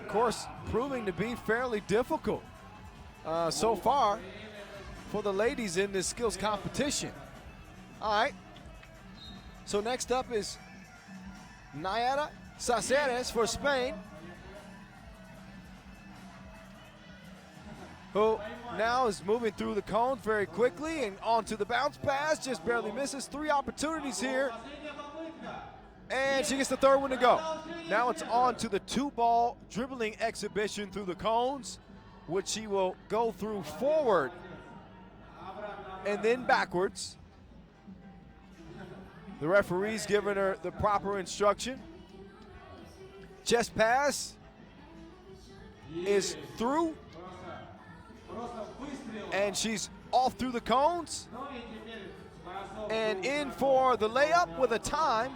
course proving to be fairly difficult so far for the ladies in this skills competition. All right. So next up is Nayara Caceres for Spain, who now is moving through the cones very quickly and onto the bounce pass, just barely misses. 3 opportunities here, and she gets the 3rd one to go. Now it's on to the 2-ball dribbling exhibition through the cones, which she will go through forward and then backwards. The referee's giving her the proper instruction. Chest pass is through, and she's off through the cones and in for the layup with a time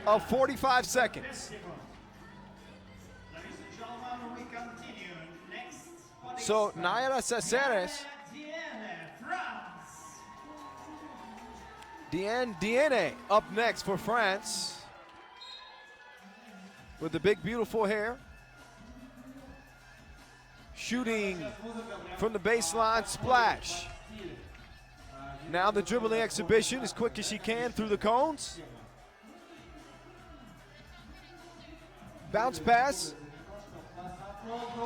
of 45 seconds. Ladies and gentlemen, we continue. Next, So Nayara Caceres, France. Diane Diene up next for France with the big beautiful hair. Shooting from the baseline, splash. Now the dribbling exhibition as quick as she can through the cones. Bounce pass.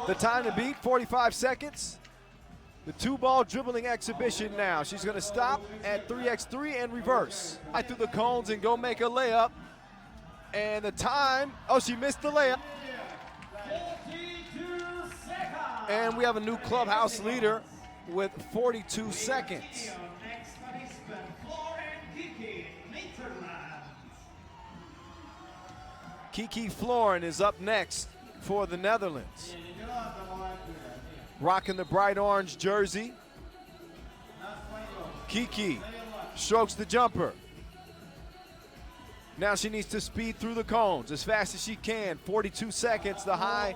The time to beat, 45 seconds. The 2-ball dribbling exhibition now. She's gonna stop at 3x3 and reverse. Right through the cones and go make a layup. And the time, oh, she missed the layup. 42 seconds. And we have a new clubhouse leader with 42 seconds. Next participant, Florent Kiki, Netherlands. Kiki Florin is up next for the Netherlands. Rocking the bright orange jersey. Kiki strokes the jumper. Now she needs to speed through the cones as fast as she can. 42 seconds, the high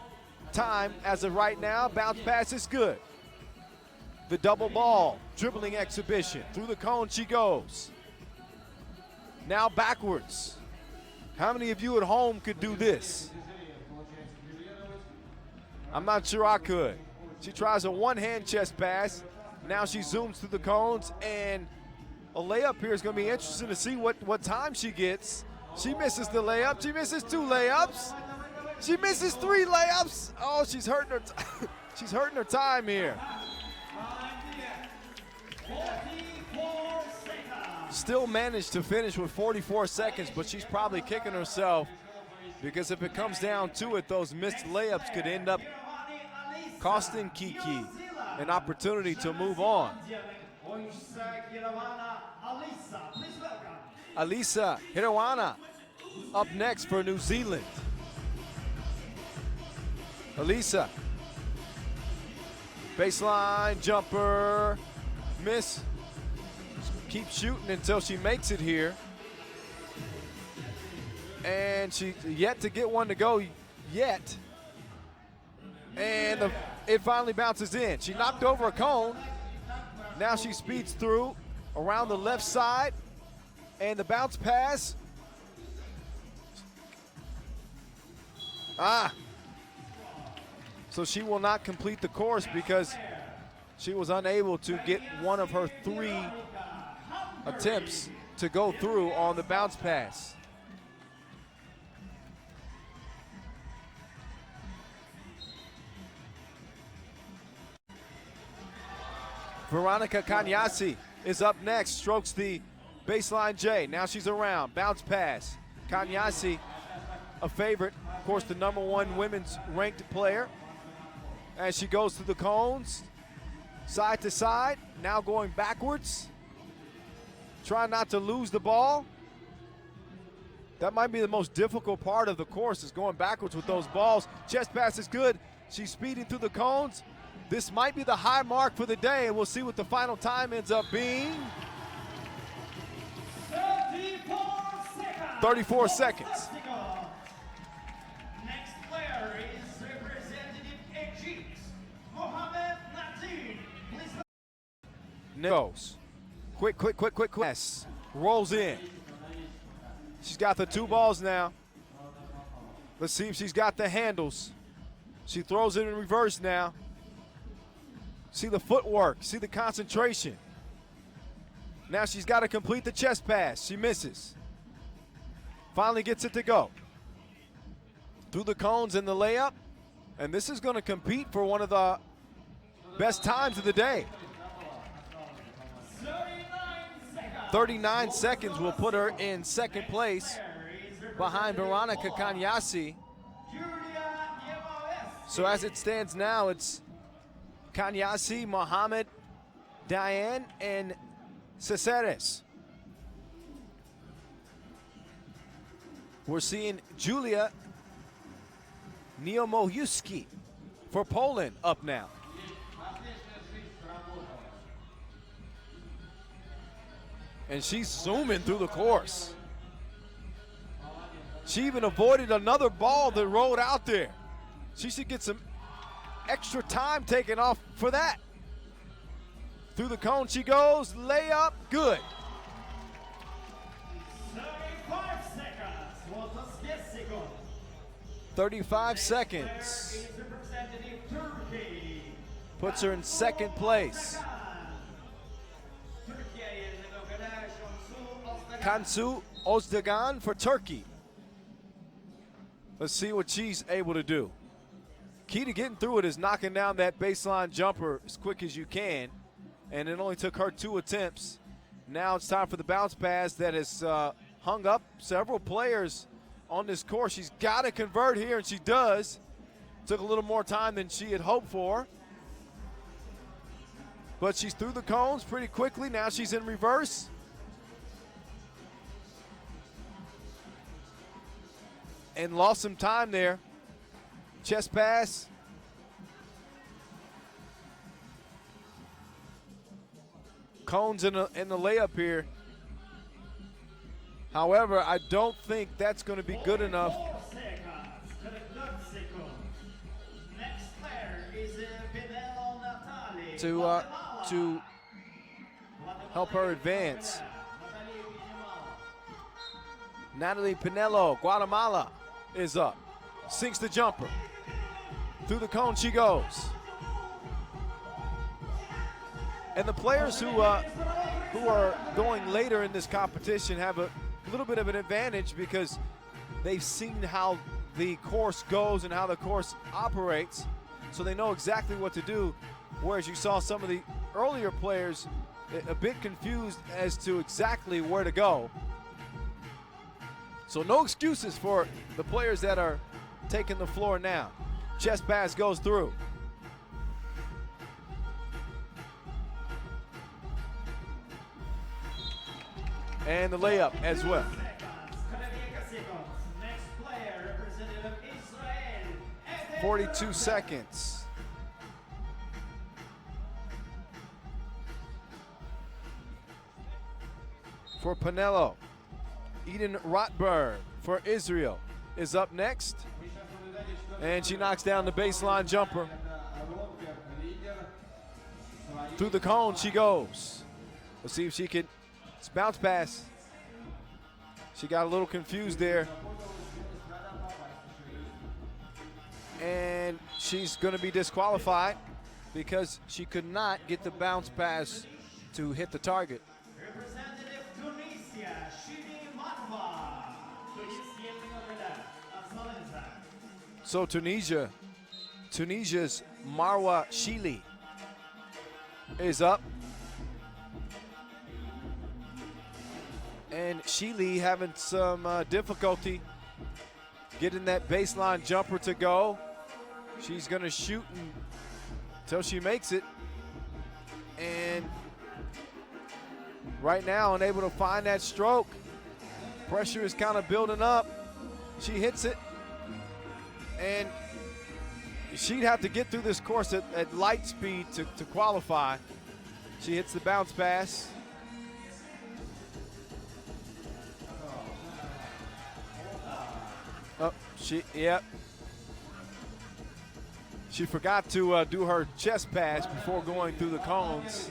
time as of right now. Bounce pass is good. The double ball, dribbling exhibition. Through the cone she goes. Now backwards. How many of you at home could do this? I'm not sure I could. She tries a one-hand chest pass. Now she zooms through the cones, and a layup here is going to be interesting to see what time she gets. She misses the layup. She misses 2 layups. She misses 3 layups. Oh, she's hurting her. She's hurting her time here. 44 seconds. Still managed to finish with 44 seconds, but she's probably kicking herself because if it comes down to it, those missed layups could end up costing Kiki an opportunity to move on. Alisa Hirawana up next for New Zealand. Alisa, baseline jumper, miss. Keep shooting until she makes it here. And she's yet to get one to go yet. And it finally bounces in. She knocked over a cone. Now she speeds through around the left side. And the bounce pass. So she will not complete the course because she was unable to get one of her 3 attempts to go through on the bounce pass. Veronica Kanyasi is up next, strokes the baseline J. Now she's around, bounce pass. Kanyasi, a favorite, of course, the #1 women's ranked player. As she goes through the cones, side to side, now going backwards. Try not to lose the ball. That might be the most difficult part of the course, is going backwards with those balls. Chest pass is good. She's speeding through the cones. This might be the high mark for the day, and we'll see what the final time ends up being. 34 seconds. Next player is Representative Egypt, Mohamed Nadim. Please. Goes. Quick. Yes. Rolls in. She's got the 2 balls now. Let's see if she's got the handles. She throws it in reverse now. See the footwork, see the concentration. Now she's got to complete the chest pass. She misses. Finally gets it to go. Through the cones in the layup. And this is going to compete for one of the best times of the day. 39 seconds will put her in second place behind Veronica Kanyasi. So as it stands now, it's Kanyasi, Mohamed, Diane, and Cesares. We're seeing Julia Niemohuski for Poland up now. And she's zooming through the course. She even avoided another ball that rolled out there. She should get some extra time taken off for that. Through the cone she goes, layup, good. 35 seconds. What does Mexico? 35 seconds. Is Representative Turkey. Puts her in second place. Kansu Ozdagan for Turkey. Let's see what she's able to do. Key to getting through it is knocking down that baseline jumper as quick as you can. And it only took her 2 attempts. Now it's time for the bounce pass that has hung up several players on this course. She's got to convert here, and she does. Took a little more time than she had hoped for. But she's through the cones pretty quickly. Now she's in reverse. And lost some time there. Chest pass. Cones in the layup here. However, I don't think that's going to be good enough to help her advance. Natalie Pinello, Guatemala, is up. Sinks the jumper. Through the cone she goes. And the players who are going later in this competition have a little bit of an advantage because they've seen how the course goes and how the course operates, so they know exactly what to do, whereas you saw some of the earlier players a bit confused as to exactly where to go. So no excuses for the players that are taking the floor now. Chest pass goes through. And the layup as well. 42 seconds. For Pinello. Eden Rotberg for Israel is up next. And she knocks down the baseline jumper. Through the cone she goes. Let's see if she can. It's bounce pass. She got a little confused there. And she's going to be disqualified because she could not get the bounce pass to hit the target. Representative Tunisia, Shidi Matva. So Tunisia's Marwa Shili is up. And Shili having some difficulty getting that baseline jumper to go. She's gonna shoot until she makes it. And right now unable to find that stroke. Pressure is kind of building up. She hits it, and she'd have to get through this course at light speed to qualify. She hits the bounce pass. Oh, yep. She forgot to do her chest pass before going through the cones,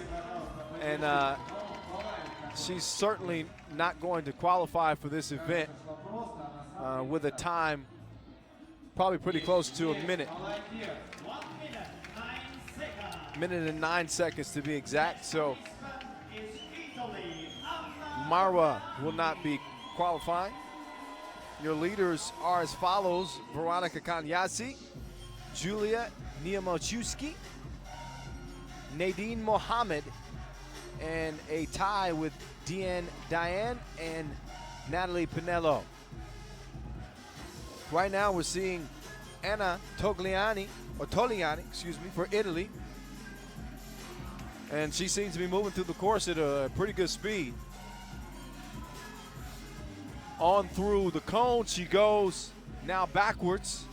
and she's certainly not going to qualify for this event with a time probably pretty close to a minute. 1 minute and 9 seconds to be exact. So Marwa will not be qualifying. Your leaders are as follows: Veronika Kanyasi, Julia Niemochewski, Nadine Mohammed, and a tie with Diane and Natalie Pinello. Right now we're seeing Anna Togliani, for Italy. And she seems to be moving through the course at a pretty good speed. On through the cone she goes, now backwards.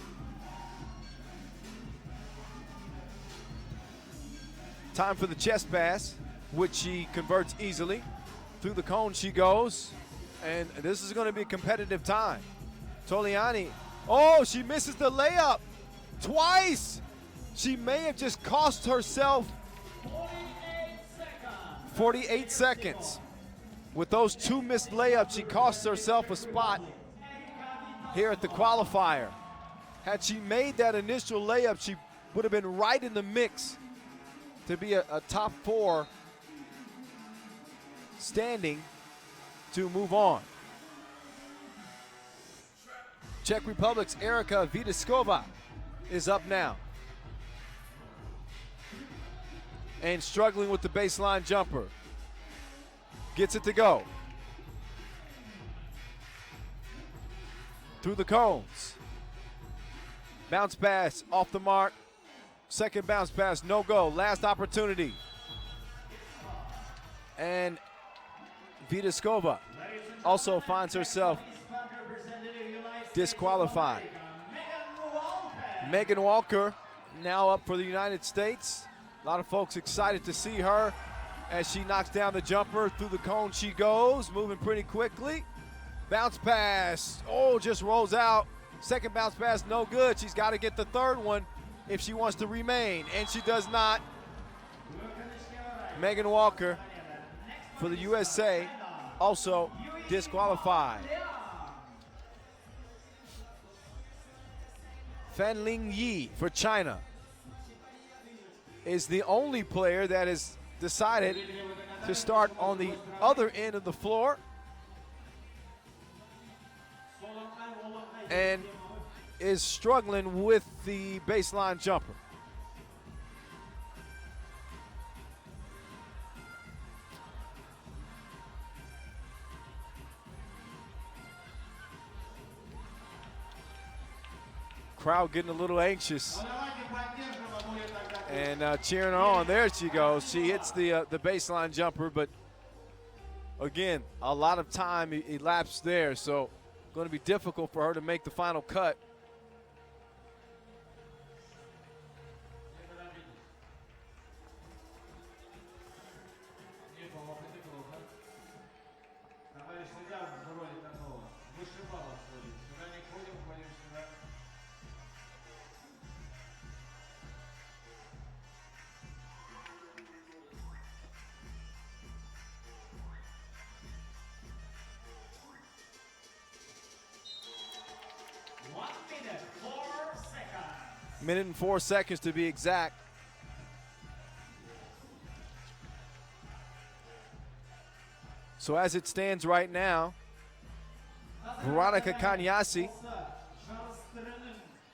Time for the chest pass, which she converts easily. Through the cone she goes, and this is going to be a competitive time. Togliani, oh, she misses the layup twice. She may have just cost herself 48 seconds. With those two missed layups, she cost herself a spot here at the qualifier. Had she made that initial layup, she would have been right in the mix to be a top 4 standing to move on. Czech Republic's Erika Vidiskova is up now and struggling with the baseline jumper. Gets it to go. Through the cones. Bounce pass off the mark. Second bounce pass, no go. Last opportunity. And Vidiskova also finds herself disqualified. Megan Walker now up for the United States. A lot of folks excited to see her as she knocks down the jumper. Through the cone she goes, moving pretty quickly. Bounce pass, oh, just rolls out. Second bounce pass, no good. She's got to get the third one if she wants to remain, and she does not. Megan Walker for the USA also disqualified. Fanling Yi for China is the only player that has decided to start on the other end of the floor and is struggling with the baseline jumper. Crowd getting a little anxious and cheering her on. There she goes. She hits the baseline jumper, but again, a lot of time elapsed there, so going to be difficult for her to make the final cut. Minute and 4 seconds to be exact. So as it stands right now, Veronika Kanyasi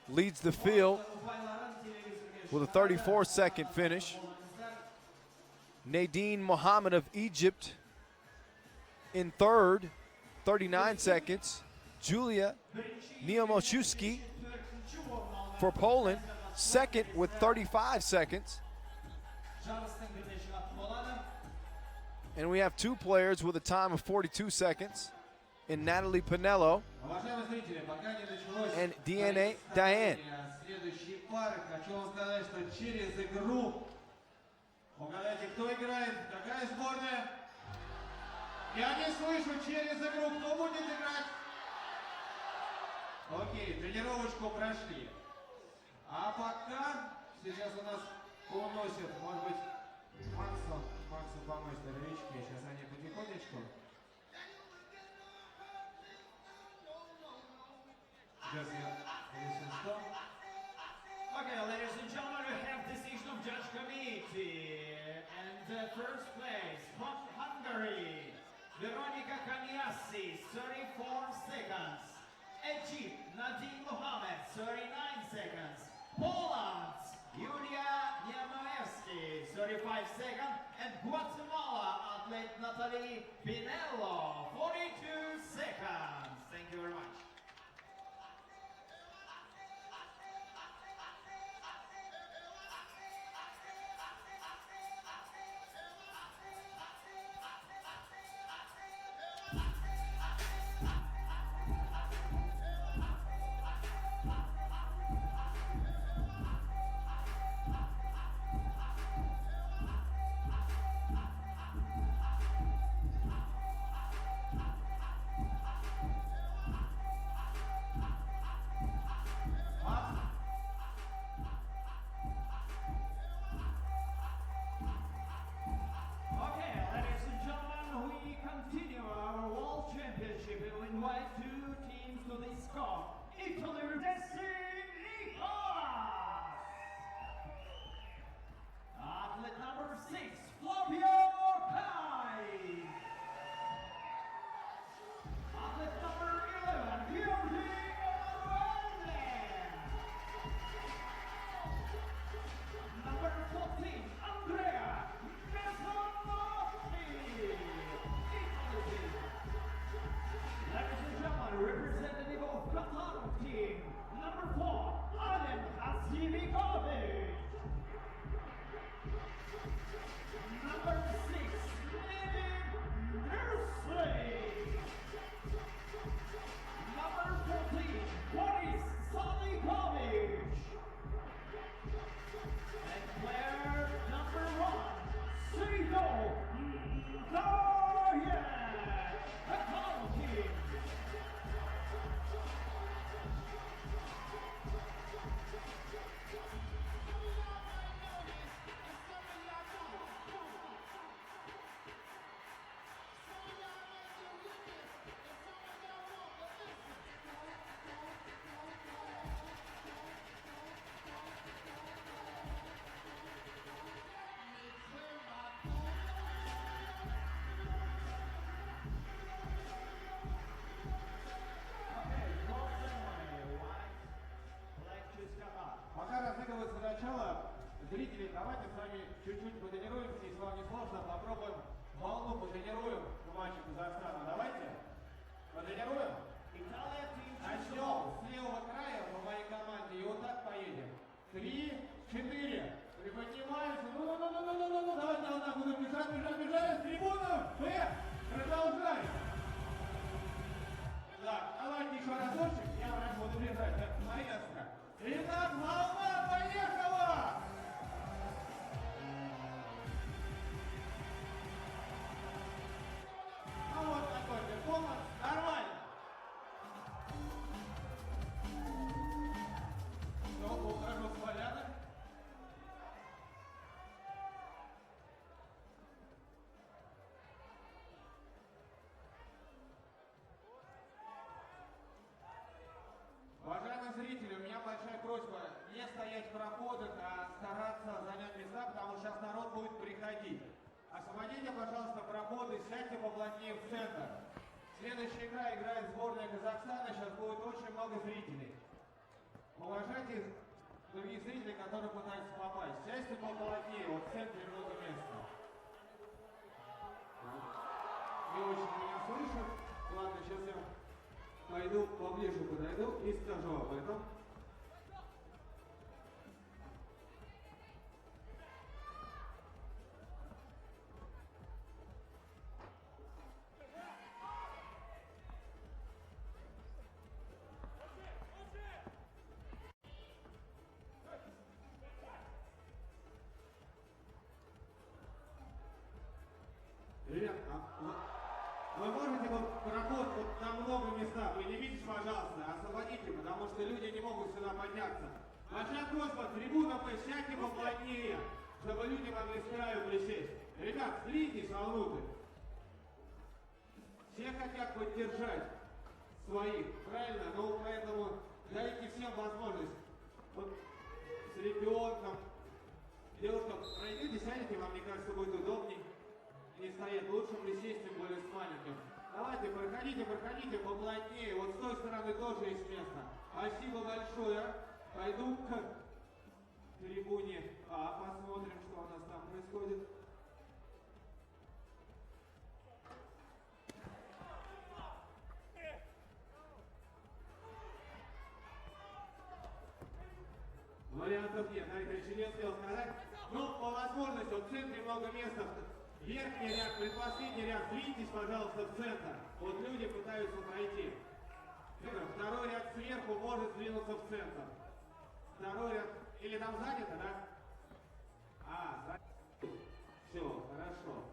leads the field with a 34-second finish. Nadine Mohammed of Egypt in third, 39 seconds. Julia Niemochewski for Poland, second with 35 seconds. And we have two players with a time of 42 seconds in Natalie Pinello Уважаемые зрители, пока не началось and DNA Diane. следующей пары, хочу вам сказать, что через игру, угадайте, кто играет, какая сборная? Я не слышу, через игру, кто будет играть? Окей, тренировочку прошли. А пока, сейчас у нас уносят, может быть, Максу помочь новички, сейчас они потихонечку. Сейчас я, если что. Okay, ladies and gentlemen, we have decision of judge committee. And first place, Hungary, Veronica Kaniassi, 34 seconds. Egypt, Nadine Mohammed, 39 seconds. Poland, Yulia Niamaevsky, 35 seconds. And Guatemala athlete Natalie Pinello, 42 seconds. Thank you very much. Okay, ladies and gentlemen, we continue our World Championship. We will invite two teams to this score. Italy representing Nicolas. Athlete number 6, Flavio Kai. Athlete number 11, Giorgi Emanuele. Number 14, Andrea Mezzanotti. Italy. Ladies and gentlemen, representative of Qatar team, number 4, Alem Hasibikovic. Number 6, Nedim Nursi. Number 14, Boris Salikovic. And player number 1, Sito Ndoye. Qatar team. Пока разыгрывается начало, зрители, давайте с вами чуть-чуть потренируемся, если вам не сложно, попробуем волну потренируем в матче Казахстана. Давайте? Потренируем? Начнем с левого края по моей команде и вот так поедем. 3, 4. Приподнимаемся. Ну, давайте, будем бежать с трибуны. Продолжаем. Да, давайте еще разочек, я прям буду бежать. Маэстро. Итак, волна поехала! Ну вот такой перформанс. Нормально. Все, ухожу с поляны. Уважаемые зрители, у меня большая просьба не стоять в проходах, а стараться занять места, потому что сейчас народ будет приходить. Освободите, пожалуйста, проходы, сядьте поплотнее в центр. Следующая игра играет сборная Казахстана, сейчас будет очень много зрителей. Уважайте других зрителей, которые пытаются попасть. Сядьте поплотнее, вот в центре много места. Не очень меня слышат. Ладно, сейчас я пойду поближе подойду и скажу об этом. Вы можете вот проход вот на много местах, вы не видите, пожалуйста, освободите, потому что люди не могут сюда подняться. Большая просьба, трибуна, сядьте поплотнее, чтобы люди могли с краю присесть. Ребят, слитесь вовнутрь. Все хотят поддержать своих, правильно? Ну, поэтому дайте всем возможность. Вот с ребенком, девушкам, пройдите, сядете, вам, мне кажется, будет удобней. Не стоять, лучше присесть, тем более с маленьким. Давайте, проходите поплотнее. Вот с той стороны тоже есть место. Спасибо большое. Пойду к трибуне посмотрим, что у нас там происходит. Вариантов нет, да, это еще не успел сказать. Ну, по возможности, вот в центре много места. Верхний ряд, предпоследний ряд, сдвиньтесь, пожалуйста, в центр. Вот люди пытаются пройти. Второй ряд сверху может сдвинуться в центр. Второй ряд, или там занято, да? Занято. Все, хорошо.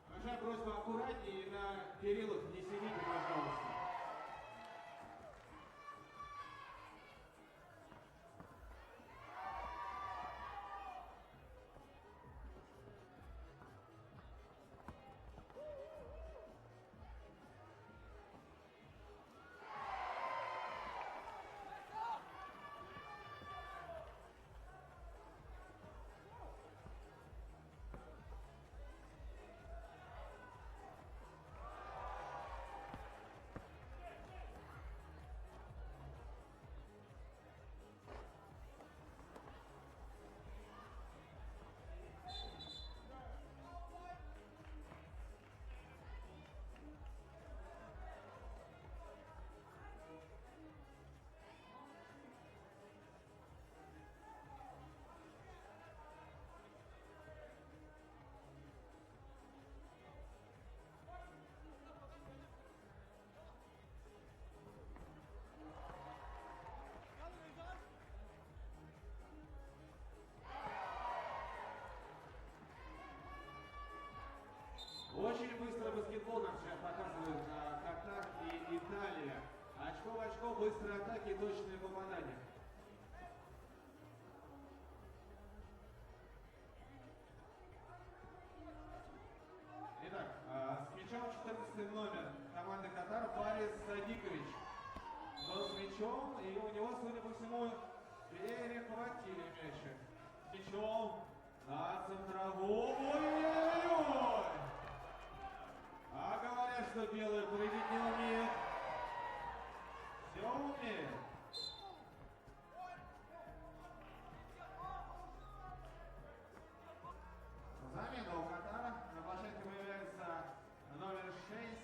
Большая просьба аккуратнее и на перилах не сидите, пожалуйста. Очень быстрый баскетбол нам сейчас показывают Катар и Италия. Очко в очко, быстрые атаки и точные попадания. Итак, с мячом 14 номер команды Катара Фарис Садикович. Был с мячом, и у него, судя по всему, перехватили мячик. С мячом на центровую. Ой-ой-ой! А говорят, что белые прыгать не умеют. Все умеют. Замена у Катара. На площадке появляется номер 6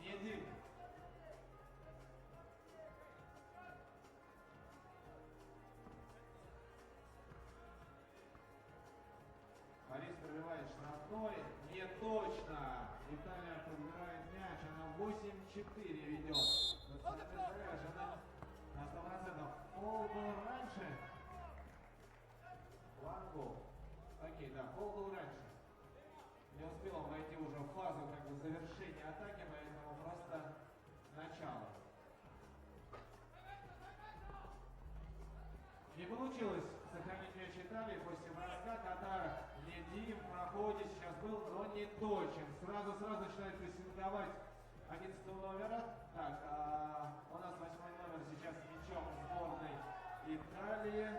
Недим. Борис пробивает штрафной. Не точно. Италия подбирает мяч. Она 8-4 ведет. Она на 100%. Пол был раньше. One Окей, да, пол был раньше. Не успел он войти уже в фазу как бы завершения атаки, поэтому просто начало. Не получилось сохранить мяч Италии после броска. Катар Недим в проходе сейчас был, но не точен. Сразу начинает прессинговать 11 номера. Так, у нас 8 номер сейчас с мячом сборной Италии.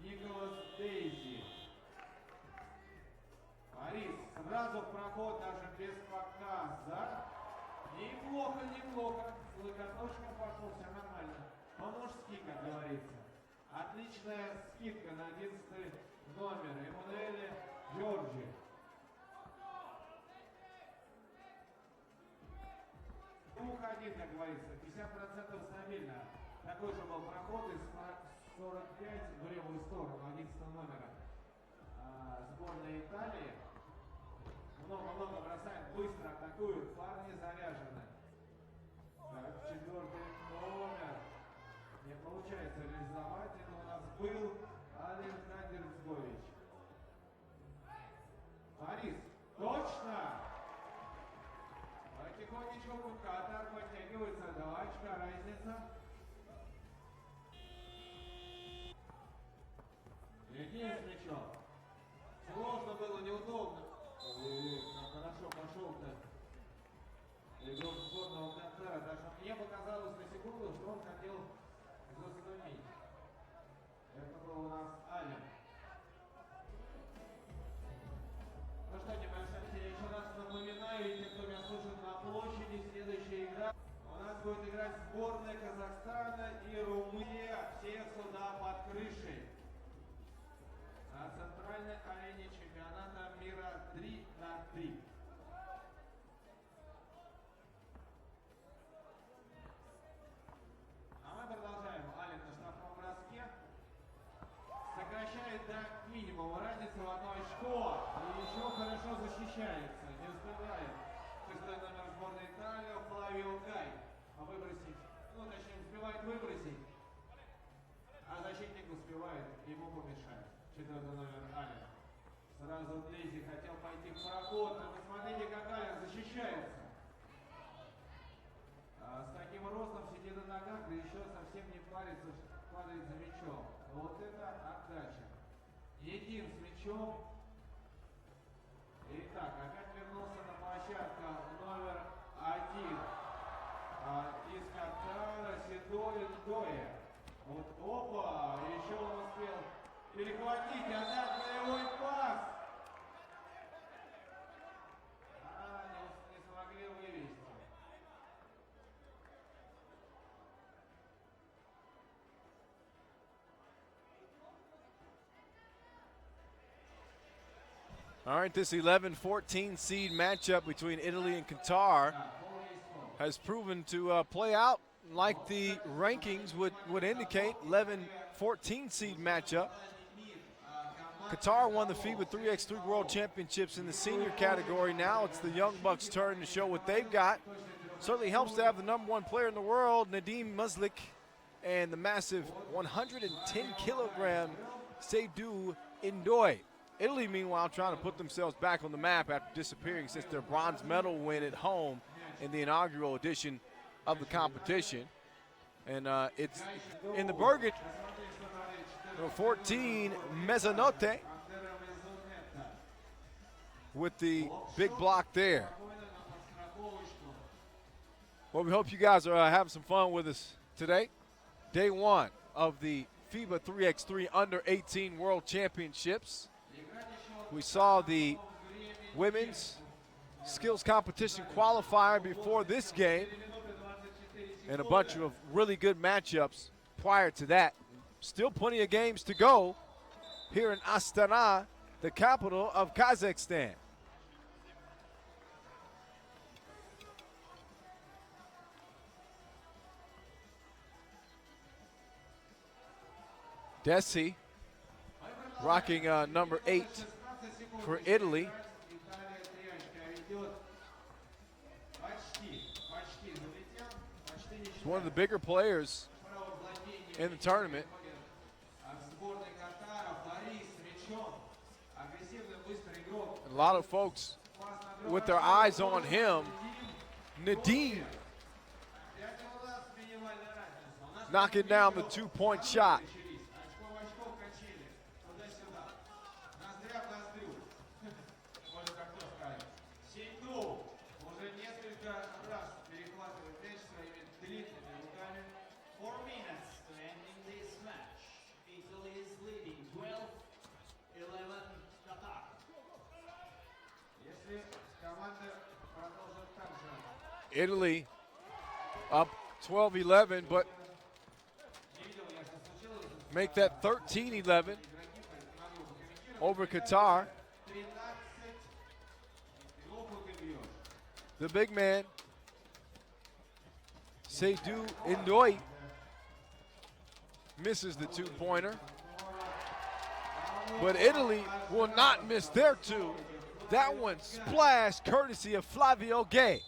Николас Дейзи. Борис сразу в проход, даже без показа. Неплохо. С локоточком пошел, все нормально. По-мужски, как говорится. Отличная скидка на 11 номер. Эммануэле Джорджи. Уходит, как говорится. 50% стабильно. Такой же был проход из 45 в левую сторону 11 номера. Сборная Италии. Много бросает, быстро атакуют, парни заряжены. Так, 4 номер. Не получается реализовать. Это у нас был Александр Цгович. Борис. Точно. игрок сборного Катара. Даже мне показалось на секунду, что он хотел заслонить. Это был у нас Ален. Ну что, небольшая серия, еще раз напоминаю, и те, кто меня слушает на площади, следующая игра. У нас будет играть сборная Казахстана и Румыния. Все сюда под крышей. На центральной арене чемпионата мира 3-3. А мы продолжаем. Ален на штрафном броске. Сокращает до минимума разницу в одно очко. И еще хорошо защищается. Не успевает. Шестой номер сборной Италии Флавио Гай. Выбросить. Ну, точнее, успевает выбросить. А защитник успевает ему помешать. Четвертый номер Ален. Сразу Дейзи хотел пойти в проход. Но посмотрите, как Ален защищается. С таким ростом сидит на ногах, да еще совсем не парится, падает за мячом. Вот это отдача. Един с мячом. Итак, опять вернулся на площадку номер 1 из Катара Седой Дое. Вот опа, еще он успел перехватить, отдать боевой пас. Не смогли вывести. All right, this 11-14 seed matchup between Italy and Qatar has proven to play out like the rankings would indicate. 11-14 seed matchup. Qatar won the FIBA 3x3 World Championships in the senior category. Now it's the Young Bucks' turn to show what they've got. Certainly helps to have the #1 player in the world, Nadim Muslik, and the massive 110-kilogram Seydou Ndoye. Italy, meanwhile, trying to put themselves back on the map after disappearing since their bronze medal win at home in the inaugural edition of the competition. And it's in the Bergen, number 14, Mezzanotte, with the big block there. Well, we hope you guys are having some fun with us today. Day one of the FIBA 3x3 Under-18 World Championships. We saw the women's skills competition qualifier before this game and a bunch of really good matchups prior to that. Still plenty of games to go here in Astana, the capital of Kazakhstan. Desi rocking number 8 for Italy. He's one of the bigger players in the tournament. A lot of folks with their eyes on him. Nadim knocking down the two-point shot. Italy up 12-11, but make that 13-11 over Qatar. The big man, Seydou Ndoye, misses the two-pointer. But Italy will not miss their two. That one splashed courtesy of Flavio Gay.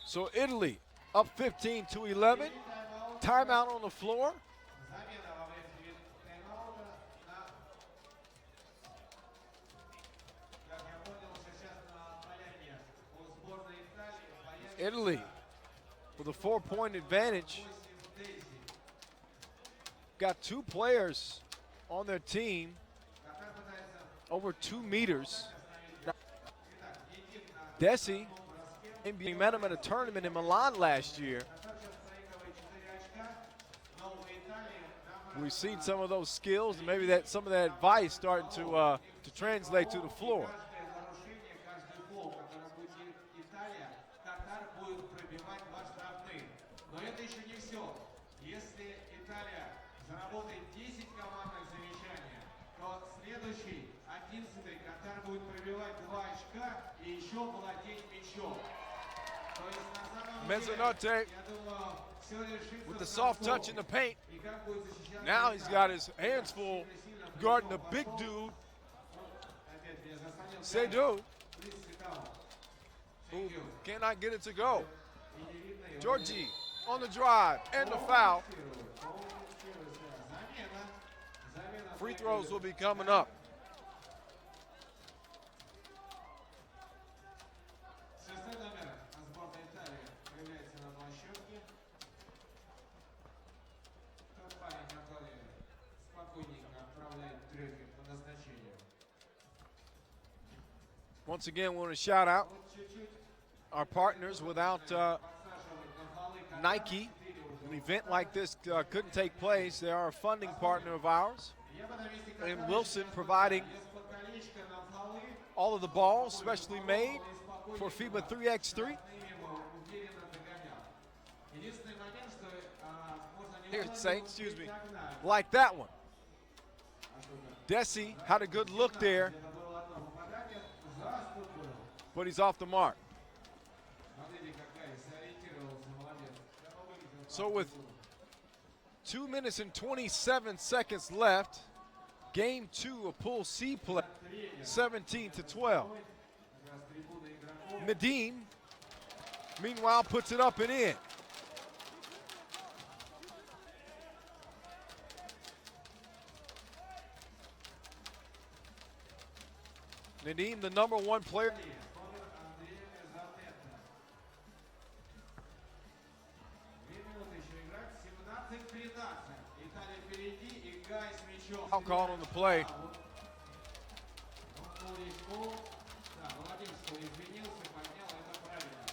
So Italy up 15-11. Timeout on the floor. Italy with a 4-point advantage. Got 2 players on their team over 2 meters. Desi, we met him at a tournament in Milan last year. We've seen some of those skills and maybe that some of that advice starting to translate to the floor. Каждое нарушение, каждый фол, который будет Италия, Катар будет пробивать ваш штрафные. Но это еще не все. Если Италия заработает 10 командных замечаний, то следующий, 11-й, Катар будет пробивать 2 очка и еще владеть мячом. То есть на самом деле, Mezzanotte я думаю, все решится with the в soft touch in концовке. the paint. И как будет защищаться Now he's Италия. got his hands full guarding the big dude, Опять я заслонил Seydoux, Please sit down. who Thank you. cannot get it to go. И не видно его. Georgie on the drive and the foul. Замена. Free throws will be coming up. 6-й номер сборной Италии появляется на площадке. Тот парень, который спокойненько отправляет трёхи по назначению. Once again, we want to shout out Вот чуть-чуть our partners. Without подсаживать на фолы Катар. Nike, an event like this couldn't take place. They are a funding partner of ours. Я бы на месте And Катара Wilson сейчас providing из-под колечка на фолы. all of the balls, specially made for FIBA 3x3. Единственный момент, что можно не Here, уходить Saint, вот excuse me. так, Like that one. Desi had a good look there, это было одно попадание, заступ был. but he's off the mark. Смотрите, какая, сориентировался, молодец. So with 2 minutes and 27 seconds left, game 2 of Pool C play, 17 to 12. Как раз трибуна игроков. Nadim, meanwhile, puts it up and in. Nadim, the #1 player. Номер Андрея Мезатета. 2 минуты еще играть, 17-13. Италия впереди, и Гай с мячом. Foul call on the play. Он пол есть пол. Да, молодец, что извинился, поднял, это правильно.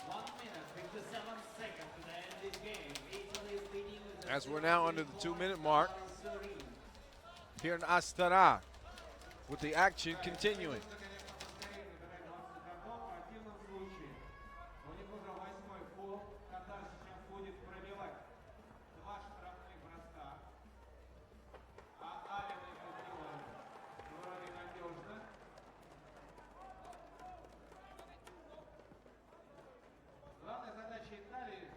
1 minute, 57 seconds to the end of this game. Italy is leading with a As we're now under the 2-minute mark serene. here in Astana, with the action continuing. Нужно, конечно, поскорее набирать 20 годов. В противном случае у них уже 8-й фол. Катар сейчас будет пробивать 2 штрафных броска. А Ален их сделает вроде надежно. Главная задача Италии,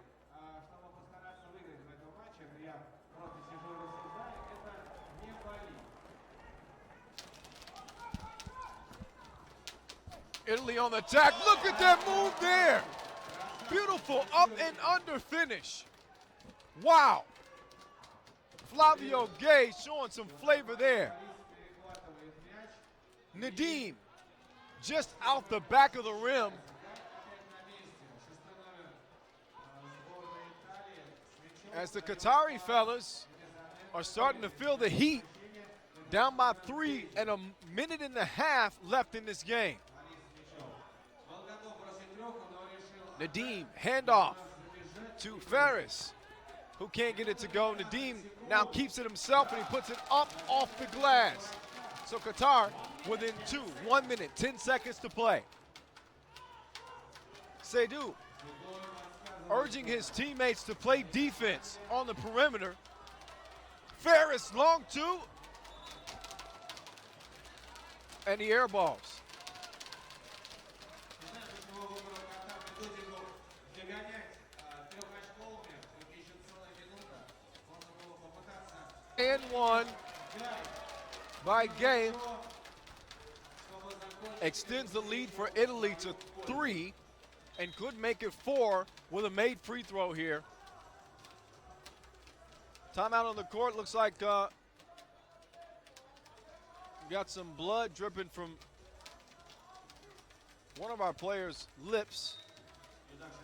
чтобы постараться выиграть в этом матче, я просто сижу и рассуждаю, это не болеть. Italy on the attack. Look at that move there. Beautiful up and under finish. Wow. Flavio Gay showing some flavor there. Перехватывает мяч. Nadim just out the back of the rim. Опять на месте. 6-й номер сборной Италии с мячом. As the Qatari fellas are starting to feel the heat, down by 3 and a minute and a half left in this game. Он готов бросить трёху, но решил Nadim, handoff to Ferris, who can't get it to go. Nadim now keeps it himself and he puts it up off the glass. So Qatar within 2, 1 minute, 10 seconds to play. Seydoux urging his teammates to play defense on the perimeter. Ferris long 2. And the air balls. Не знаю, почему выбрал Катар методику догонять трехочковыми. Все-таки еще целая минута. Можно было попытаться And one by Gay чтобы закончить. extends the lead for Italy to 3 and could make it 4 with a made free throw here. Timeout on the court. Looks like got some blood dripping from one of our players' lips.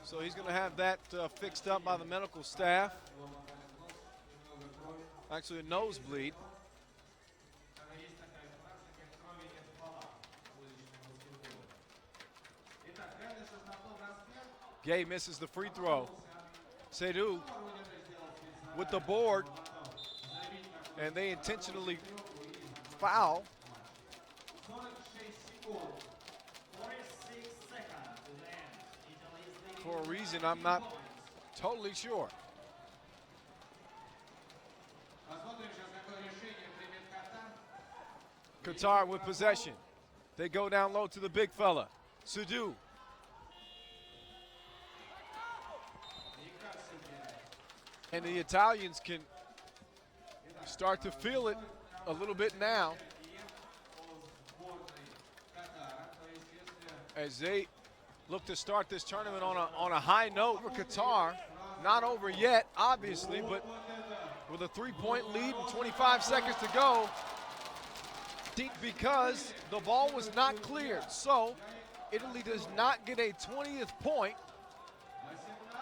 So he's going to have that fixed up by the medical staff. Actually, a nosebleed. Есть такая фраза, как крови нет в полах в уличном баскетболе. Итак, Gay misses the free throw. Seydu with the board, and they intentionally foul. 46 seconds to end. Italy's leading For a reason I'm not totally sure. Посмотрим сейчас, какое решение примет Катар. Qatar with possession. They go down low to the big fella, Seydu. And the Italians can start to feel it a little bit now as they look to start this tournament on a high note. For Qatar, not over yet, obviously, but with a 3-point lead and 25 seconds to go, because the ball was not cleared. So Italy does not get a 20th point.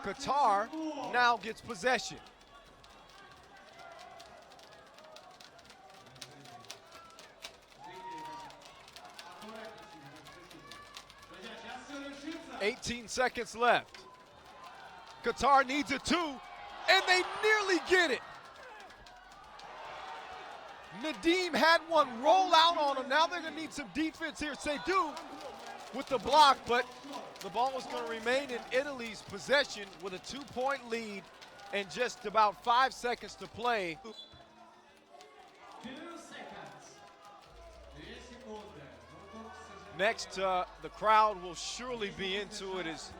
Qatar now gets possession. Друзья, сейчас все решится. 18 seconds left. Qatar needs a 2, and they nearly get it. Nadim had one roll out on him. Now they're going to need some defense here. Seydu with the block, but the ball is going to remain in Italy's possession with a 2-point lead and just about 5 seconds to play. 2 seconds. 2 секунды. Ну, тут, к сожалению, Next, the crowd will surely be into it as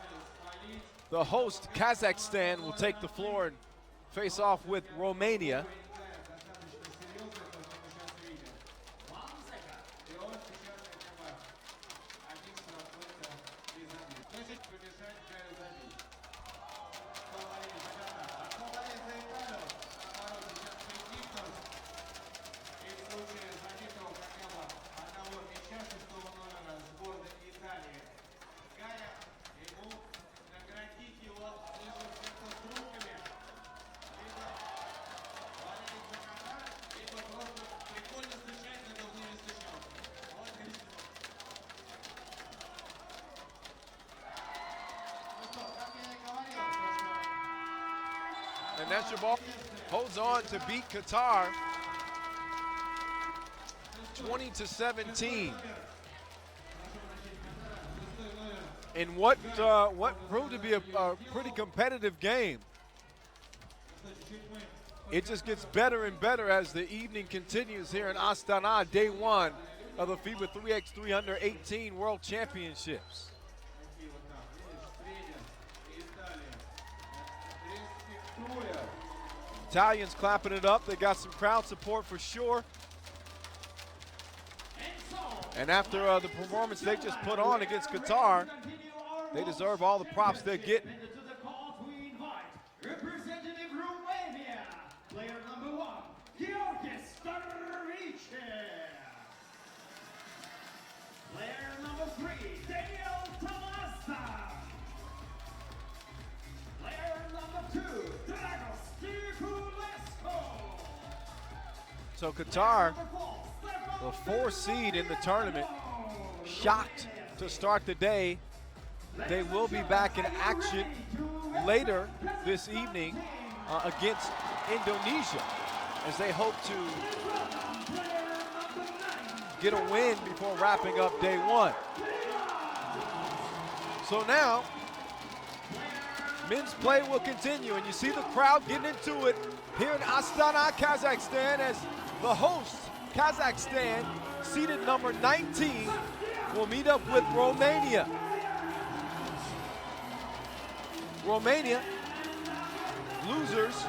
the host, Kazakhstan, will take the floor and face off with Romania. И он сейчас хотя бы один сработается и забит. Значит, помешать Джаю забить. Кто болеет за Катар? А кто болеет за Италию? Наоборот, сейчас прикинут. И в случае забитого хотя бы одного мяча 6-го номера сборной Италии Гая, ему наградить его либо с руками, либо болеет за Катар, либо просто прикольно стучать на головные стучалки. Вот и всё. Ну что, как я и говорил, And that's your ball. Holds on to beat Qatar 20-17. In what proved to be a pretty competitive game. It just gets better and better as the evening continues here in Astana, day 1 of the FIBA 3x3 Under 18 World Championships. Italians clapping it up. They got some crowd support for sure. And after the performance they just put on against Qatar, they deserve all the props they're getting. To the court we invite representative Romania, player number 1, Georgis Starice. Player number 3, Daniel Tomasa. Player number 2, Dragos Stikulescu. So Qatar, the 4th seed in the tournament, shocked to start the day. They will be back in action later this evening against Indonesia as they hope to get a win before wrapping up day 1. So now, men's play will continue, and you see the crowd getting into it here in Astana, Kazakhstan, as the host, Kazakhstan, seeded number 19, will meet up with Romania. Romania, losers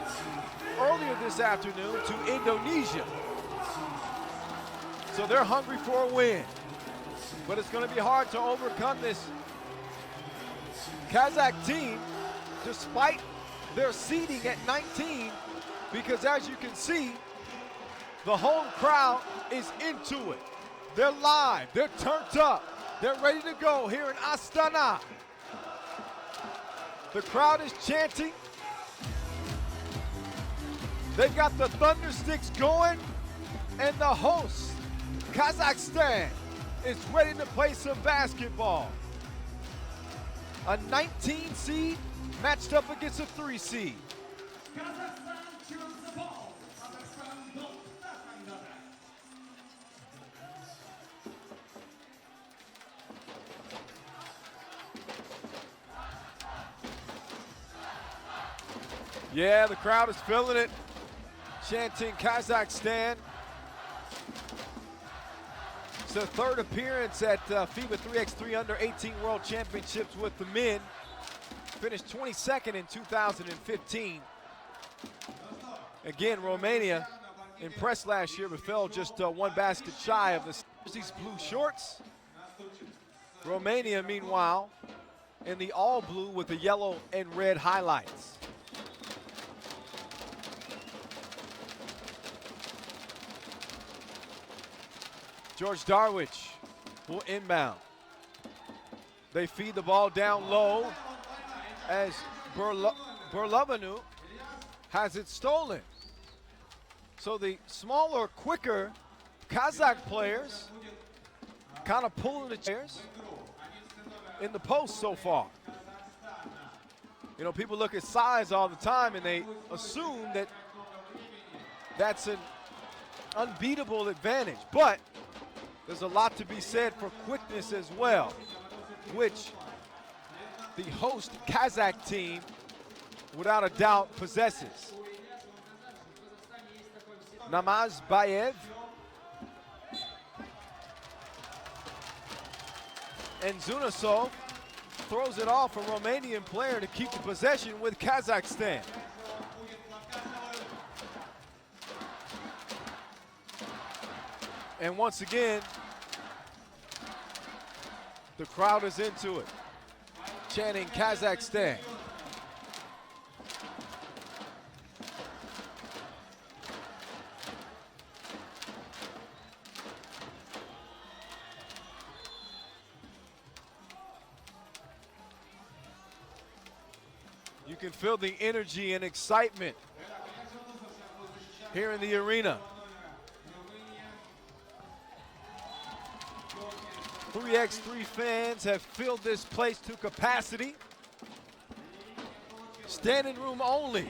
earlier this afternoon to Indonesia. So they're hungry for a win. But it's going to be hard to overcome this Kazakh team despite their seeding at 19, because as you can see, the home crowd is into it. They're live, they're turned up, they're ready to go here in Astana. The crowd is chanting. They've got the thunder sticks going, and the host, Kazakhstan, is ready to play some basketball. A 19 seed matched up against a 3 seed. Kazakhstan choose the ball. Kazakhstan don't defend attack. Yeah, the crowd is feeling it. Chanting Kazakhstan. It's their third appearance at FIBA 3x3 Under 18 World Championships with the men. Finished 22nd in 2015. Again, Romania impressed last year, but fell just one basket shy of these blue shorts. Romania, meanwhile, in the all blue with the yellow and red highlights. George Darwich will inbound. They feed the ball down low as Burlovanu has it stolen. So the smaller, quicker Kazakh players kind of pulling the chairs in the post so far. You know, people look at size all the time and they assume that that's an unbeatable advantage, but there's a lot to be said for quickness as well, which the host Kazakh team, without a doubt, possesses. Namazbayev and Zunasov throws it off a Romanian player to keep the possession with Kazakhstan. And once again, the crowd is into it, chanting Kazakhstan. You can feel the energy and excitement here in the arena. 3x3 fans have filled this place to capacity. Standing room only.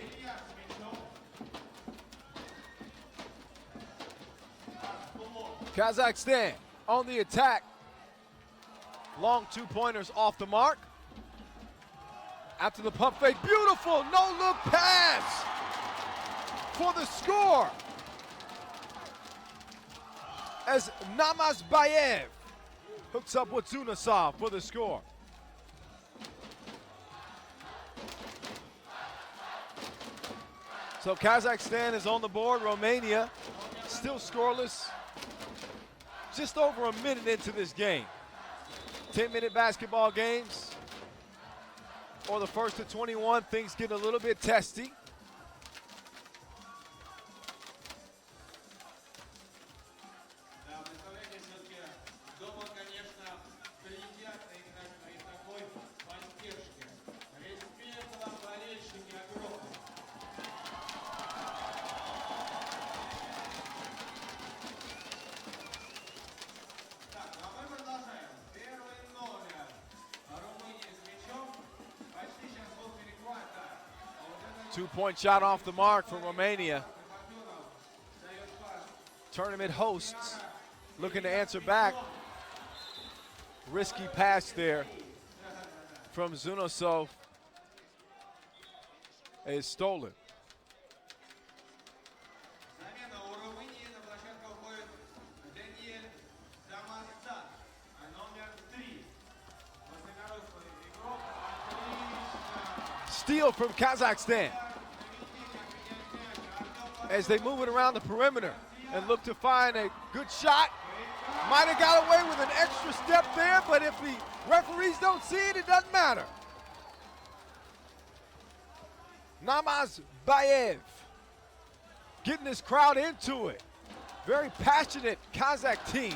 Kazakhstan on the attack. Long two-pointers off the mark. After the pump fake, beautiful no-look pass for the score. As Namazbayev hooks up with Zunasov for the score. So Kazakhstan is on the board. Romania still scoreless. Just over a minute into this game. 10-minute basketball games, or the first to 21, things get a little bit testy. Two-point shot off the mark for Romania. Tournament hosts looking to answer back. Risky pass there from Zunasov is stolen. Steal from Kazakhstan as they move it around the perimeter and look to find a good shot. Might have got away with an extra step there, but if the referees don't see it, it doesn't matter. Namazbayev getting this crowd into it. Very passionate Kazakh team.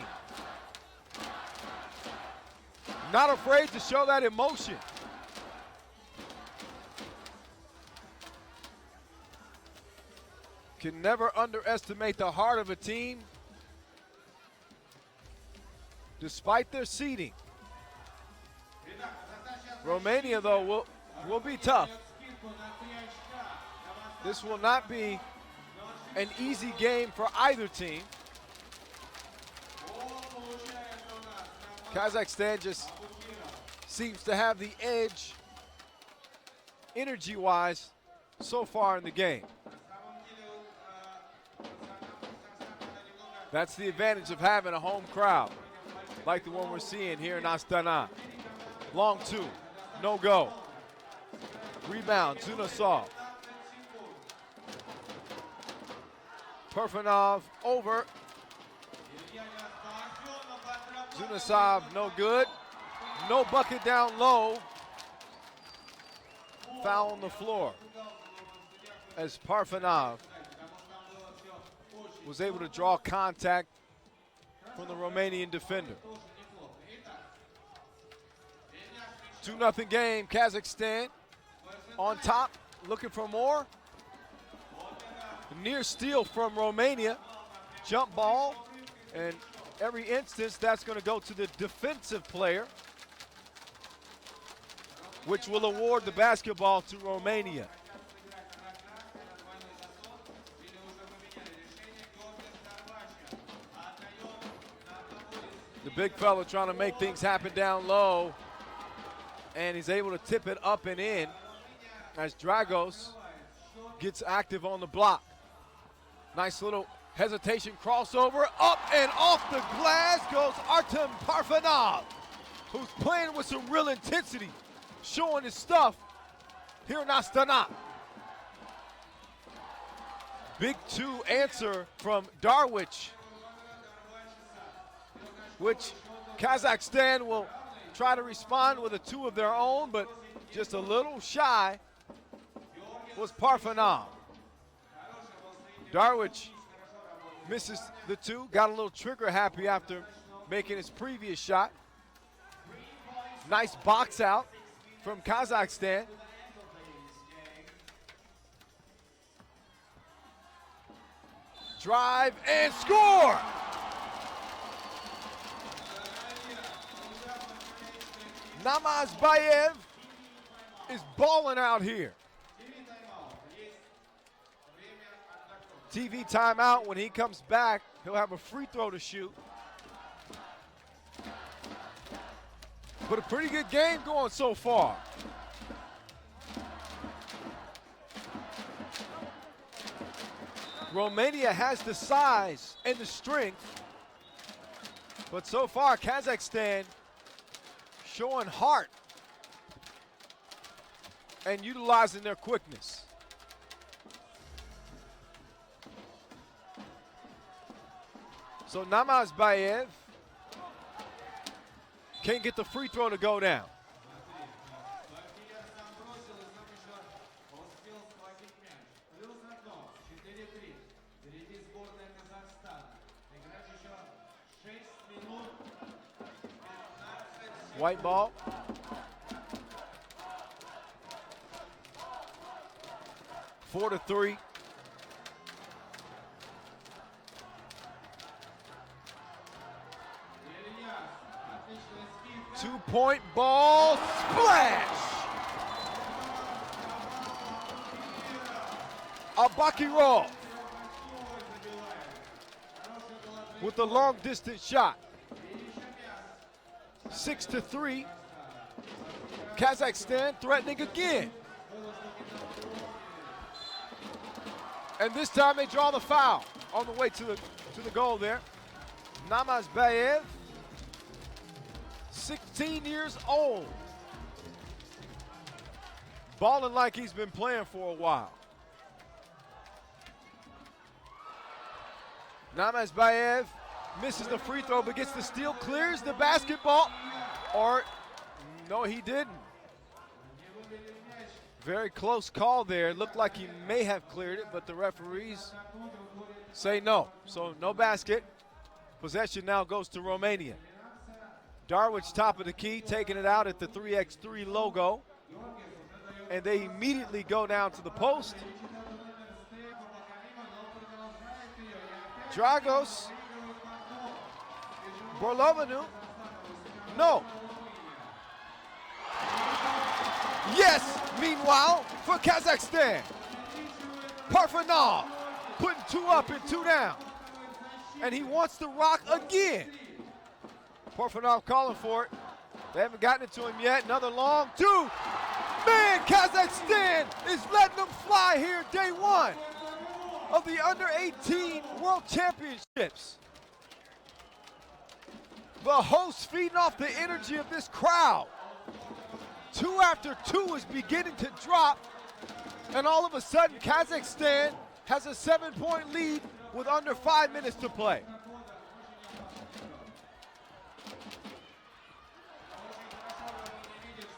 Not afraid to show that emotion. Can never underestimate the heart of a team, despite their seeding. Romania, though, will be tough. This will not be an easy game for either team. Kazakhstan just seems to have the edge energy-wise so far in the game. That's the advantage of having a home crowd like the one we're seeing here in Astana. Long two, no go. Rebound, Zunasov. Perfanov over. Zunasov, no good. No bucket down low. Foul on the floor as Parfanov was able to draw contact from the Romanian defender. 2-0 game, Kazakhstan on top, looking for more. Near steal from Romania, jump ball, and every instance that's going to go to the defensive player, which will award the basketball to Romania. The big fella trying to make things happen down low, and he's able to tip it up and in as Dragos gets active on the block. Nice little hesitation crossover, up and off the glass goes Artem Parfanov, who's playing with some real intensity, showing his stuff here in Astana. Big two answer from Darwich, which Kazakhstan will try to respond with a two of their own, but just a little shy was Parfanov. Darwich misses the two, got a little trigger happy after making his previous shot. Nice box out from Kazakhstan. Drive and score! Namazbayev is balling out here. TV timeout. When he comes back, he'll have a free throw to shoot. But a pretty good game going so far. Romania has the size and the strength, but so far Kazakhstan showing heart and utilizing their quickness. So Namazbayev can't get the free throw to go down. White ball. Four to three. Two-point ball, splash! Abakirov with the long distance shot. 6 to 3. Kazakhstan threatening again. And this time they draw the foul on the way to the goal there. Namazbayev, 16 years old. Balling like he's been playing for a while. Namazbayev misses the free throw but gets the steal, clears the basketball. Or, no, he didn't. Very close call there. It looked like he may have cleared it, but the referees say no. So no basket. Possession now goes to Romania. Darwich top of the key, taking it out at the 3x3 logo. And they immediately go down to the post. Dragos. Borlovanu. No. Yes, meanwhile, for Kazakhstan. Parfanov putting 2 up and 2 down. And he wants to rock again. Parfanov calling for it. They haven't gotten it to him yet. Another long 2. Man, Kazakhstan is letting them fly here day 1 of the Under-18 World Championships. The hosts feeding off the energy of this crowd. 2 after 2 is beginning to drop. And all of a sudden, Kazakhstan has a 7-point lead with under 5 minutes to play.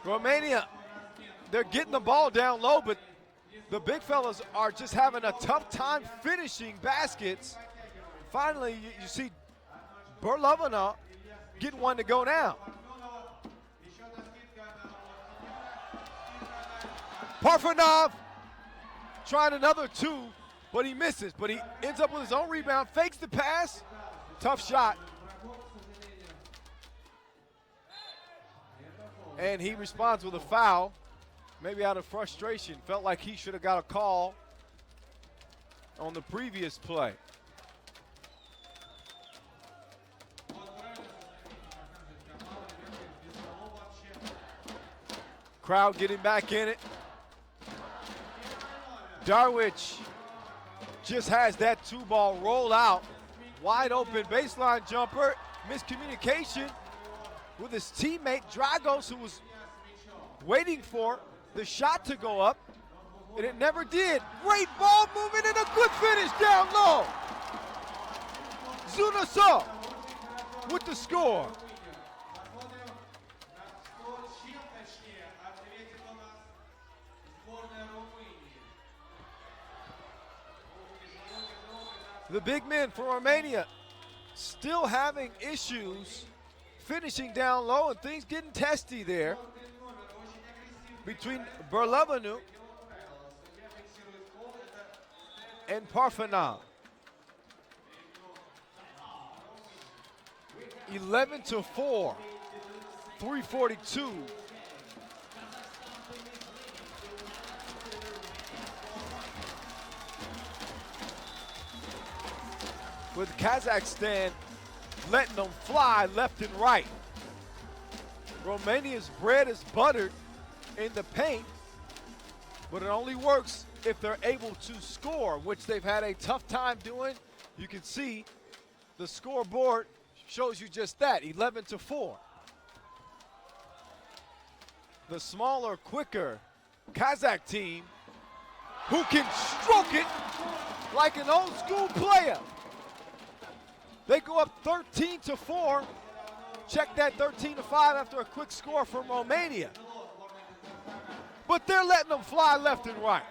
Romania, they're getting the ball down low, but the big fellas are just having a tough time finishing baskets. Finally, you see Berlovina getting one to go down. Parfanov trying another 2, but he misses. But he ends up with his own rebound, fakes the pass. Tough shot. And he responds with a foul, maybe out of frustration. Felt like he should have got a call on the previous play. Crowd getting back in it. Darwich just has that 2-ball roll out. Wide open baseline jumper. Miscommunication with his teammate Dragos, who was waiting for the shot to go up, and it never did. Great ball movement and a good finish down low. Zunasov with the score. The big men for Romania still having issues finishing down low, and things getting testy there between Berlovinu and Parfanov. 11-4, 3:42. With Kazakhstan letting them fly left and right. Romania's bread is buttered in the paint, but it only works if they're able to score, which they've had a tough time doing. You can see the scoreboard shows you just that, 11-4. The smaller, quicker Kazakh team who can stroke it like an old school player. They go up 13-4. Check that, 13-5 after a quick score from Romania. But they're letting them fly left and right.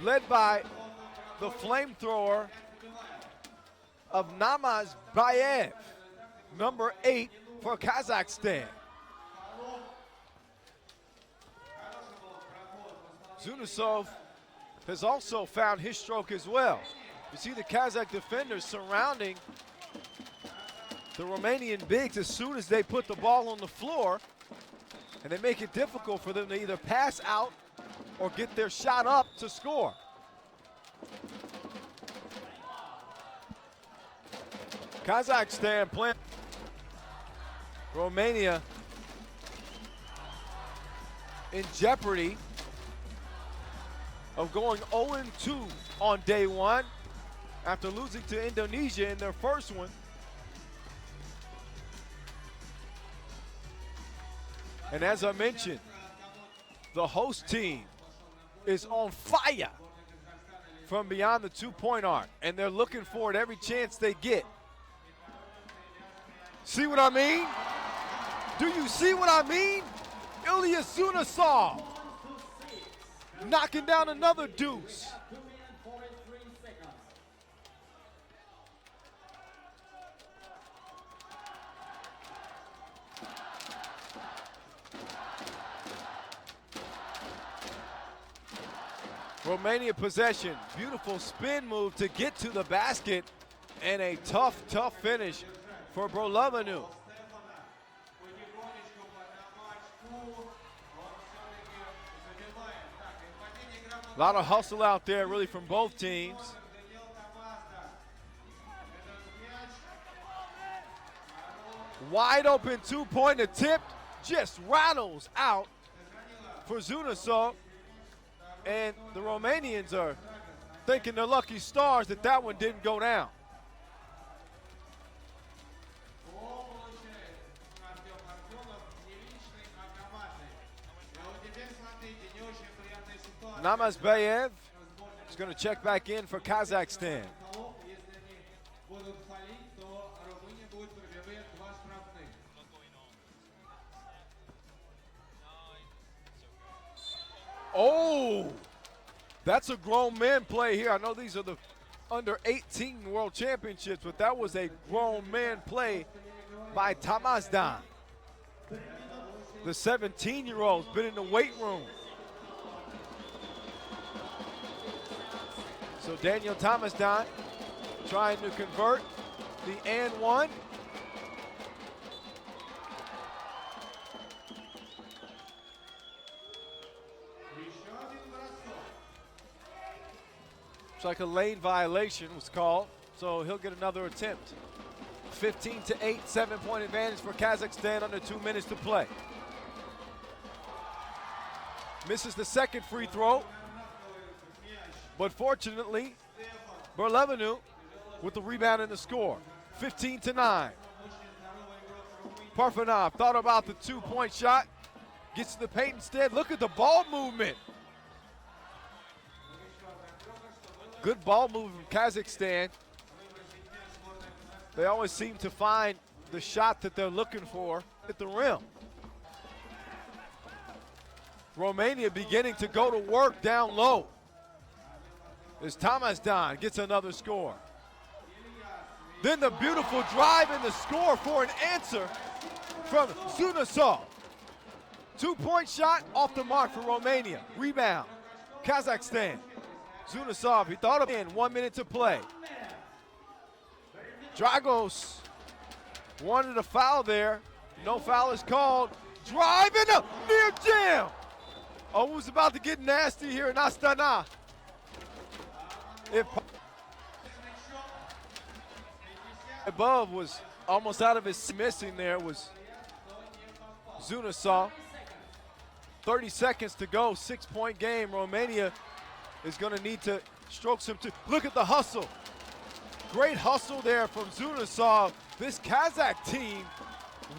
Led by the flamethrower of Namaz Bayev, number 8 for Kazakhstan. Zunasov has also found his stroke as well. You see the Kazakh defenders surrounding the Romanian bigs as soon as they put the ball on the floor, and they make it difficult for them to either pass out or get their shot up to score. Kazakhstan playing. Romania in jeopardy of going 0-2 on day 1 after losing to Indonesia in their first one. And as I mentioned, the host team is on fire from beyond the 2-point arc, and they're looking for it every chance they get. See what I mean? Do you see what I mean? Ilya Zunasov knocking down another deuce. Romania possession. Beautiful spin move to get to the basket, and a tough finish for Brolovanu. A lot of hustle out there, really, from both teams. Wide open two-pointer tipped, just rattles out for Zunasov. And the Romanians are thinking they're lucky stars that that one didn't go down. Namazbayev is going to check back in for Kazakhstan. Oh, that's a grown man play here. I know these are the under 18 world championships, but that was a grown man play by Tamazdan. The 17-year-old's been in the weight room. So Daniel Tamazdan trying to convert the and one. It's like a lane violation was called, so he'll get another attempt. 15-8, 7-point advantage for Kazakhstan under 2 minutes to play. Misses the second free throw, but fortunately, Brolovanu with the rebound and the score. 15-9. Parfanov thought about the two-point shot, gets to the paint instead. Look at the ball movement. Good ball movement from Kazakhstan. They always seem to find the shot that they're looking for at the rim. Romania beginning to go to work down low as Tamazdan gets another score. Then the beautiful drive and the score for an answer from Zunasov. Two-point shot off the mark for Romania. Rebound, Kazakhstan. Zunasov, he thought of it in 1 minute to play. Dragos wanted a foul there. No foul is called. Driving up near jam. Oh, it was about to get nasty here in Astana. Above was almost out of his missing there was Zunasov. 30 seconds to go, 6-point game. Romania is going to need to stroke some two. Look at the hustle. Great hustle there from Zunasov. This Kazakh team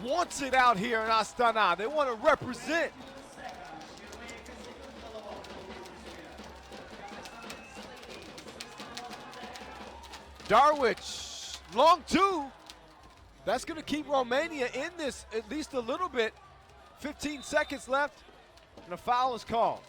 wants it out here in Astana. They want to represent. Darwich, long two. That's going to keep Romania in this at least a little bit. 15 seconds left, and a foul is called.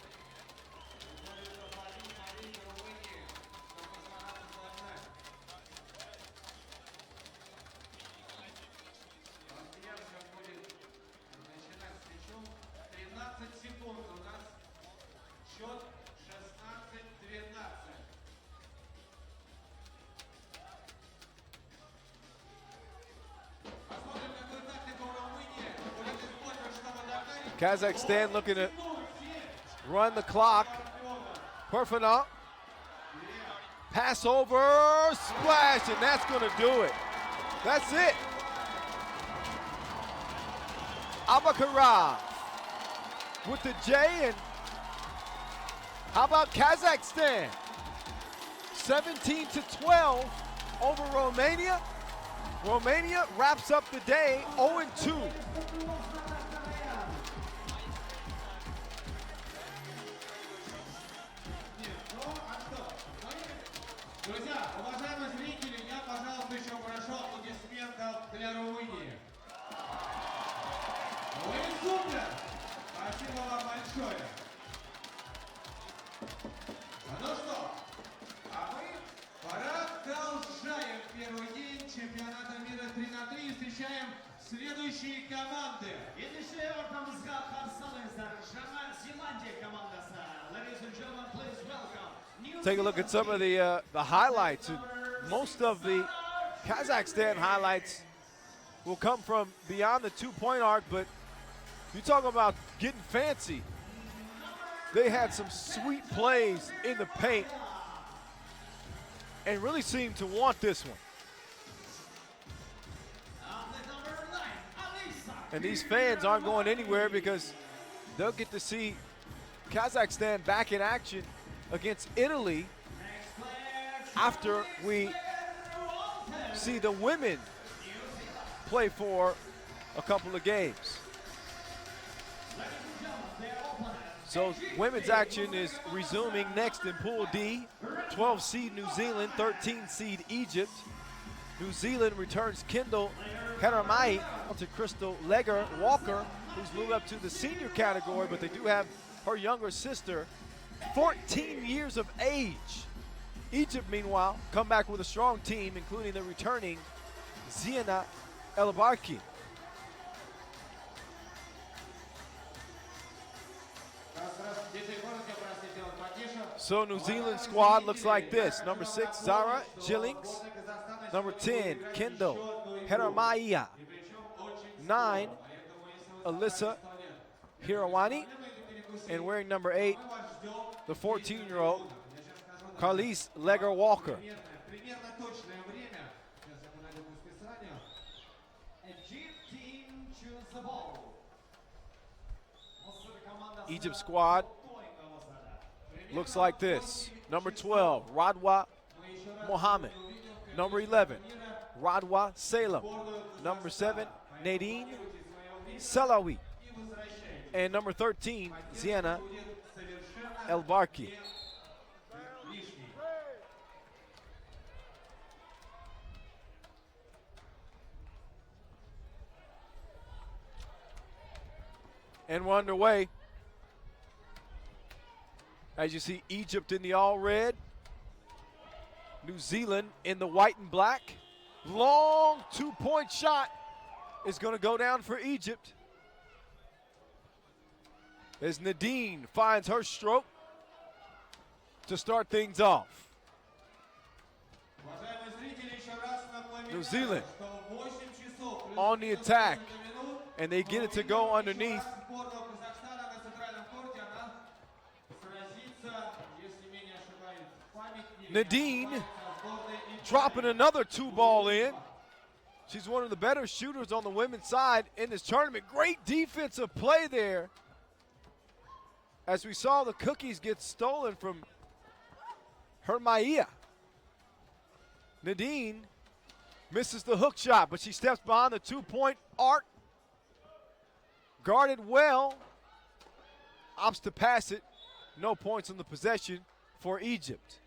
Kazakhstan looking to run the clock. Parfanov. Pass over, splash, and that's going to do it. That's it. Abakarov with the J, and how about Kazakhstan? 17-12 over Romania. Romania wraps up the day 0-2. Друзья, уважаемые зрители, я, пожалуйста, еще прошу аплодисментов для Румынии. Вы супер! Спасибо вам большое. Ну что, а мы продолжаем первый день чемпионата мира 3х3 и встречаем следующие команды. Endişe ortamızda karşılayınızlar. Şaman Zelandiya komandası. Ladies and gentlemen, please welcome. Take a look at some of the highlights. Most of the Kazakhstan highlights will come from beyond the 2-point arc, but you talk about getting fancy. They had some sweet plays in the paint and really seemed to want this one. And these fans aren't going anywhere because they'll get to see Kazakhstan back in action against Italy after we see the women play for a couple of games. So women's action is resuming next in Pool D. 12 seed New Zealand, 13 seed Egypt. New Zealand returns Kendall Heramai to Crystal Legger Walker, who's moved up to the senior category, but they do have her younger sister, 14 years of age. Egypt, meanwhile, come back with a strong team, including the returning Ziana El Barki. So New Zealand squad looks like this. Number 6, Zara Jillings. Number 10, Kendall Heramaya. 9, Alyssa Hirawani. And wearing number 8, the 14-year-old Carlise Legger Walker. Egypt squad looks like this. Number 12, Radwa Mohammed. Number 11, Radwa Salem. Number 7, Nadine Salawi. And number 13, Ziana El Barki. And we're underway. As you see, Egypt in the all red, New Zealand in the white and black. Long 2-point shot is going to go down for Egypt as Nadine finds her stroke to start things off. New Zealand on the attack, and they get it to go underneath. Nadine dropping another 2-ball in. She's one of the better shooters on the women's side in this tournament. Great defensive play there as we saw the cookies get stolen from Hermaia. Nadine misses the hook shot, but she steps behind the 2-point arc. Guarded well. Opts to pass it. No points on the possession for Egypt.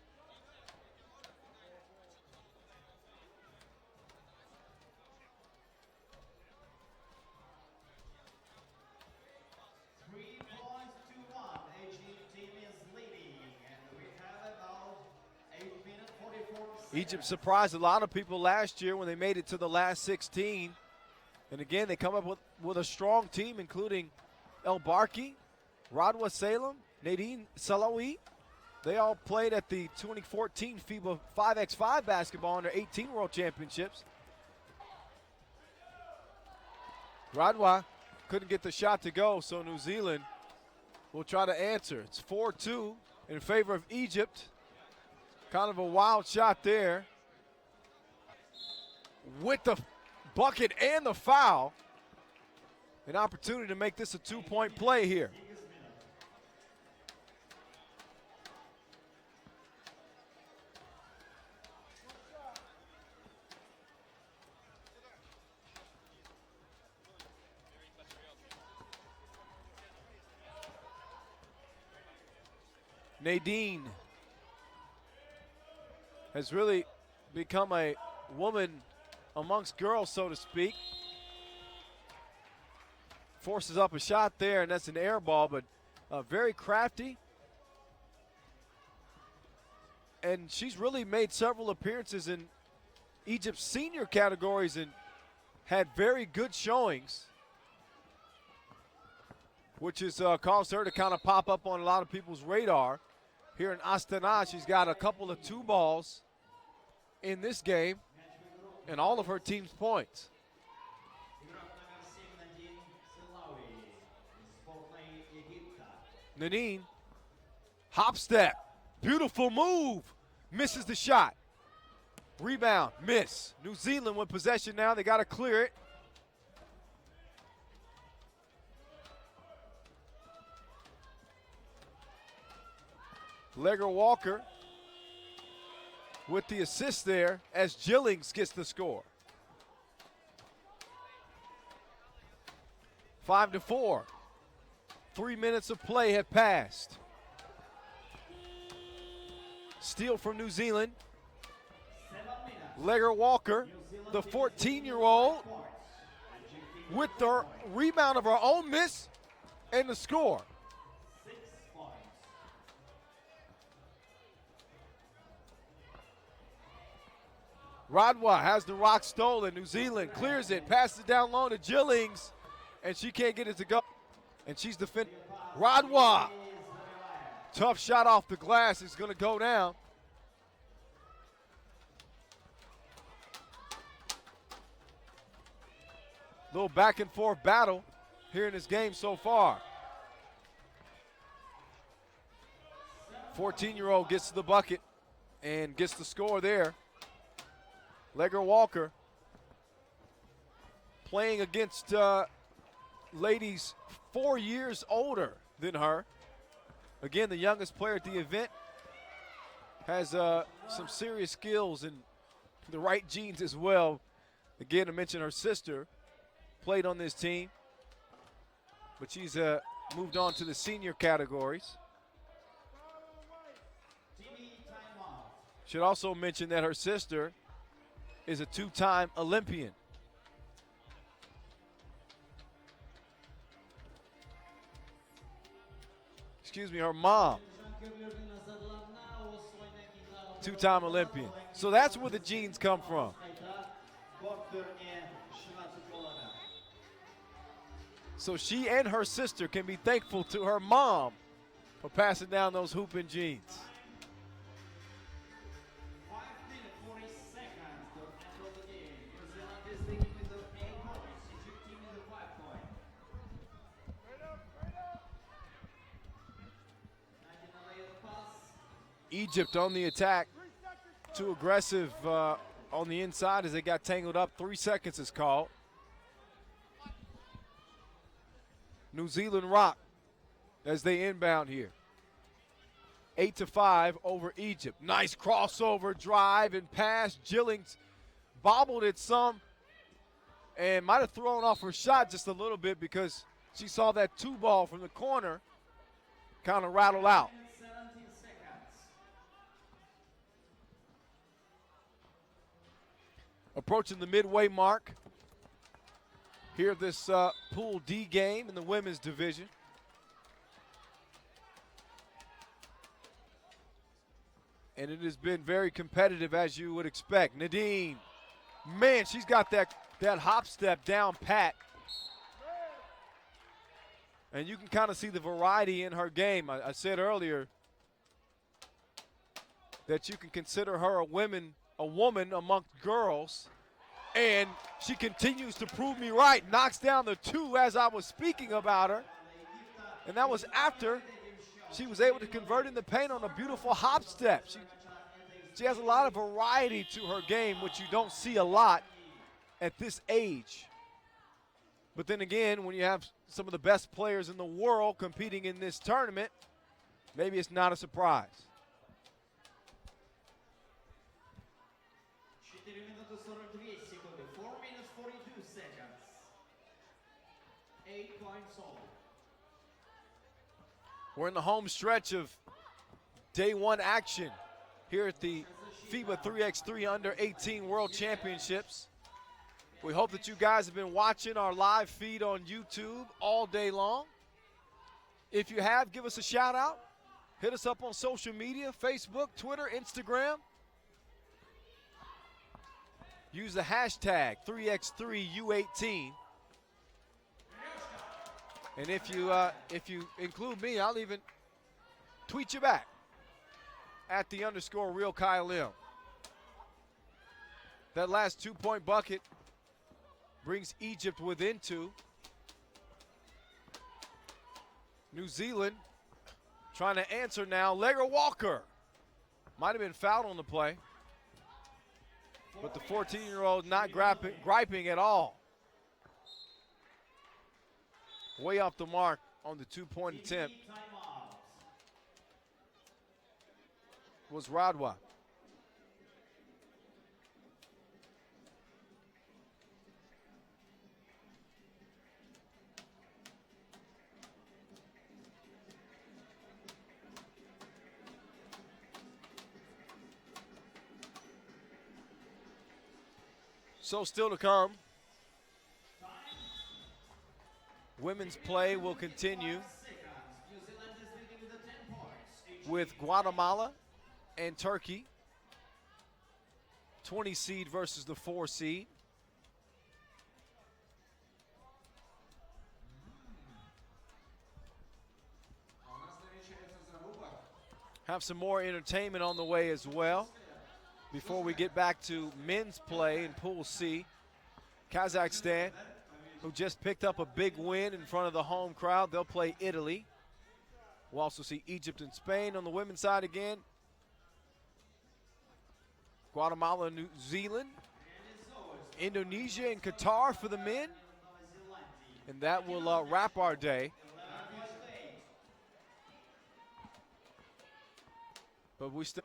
Egypt surprised a lot of people last year when they made it to the last 16. And again, they come up with a strong team, including El Barki, Radwa Salem, Nadine Salawi. They all played at the 2014 FIBA 5x5 basketball under 18 World Championships. Radwa couldn't get the shot to go, so New Zealand will try to answer. It's 4-2 in favor of Egypt. Kind of a wild shot there with the bucket and the foul. An opportunity to make this a 2-point play here. Nadine has really become a woman amongst girls, so to speak. Forces up a shot there, and that's an air ball, but very crafty. And she's really made several appearances in Egypt's senior categories and had very good showings, which has caused her to kind of pop up on a lot of people's radar. Here in Astana, she's got a couple of 2 balls in this game and all of her team's points. Nadine, hop step, beautiful move, misses the shot. Rebound, miss. New Zealand with possession now, they gotta clear it. Legger Walker with the assist there as Gillings gets the score. 5-4. 3 minutes of play have passed. Steal from New Zealand. Legger Walker, the 14-year-old, with the rebound of her own miss and the score. Radwa has the rock stolen. New Zealand clears it, passes it down low to Gillings, and she can't get it to go. And she's defending. Radwa, tough shot off the glass. It's going to go down. Little back and forth battle here in this game so far. 14-year-old gets to the bucket and gets the score there. Legger Walker playing against ladies 4 years older than her. Again, the youngest player at the event has some serious skills and the right genes as well. Again, to mention her sister played on this team, but she's moved on to the senior categories. Should also mention that her sister is a two-time Olympian. Excuse me, her mom, two-time Olympian. So that's where the genes come from. So she and her sister can be thankful to her mom for passing down those hooping genes. 5 minutes, 40 seconds to end of the game. New Zealand is leading with the 8 points. Egypt team is a 5 point. Egypt on the attack. Too aggressive on the inside as they got tangled up. 3 seconds is called. New Zealand rock as they inbound here. 8-5 over Egypt. Nice crossover drive and pass. Gillings bobbled it some and might have thrown off her shot just a little bit because she saw that 2 ball from the corner kind of rattle out. 17 seconds. Approaching the midway mark here at this Pool D game in the women's division. And it has been very competitive as you would expect. Nadine, man, she's got that hop step down pat. And you can kind of see the variety in her game. I said earlier that you can consider her a woman amongst girls. And she continues to prove me right. Knocks down the 2 as I was speaking about her. And that was after she was able to convert in the paint on a beautiful hop step. She has a lot of variety to her game, which you don't see a lot at this age. But then again, when you have some of the best players in the world competing in this tournament, maybe it's not a surprise. 4 минуты 42 секунды. 4 minutes 42 seconds. 8 points all. We're in the home stretch of day 1 action here at the FIBA 3x3 Under 18 World Championships. We hope that you guys have been watching our live feed on YouTube all day long. If you have, give us a shout out. Hit us up on social media, Facebook, Twitter, Instagram. Use the hashtag 3x3U18. And if you include me, I'll even tweet you back at the _real Kyle M. That last 2-point bucket brings Egypt within 2. New Zealand Trying to answer now, Legger Walker. Might have been fouled on the play. But the 14-year-old not griping at all. Way off the mark on the two-point attempt was Radwa. So still to come. Women's play will continue with Guatemala and Turkey. 20 seed versus the 4 seed. Have some more entertainment on the way as well. Before we get back to men's play in Pool C, Kazakhstan, who just picked up a big win in front of the home crowd. They'll play Italy. We'll also see Egypt and Spain on the women's side again. Guatemala, New Zealand, Indonesia, and Qatar for the men. And that will wrap our day. But we still...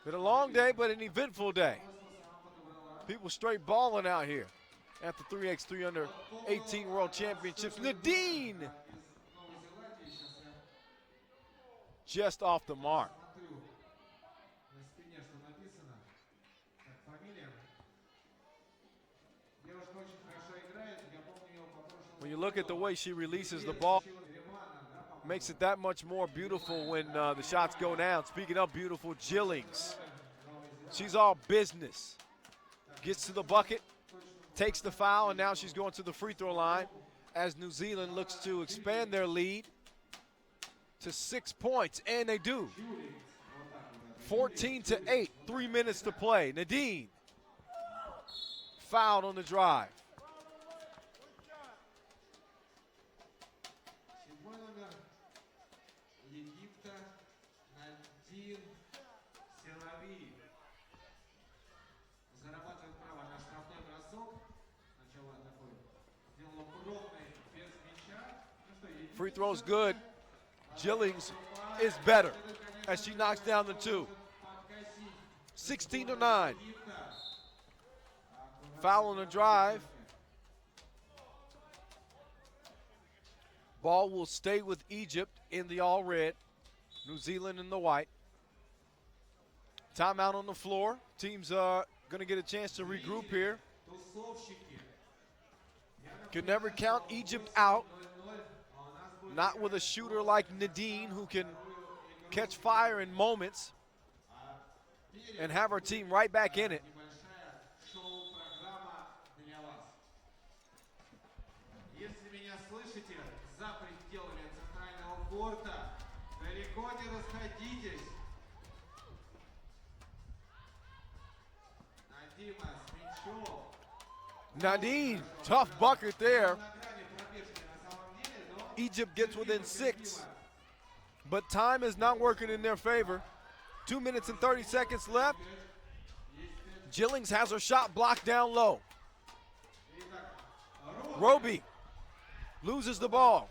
Been a long day, but an eventful day. People straight balling out here at the 3x3 under 18 World Championships. Nadine just off the mark. When you look at the way she releases the ball, makes it that much more beautiful when the shots go down. Speaking of beautiful, Jillings. She's all business. Gets to the bucket, takes the foul, and now she's going to the free throw line as New Zealand looks to expand their lead to 6 points, and they do. 14-8, 3 minutes to play. Nadine fouled on the drive. Free throw's good. Jillings is better as she knocks down the 2. 16-9. Foul on the drive. Ball will stay with Egypt in the all red. New Zealand in the white. Timeout on the floor. Teams are going to get a chance to regroup here. Can never count Egypt out. Not with a shooter like Nadine, who can catch fire in moments and have her team right back in it. Nadine, tough bucket there. Egypt gets within 6, but time is not working in their favor. 2 minutes and 30 seconds left. Jillings has her shot blocked down low. Roby loses the ball.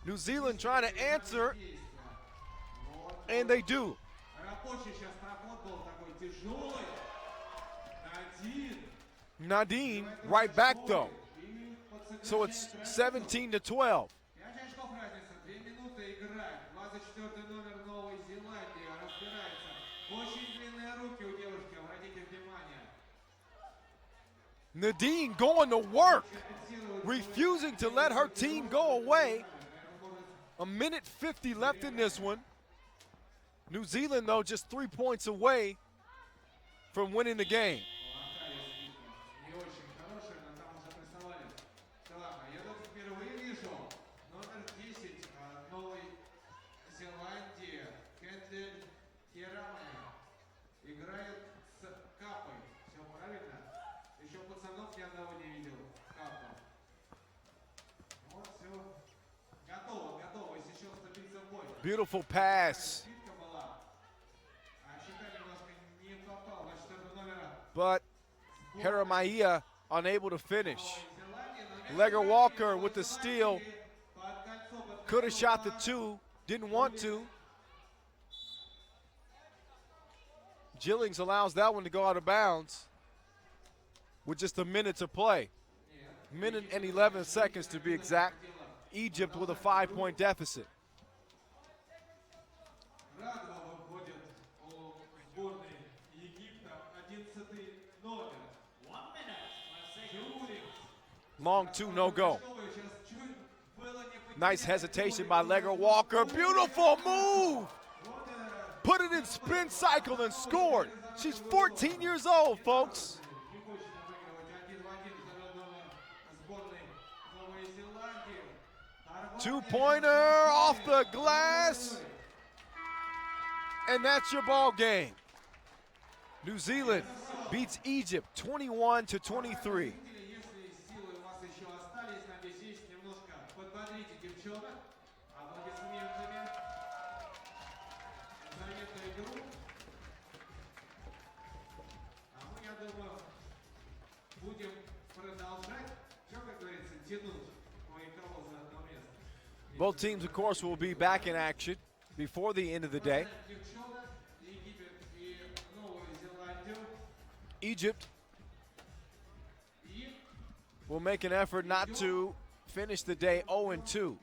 New Zealand trying to answer, and they do. Nadine right back though. So it's 17-12. Nadine going to work, refusing to let her team go away. 1:50 left in this one. New Zealand, though, just 3 points away from winning the game. Beautiful pass. Ошибка была. Считай, немножко не попал во четвертого номера. But Jeremiah unable to finish. Зеландии, но Legger Walker with the steal. под кольцо под Could have shot the two, didn't want to. Gillings allows that one to go out of bounds with just a minute to play. Minute and 11 seconds to be exact. Egypt with a 5-point deficit. Радова выходит у сборной Египта 11-й номер. 1 minute. Джулик. Long two, no go. Сейчас чуть было не Nice hesitation by Legger Walker. Beautiful move. Put it in spin cycle and scored. She's 14 years old, folks. не хочет выигрывать 1 в 1 второй номер сборной Новой Зеландии. Two-pointer off the glass. And that's your ball game. New Zealand beats Egypt 21-23. Если силы у вас еще остались, надеюсь, немножко подбодрите девчонок аплодисментами за эту игру. А мы, я думаю, будем продолжать, все, как говорится, тянуть кое-кого за одно место. Both teams, of course, will be back in action before the end of the day. Девчонок, Египет и Новую Зеландию. Egypt И will make an effort not to finish the day 0-2.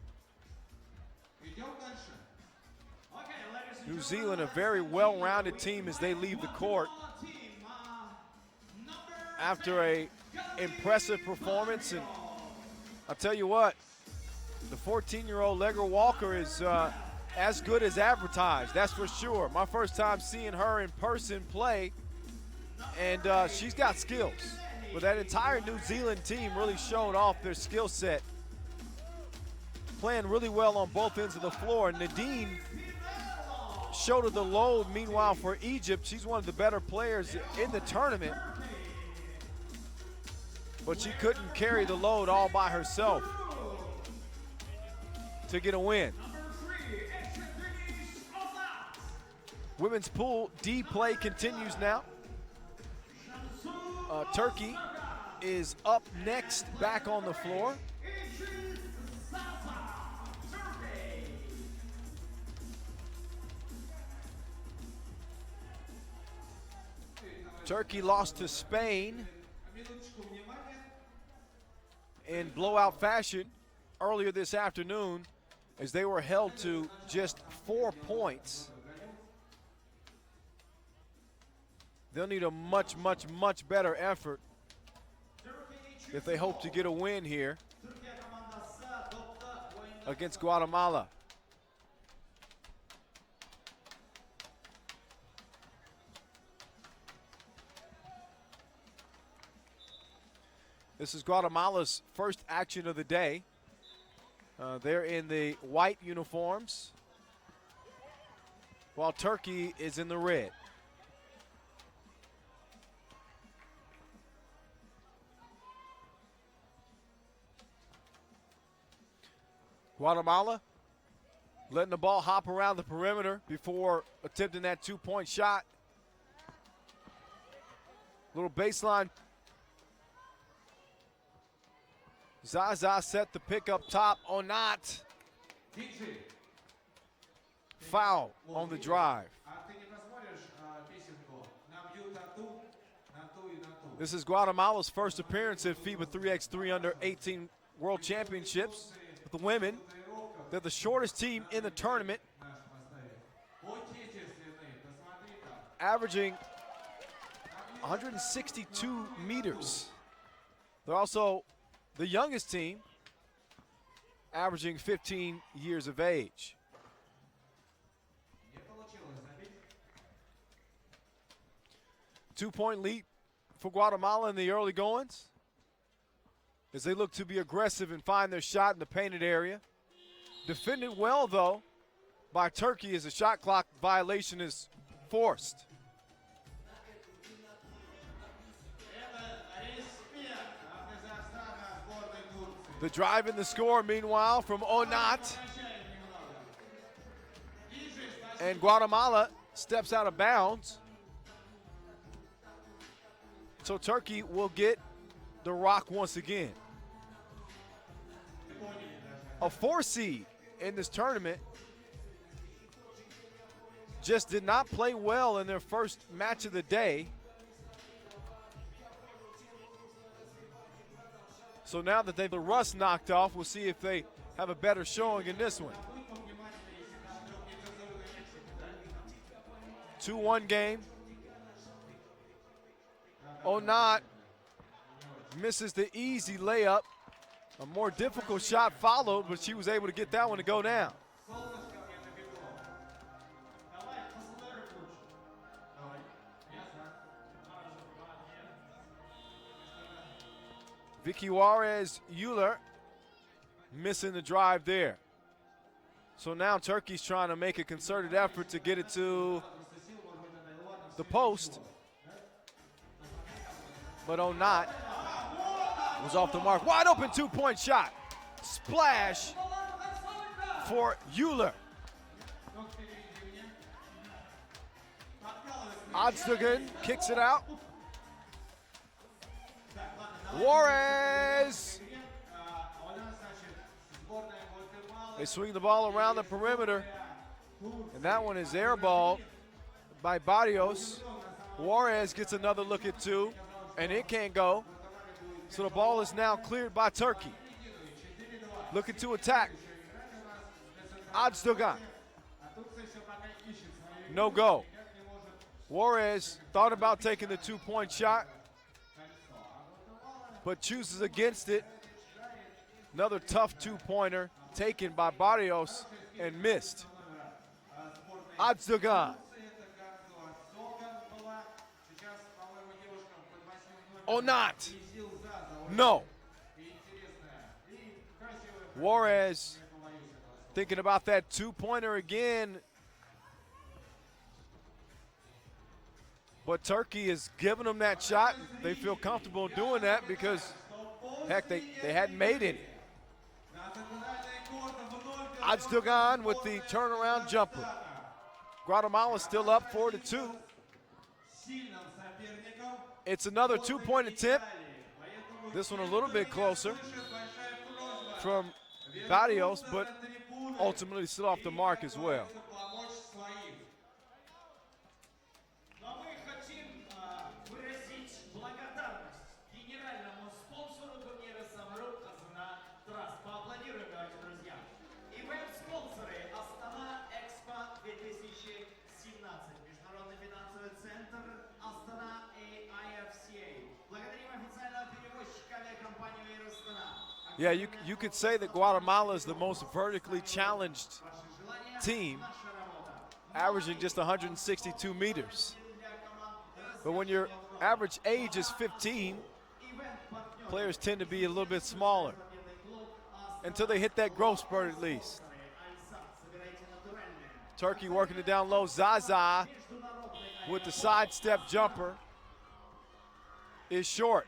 идем дальше. Okay, ladies and New gentlemen, Zealand, a very well-rounded team as they leave the court team, number after a impressive performance. And I'll tell you what, the 14-year-old Legger Walker is as good as advertised, that's for sure. My first time seeing her in person play, and she's got skills. But that entire New Zealand team really showed off their skill set, playing really well on both ends of the floor. And Nadine shouldered the load. Meanwhile, for Egypt, she's one of the better players in the tournament, but she couldn't carry the load all by herself to get a win. Women's pool D play continues now. Turkey is up next, back on the floor. Turkey lost to Spain Минуточку внимания. in blowout fashion earlier this afternoon as they were held to just 4 points. They'll need a much, much, much better effort if they hope to get a win here Türkiye komandası topta oyunda against Guatemala. This is Guatemala's first action of the day. They're in the white uniforms, while Turkey is in the red. Guatemala letting the ball hop around the perimeter before attempting that two-point shot. Little baseline. Zaza set the pick up top. Onat. Диджей, Foul on the drive. а ты не посмотришь песенку «Набью тату, на ту и на ту»? This is Guatemala's first appearance at FIBA 3x3 under 18 World Championships with the women. They're the shortest team in the tournament, Наш поставить. Отечественный, посмотри там. averaging 162 meters. They're also the youngest team, averaging 15 years of age. Не получилось забить. 2-point lead for Guatemala in the early goings as they look to be aggressive and find their shot in the painted area. Defended well, though, by Turkey as a shot clock violation is forced. Казахстана, сборной Турции. The drive in the score, meanwhile, from Onat. And Guatemala steps out of bounds. So Turkey will get the rock once again. A 4 seed in this tournament just did not play well in their first match of the day. So now that they've the rust knocked off, we'll see if they have a better showing in this one. 2-1 game. Onat misses the easy layup. A more difficult shot followed, but she was able to get that one to go down. Vicky Juarez Euler missing the drive there. So now Turkey's trying to make a concerted effort to get it to the post. But Onat was off the mark. Wide open 2-point shot. Splash for Euler. Odstogen kicks it out. Juarez. They swing the ball around the perimeter. And that one is airballed by Barrios. Juarez gets another look at 2, and it can't go. So the ball is now cleared by Turkey. Looking to attack. Odstogan. No go. Juarez thought about taking the 2-point shot, but chooses against it. Another tough 2-pointer taken by Barrios and missed. Odstogan. Onat. No. Juarez thinking about that 2-pointer again. But Turkey is giving them that shot. They feel comfortable doing that because, heck, they hadn't made any. Odstogan with the turnaround jumper. Guatemala still up 4-2. It's another 2-point attempt. This one a little bit closer from Barrios, but ultimately still off the mark as well. Yeah, you could say that Guatemala is the most vertically challenged team, averaging just 162 meters. But when your average age is 15, players tend to be a little bit smaller until they hit that growth spurt at least. Turkey working it down low. Zaza with the sidestep jumper is short.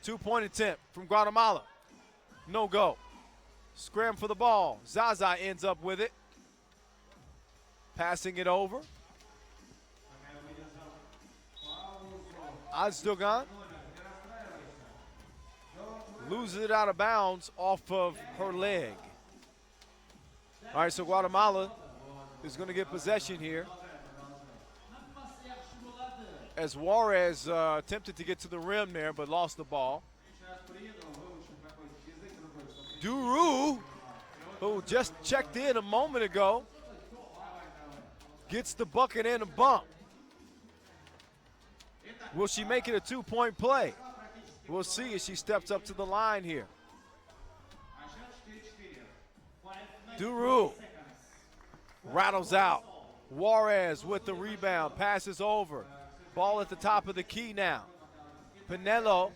2-point attempt from Guatemala. No go. Scram for the ball. Zaza ends up with it. Passing it over. Odstogan loses it out of bounds off of her leg. All right, so Guatemala is going to get possession here. As Juarez attempted to get to the rim there, but lost the ball. Duru, who just checked in a moment ago, gets the bucket and a bump. Will she make it a 2-point play? We'll see as she steps up to the line here. Duru rattles out. Juarez with the rebound, passes over. Ball at the top of the key now. Pinello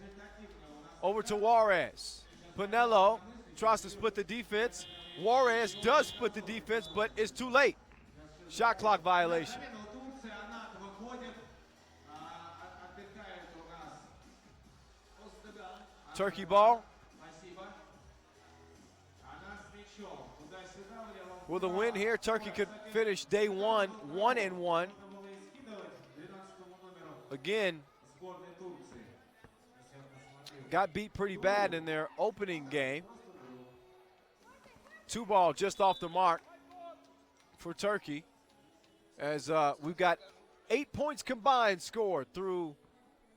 over to Juarez. Pinello tries to split the defense. Juarez does split the defense, but it's too late. Shot clock violation. Turkey ball. With a win here, Turkey could finish day one 1-1. Again, got beat pretty bad in their opening game. 2-ball just off the mark for Turkey, as we've got 8 points combined scored through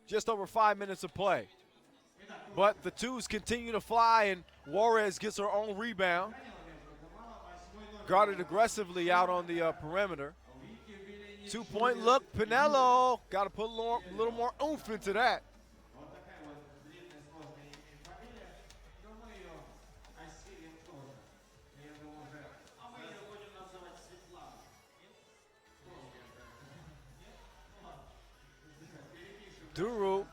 just over 5 minutes of play. But the twos continue to fly, and Juarez gets her own rebound. Guarded aggressively out on the perimeter. 2-point look, Pinello. Got to put a little more oomph into that. Duru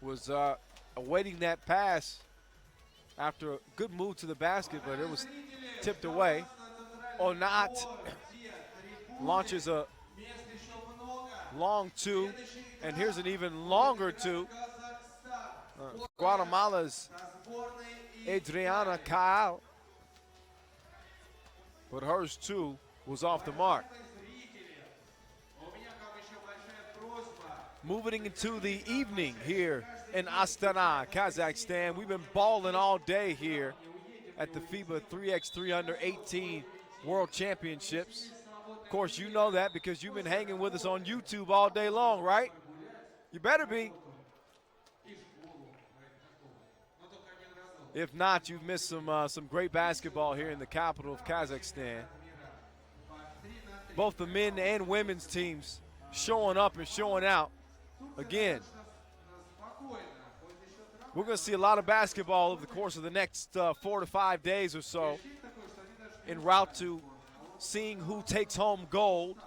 was awaiting that pass after a good move to the basket, but it was tipped away. Onat launches a long two, and here's an even longer two. Guatemala's Adriana Kyle, but hers too was off the mark. Moving into the evening here in Astana, Kazakhstan. We've been balling all day here at the FIBA 3x3 Under 18 World Championships. Of course, you know that because you've been hanging with us on YouTube all day long, right? You better be. If not, you've missed some great basketball here in the capital of Kazakhstan. Both the men and women's teams showing up and showing out. Again, we're going to see a lot of basketball over the course of the next 4 to 5 days or so, en route to seeing who takes home gold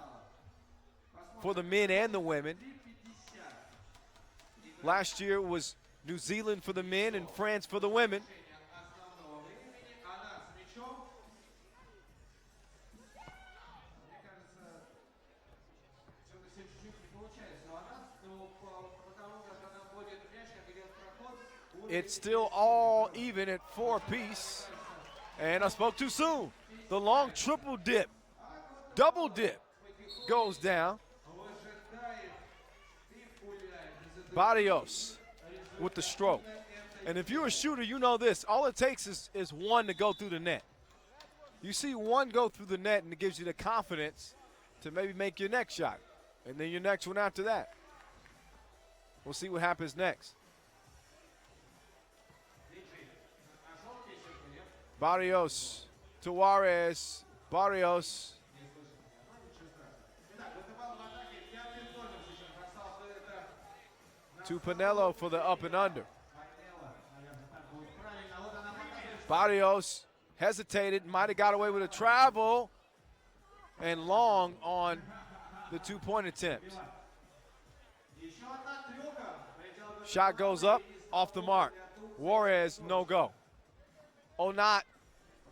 for the men and the women. Last year was New Zealand for the men and France for the women. It's still all even at 4-piece. And I spoke too soon. The long triple dip, double dip goes down. Barrios with the stroke. And if you're a shooter, you know this. All it takes is one to go through the net. You see one go through the net, and it gives you the confidence to maybe make your next shot. And then your next one after that. We'll see what happens next. Barrios to Juarez. Barrios. To Pinello for the up and under. Barrios hesitated, might have got away with a travel, and long on the 2-point attempt. Shot goes up, off the mark. Juarez, no go. Onat,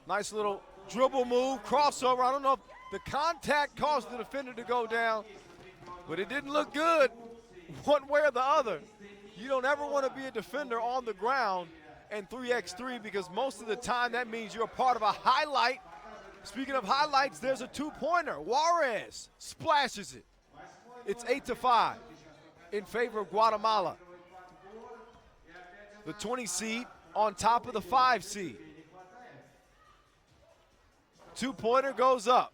nice little dribble move, crossover. I don't know if the contact caused the defender to go down, but it didn't look good one way or the other. You don't ever want to be a defender on the ground and 3x3 because most of the time that means you're a part of a highlight. Speaking of highlights, there's a 2-pointer. Juarez splashes it. It's 8-5 in favor of Guatemala. The 20 seed on top of the 5 seed. 2-pointer goes up.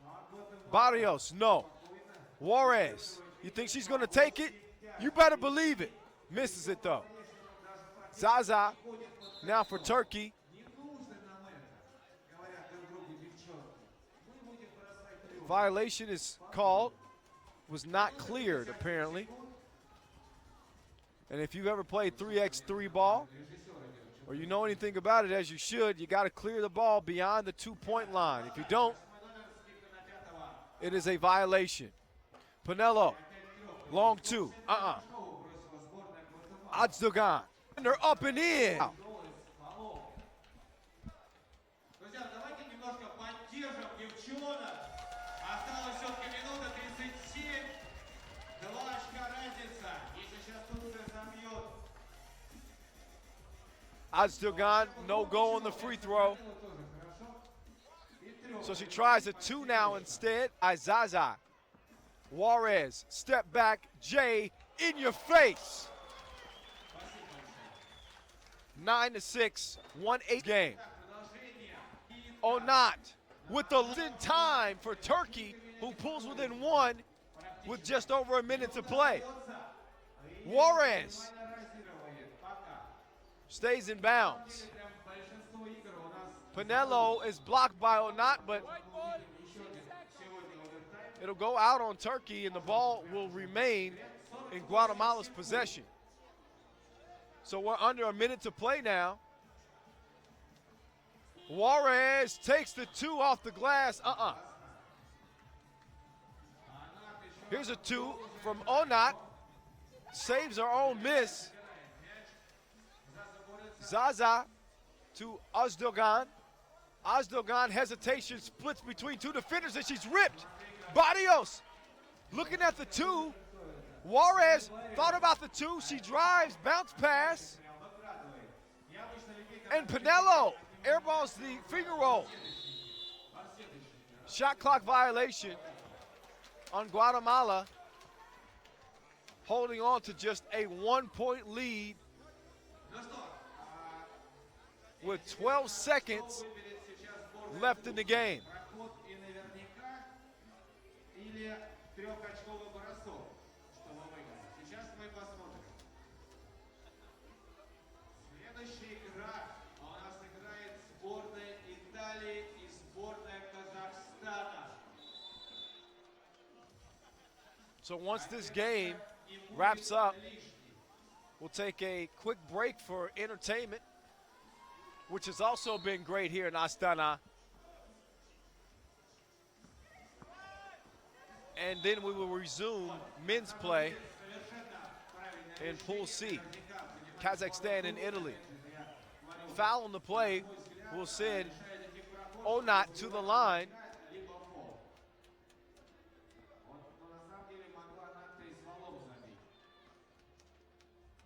Barrios, no. Juarez, you think she's going to take it? You better believe it. Misses it, though. Zaza, now for Turkey. Violation is called. Was not cleared, apparently. And if you've ever played 3x3 ball, or you know anything about it, as you should, you got to clear the ball beyond the 2-point line. If you don't, it is a violation. Pinello, long two, Azdogan, and they're up and in. Друзья, давайте немножко поддержим девчонок. Осталось все-таки минута 37. 2 очка разница. Если сейчас Турция забьет. Azdogan, no go on the free throw. So she tries a 2 now instead. Izaza. Juarez, step back, Jay, in your face. 9-6, 1-8 game. Onat with the in time for Turkey, who pulls within 1 with just over a minute to play. Juarez stays in bounds. Pinello is blocked by Onat, but it'll go out on Turkey, and the ball will remain in Guatemala's possession. So we're under a minute to play now. Juarez takes the 2 off the glass. Here's a 2 from Onat. Saves her own miss. Zaza to Azdogan. Azdogan hesitation, splits between 2 defenders, and she's ripped. Barrios looking at the 2. Juarez thought about the 2. She drives, bounce pass. And Pinello airballs the finger roll. Shot clock violation on Guatemala, holding on to just a 1-point lead with 12 seconds left in the game. So once this game wraps up, we'll take a quick break for entertainment, which has also been great here in Astana. And then we will resume men's play in Pool C, Kazakhstan and Italy. Foul on the play will send Onat to the line.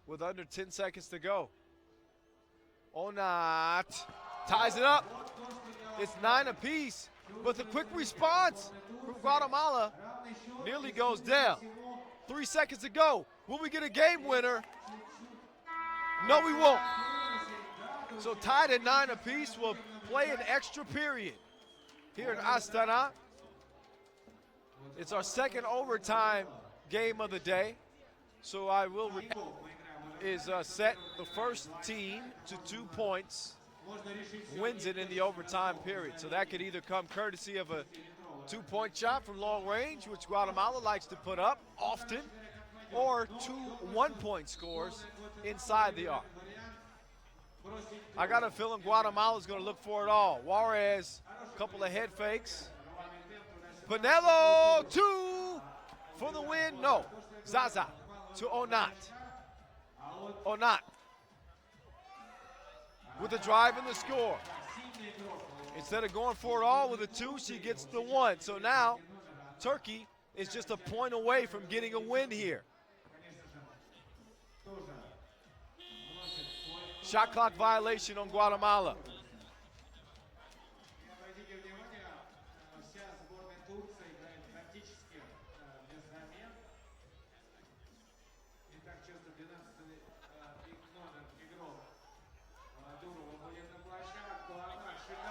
With under 10 seconds to go. Onat ties it up. It's 9 apiece, but the quick response from Guatemala nearly goes down. 3 seconds to go. Will we get a game winner? No, we won't. So tied at 9 apiece, we'll play an extra period here in Astana. It's our second overtime game of the day. So I will set the first team to 2 points, wins it in the overtime period. So that could either come courtesy of a 2-point shot from long range, which Guatemala likes to put up often, or 2 1-point scores inside the arc. I got a feeling Guatemala's going to look for it all. Juarez, a couple of head fakes. Pinello, 2 for the win. No, Zaza to Onat. Onat with the drive and the score. Instead of going for it all with a 2, she gets the 1. So now Turkey is just a point away from getting a win here. Shot clock violation on Guatemala.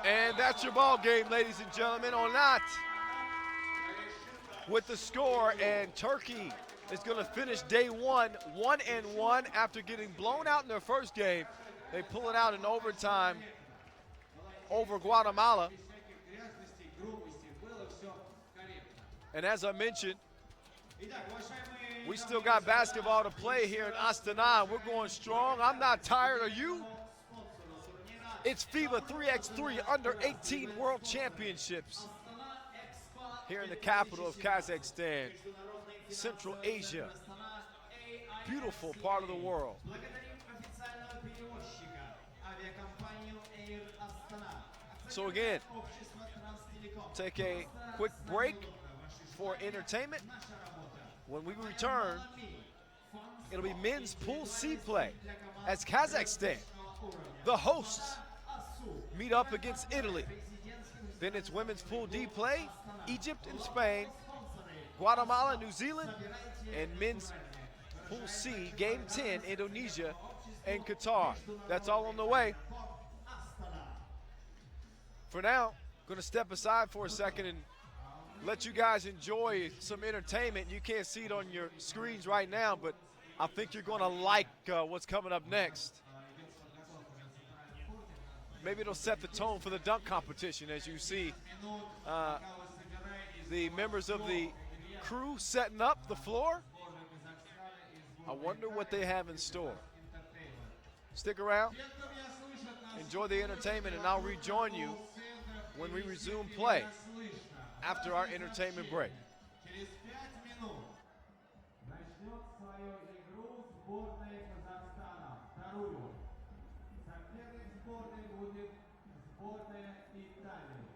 And that's your ball game, ladies and gentlemen. Onat with the score, and Turkey is going to finish day 1 1-1 after getting blown out in their first game. They pull it out in overtime over Guatemala. And as I mentioned, we still got basketball to play here in Astana. We're going strong. I'm not tired. Are you? It's FIBA 3x3 Under-18 World Championships here in the capital of Kazakhstan, Central Asia. Beautiful part of the world. So again, take a quick break for entertainment. When we return, it'll be men's Pool C play as Kazakhstan, the hosts, meet up against Italy. Then it's women's Pool D play, Egypt and Spain, Guatemala, New Zealand, and men's Pool C, Game 10, Indonesia and Qatar. That's all on the way. For now, going to step aside for a second and let you guys enjoy some entertainment. You can't see it on your screens right now, but I think you're going to like what's coming up next. Maybe it'll set the tone for the dunk competition as you see the members of the crew setting up the floor. I wonder what they have in store. Stick around, enjoy the entertainment, and I'll rejoin you when we resume play after our entertainment break. Через 5 минут начнет свою игру сборная Казахстана. Вторую. Соперник сборной будет сборная Италии.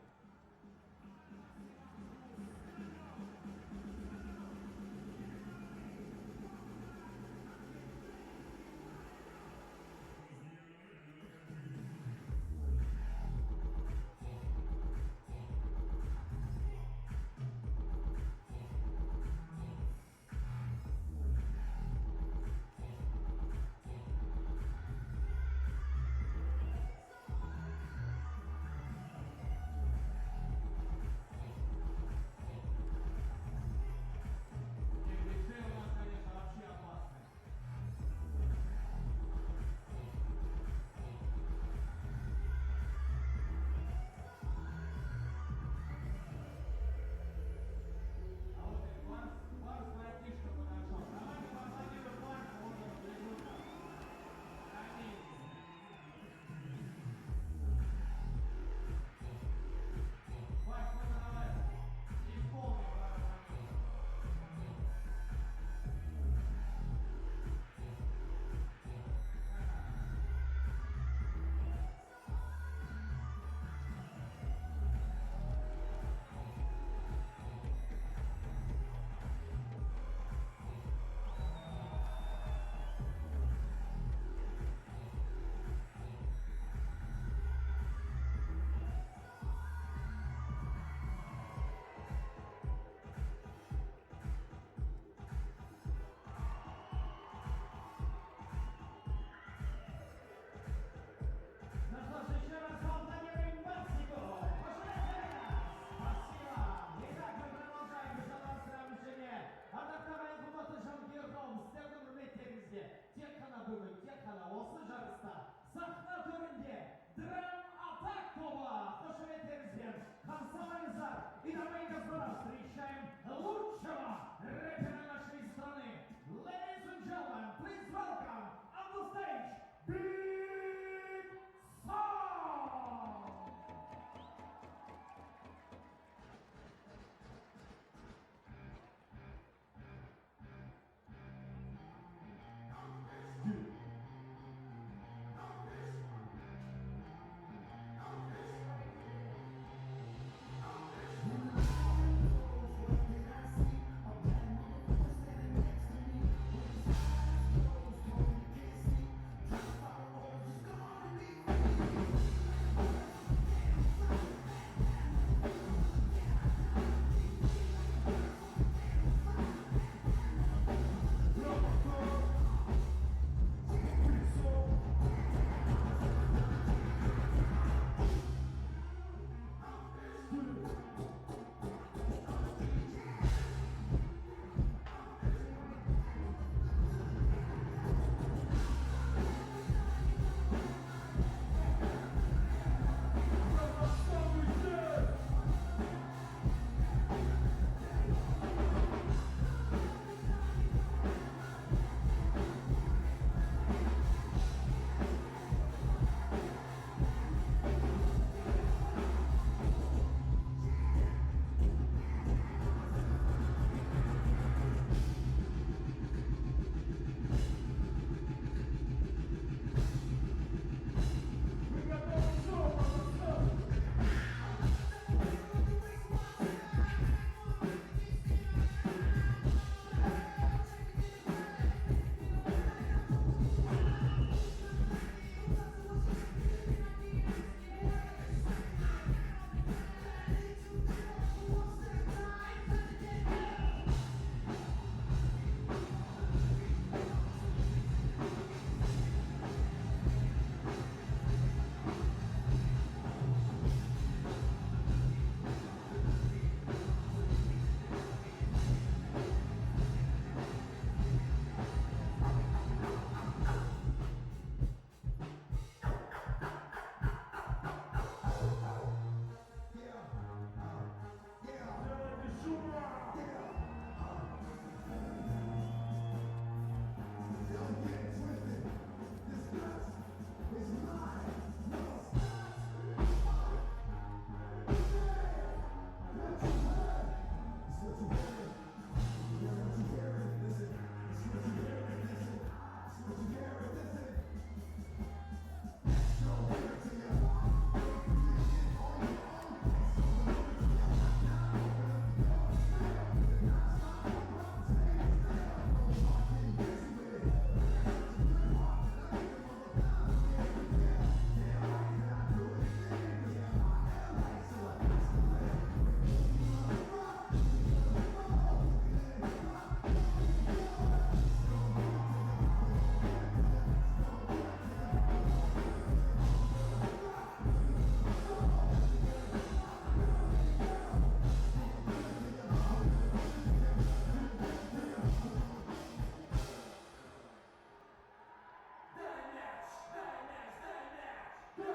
Когда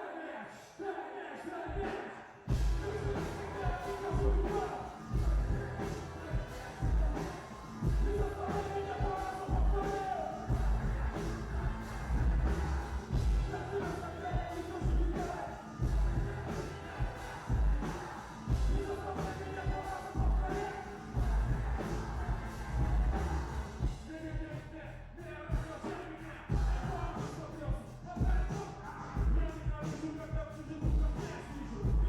в чужих руках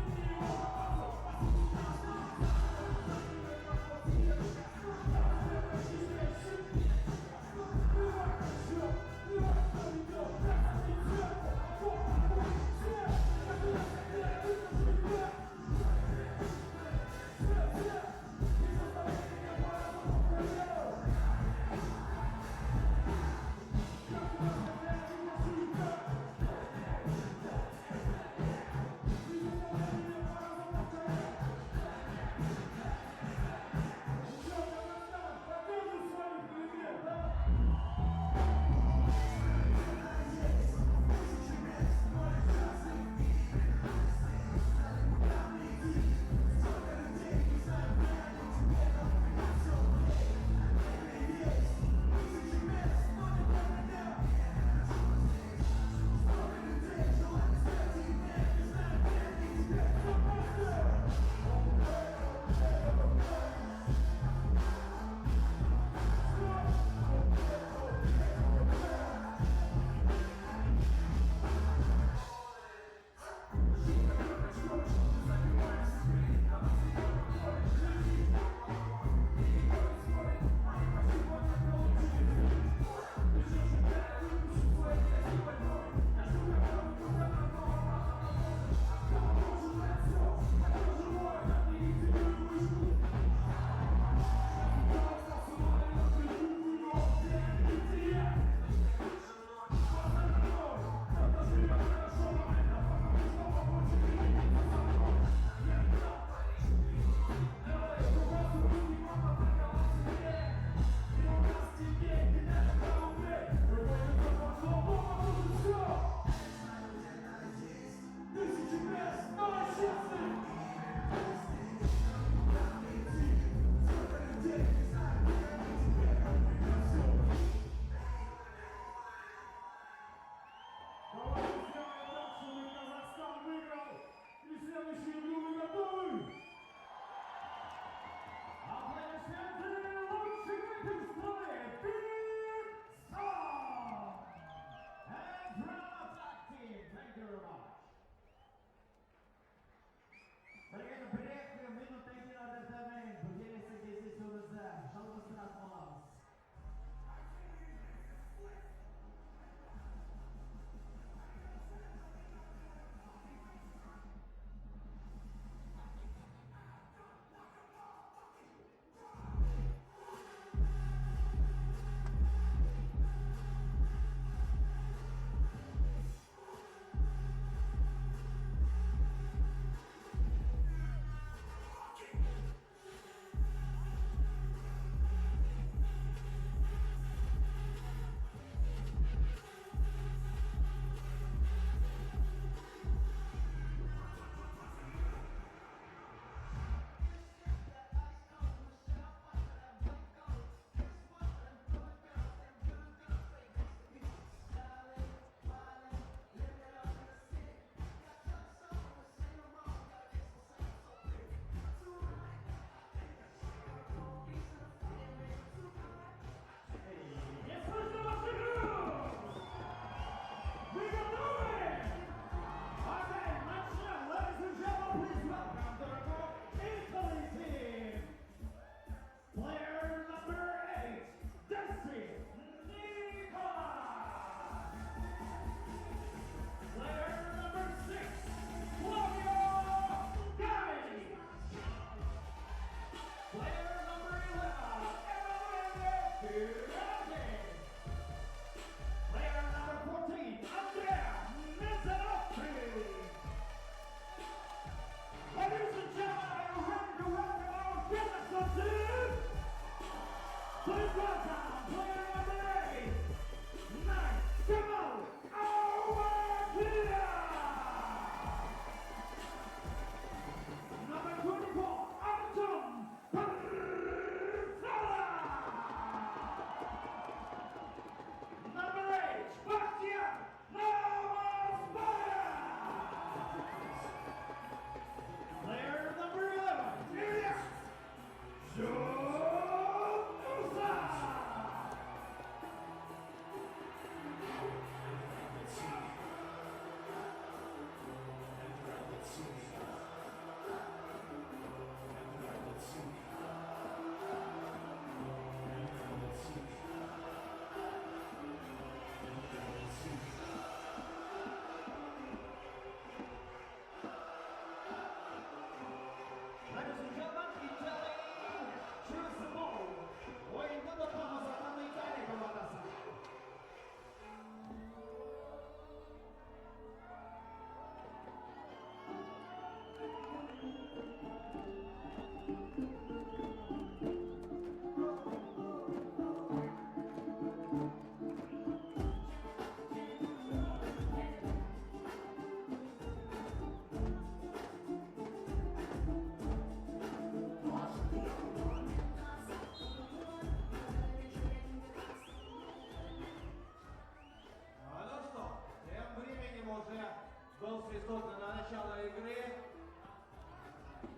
Был свисток на начало игры.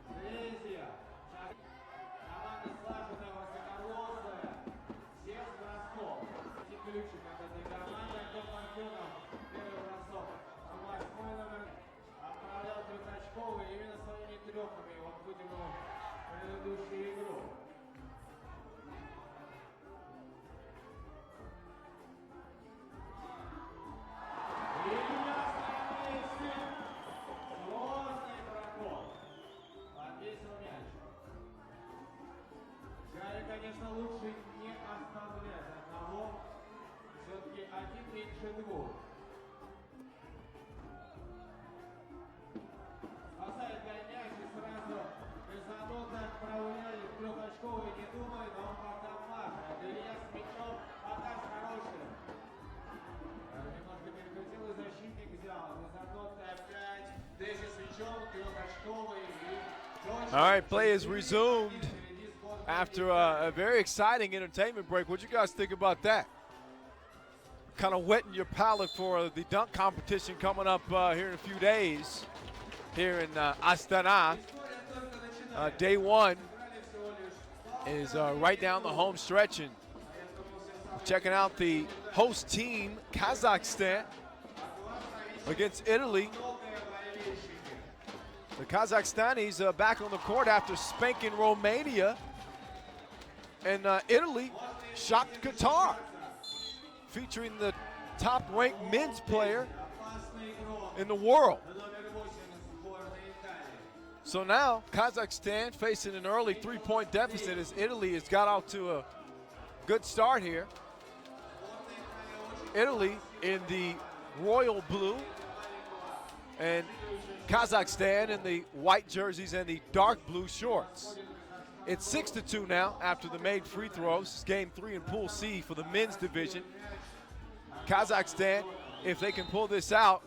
Третья. Команда слаженная, высокорослая. Всех бросков. И ключик от этой команды. Антон Парфенов. Первый бросок. 8-й номер. Отправлял трехочковый именно своими трехами. Вот будем его предыдущую игру. Сложный проход. Подвесил мяч. Гарри, конечно, лучше не оставлять одного. Все-таки один меньше двух. Спасает мяч и сразу без занота отправляли в трехочковый, не думай, но он пока махает. Илья с мячом, показ хороший. Немножко перекрутил и защитник взял. Без занота опять. Дэши с мячом, трехочковый. All right, play is resumed after a very exciting entertainment break. What you guys think about that? Kind of wetting your palate for the dunk competition coming up here in a few days here in Astana. Day one is right down the home stretch, and checking out the host team, Kazakhstan, against Italy. The Kazakhstanis back on the court after spanking Romania, and Italy shocked Qatar, featuring the top-ranked men's player in the world. So now Kazakhstan facing an early three-point deficit as Italy has got out to a good start here. Italy in the royal blue, and Kazakhstan in the white jerseys and the dark blue shorts. It's 6-2 now after the made free throws. It's game 3 in Pool C for the men's division. Kazakhstan, if they can pull this out,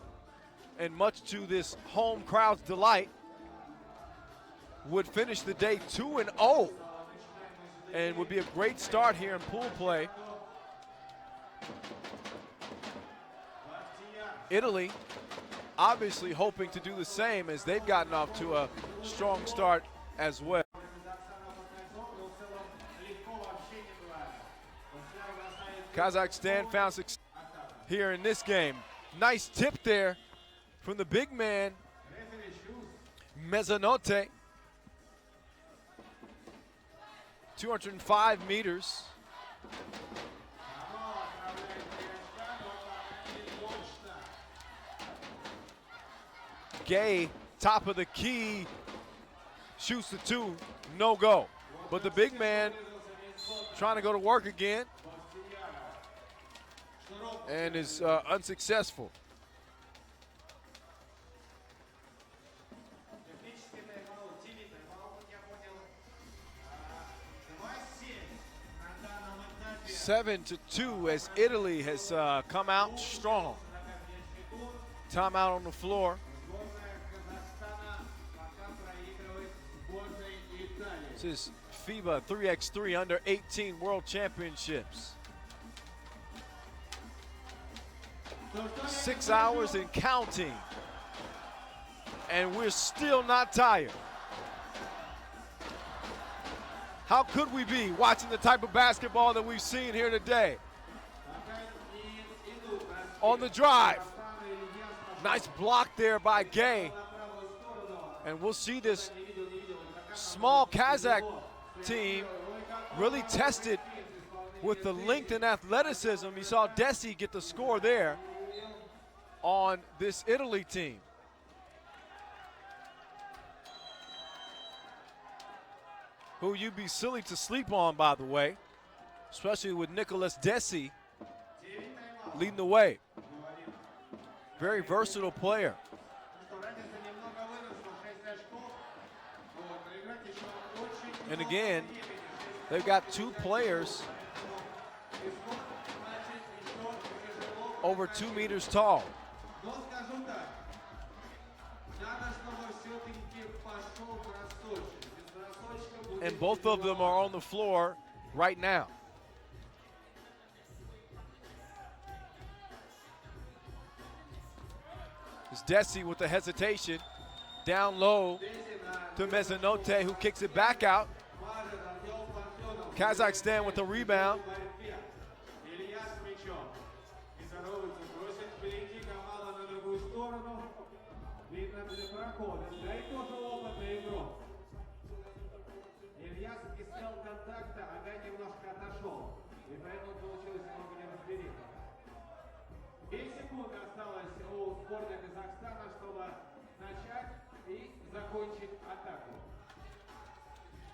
and much to this home crowd's delight, would finish the day 2-0 and would be a great start here in pool play. Italy obviously hoping to do the same, as they've gotten off to a strong start as well. Kazakhstan found success here in this game. Nice tip there from the big man, Mezanote. 205 meters. Gay, top of the key, shoots the 2, no go. But the big man trying to go to work again and is unsuccessful. Seven to 2 as Italy has come out strong. Timeout on the floor. This is FIBA 3x3 under 18 World Championships. 6 hours and counting, and we're still not tired. How could we be watching the type of basketball that we've seen here today? On the drive, nice block there by Gay, and we'll see this small Kazakh team really tested with the length and athleticism. You saw Desi get the score there on this Italy team. Who you'd be silly to sleep on, by the way, especially with Nicolas Desi leading the way. Very versatile player. And again, they've got 2 players over 2 meters tall. And both of them are on the floor right now. It's Desi with the hesitation. Down low to Mezanote, who kicks it back out. Kazakhstan with the rebound. Илья с мячом. И здоровается, бросит впереди, команда на другую сторону. Видно для прохода. Да и тоже опытный игрок. Ильяс искал контакта, а Гай немножко отошел. И поэтому получилось немного неразбериха. 2 секунды осталось у сборной Казахстана, чтобы начать и закончить атаку.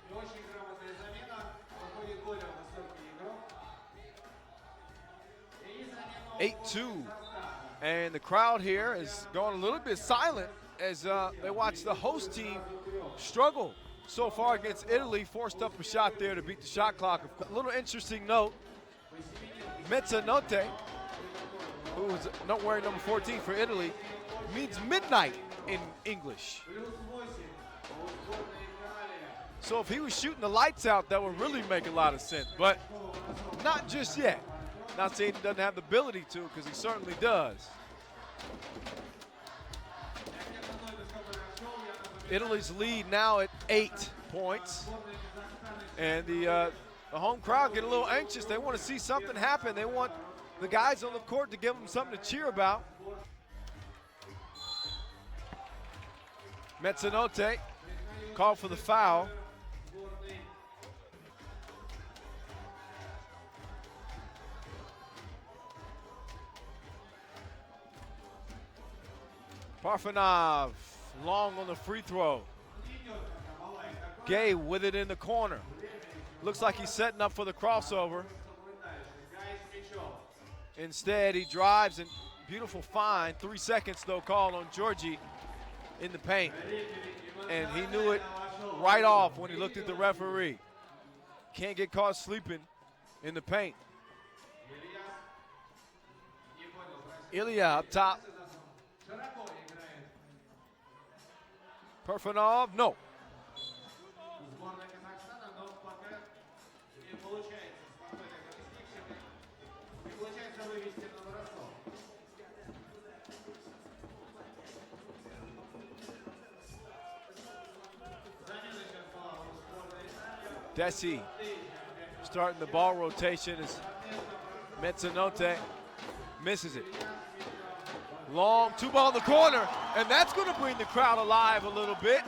И очень грамотная замена. Выходит более высокий игрок. 8-2. And the crowd here is going a little bit silent as they watch the host team struggle so far against Italy. Forced up a shot there to beat the shot clock. A little interesting note, Mezzanotte, who is wearing number 14 for Italy, means midnight in English. So if he was shooting the lights out, that would really make a lot of sense, but not just yet. Not saying he doesn't have the ability to, because he certainly does. Italy's lead now at 8 points. And the home crowd get a little anxious. They want to see something happen. They want the guys on the court to give them something to cheer about. Mezzanotte called for the foul. Parfanov long on the free throw. Gay with it in the corner. Looks like he's setting up for the crossover. Instead, he drives and beautiful find. 3 seconds though called on Georgie in the paint. And he knew it right off when he looked at the referee. Can't get caught sleeping in the paint. Ilya up top. Parfanov, no. Сборная Казахстана, но пока не получается спокойно коммунистически. Не получается вывести на бросок. Замена сейчас была у сборной Италии. Desi starting the ball rotation as Mezzanotte misses it. Long 2-ball in the corner, and that's going to bring the crowd alive a little bit.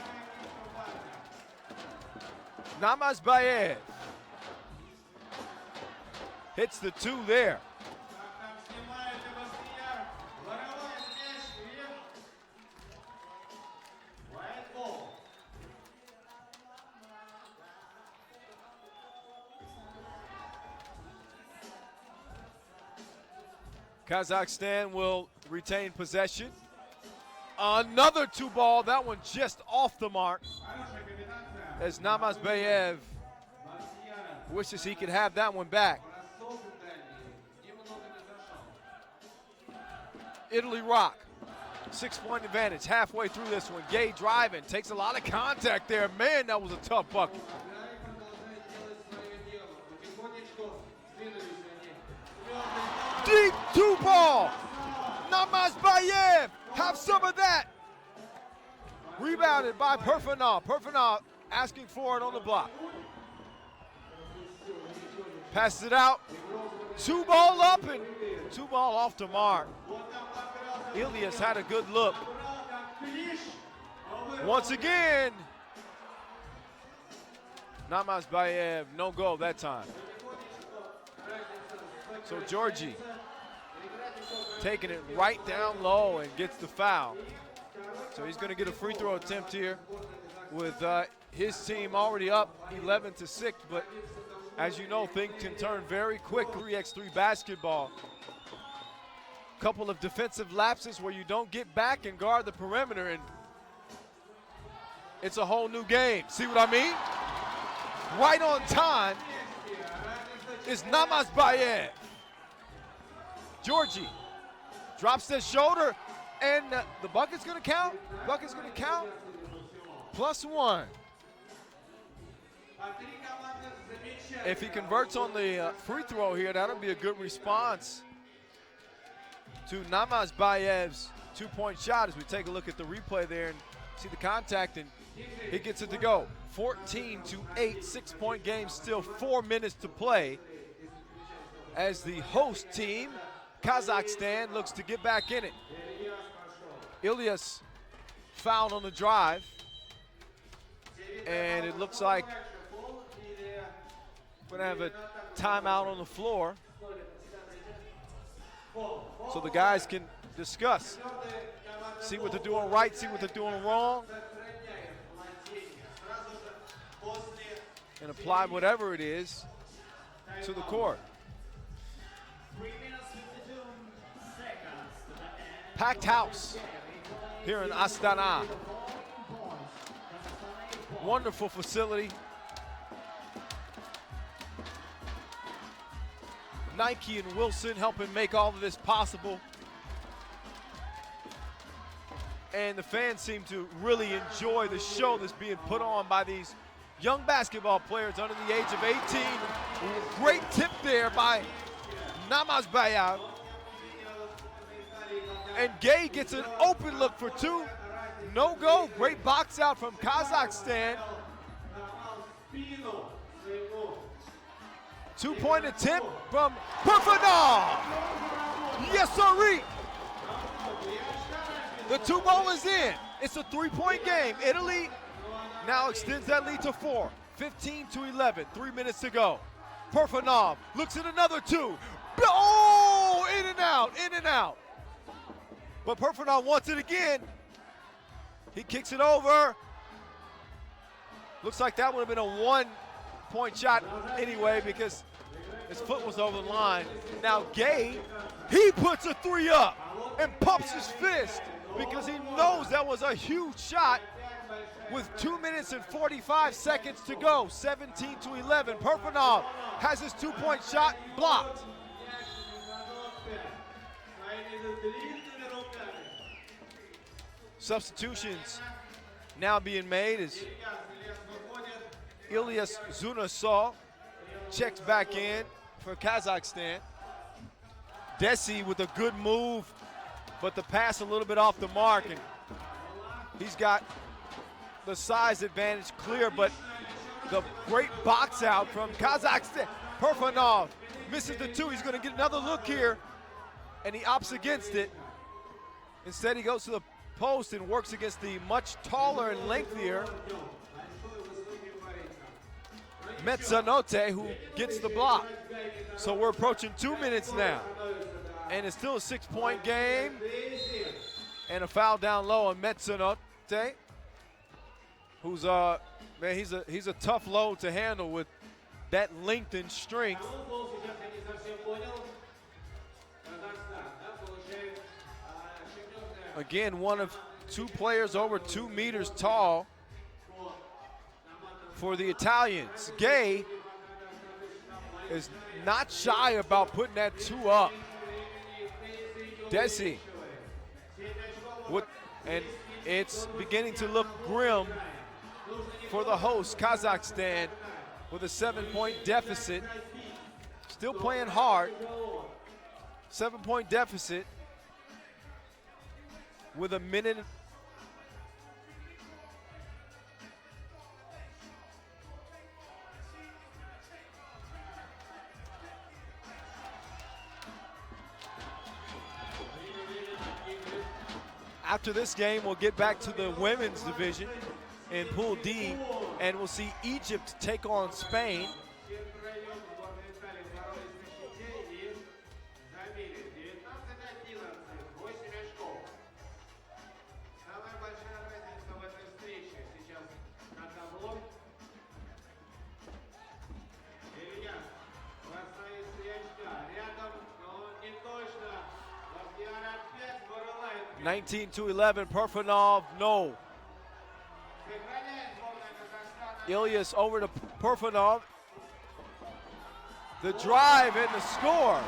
Namazbayev hits the 2 there. Там снимает Себастьян, вырывает мяч и white ball. Kazakhstan will retain possession. Another 2-ball, that one just off the mark, Хорошая комбинация. as Namazbayev Марсиана. wishes he could have that one back. Бросок дальний. Немного не зашел. Italy rock. 6-point advantage halfway through this one. Gay driving, takes a lot of contact there. Man, that was a tough bucket. Играй продолжает делать свое дело. Потихонечку сдвинулись они. Deep 2-ball. Namazbayev, have some of that. Rebounded by Parfanov. Parfanov asking for it on the block. Passes it out. 2-ball up and 2-ball off the mark. Ilias had a good look. Once again, Namazbayev, no go that time. So Georgie taking it right down low and gets the foul. So he's going to get a free throw attempt here with his team already up 11-6. But as you know, things can turn very quick. 3x3 basketball. Couple of defensive lapses where you don't get back and guard the perimeter, and it's a whole new game. See what I mean? Right on time is Namazbayev. Georgie drops his shoulder, and the bucket's gonna count. Bucket's gonna count. +1. If he converts on the free throw here, that'll be a good response to Namazbayev's two-point shot as we take a look at the replay there and see the contact, and he gets it to go. 14-8, 6-point game, still 4 minutes to play as the host team, Kazakhstan, looks to get back in it. Ilyas fouled on the drive, and it looks like we're gonna have a timeout on the floor so the guys can discuss, see what they're doing right, see what they're doing wrong, and apply whatever it is to the court. 3 minutes 52 seconds to the end. Packed house here in Astana. Wonderful facility. Nike and Wilson helping make all of this possible. And the fans seem to really enjoy the show that's being put on by these young basketball players under the age of 18. Great tip there by Namazbayev. And Gay gets an open look for two. No go. Great box out from Kazakhstan. Two-point attempt from Perfanov. Yes, sir. The two ball is in. It's a three-point game. Italy now extends that lead to 4. 15-11. 3 minutes to go. Perfanov looks at another two. Oh, in and out, in and out. But Perfanov wants it again. He kicks it over. Looks like that would have been a 1-point shot anyway because his foot was over the line. Now Gay, he puts a three up and pumps his fist because he knows that was a huge shot with 2 minutes and 45 seconds to go. 17-11. Perfanov has his 2-point shot blocked. Substitutions now being made as Ilyas Zunasov checks back in for Kazakhstan. Desi with a good move, but the pass a little bit off the mark, and he's got the size advantage clear, but the great box out from Kazakhstan. Perfanov misses the two. He's going to get another look here, and he opts against it. Instead, he goes to the post and works against the much taller and lengthier Mezzanotte, who gets the block. So we're approaching 2 minutes now, and it's still a 6-point game, and a foul down low on Mezzanotte, who's man, he's a tough load to handle with that length and strength. Again, one of two players over 2 meters tall for the Italians. Gay is not shy about putting that two up. Desi, and it's beginning to look grim for the host, Kazakhstan, with a 7-point deficit. Still playing hard. 7-point deficit with a minute. After this game, we'll get back to the women's division in Pool D, and we'll see Egypt take on Spain. (19 to 11). Perfanov, no. Ilyas over to Perfanov. The drive and the score.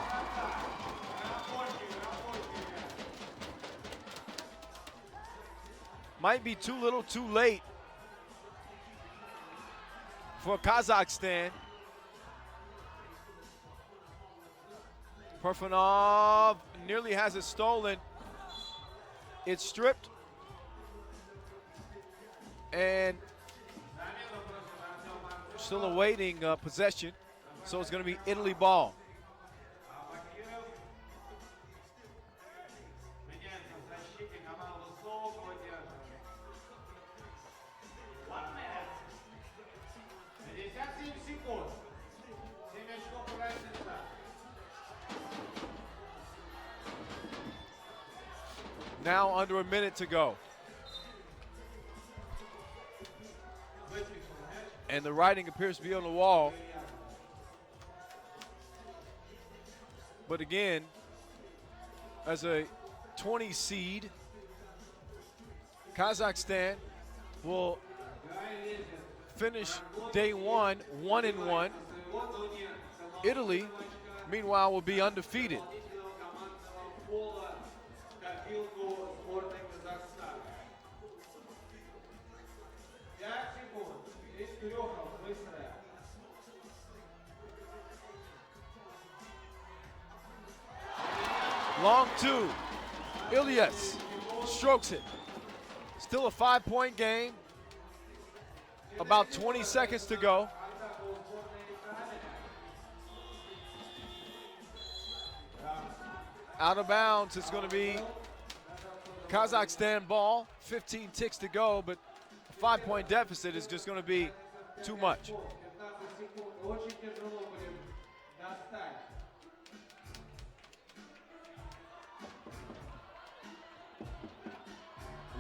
Might be too little too late for Kazakhstan. Perfanov nearly has it stolen. It's stripped. And still awaiting possession. So it's going to be Italy ball. Now under a minute to go. And the writing appears to be on the wall. But again, as a 20 seed, Kazakhstan will finish day one 1-1. Italy, meanwhile, will be undefeated. Long two. Ilyas strokes it. Still a 5-point game. About 20 seconds to go. Out of bounds, it's going to be Kazakhstan ball. 15 ticks to go, but a 5-point deficit is just going to be too much.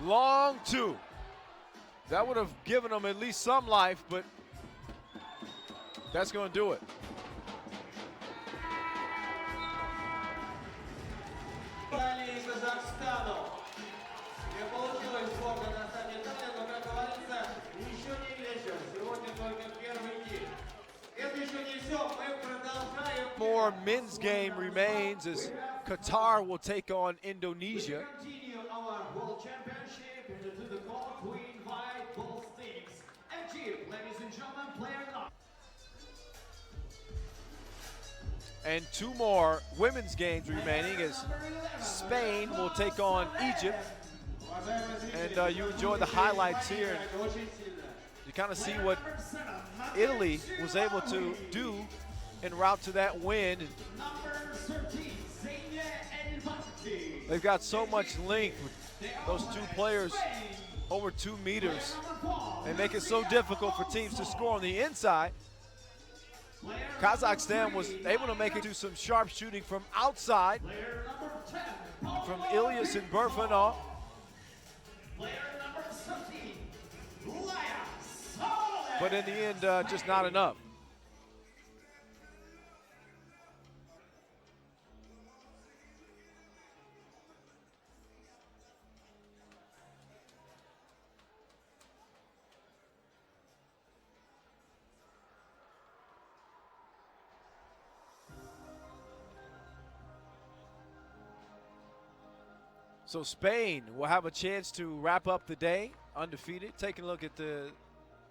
Long two. That would have given them at least some life, but that's going to do it. More men's game remains as Qatar will take on Indonesia. Continue our World Championship into the court. We invite both teams. Egypt, ladies and gentlemen, player number. And two more women's games remaining as Spain will take on Egypt. And you enjoy the highlights here. You kind of see what Italy was able to do en route to that win. They've got so much length with those two players over 2 meters. They make it so difficult for teams to score on the inside. Kazakhstan was able to make it to some sharp shooting from outside from Ilyas and Burfanov. But in the end, just not enough. So Spain will have a chance to wrap up the day undefeated. Taking a look at the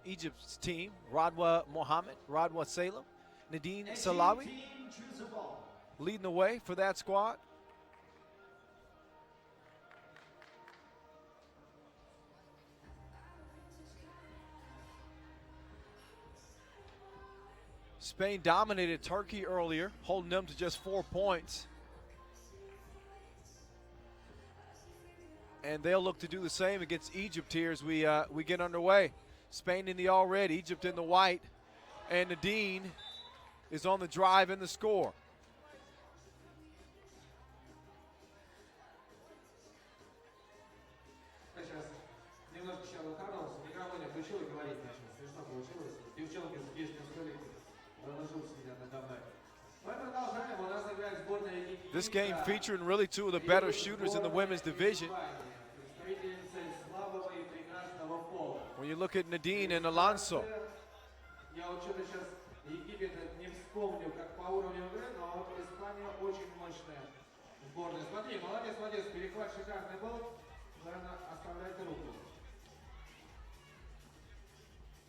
Egypt's team: Radwa Mohammed, Radwa Salem, Nadine Salawi leading the way for that squad. Spain dominated Turkey earlier, holding them to just 4 points. And they'll look to do the same against Egypt here as we get underway. Spain in the all red, Egypt in the white, and Nadine is on the drive in the score. This game featuring really two of the better shooters in the women's division. When you look at Nadine and Alonso.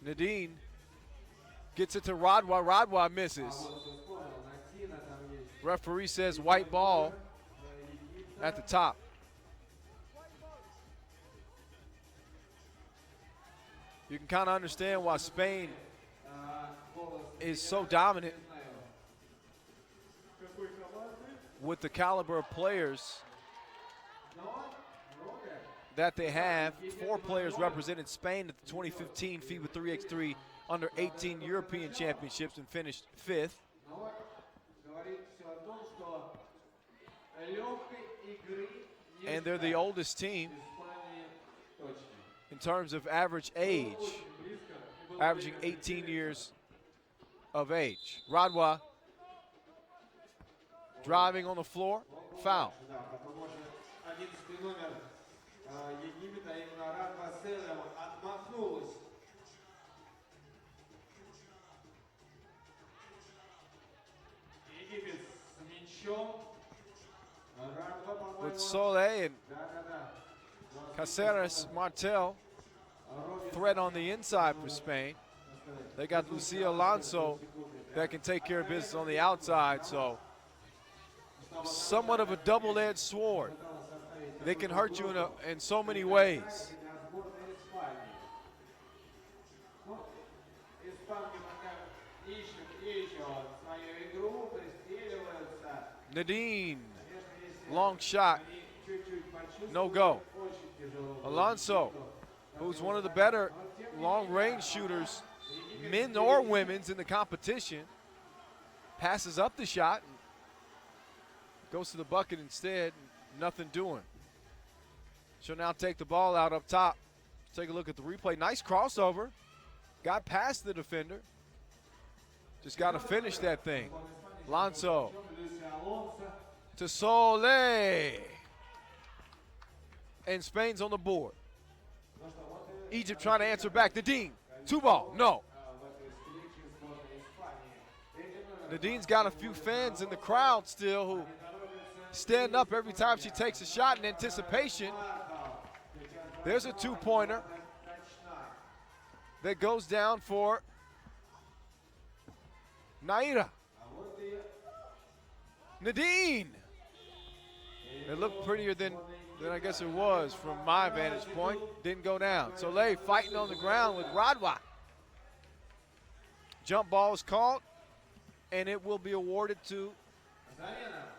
Nadine gets it to Radwa. Radwa misses. Referee says white ball at the top. you can kind of understand why Spain is so dominant with the caliber of players that they have. 4 players represented Spain at the 2015 FIBA 3x3 Under 18 European Championships and finished 5th. And they're the oldest team in terms of average age, averaging 18 years of age. Radwa driving on the floor, foul. With Soleil and Caceres Martel threat on the inside for Spain. They got Lucia Alonso that can take care of business on the outside, so somewhat of a double-edged sword. They can hurt you in so many ways. Nadine, long shot, no go. Alonso, who's one of the better long-range shooters, men or women's, in the competition, passes up the shot and goes to the bucket instead. Nothing doing. She'll now take the ball out up top. Take a look at the replay. Nice crossover. Got past the defender. Just got to finish that thing. Alonso to Soleil. And Spain's on the board. Egypt trying to answer back. Nadine, 2-ball, no. Nadine's got a few fans in the crowd still who stand up every time she takes a shot in anticipation. There's a 2-pointer that goes down for Naira. Nadine. It looked prettier than I guess it was from my vantage point. Didn't go down. Soleil fighting on the ground with Radwa. Jump ball is called, and it will be awarded to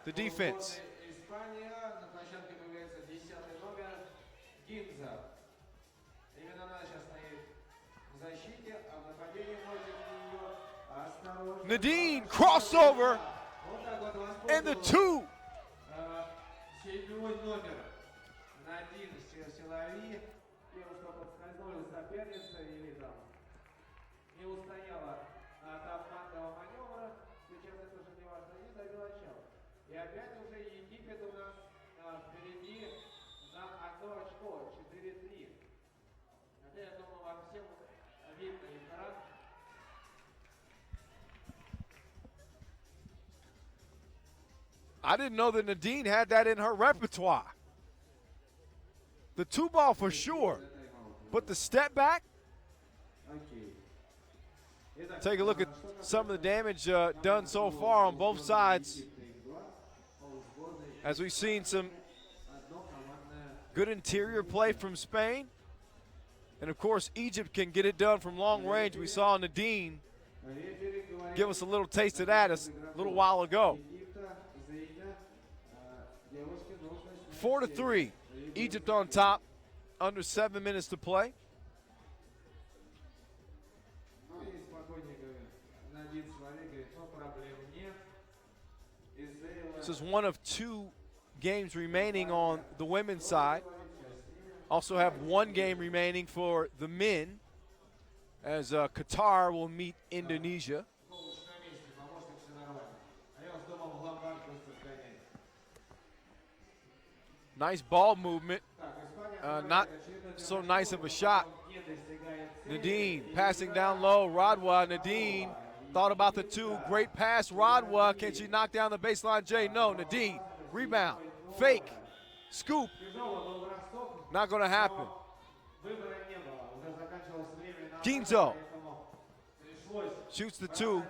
the defense. Nadine, crossover, and the 2. I didn't know that Nadine had that in her repertoire. The 2-ball for sure, but the step back. Take a look at some of the damage done so far on both sides. As we've seen some good interior play from Spain. And of course, Egypt can get it done from long range. We saw Nadine give us a little taste of that a little while ago. 4-3, Egypt on top, under 7 minutes to play. This is one of 2 games remaining on the women's side. Also have 1 game remaining for the men, as Qatar will meet Indonesia. Nice ball movement. Not so nice of a shot. Nadine passing down low. Radwa, Nadine thought about the 2. Great pass, Radwa. Can she knock down the baseline, Jay? No, Nadine. Rebound. Fake. Scoop. Not going to happen. Ginzo shoots the 2.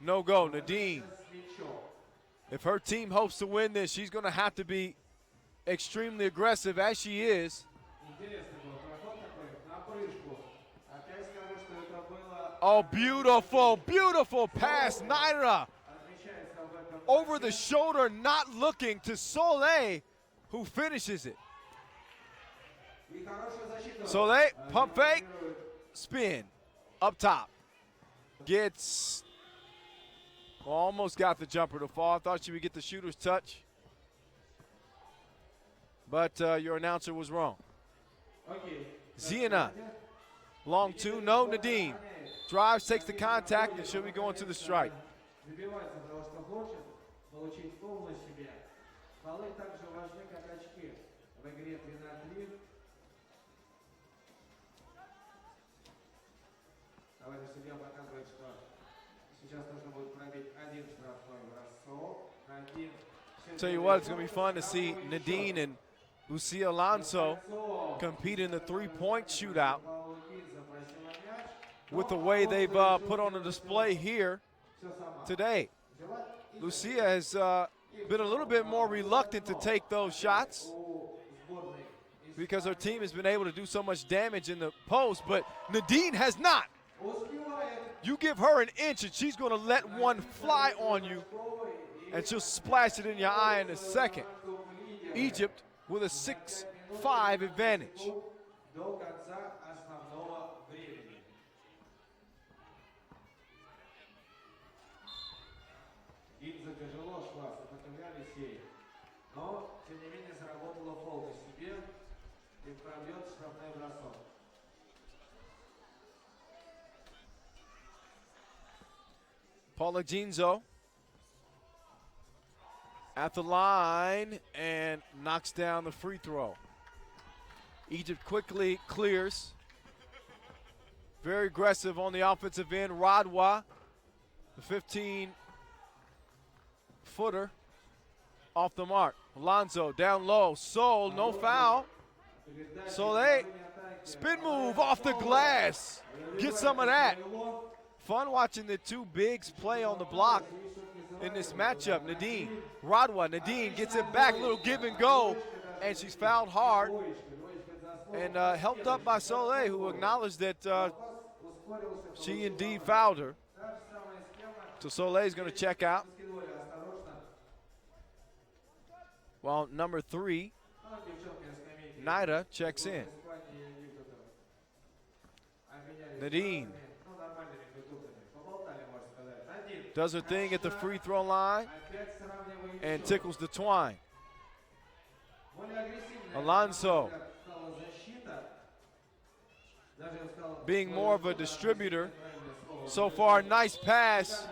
No go. Nadine. If her team hopes to win this, she's going to have to be extremely aggressive, as she is. Oh, beautiful, beautiful pass. Naira Отмечается в этом over the shoulder, not looking to Soleil, who finishes it. и хорошая защита. Soleil, pump fake, spin, up top. Gets, almost got the jumper to fall. Thought she would get the shooter's touch. But your announcer was wrong. Окей. Ziana, long two, no, Nadine. Drives, takes the contact, and she'll be going to the strike. Добивается того, что хочет, получить фол на себе. Фолы так же важны, как очки. В игре 3 на 3. Давайте судья показывает, что сейчас нужно будет пробить один штрафной бросок. Один. Tell you what, it's going to be fun to see Nadine and Lucia Alonso compete in the three-point shootout with the way they've put on a display here today. Lucia has been a little bit more reluctant to take those shots because her team has been able to do so much damage in the post, but Nadine has not. You give her an inch and she's going to let one fly on you, and she'll splash it in your eye in a second. Egypt with a 6-5 advantage. До конца основного времени. Гинза тяжело шла, сопротивлялись ей. Но, тем не менее, заработала фол на себе и пробьет штрафной бросок. Paula Ginzo at the line and knocks down the free throw. Egypt quickly clears. Very aggressive on the offensive end. Radwa, the 15-footer, off the mark. Alonso down low. Sol, no foul. Soleil, spin move off the glass. Get some of that. Fun watching the two bigs play on the block in this matchup. Nadine, Radwa, Nadine gets it back, little give and go, and she's fouled hard. And helped up by Soleil, who acknowledged that she indeed fouled her. So Soleil's going to check out. While number 3, Naira, checks in. Nadine does her thing at the free throw line and tickles the twine. Alonso being more of a distributor. So far, nice pass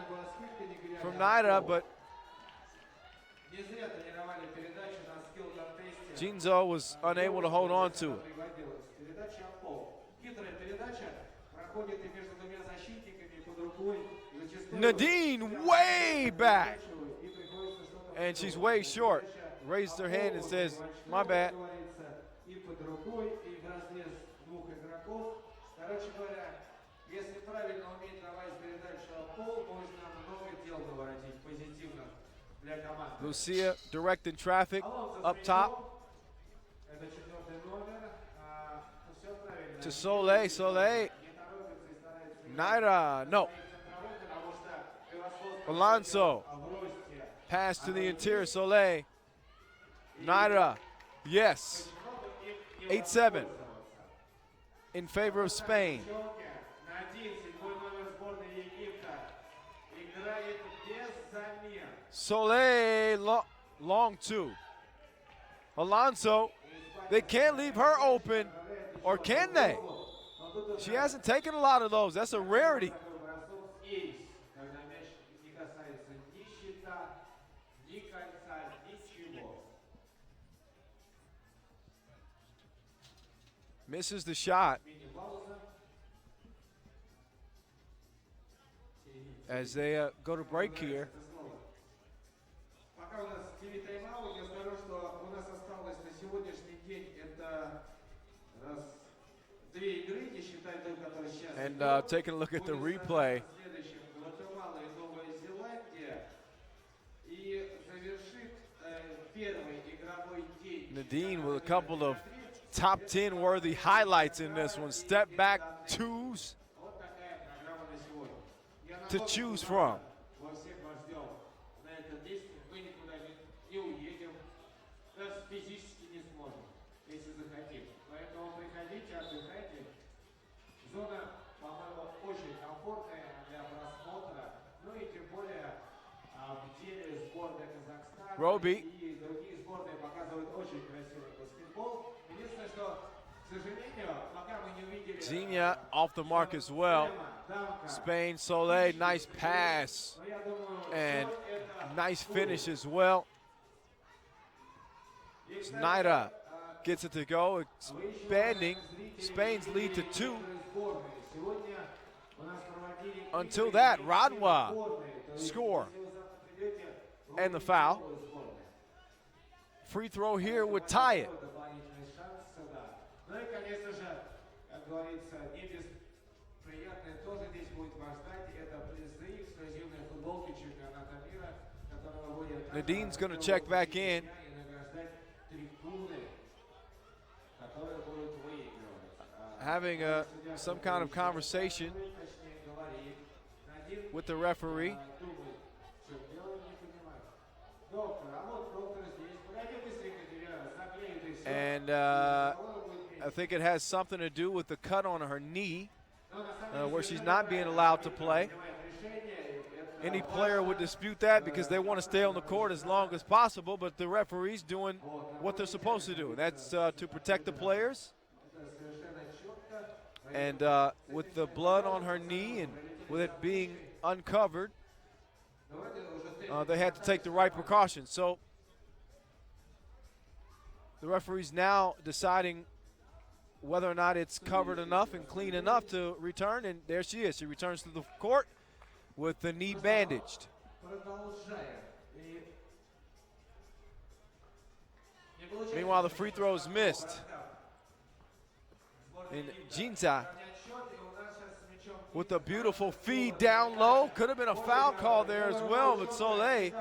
from Naira, but Ginzo was unable to hold on to it. Nadine way back, and she's way short. Raised her hand and says, my bad. Lucia directing traffic up top to Soleil. Soleil. Naira, no. Alonso. Pass to the interior, Soleil. Naira, yes. 8-7 in favor of Spain. Soleil, long two. Alonso, they can't leave her open, or can they? She hasn't taken a lot of those. That's a rarity. Misses the shot as they go to break here. Пока у нас TV тайм-аут, я скажу, что у нас осталось на сегодняшний день это раз, 2 игры, не считая той, которая сейчас. And taking a look at the replay. Следующим Гватемала и Новая Зеландия. И завершит первый игровой день. Nadine with a couple of top 10 worthy highlights in this one. Step back twos. Вот такая программа на сегодня. to choose from. Во всех вас ждем на этот диск. Мы никуда не уедем. Даже физически не сможем, если захотим. Поэтому приходите, отдыхайте. Зона, по-моему, очень комфортная для просмотра. Ну и тем более в деле сборная Казахстана Roby. и другие сборные показывают очень красивый баскетбол. Единственное, что, к сожалению, пока мы не увидели... Zinia off the mark as well. Spain, Soleil, nice pass and nice finish as well. Snyder gets it to go, expanding Spain's lead to 2. Until that, Radwa score and the foul. Free throw here would tie it. Ну и, конечно же, как говорится, не бесприятное тоже здесь будет вас ждать. Это призы, эксклюзивные футболки чемпионата мира, которого будет... Nadine's going to check back in. И награждать трибуны, которые будут выигрывать. Having some kind of conversation Точнее говорит, Надин with the referee. думает, что дело не понимает. Доктор, а вот доктор здесь. Подойди быстренько, тебя заклеют и все. And I think it has something to do with the cut on her knee, where she's not being allowed to play. Any player would dispute that because they want to stay on the court as long as possible, but the referee's doing what they're supposed to do. And that's to protect the players. And with the blood on her knee and with it being uncovered, they had to take the right precautions. So the referee's now deciding whether or not it's covered enough and clean enough to return, and there she is. She returns to the court with the knee bandaged. Meanwhile, the free throw is missed. And Jinza with a beautiful feed down low. Could have been a foul call there as well, but Soleil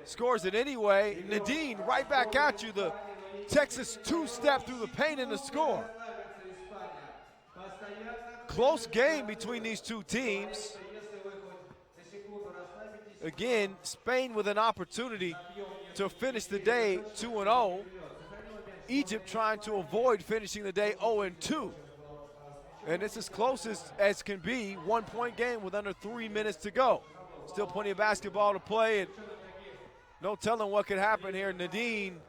scores it anyway. Nadine right back at you. The Texas two-step through the paint and the score. Close game between these two teams. Again, Spain with an opportunity to finish the day 2-0. Egypt trying to avoid finishing the day 0-2. And it's as close as can be. 1 point game with under 3 minutes to go. Still plenty of basketball to play, and no telling what could happen here. Nadine,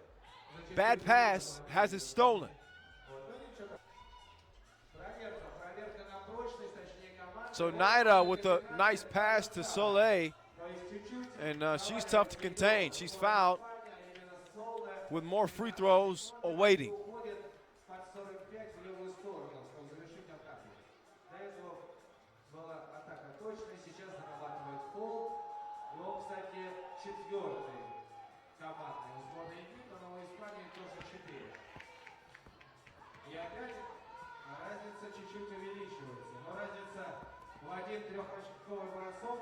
bad pass, has it stolen. So Naira with a nice pass to Soleil, and she's tough to contain. She's fouled with more free throws awaiting. И опять разница чуть-чуть увеличивается. Но разница в один трехочковый бросок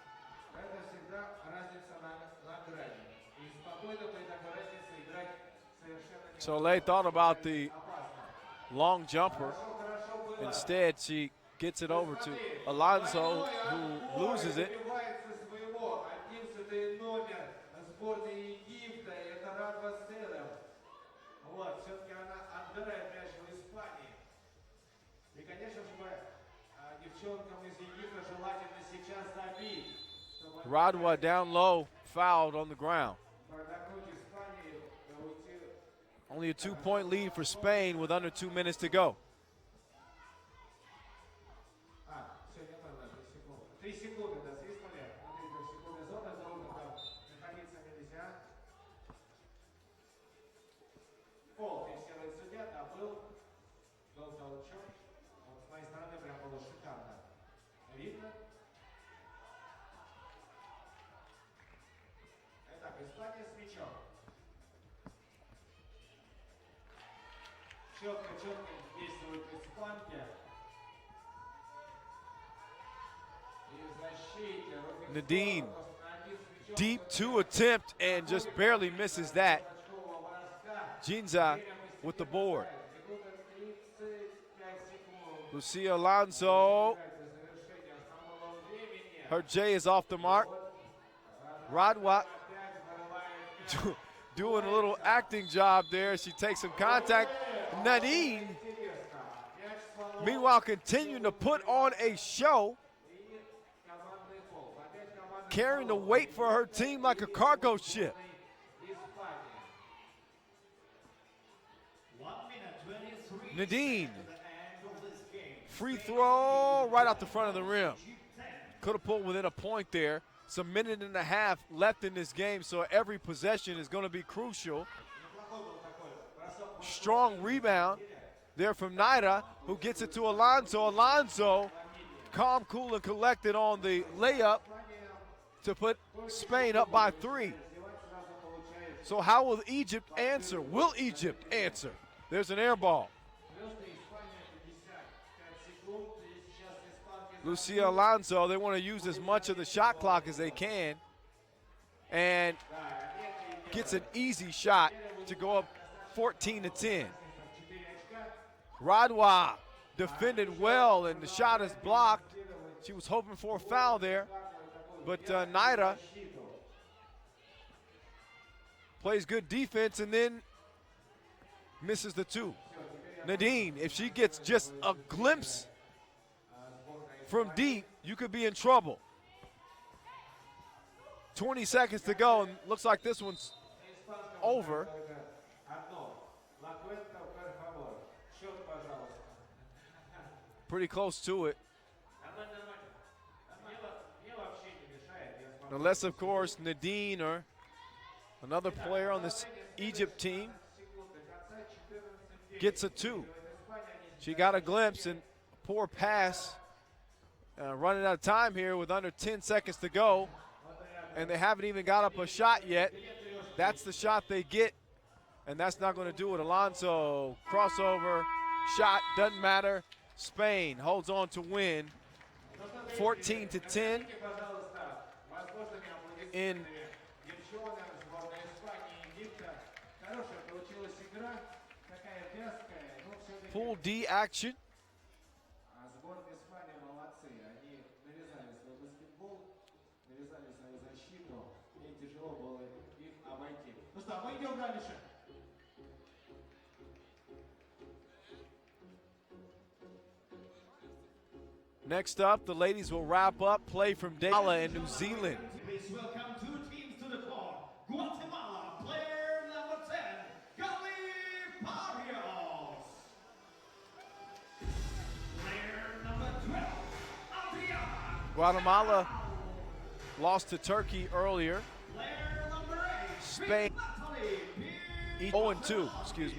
— это всегда разница на грани. И спокойно при такой разнице играть совершенно не Soleil thought about the long jumper. Instead, she gets it over to Alonso, who loses it. добивается своего. 11-й номер сборной Египта — это Радва Селев. Вот, все-таки она отбирает мяч в Испании. И, конечно же, девчонкам из Египта желательно сейчас забить, чтобы Radwa down low, fouled on the ground. продохнуть Испании и уйти. Only a 2-point lead for Spain with under 2 minutes to go. Все, не надо, 3 секунды. 3 секунды, да, свистнули. Внутри 3-секундной зоны, долго там находиться нельзя. Пол фиксирует судья, да, был толчок. Вот с моей стороны прям было шикарно. Видно? Итак, Испания с мячом. Четко действуют испанки. И в защите Nadine, deep two attempt and just barely misses that. Jinza with the board. Lucia Alonso Her J is off the mark. Radwa doing a little acting job there. She takes some contact. Nadine, meanwhile, continuing to put on a show, carrying the weight for her team like a cargo ship. 1 minute 23 Nadine, to the end of this game. free throw right out the front of the rim. Could have pulled within a point there. It's a minute and a half left in this game, so every possession is going to be crucial. Strong rebound there from Naira, who gets it to Alonso. Alonso, calm, cool, and collected on the layup to put Spain up by 3. So how will Egypt answer? Will Egypt answer? There's an air ball. Lucia Alonso, they want to use as much of the shot clock as they can, and gets an easy shot to go up 14-10. Radwa defended well, and the shot is blocked. She was hoping for a foul there, but Naira plays good defense and then misses the 2. Nadine, if she gets just a glimpse from deep, you could be in trouble. 20 seconds to go, and looks like this one's over. Pretty close to it. Unless, of course, Nadine or another player on this Egypt team gets a 2. She got a glimpse and poor pass. Running out of time here with under 10 seconds to go, and they haven't even got up a shot yet. That's the shot they get, and that's not going to do it. Alonso, crossover, shot, doesn't matter. Spain holds on to win 14-10 in Pool D action. Сборная Испании молодцы. Они навязали свой баскетбол, навязали свою защиту. И тяжело было их обойти. Ну что, мы идем дальше. Next up, the ladies will wrap up play from Dala in New Zealand. Please welcome 2 teams to the court. Guatemala, player number 10, Gali Barrios. Player number 12, Adriana. Guatemala lost to Turkey earlier. Player number 8, Spain Natalie 0-2, excuse me.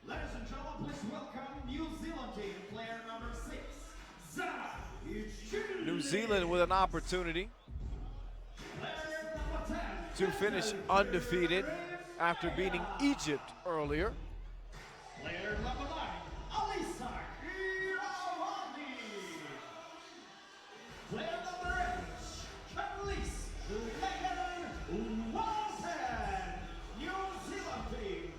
Ladies and gentlemen, please welcome New Zealand team, player number 6, Zara Ichili. New Zealand with an opportunity Player number 10, to finish undefeated after beating Egypt earlier. player number 9, Alisa Iravani. Player number 8, Carolis Legan Walton, New Zealand team.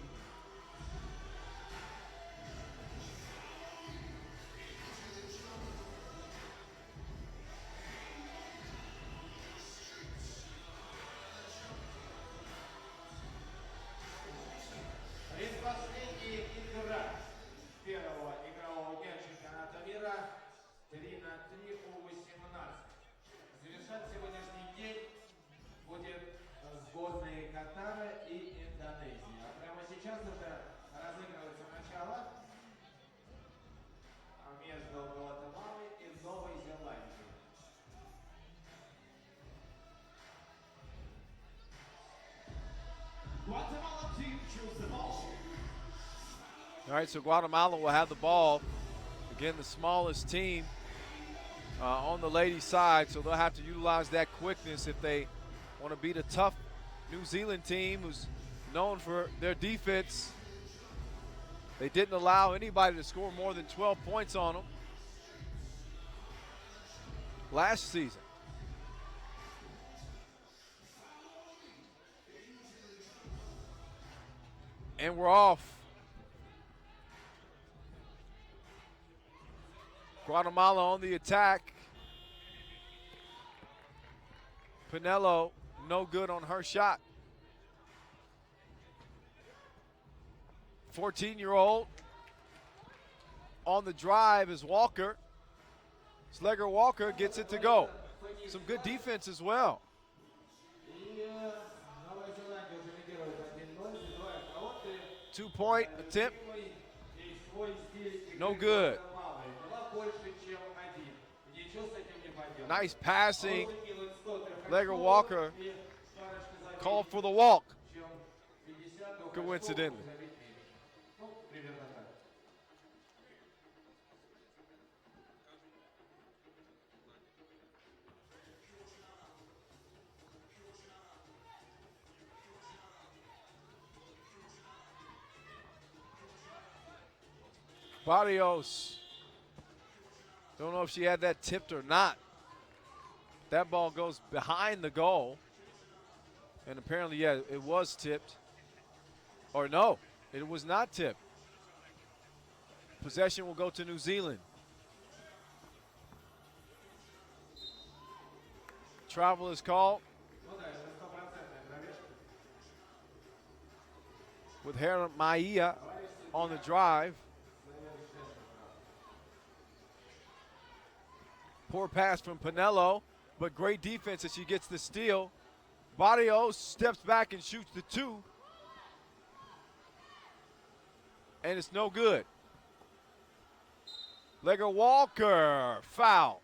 Предпоследняя игра первого игрового дня чемпионата мира 3-3 У-18. Завершать сегодняшний день будет сборные Катара и Индонезии. А прямо сейчас уже разыгрывается начало между Гватемалой и Новой Зеландией. Guatemala team choose the ball. All right, so Guatemala will have the ball. Again, the smallest team on the ladies' side, so they'll have to utilize that quickness if they want to beat a tough New Zealand team who's known for their defense. They didn't allow anybody to score more than 12 points on them last season. And we're off. Guatemala on the attack. Pinello, no good on her shot. 14-year-old on the drive is Walker. Slegger Walker gets it to go. Some good defense as well. И Новая Зеландия уже лидирует 1-0, забивает короткие. 2-point attempt, И свой стиль игры no good. мало. Была больше, чем один. Ничего с этим не поделать. Nice passing. Закидывает 100 трех Legger очков, Walker и парочка забить, called for the walk. чем 50 очков Coincidentally. забить меньше. Ну, примерно так. Barrios. Don't know if she had that tipped or not. That ball goes behind the goal. And apparently, yeah, it was tipped. Or no, it was not tipped. Possession will go to New Zealand. Travel is called. Ну да, это стопроцентная пробежка. With Hera Maia on the drive. Poor pass from Pinello, but great defense as she gets the steal. Barrios steps back and shoots the two. And it's no good. Legger Walker, foul.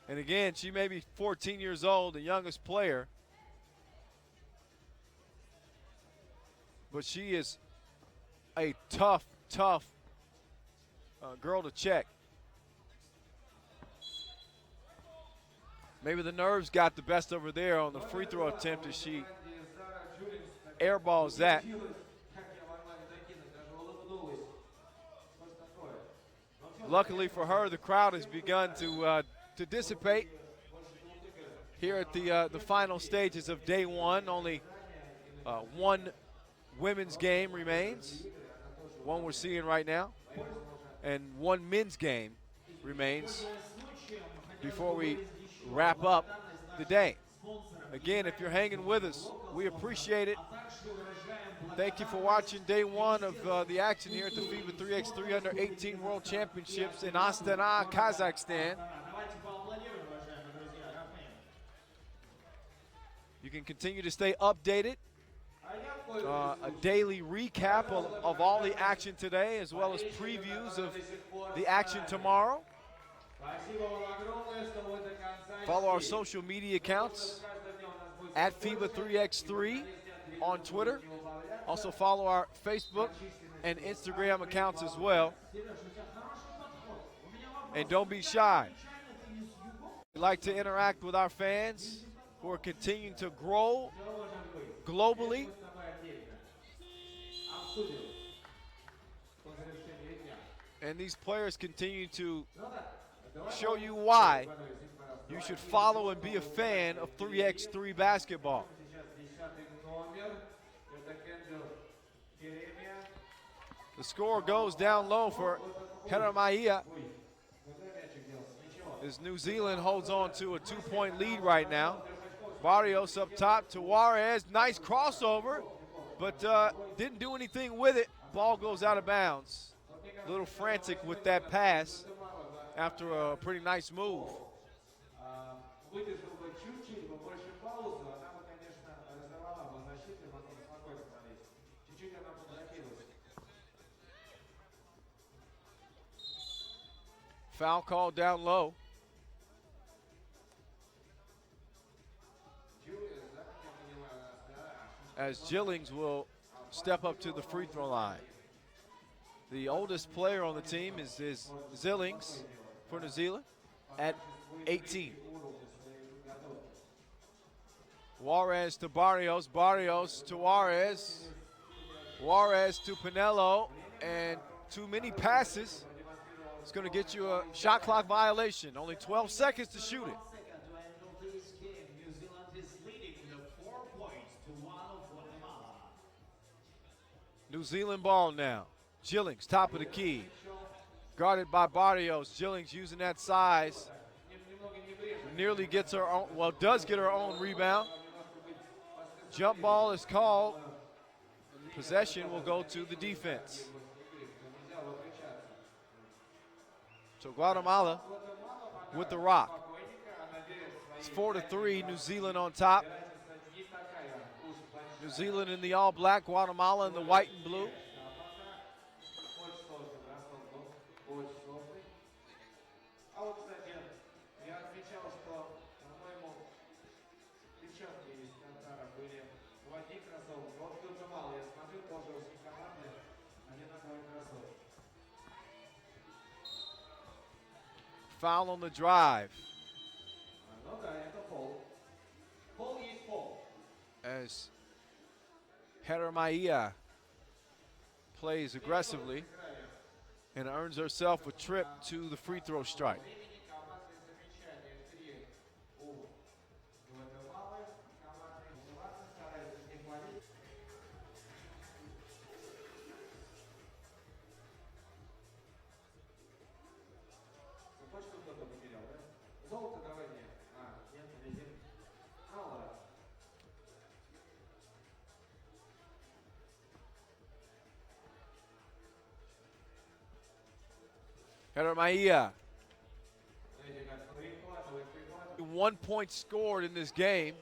And again, she may be 14 years old, the youngest player. But she is a tough girl to check. Maybe the nerves got the best over there on the free throw attempt as she airballs that. Как я могла не докинуть, даже улыбнулась. Что такое? Luckily for her, the crowd has begun to dissipate here at the final stages of day one. Only one women's game remains, one we're seeing right now, and one men's game remains before we wrap up the day. Again, if you're hanging with us, we appreciate it. Thank you for watching day one of the action here at the FIBA 3x3 Under 18 World Championships in Astana, Kazakhstan. Давайте поаплодируем, уважаемые друзья, Рафаэль. You can continue to stay updated. A daily recap of all the action today, as well as previews of the action tomorrow. Спасибо вам огромное, что вы до конца. Follow our social media accounts at FIBA 3x3 on Twitter. Also follow our Facebook and Instagram accounts as well. And don't be shy. We'd like to interact with our fans who are continuing to grow globally. And these players continue to show you why you should follow and be a fan of 3x3 basketball. The score goes down low for Heramaia as New Zealand holds on to a 2-point lead right now. Barrios up top to Juarez. Nice crossover, but didn't do anything with it. Ball goes out of bounds. A little frantic with that pass after a pretty nice move. Выдержал бы чуть-чуть побольше паузу, она бы, конечно, разорвала бы защиту, могла бы спокойно смотреть. Чуть-чуть она поторопилась. Foul call down low. As Gillings will step up to the free throw line. The oldest player on the team is Zillings for New Zealand at 18. Juarez to Barrios, Barrios to Juarez, Juarez to Pinello, and too many passes. It's going to get you a shot clock violation. Only 12 seconds to shoot it. Second to end of this game, New Zealand is leading the 4 points to 1 of Guatemala. New Zealand ball now. Gillings, top of the key. Guarded by Barrios. Gillings using that size. nearly gets her own, well, does get her own rebound. Jump ball is called. Possession will go to the defense. So Guatemala with the rock. It's 4-3, New Zealand on top. New Zealand in the all black, Guatemala in the white and blue. А вот, кстати, я отмечал, что, по-моему, девчонки из Катара были в одних кроссовках. Вот Гватемала, я смотрю, тоже очень команды, одинаковые кроссовки. Foul on the drive. Ну да, это фол. Фол есть фол. As Heather Maia plays aggressively and earns herself a trip to the free throw strike. Почту кто-то потерял, да? Золото давай мне. Нет, резин. Ладно. Heather Maia. 1 point scored in this game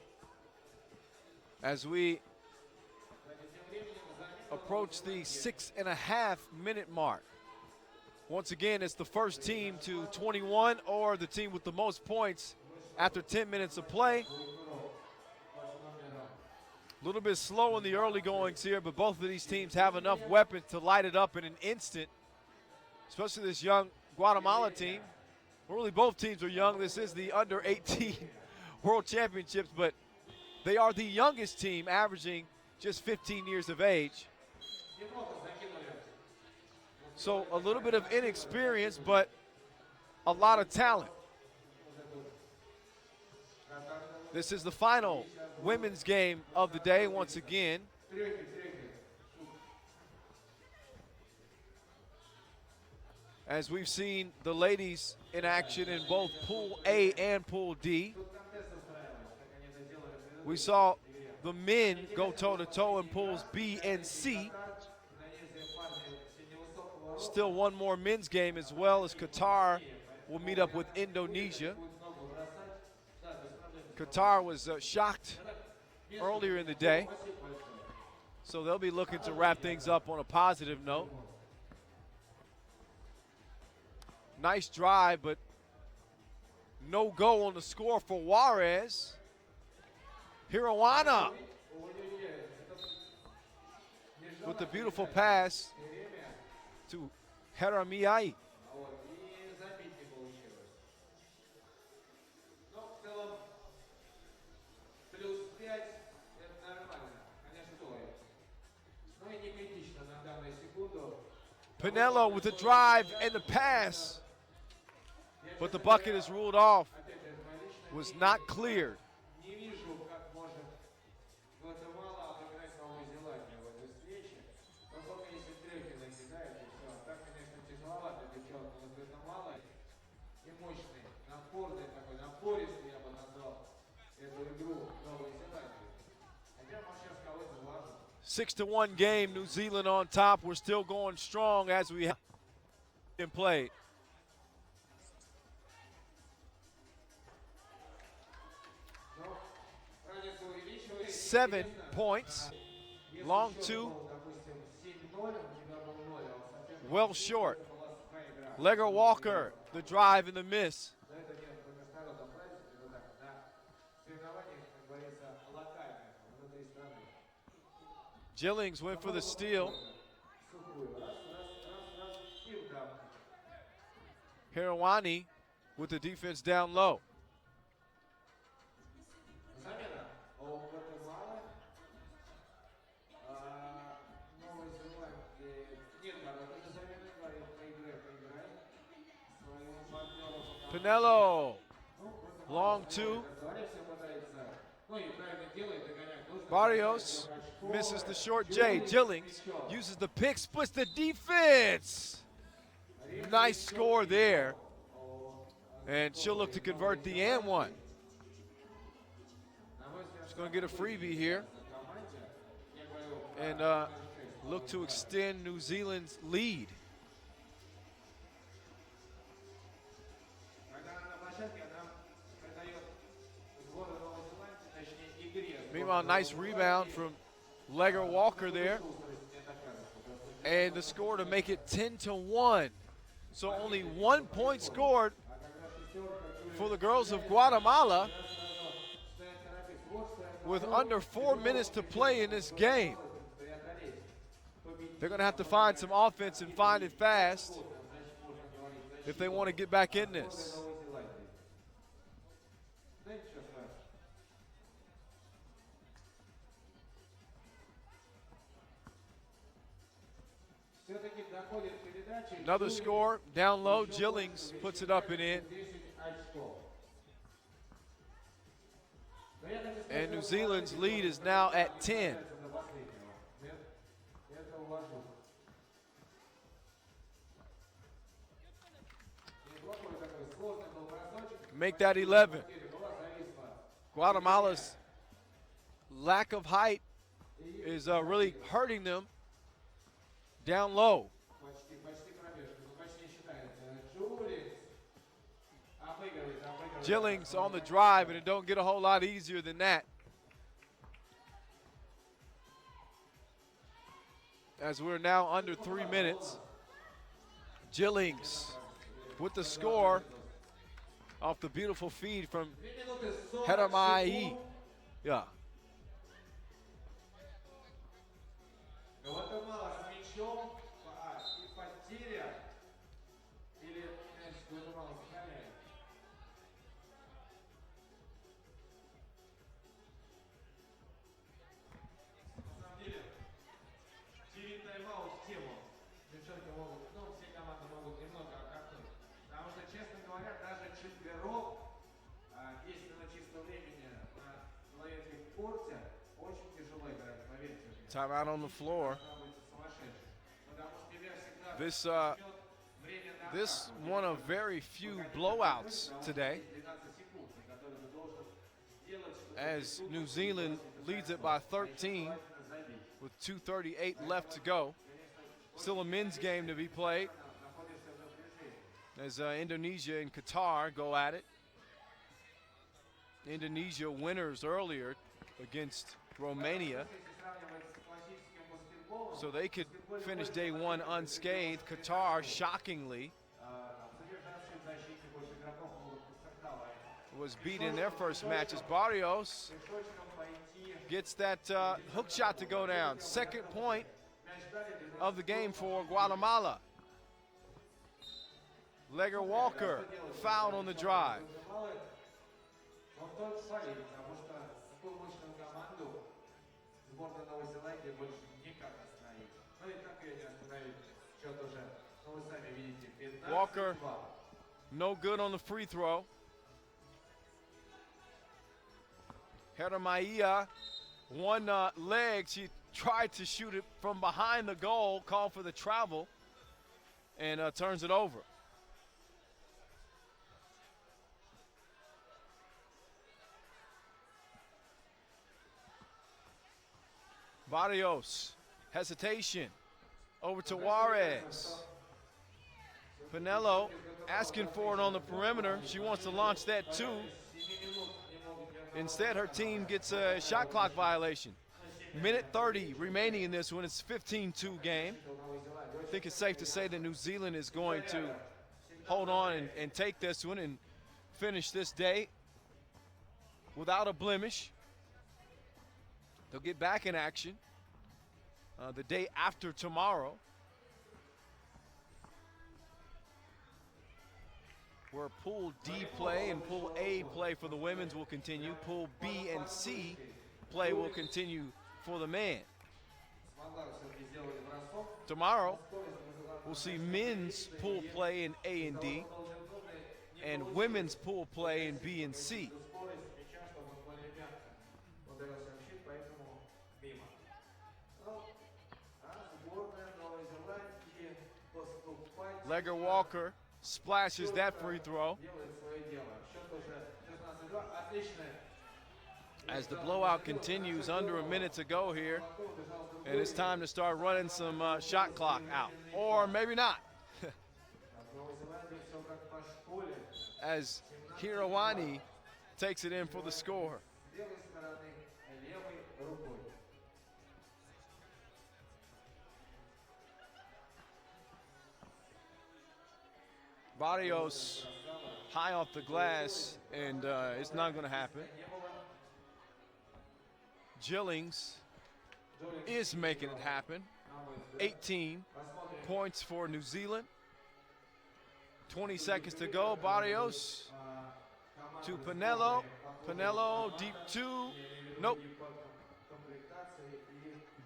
as we approach the 6.5 minute mark. Once again, it's the first team to 21 or the team with the most points after 10 minutes of play. A little bit slow in the early goings here, but both of these teams have enough weapons to light it up in an instant, especially this young Guatemala team. Well, really, both teams are young. This is the under-18 World Championships, but they are the youngest team, averaging just 15 years of age. So a little bit of inexperience, but a lot of talent. This is the final women's game of the day once again. As we've seen the ladies in action in both Pool A and Pool D. We saw the men go toe-to-toe in Pools B and C. Still one more men's game as well, as Qatar will meet up with Indonesia. Qatar was shocked earlier in the day, so they'll be looking to wrap things up on a positive note. Nice drive, but no go on the score for Juarez. Hirowana with the beautiful pass to Heramiai. Pinello with the drive and the pass, but the bucket is ruled off, was not cleared. Six to 1 game, New Zealand on top. We're still going strong as we have been played. Seven points, long two, well short. Legger Walker, the drive and the miss. Jillings went for the steal. Hirawani with the defense down low. Pinello, long two. Barrios misses the short J. Jillings uses the pick, splits the defense. Nice score there. And she'll look to convert the and one. going to get a freebie here and look to extend New Zealand's lead. Meanwhile, nice rebound from Legger Walker there. And the score to make it 10-1. So only 1 point scored for the girls of Guatemala with under 4 minutes to play in this game. They're going to have to find some offense and find it fast if they want to get back in this. Another score down low. Gillings puts it up and in. And New Zealand's lead is now at 10. Make that 11. Guatemala's lack of height is really hurting them down low. Gillings on the drive, and it don't get a whole lot easier than that. As we're now under 3 minutes. Gillings with the score off the beautiful feed from Heramai. Yeah. Timeout on the floor. This one of very few blowouts today, as New Zealand leads it by 13 with 2:38 left to go. Still a men's game to be played as Indonesia and Qatar go at it. Indonesia winners earlier against Romania, so they could finish day one unscathed. Qatar, shockingly, was beat in their first matches. Barrios gets that hook shot to go down. Second point of the game for Guatemala. Legger Walker fouled on the drive. Walker, no good on the free throw. Heramaia, one leg. She tried to shoot it from behind the goal, called for the travel, and turns it over. Barrios, hesitation, over to Juarez. Pinello asking for it on the perimeter. She wants to launch that too. Instead, her team gets a shot clock violation. Minute 30 remaining in this one. It's a 15-2 game. I think it's safe to say that New Zealand is going to hold on and take this one and finish this day without a blemish. They'll get back in action the day after tomorrow, where Pool D play and Pool A play for the women's will continue. Pool B and C play will continue for the men. Tomorrow, we'll see men's pool play in A and D, and women's pool play in B and C. Legger Walker splashes that free throw. as the blowout continues, under a minute to go here, and it's time to start running some shot clock out, or maybe not. As Hirawani takes it in for the score. Левой стороны, левой рукой. Barrios high off the glass, and it's not going to happen. Gillings is making it happen. 18 points for New Zealand. 20 seconds to go. Barrios to Pinello. Pinello deep two. Nope.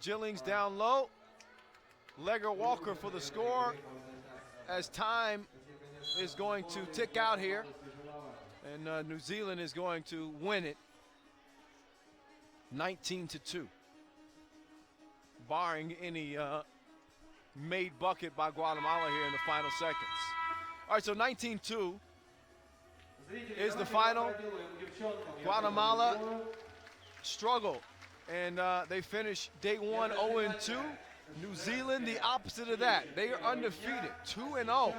Gillings down low. Legger Walker for the score, as time is going to tick out here, and New Zealand is going to win it 19-2, barring any made bucket by Guatemala here in the final seconds. All right, so 19-2 is the final. Guatemala struggled, and they finish day one 0-2. New Zealand, the opposite of that. They are undefeated, 2-0.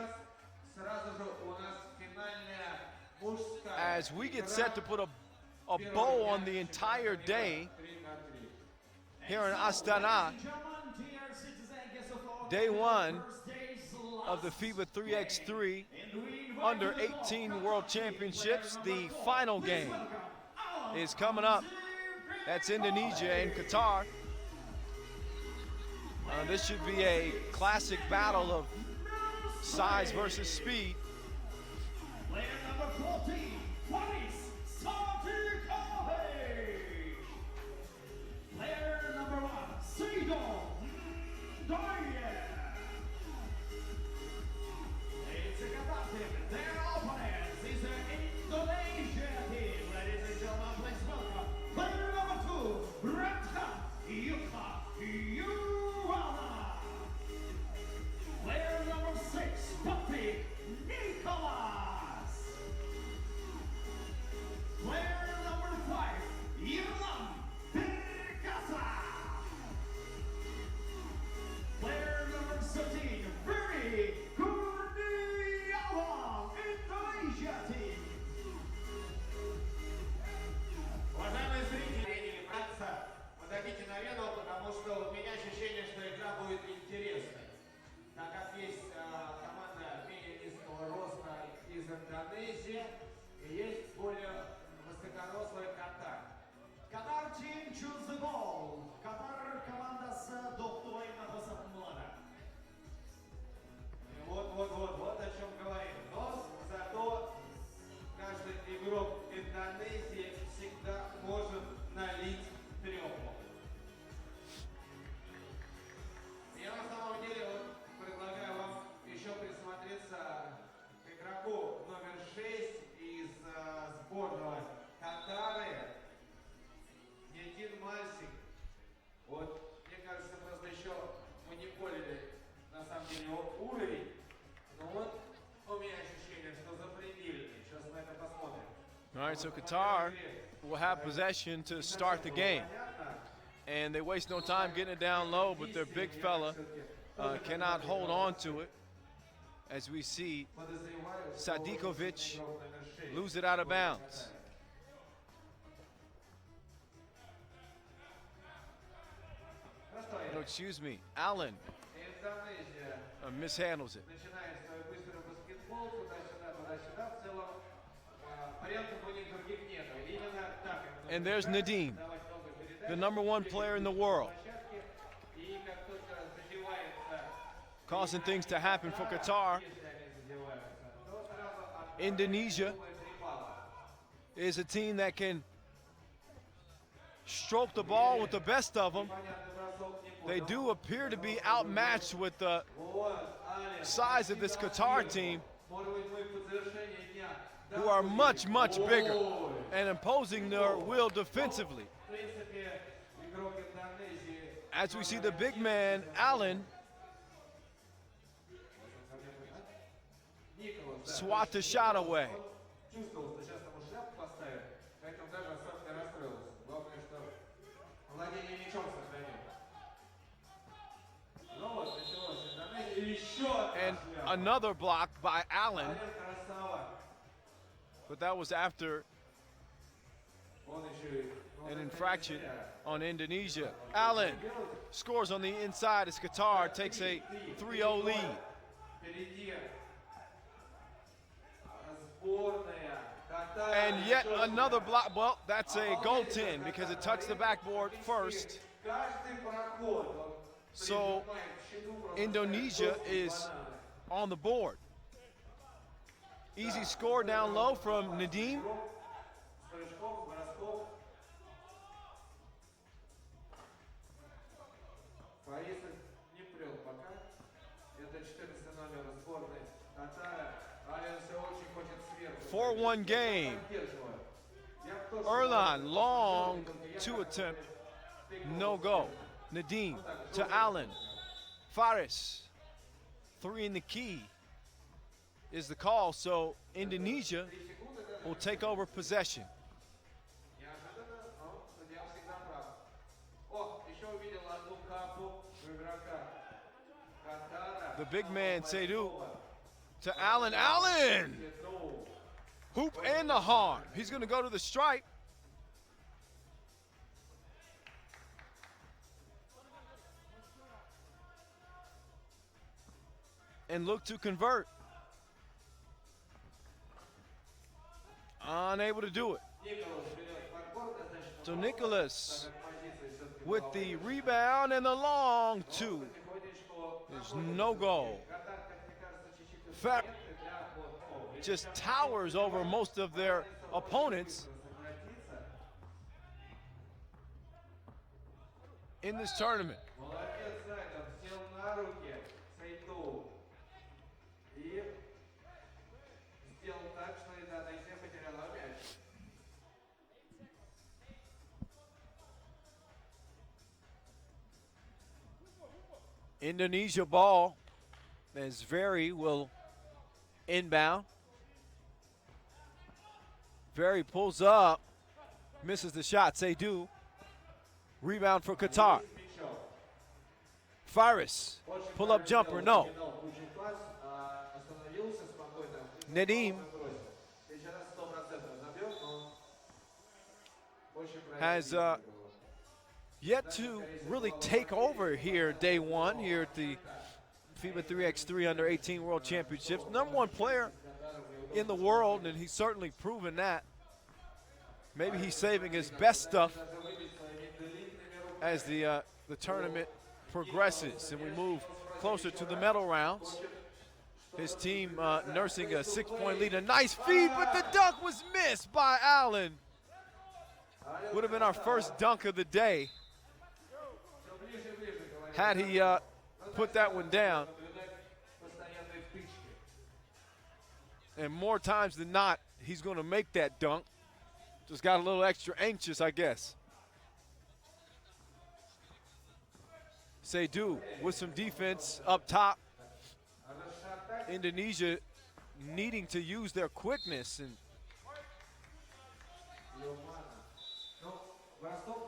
As we get set to put a bow on the entire day here in Astana, day one of the FIBA 3x3 Under 18 World Championships. The final game is coming up. That's Indonesia and Qatar. This should be a classic battle of size versus speed. Player number 14, Paris Satikave. Player number 1, Sidon Doye. Ladies and gentlemen, their opponents is an Indonesia team. Ladies and gentlemen, please welcome player number 2, Retka Yuka Yuana. Player number 6, Patrick Nicolas. Player number 5, Irlam Perkasa. Player number 13, Ferry Kurniawan, Indonesia team. Уважаемые зрители, приняли братца, подойдите на арену, потому что у меня ощущение, что игра будет интересной. Так как есть команда менее низкого роста из Индонезии, и есть более высокорослый Катар. Qatar team choose the ball. Qatar командасы Доктора Набасов Млада. Вот о чем говорим. Но зато каждый игрок Индонезии всегда может налить трёпку. Я на самом деле предлагаю вам еще присмотреться к игроку номер 6 из сборного Катары, Недин Мальсик. Вот, мне кажется, просто еще мы не поняли на самом деле его уровень. Но вот у меня ощущение, что запредельный. Сейчас мы это посмотрим. All right, so Qatar will have possession to start the game. And they waste no time getting it down low, but their big fella cannot hold on to it. As we see Sadikovic lose it out of bounds. No, excuse me, Allen Индонезия mishandles it. начинает свою быструю баскетбол, туда-сюда, туда-сюда. В целом вариантов у них других нет. Именно так. And there's Nadim, Давать много передач. the number one player in the world, И как только задевается, causing things to happen for Qatar. если они задеваются, то сразу от Indonesia 3 балла. is a team that can stroke the ball with the best of them. Понятный бросок не They понял. do appear to be outmatched with the Вот, Алекс, size of this Qatar team, может быть, мы под завершение дня. who are much, much bigger and imposing their will defensively. В принципе, игрок Индонезии As we see the big man, Allen, Николас, swat the shot away. чувствовал, что сейчас ему шляпу поставят, поэтому даже особо не расстроился. And another block by Allen, Ален красава. but that was after Он еще и... an infraction on Indonesia. Allen scores on the inside as Qatar takes a 3-0 lead. Впереди сборная Катара. And yet another block. Well, that's a goaltend because it touched the backboard first. Каждый проход он So прижимает к щиту, просто Indonesia ставит is бананы. on the board. Easy score down low from Nadim. С прыжков, бросков. Фаисов не прел пока. Это 14 номер сборной Катара. Ален все очень хочет сверху. 4-1 game. Поддерживаю. Я бы тоже Erlan, сказал, long только я two как attempt, тыкнул. no go. Nadim to Allen. Faris, 3 in the key is the call. So Indonesia will take over possession. Неожиданно, но судья всегда прав. О, еще увидел одну капу у игрока Катара. The big man, Seydu, to Allen. Allen! Петров. Hoop and the harm. He's going to go to the stripe. And look to convert. Unable to do it. Николас берет подборка, значит, So Nicholas так как позиции всё-таки with плавают. the rebound and the long two. Потихонечку There's находится no goal. Катар, как мне кажется, чуть-чуть Fa- инструменты для вот, Just towers over most of their opponents сократиться. in this tournament. Молодец, Зайдов, сел на руки Сейду. И сделал так, что и Таисия потеряла мяч. Indonesia ball as Very will inbound. Very pulls up, misses the shot. Seydu, rebound for Qatar. Мячом. Faris, Очень pull up правильно jumper, сделал, no. передал кучу пас, остановился спокойно. Nadim Бросил. Сейчас 100% забьет, но очень правильно has сделал. yet to really take over here day one here at the FIBA 3x3 Under 18 World Championships. Number one player in the world, and he's certainly proven that. Maybe he's saving his best stuff as the tournament progresses and we move closer to the medal rounds. His team nursing a 6-point lead. A nice feed, but the dunk was missed by Allen. Would have been our first dunk of the day had he put that one down. Постоянные втычки. And more times than not, he's going to make that dunk. Just got a little extra anxious, I guess. Seydu with some defense up top. Indonesia needing to use their quickness, and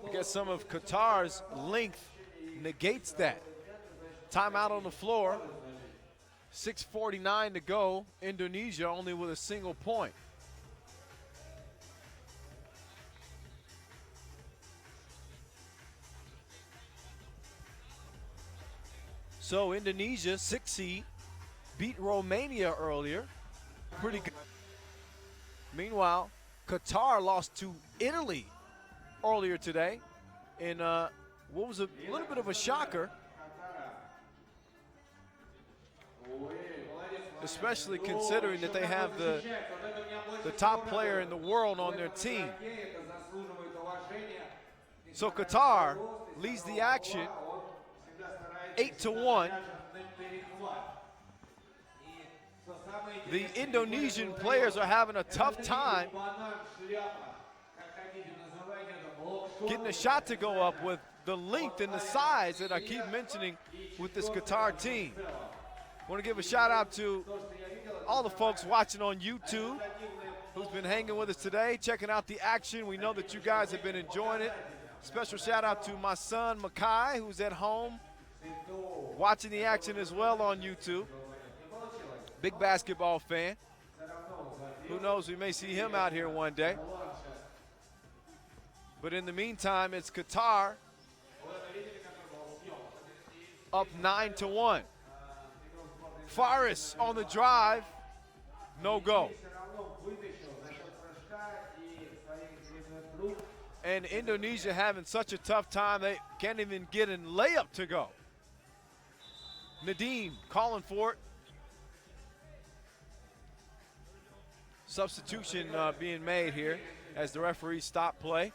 I guess some of Qatar's length negates that. Timeout on the floor. 6:49 to go. Indonesia only with a single point. So Indonesia, 6 seed, beat Romania earlier. Pretty good. Meanwhile, Qatar lost to Italy earlier today in what was a little bit of a shocker, especially considering that they have the top player in the world on their team. So Qatar leads the action 8-1. The Indonesian players are having a tough time getting a shot to go up with the length and the size that I keep mentioning with this Qatar team. I want to give a shout out to all the folks watching on YouTube who's been hanging with us today, checking out the action. We know that you guys have been enjoying it. Special shout out to my son Makai, who's at home watching the action as well on YouTube. Big basketball fan. Who knows, we may see him out here one day. But in the meantime, it's Qatar up 9-1. Faris on the drive, no go. And Indonesia having such a tough time, they can't even get a layup to go. Nadim calling for it. Substitution being made here as the referee stopped play.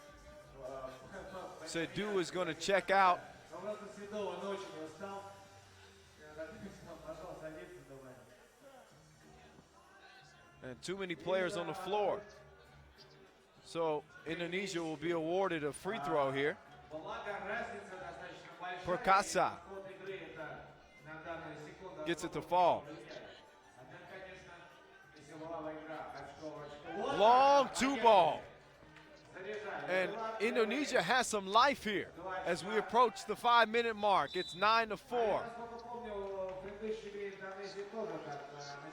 Sadu is going to check out. And too many players on the floor. So Indonesia will be awarded a free throw here. Perkasa gets it to fall. Long two ball. And Indonesia has some life here as we approach the 5-minute mark. It's 9-4.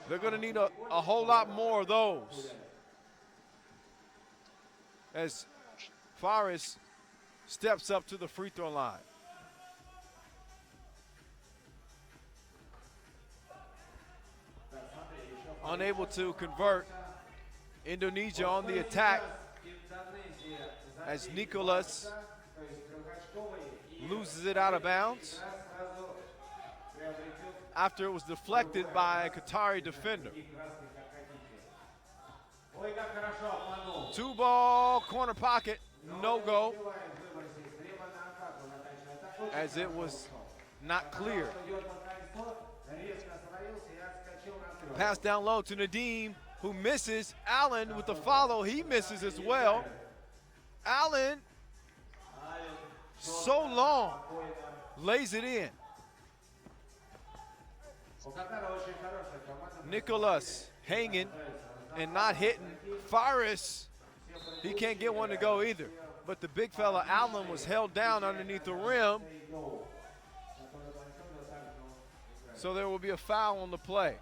They're going to need a whole lot more of those. As Faris steps up to the free throw line. Unable to convert. Indonesia on the attack as Nicholas loses it out of bounds after it was deflected by a Qatari defender. Two ball, corner pocket, no go, as it was not clear. Pass down low to Nadim, who misses. Allen with the follow, he misses as well. Allen, so long, lays it in. Nicholas hanging and not hitting. Faris, he can't get one to go either. But the big fella, Allen, was held down underneath the rim. So there will be a foul on the play.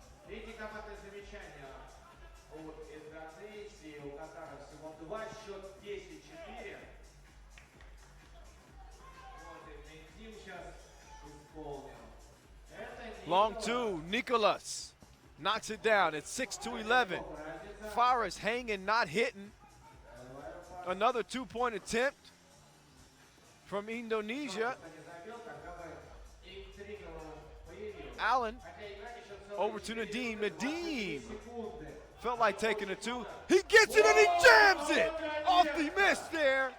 Long two, Nicholas knocks it down. It's 6-11. Faris hanging, not hitting. Another two-point attempt from Indonesia. Allen over to Nadim. Nadim felt like taking a two. He gets it and he jams it off the miss there.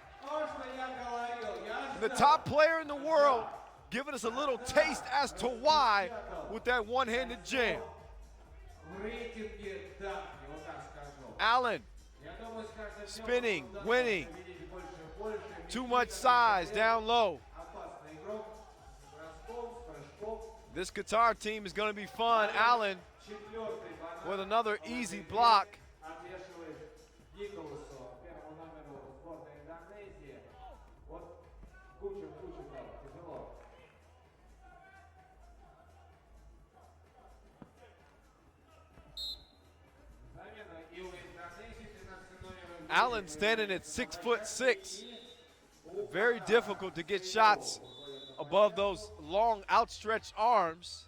The top player in the world giving us a little taste as to why with that one-handed jam. Allen spinning, winning. Too much size down low. This Qatar team is going to be fun. Allen with another easy block. Allen standing at 6'6". Very difficult to get shots above those long outstretched arms.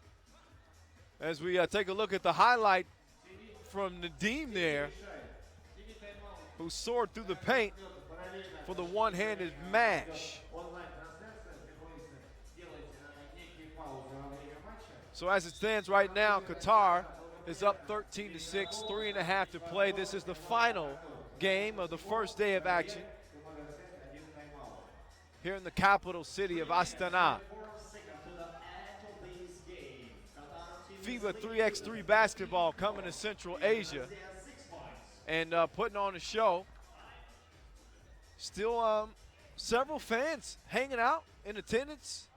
As we take a look at the highlight from Nadim there, who soared through the paint for the one-handed mash. So as it stands right now, Qatar is up 13-6, 3.5 to play. This is the final game of the first day of action here in the capital city of Astana. FIBA 3x3 basketball coming to Central Asia and putting on a show. Still several fans hanging out in attendance,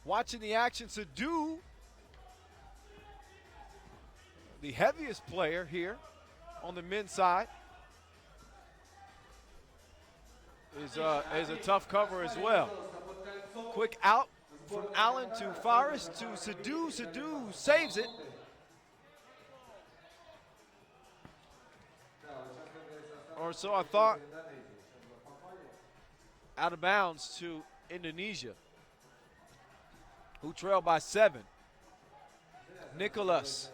watching the action. Sadu, the heaviest player here on the men's side, is a tough cover as well. Quick out from Allen to Faris to Sadhu. Sadhu saves it. Or so I thought. Out of bounds to Indonesia, who trail by 7. Nicholas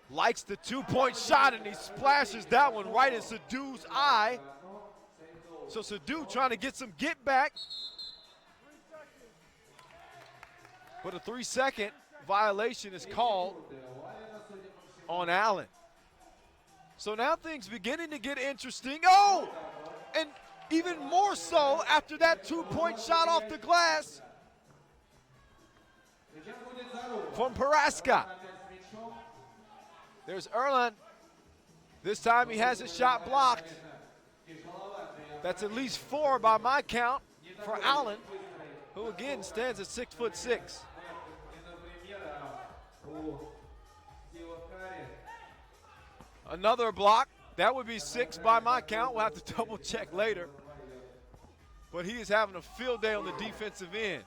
likes the 2-point shot, and he splashes that one right in Sadhu's eye. So Sadhu trying to get some get back. But a 3-second violation is called on Allen. So now things beginning to get interesting. Oh, and even more so after that 2-point shot off the glass from Paraska. There's Erland. This time he has his shot blocked. That's at least 4 by my count for Allen, who again stands at 6'6". Another block. That would be 6 by my count. We'll have to double check later. But he is having a field day on the defensive end.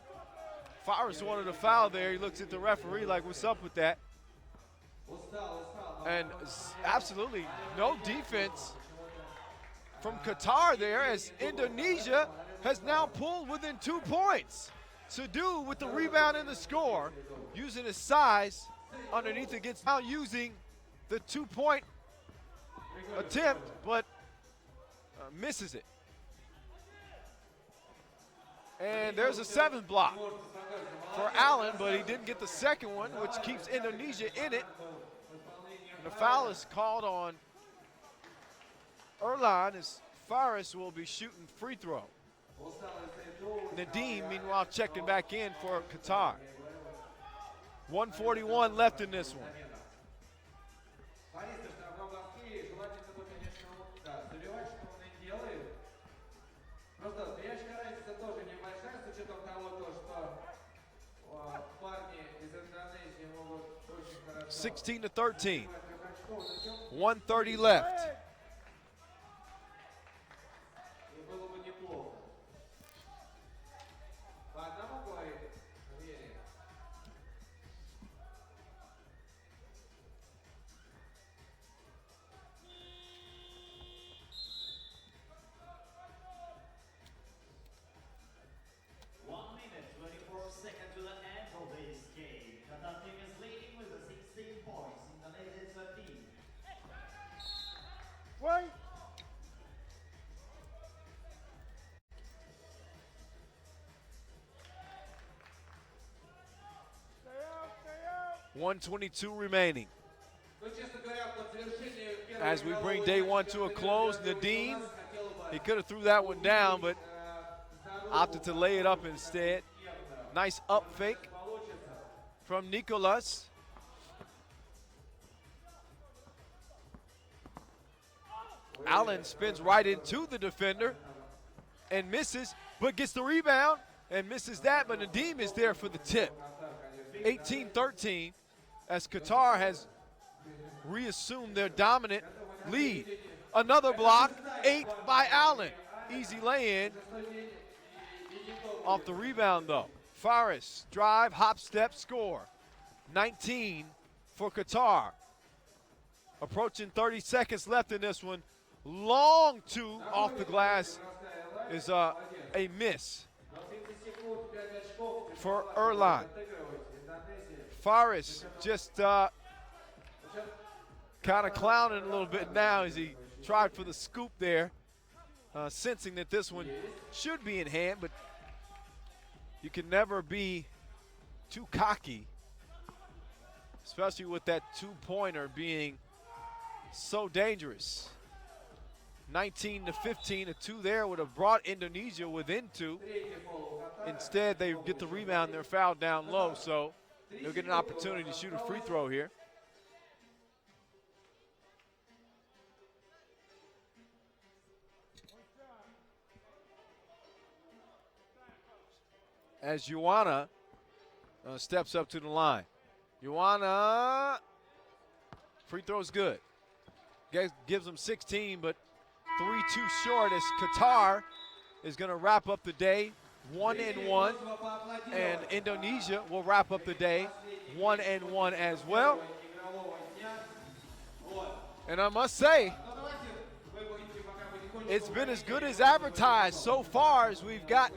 Faris wanted a foul there. He looks at the referee like, what's up with that? And absolutely no defense from Qatar there, as Indonesia has now pulled within 2 points. Sadhu with the rebound and the score, using his size underneath against, now using the 2-point attempt, but misses it. And there's a 7th block for Allen, but he didn't get the second one, which keeps Indonesia in it. And the foul is called on Erlan, as Faris will be shooting free throw. Nadim, meanwhile, checking back in for Qatar. 1:41 left in this one. Просто зрячка разница тоже небольшая, с учетом того, что парни из Индонезии могут очень хорошо. 16-13. 1:30 left. И было бы неплохо. По одному говорит Вере. Right. Stay out. 1:22 remaining. Ну, честно говоря, по завершению первого As we bring игрового day one to a close, Nadim, he could have threw that one down, but opted to lay it up instead. Nice up fake from Nicolas. Allen spins right into the defender and misses, but gets the rebound and misses that, but Nadim is there for the tip. 18-13, as Qatar has reassumed their dominant lead. Another block, 8 by Allen. Easy lay-in off the rebound, though. Faris, drive, hop, step, score. 19 for Qatar. Approaching 30 seconds left in this one. Long 2 off the glass is a miss for Erlan. Faris just kind of clowning a little bit now as he tried for the scoop there, sensing that this one should be in hand, but you can never be too cocky, especially with that 2-pointer being so dangerous. 19-15, a 2 there would have brought Indonesia within 2. Instead, they get the rebound, they're fouled down low, so they'll get an opportunity to shoot a free throw here. As Ioana steps up to the line. Ioana, free throw's good. Gives them 16, but 3 too short, as Qatar is going to wrap up the day 1-1, and Indonesia will wrap up the day 1-1 as well. And I must say, it's been as good as advertised so far, as we've got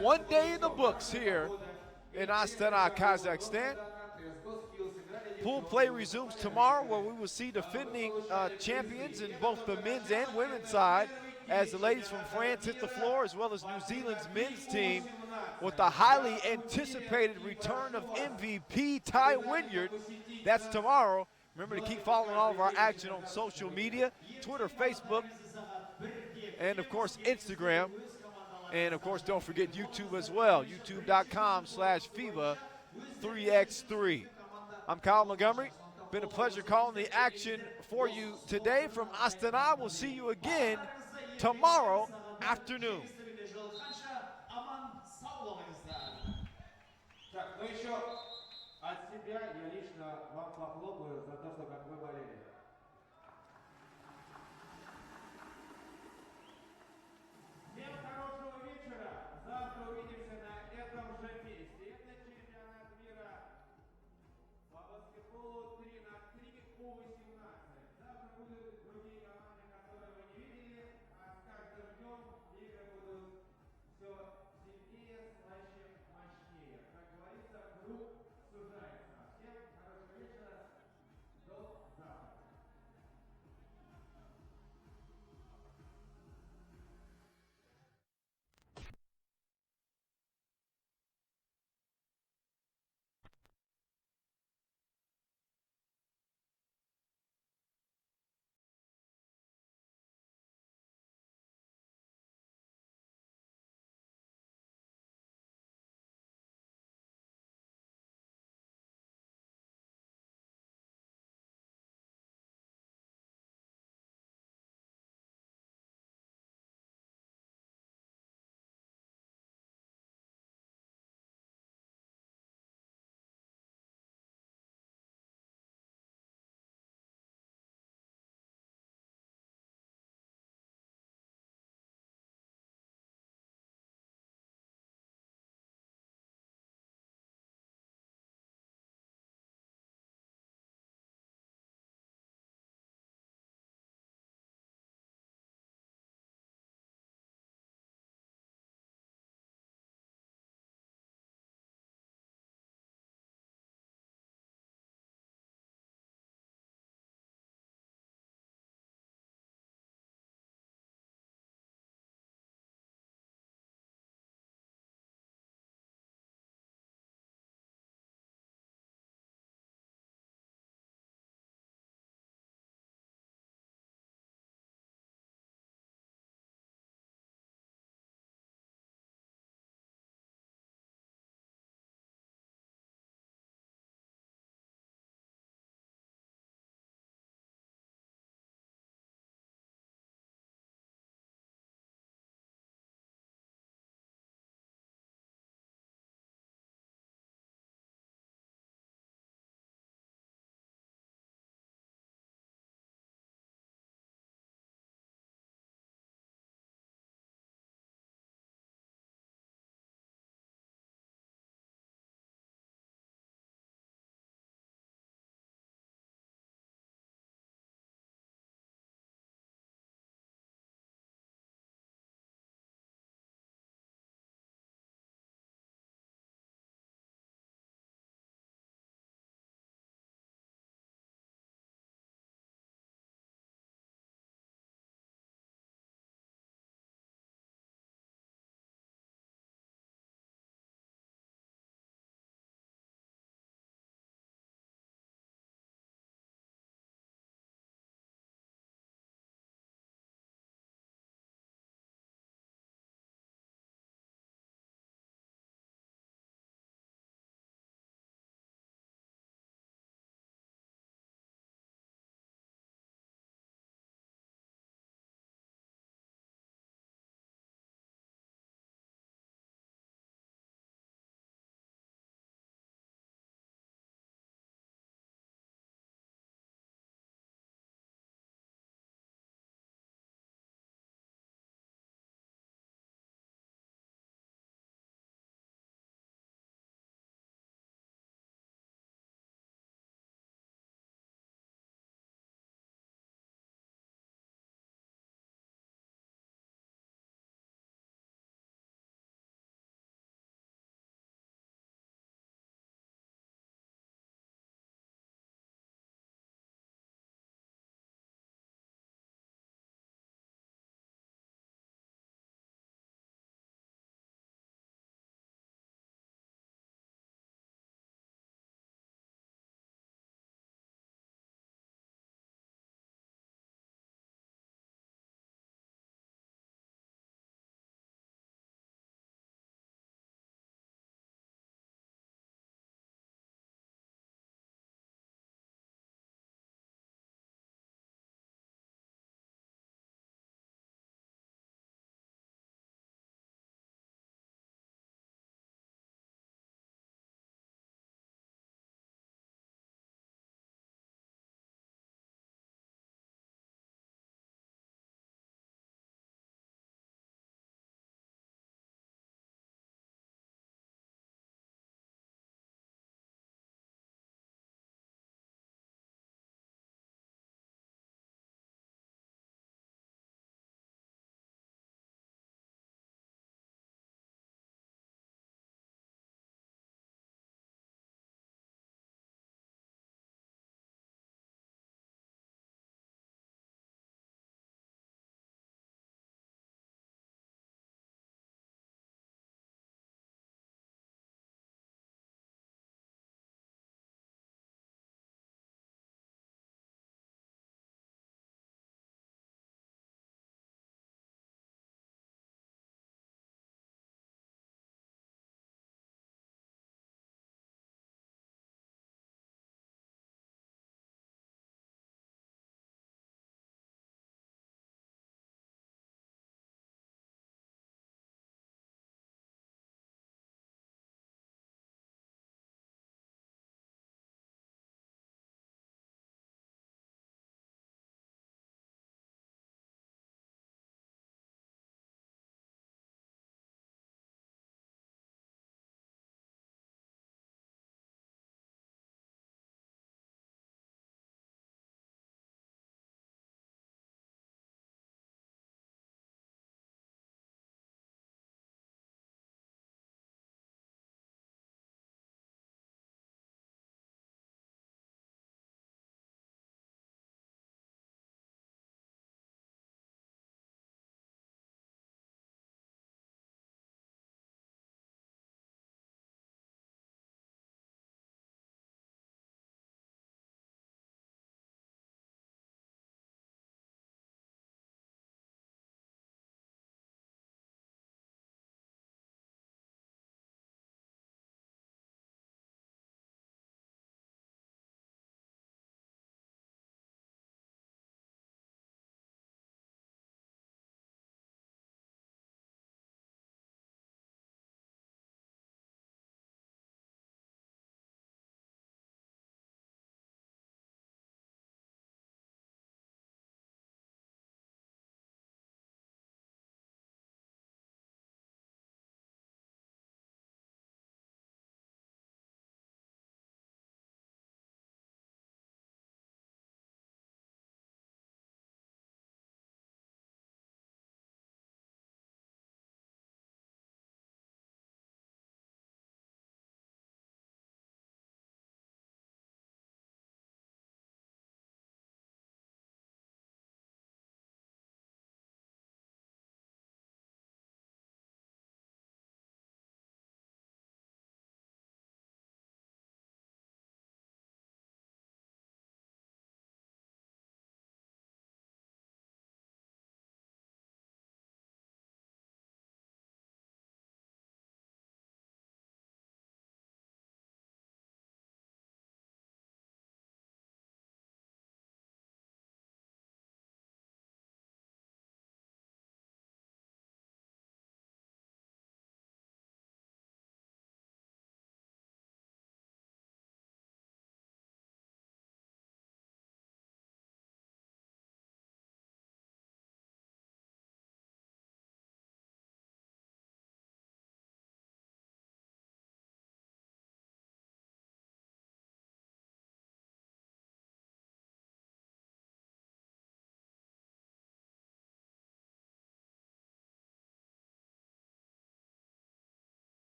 one day in the books here in Astana, Kazakhstan. Pool play resumes tomorrow, where we will see defending champions in both the men's and women's side, as the ladies from France hit the floor, as well as New Zealand's men's team, with the highly anticipated return of MVP Ty Wynyard. That's tomorrow. Remember to keep following all of our action on social media, Twitter, Facebook, and of course Instagram. And of course, don't forget YouTube as well, youtube.com/FIBA3x3. I'm Kyle Montgomery. Been a pleasure calling the action for you today from Astana. We'll see you again tomorrow afternoon. Так, ну еще от себя я лично вам похлопаю за то, что как вы болели.